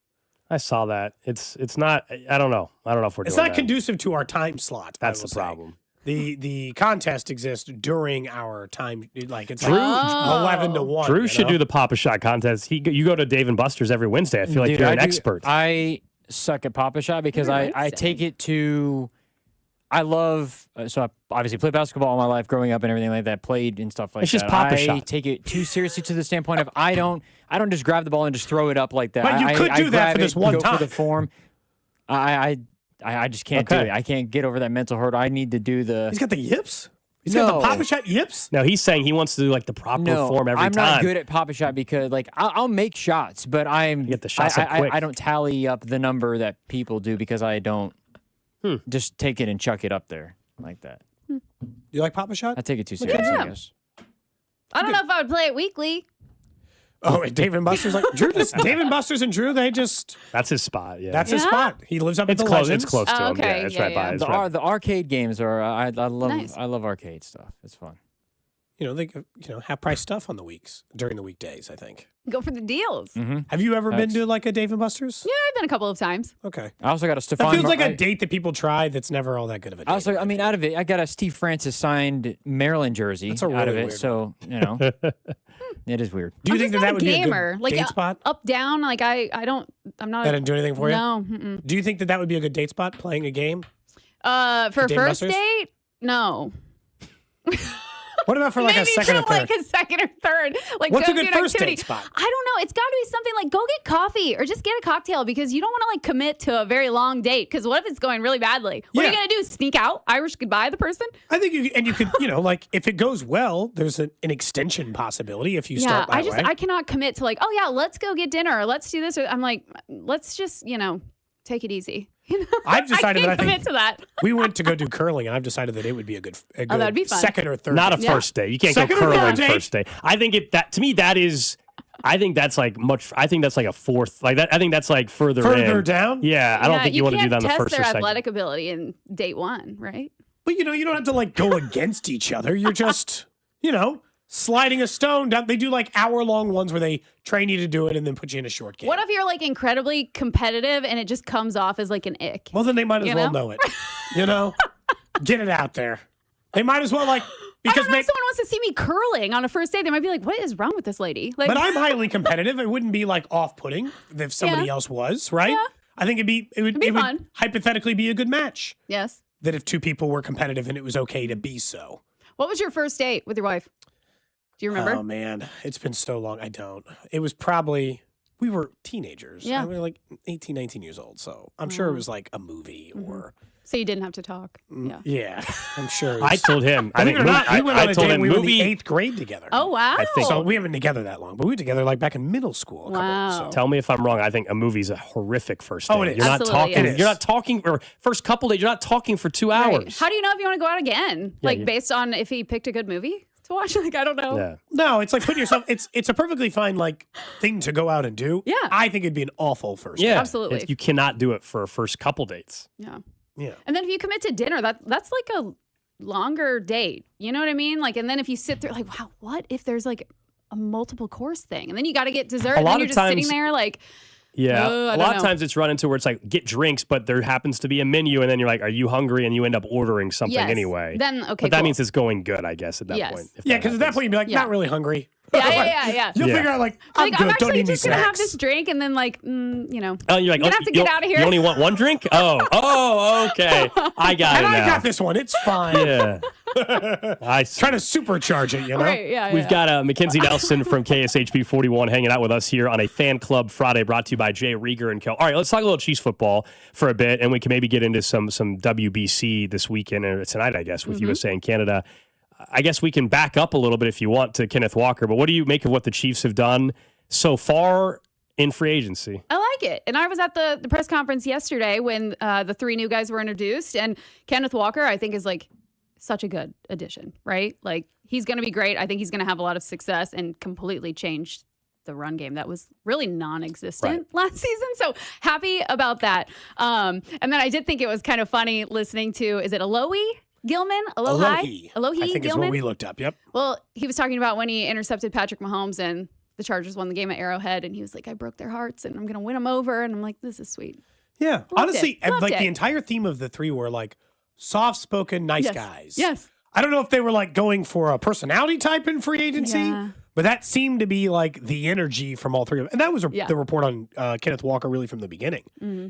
I saw that. It's not. I don't know. I don't know if we're. It's doing not that. conducive to our time slot. That's the problem. The contest exists during our time. Like it's Drew, 11 to 1. Drew should do the Papa-Shot contest. You go to Dave & Buster's every Wednesday. I feel like you're an expert. I suck at Papa-Shot because I take it to. I love, so I obviously played basketball all my life growing up and everything like that, played and stuff like it's that. Just Papa-Shot. I take it too seriously to the standpoint of I don't just grab the ball and just throw it up like that. But you could do that for this one go time. For the form. I just can't do it. I can't get over that mental hurdle. I need to do the. He's got the yips? He's got the Papa-Shot yips? No, he's saying he wants to do like the proper form every I'm time. not good at Papa-Shot because like I'll make shots, but You get the shots up quick. I don't tally up the number that people do because I don't just take it and chuck it up there like that. You like Papa-Shot? I take it too seriously, I guess. I don't know if I would play it weekly. Oh, Dave & Buster's like Drew. Dave & Buster's and Drew, they just. That's his spot. Yeah, That's his spot. He lives up at the close. Legends. It's close to him. okay. Yeah, it's Yeah, right by. yeah. It's right. The arcade games are I love Nice. I love arcade stuff. It's fun. They half price stuff on the weeks during the weekdays. I think. Go for the deals. Mm-hmm. Have you ever been to like a Dave & Buster's? Yeah, I've been a couple of times. Okay. I also got a That Stefan. feels like a date that people try. That's never all that good of a date. Also, I mean, out of it, I got a Steve Francis signed Maryland jersey That's a out of really it. weird So it is weird. Do you think that I'm would just be not a gamer. good Like date spot? up down. Like I'm not. That didn't do anything for you? No. Mm-mm. Do you think that would be a good date spot? Playing a game? For a Dave first Buster's? date, no. What about for like Maybe a second for or third? like a second or third. Like What's go a good do an first activity. date spot? I don't know. It's got to be something like go get coffee or just get a cocktail because you don't want to like commit to a very long date because what if it's going really badly? What are you gonna do? Sneak out? Irish goodbye the person? I think you could like if it goes well, there's an extension possibility if you start that way. I cannot commit to like, oh yeah, let's go get dinner or let's do this. Or I'm like, let's just take it easy. I've decided I that I can't commit think to that. we went to go do curling, and I've decided that it would be a good that'd be fun. second or third. Not a date. first date. You can't Second go or third curling date? first date. I think to me that is. I think that's like much. I think that's like a fourth. Like that. I think that's like further in. down. Yeah, I don't think you want to do that on the can't first test or their second. athletic ability in date one, right? But you don't have to like go against each other. You're just sliding a stone down. They do like hour-long ones where they train you to do it and then put you in a short game. What if you're like incredibly competitive and it just comes off as like an ick? Well, then they might as well know it. Get it out there. They might as well because I don't know if someone wants to see me curling on a first date. They might be like, "What is wrong with this lady?" Like, but I'm highly competitive. It wouldn't be like off-putting if somebody else was, right? Yeah. I think it would fun. hypothetically be a good match. Yes. That if two people were competitive and it was okay to be so. What was your first date with your wife? Do you remember? Oh man, it's been so long. I don't. It was probably we were teenagers. Yeah. We were like 18, 19 years old. So I'm sure it was like a movie or. So you didn't have to talk. Yeah. Yeah, I'm sure. I told him. I Believe think it or not, we went on a told date. him We were in movie. the 8th grade together. Oh wow. I think So we haven't been together that long, but we were together like back in middle school. Wow. Tell me if I'm wrong. I think a movie's a horrific first date. Oh, it is. You're not Absolutely talking. is. You're not talking. Or first couple days, you're not talking for 2 hours. Right. How do you know if you want to go out again? Yeah, Like you- based on if he picked a good movie to watch? Like I don't know. Yeah. No, it's like putting yourself. It's a perfectly fine thing to go out and do. Yeah. I think it'd be an awful first. Yeah. date. Absolutely. You cannot do it for a first couple dates. Yeah. Yeah. And then if you commit to dinner, that's like a longer date. You know what I mean? Like, and then if you sit there, like, wow, what if there's like a multiple course thing, and then you got to get dessert, and lot then you're of just sitting times- there like, Yeah. I a don't lot of know. times it's run into where it's like get drinks, but there happens to be a menu, and then you're like, are you hungry? And you end up ordering something Yes. anyway. Then, okay, But that cool. means it's going good, I guess, at that Yes. point. if Yeah, that because at that happens. point you'd be like, Yeah. not really hungry. yeah. You'll Yeah. figure out like I'm Like, good. I'm Don't actually need any just gonna have snacks. this drink, and then like, Oh, you're like, I'm gonna have to get out of here. You only want one drink? Oh, okay. I got And it I now. got this one. It's fine. Yeah. I see. Trying to supercharge it, you know? right? Yeah. We've got McKenzie Nelson from KSHP 41 hanging out with us here on a Fan Club Friday brought to you by Jay Rieger and Co. All right, let's talk a little Chiefs football for a bit, and we can maybe get into some WBC this weekend or tonight, I guess, with USA and Canada. I guess we can back up a little bit if you want to Kenneth Walker, but what do you make of what the Chiefs have done so far in free agency? I like it. And I was at the press conference yesterday when the 3 new guys were introduced, and Kenneth Walker, I think, is like such a good addition, right? Like he's going to be great. I think he's going to have a lot of success and completely change the run game that was really non-existent last season. So happy about that. And then I did think it was kind of funny listening to, is it Alohi Gilman? Alohi I think Gilman? is what we looked up. Yep. Well, he was talking about when he intercepted Patrick Mahomes and the Chargers won the game at Arrowhead, and he was like, I broke their hearts, and I'm going to win them over. And I'm like, this is sweet. Yeah. Loved Honestly, it. Loved like it. the entire theme of the three were like soft-spoken, nice guys. Yes. I don't know if they were like going for a personality type in free agency, but that seemed to be like the energy from all three of them. And that was the report on Kenneth Walker really from the beginning,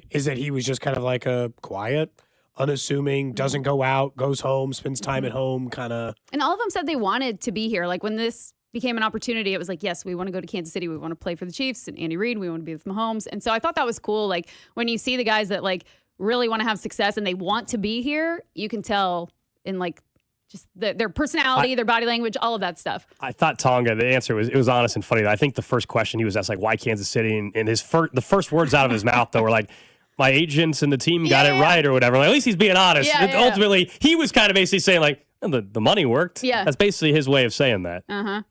is that he was just kind of like a quiet, unassuming, doesn't go out, goes home, spends time at home, kind of. And all of them said they wanted to be here. Like when this became an opportunity, it was like, yes, we want to go to Kansas City. We want to play for the Chiefs and Andy Reid. We want to be with Mahomes. And so I thought that was cool. Like when you see the guys that like really want to have success and they want to be here, you can tell in like just their personality, their body language, all of that stuff. I thought Tonga, the answer was honest and funny. I think the first question he was asked, like, why Kansas City? And the first words out of his mouth, though, were like, my agents and the team got it right or whatever. Like, at least he's being honest. Ultimately, he was kind of basically saying, like, the money worked. Yeah. That's basically his way of saying that. Uh-huh.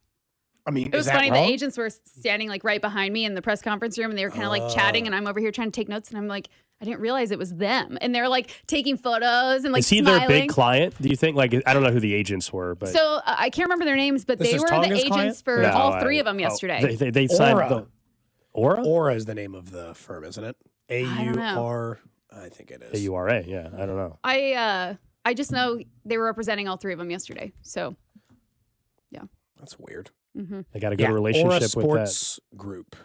I mean, it was funny. The agents were standing like right behind me in the press conference room, and they were kind of like chatting, and I'm over here trying to take notes, and I'm like, I didn't realize it was them. And they're like taking photos and like Is he smiling. their big client? Do you think? Like, I don't know who the agents were, but So I can't remember their names, but This they is were the Tonga's agents client? for all three of them yesterday. They signed Aura. Aura. Aura is the name of the firm, isn't it? don't know. A-U-R, I think it is. AURA. Yeah, I don't know. I just know they were representing all three of them yesterday. So, yeah. That's weird. Mm-hmm. They got a good relationship Aura with Sports Group.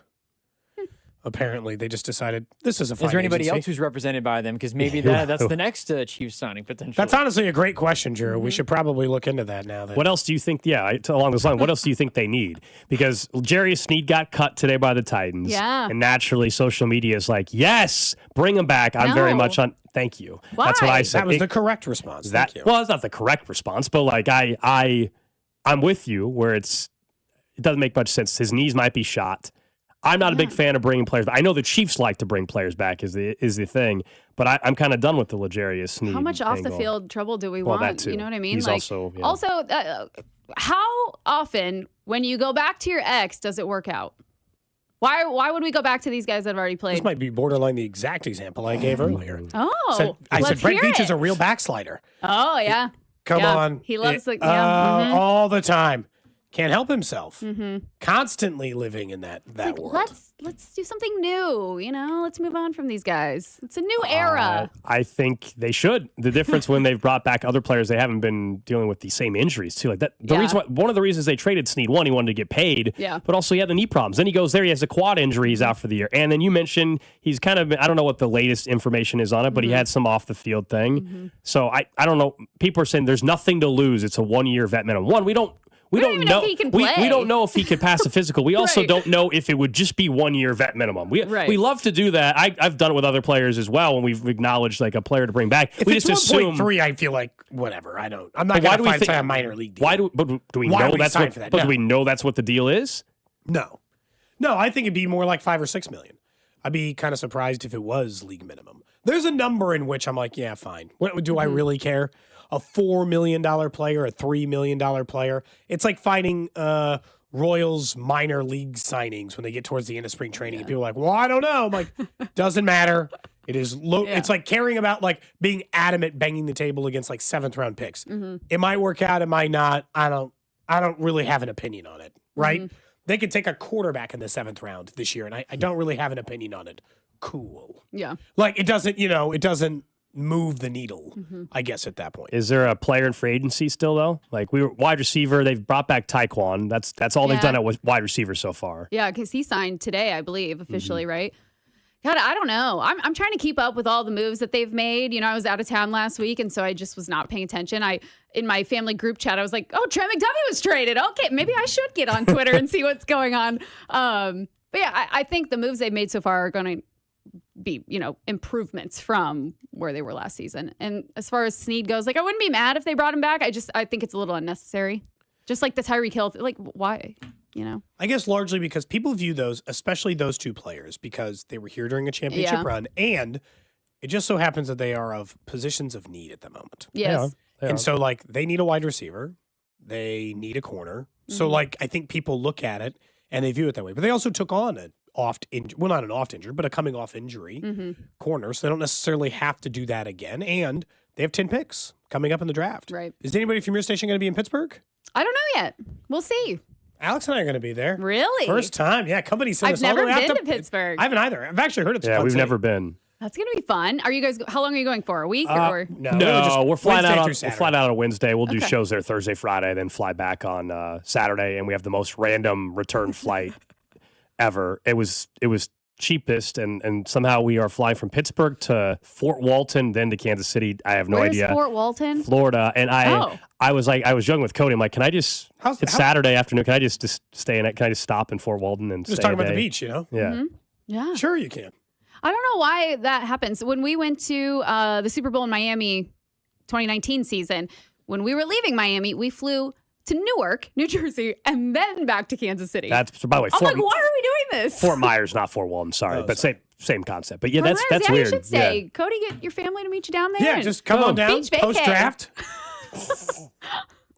Apparently, they just decided this is a fine Is there anybody agency. else who's represented by them? Because maybe that's the next Chiefs signing potentially. That's honestly a great question, Drew. We should probably look into that now. That What else do you think? Yeah, along this line, what else do you think they need? Because Jarius Sneed got cut today by the Titans. Yeah. And naturally, social media is like, yes, bring him back. I'm very No. much on. Thank you. Why? That's what I said. that was the correct response. That, Thank you. well, it's not the correct response, but like I'm with you where it doesn't make much sense. His knees might be shot. I'm not a big fan of bringing players back. I know the Chiefs like to bring players back is the thing, but I'm kind of done with the L'Jarius Sneed. How much off the angle. field trouble do we Well, want? that too. You know what I mean? He's like, also, how often when you go back to your ex does it work out? Why would we go back to these guys that have already played? This might be borderline the exact example I gave earlier. Oh, I said let's Brent hear Beach it. is a real backslider. Oh yeah. Come Yeah. on. He loves the all the time. Can't help himself. Mm-hmm. Constantly living in that Like, world. let's do something new. You know, let's move on from these guys. It's a new era. I think they should. The difference when they've brought back other players, they haven't been dealing with the same injuries too. Like that. One of the reasons they traded Sneed, one, he wanted to get paid. Yeah. But also he had the knee problems. Then he goes there, he has a quad injury, he's out for the year. And then you mentioned he's kind of, I don't know what the latest information is on it, but he had some off the field thing. So I don't know. People are saying there's nothing to lose. It's a 1-year vet minimum. One, we don't even know know if he can we play. don't know if he could pass a physical. We also Right. don't know if it would just be 1-year vet minimum. We love to do that. I've done it with other players as well when we've acknowledged like a player to bring back. If we it's just assume 1.3, I feel like whatever. I'm not But going why to do we find think- a minor league deal. Why do we Why know would we that's sign what? for that? But No. do we know that's what the deal is? No, I think it'd be more like $5 or $6 million. I'd be kind of surprised if it was league minimum. There's a number in which I'm like, yeah, fine. What do I really care? A $4 million player, a $3 million player. It's like fighting Royals minor league signings when they get towards the end of spring training, and people are like, well, I don't know. I'm like, doesn't matter. It is low. Yeah. It's like caring about like being adamant, banging the table against like 7th round picks. It might work out. It might not. I don't really have an opinion on it. Right? They could take a quarterback in the 7th round this year, and I don't really have an opinion on it. Cool. Yeah. Like it doesn't move the needle, I guess, at that point. Is there a player in free agency still though? Like we were wide receiver, they've brought back Taekwon. That's all they've done at wide receiver so far. Yeah, because he signed today, I believe, officially, right? God, I don't know. I'm trying to keep up with all the moves that they've made. You know, I was out of town last week, and so I just was not paying attention. In my family group chat, I was like, oh, Trent McDuffie was traded. Okay, maybe I should get on Twitter and see what's going on. But yeah, I think the moves they've made so far are going to be, improvements from where they were last season. And as far as Sneed goes, like, I wouldn't be mad if they brought him back. I think it's a little unnecessary. Just like the Tyreek Hill, like, why? I guess largely because people view those, especially those two players, because they were here during a championship run, and it just so happens that they are of positions of need at the moment. Yes. And so, like, they need a wide receiver. They need a corner. So, like, I think people look at it and they view it that way. But they also took on an not an oft injured, but a coming off injury corner. So they don't necessarily have to do that again. And they have 10 picks coming up in the draft. Right. Is anybody from your station going to be in Pittsburgh? I don't know yet. We'll see. Alex and I are going to be there. Really? First time. Yeah, company sent I've us all never the way out been to Pittsburgh. I haven't either. I've actually heard it's Yeah, fun we've city. never been. That's going to be fun. Are you guys, how long are you going for? A week? or No, we're flying Wednesday out through on Saturday. flying out on Wednesday. We'll do Okay. shows there Thursday, Friday, then fly back on Saturday, and we have the most random return flight ever. It was cheapest, and somehow we are flying from Pittsburgh to Fort Walton, then to Kansas City. I have no Where's idea. Fort Walton? Florida, and Oh. I was joking with Cody. I'm like, can I just? It's Saturday afternoon. Can I just stay in it? Can I just stop in Fort Walton and Just stay talking a about the day? beach, you know? Yeah. Mm-hmm. Yeah. Sure you can. I don't know why that happens. When we went to the Super Bowl in Miami 2019 season, when we were leaving Miami, we flew to Newark, New Jersey, and then back to Kansas City. That's by the way. I'm Fort, like, why are we doing this? Fort Myers, not Fort Walton. Sorry, but same concept. But yeah, Fort that's Myers, weird. You should say, Yeah. Cody, get your family to meet you down there. Yeah, and just come on down, beach vacay. post-draft.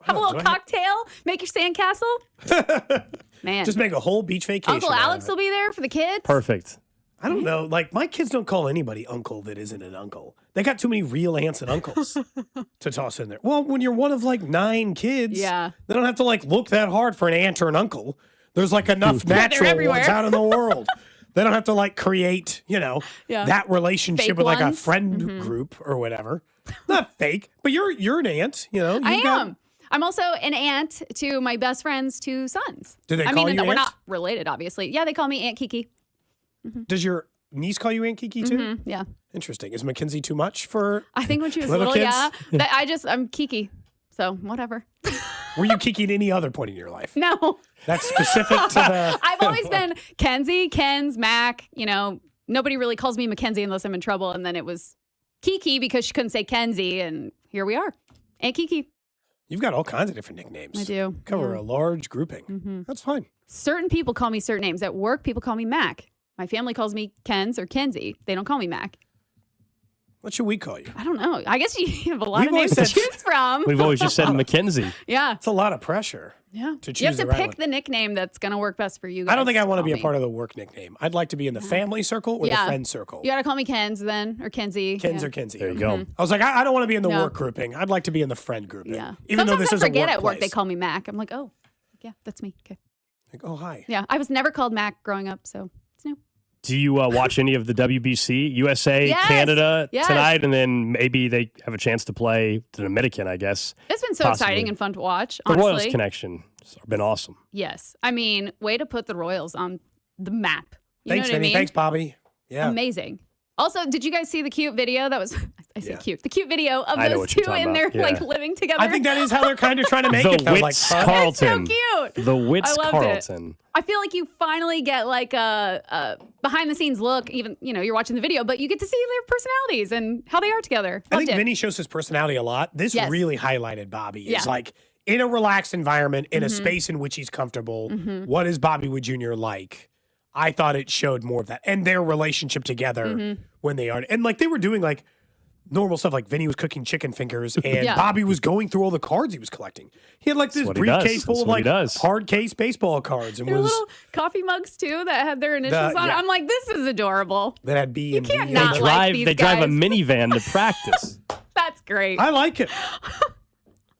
Have a little cocktail. Make your sandcastle. Man, Just make a whole beach vacation. Uncle out of Alex it. will be there for the kids. Perfect. I don't know. Like, my kids don't call anybody uncle that isn't an uncle. They got too many real aunts and uncles to toss in there. Well, when you're one of like 9 kids, Yeah. they don't have to like look that hard for an aunt or an uncle. There's like enough natural everywhere. ones out in the world. They don't have to like create, Yeah. that relationship Fake with like a ones. friend Mhm. group or whatever. Not fake, but you're an aunt, you know. I You've got- am. I'm also an aunt to my best friend's 2 sons. Do they I call mean, you we're aunt? not related, obviously. Yeah, they call me Aunt Kiki. Does your niece call you Aunt Kiki too? Mhm, yeah. Interesting. Is McKenzie too much for I think when she was little little, kids? yeah. But I'm Kiki. So whatever. Were you Kiki at any other point in your life? No. That's specific to the. I've always been Kenzie, Ken's, Mac. Nobody really calls me Mackenzie unless I'm in trouble. And then it was Kiki because she couldn't say Kenzie. And here we are. Aunt Kiki. You've got all kinds of different nicknames. I do. Cover Yeah. a large grouping. Mhm. That's fine. Certain people call me certain names. At work, people call me Mac. My family calls me Ken's or Kenzie. They don't call me Mac. What should we call you? I don't know. I guess you have a lot We've of names always to said- choose from. We've always just said Mackenzie. Yeah. It's a lot of pressure. Yeah. To choose You have the to right pick one. the nickname that's going to work best for you guys. I don't think I want to be a call part me. of the work nickname. I'd like to be in the family circle or the friend circle. You got to call me Ken's then, or Kenzie. Ken's yeah. or Kenzie. There you go. I was like, I don't want to be in the No. work grouping. I'd like to be in the friend grouping. Yeah. Even though Sometimes this I is a forget at work workplace. they call me Mac. I'm like, oh, yeah, that's me. Okay. Like, oh, hi. Yeah. I was never called Mac growing up, so it's new. Do you watch any of the WBC, USA, Yes. Canada Yes. tonight, and then maybe they have a chance to play the Dominican? I guess It's been so Possibly. exciting and fun to watch, the honestly. Royals connection has been awesome. Yes. I mean, way to put the Royals on the map. You Thanks, know what I Vinny. mean? Thanks, Bobby. Yeah. Amazing. Also, did you guys see the cute video? That was, I say cute. The cute video of I know those what you're two talking in there, about. Yeah. like living together. I think that is how they're kind of trying to make The it. Though. Like, Wits fun. Carlton. It's so cute. The Wits I loved Carlton. I feel like you finally get like a behind the scenes look, even, you're watching the video, but you get to see their personalities and how they are together. I Loved think it. Vinny shows his personality a lot. This Yes. really highlighted Bobby. Yeah. Is like in a relaxed environment, in a Mhm. space in which he's comfortable. Mhm. What is Bobby Wood Jr. like? I thought it showed more of that and their relationship together Mhm. when they are. And like they were doing like normal stuff. Like Vinny was cooking chicken fingers and Yeah. Bobby was going through all the cards he was collecting. He had like this what he does. briefcase full That's of what he like does. hard case baseball cards and Their was little coffee mugs too that had their initials on. yeah. I'm like, this is adorable. that had B and can't B. not in it. like these They drive a guys. minivan to practice. That's great. I like it.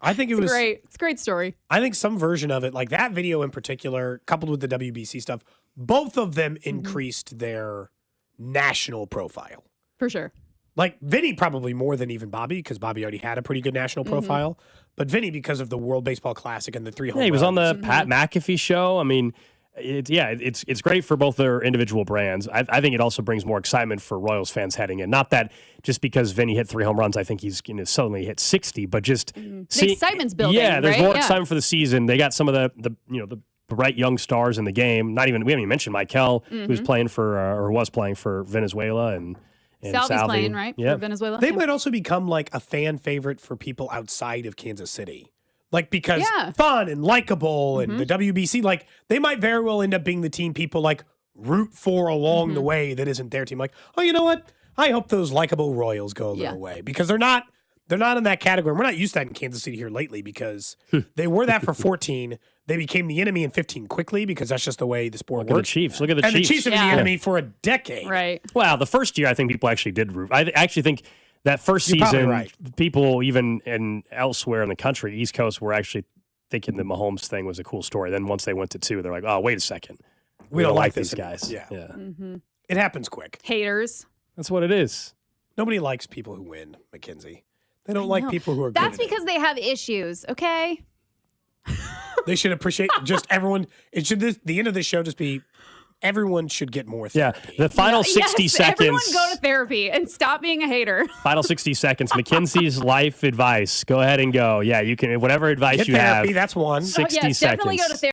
I think it It's was great. It's a great story. I think some version of it, like that video in particular, coupled with the WBC stuff, both of them increased their national profile. For sure. Like Vinny probably more than even Bobby, because Bobby already had a pretty good national profile. But Vinny because of the World Baseball Classic and the 3 home Yeah, he was on the runs. Pat McAfee show. I mean, it's great for both their individual brands. I think it also brings more excitement for Royals fans heading in. Not that just because Vinny hit 3 home runs, I think he's going to suddenly hit 60, but just The excitement's building. Yeah, there's right? more Yeah. excitement for the season. They got some of the right young stars in the game. We haven't even mentioned Michael, who's playing for or was playing for Venezuela and Salvi's Salvi. playing, right? Yeah. For Venezuela. They Yeah. might also become like a fan favorite for people outside of Kansas City. Like because Yeah. fun and likable and the WBC, like they might very well end up being the team people like root for along the way that isn't their team. Like, oh, you know what? I hope those likable Royals go a little way because they're not in that category. We're not used to that in Kansas City here lately because they were that for 14. They became the enemy in 15 quickly because that's just the way the sport Look at the works. Chiefs. Look at the and Chiefs. the Chiefs have been the enemy for a decade. Right. Well, the first year, I think people actually did root. I actually think that first You're probably season, right. people even elsewhere in the country, East Coast, were actually thinking the Mahomes thing was a cool story. Then once they went to 2, they're like, oh, wait a second. We don't like these this guys. Yeah. Mm-hmm. It happens quick. Haters. That's what it is. Nobody likes people who win, McKenzie. They don't like people who are That's good. because they have issues, okay? They should appreciate just everyone. It should the end of the show just be everyone should get more therapy. Yeah, the final 60 seconds. Everyone go to therapy and stop being a hater. Final 60 seconds. McKenzie's life advice. Go ahead and go. Yeah, you can, whatever advice Get you therapy, have. that's one. 60 yes, seconds. definitely go to therapy.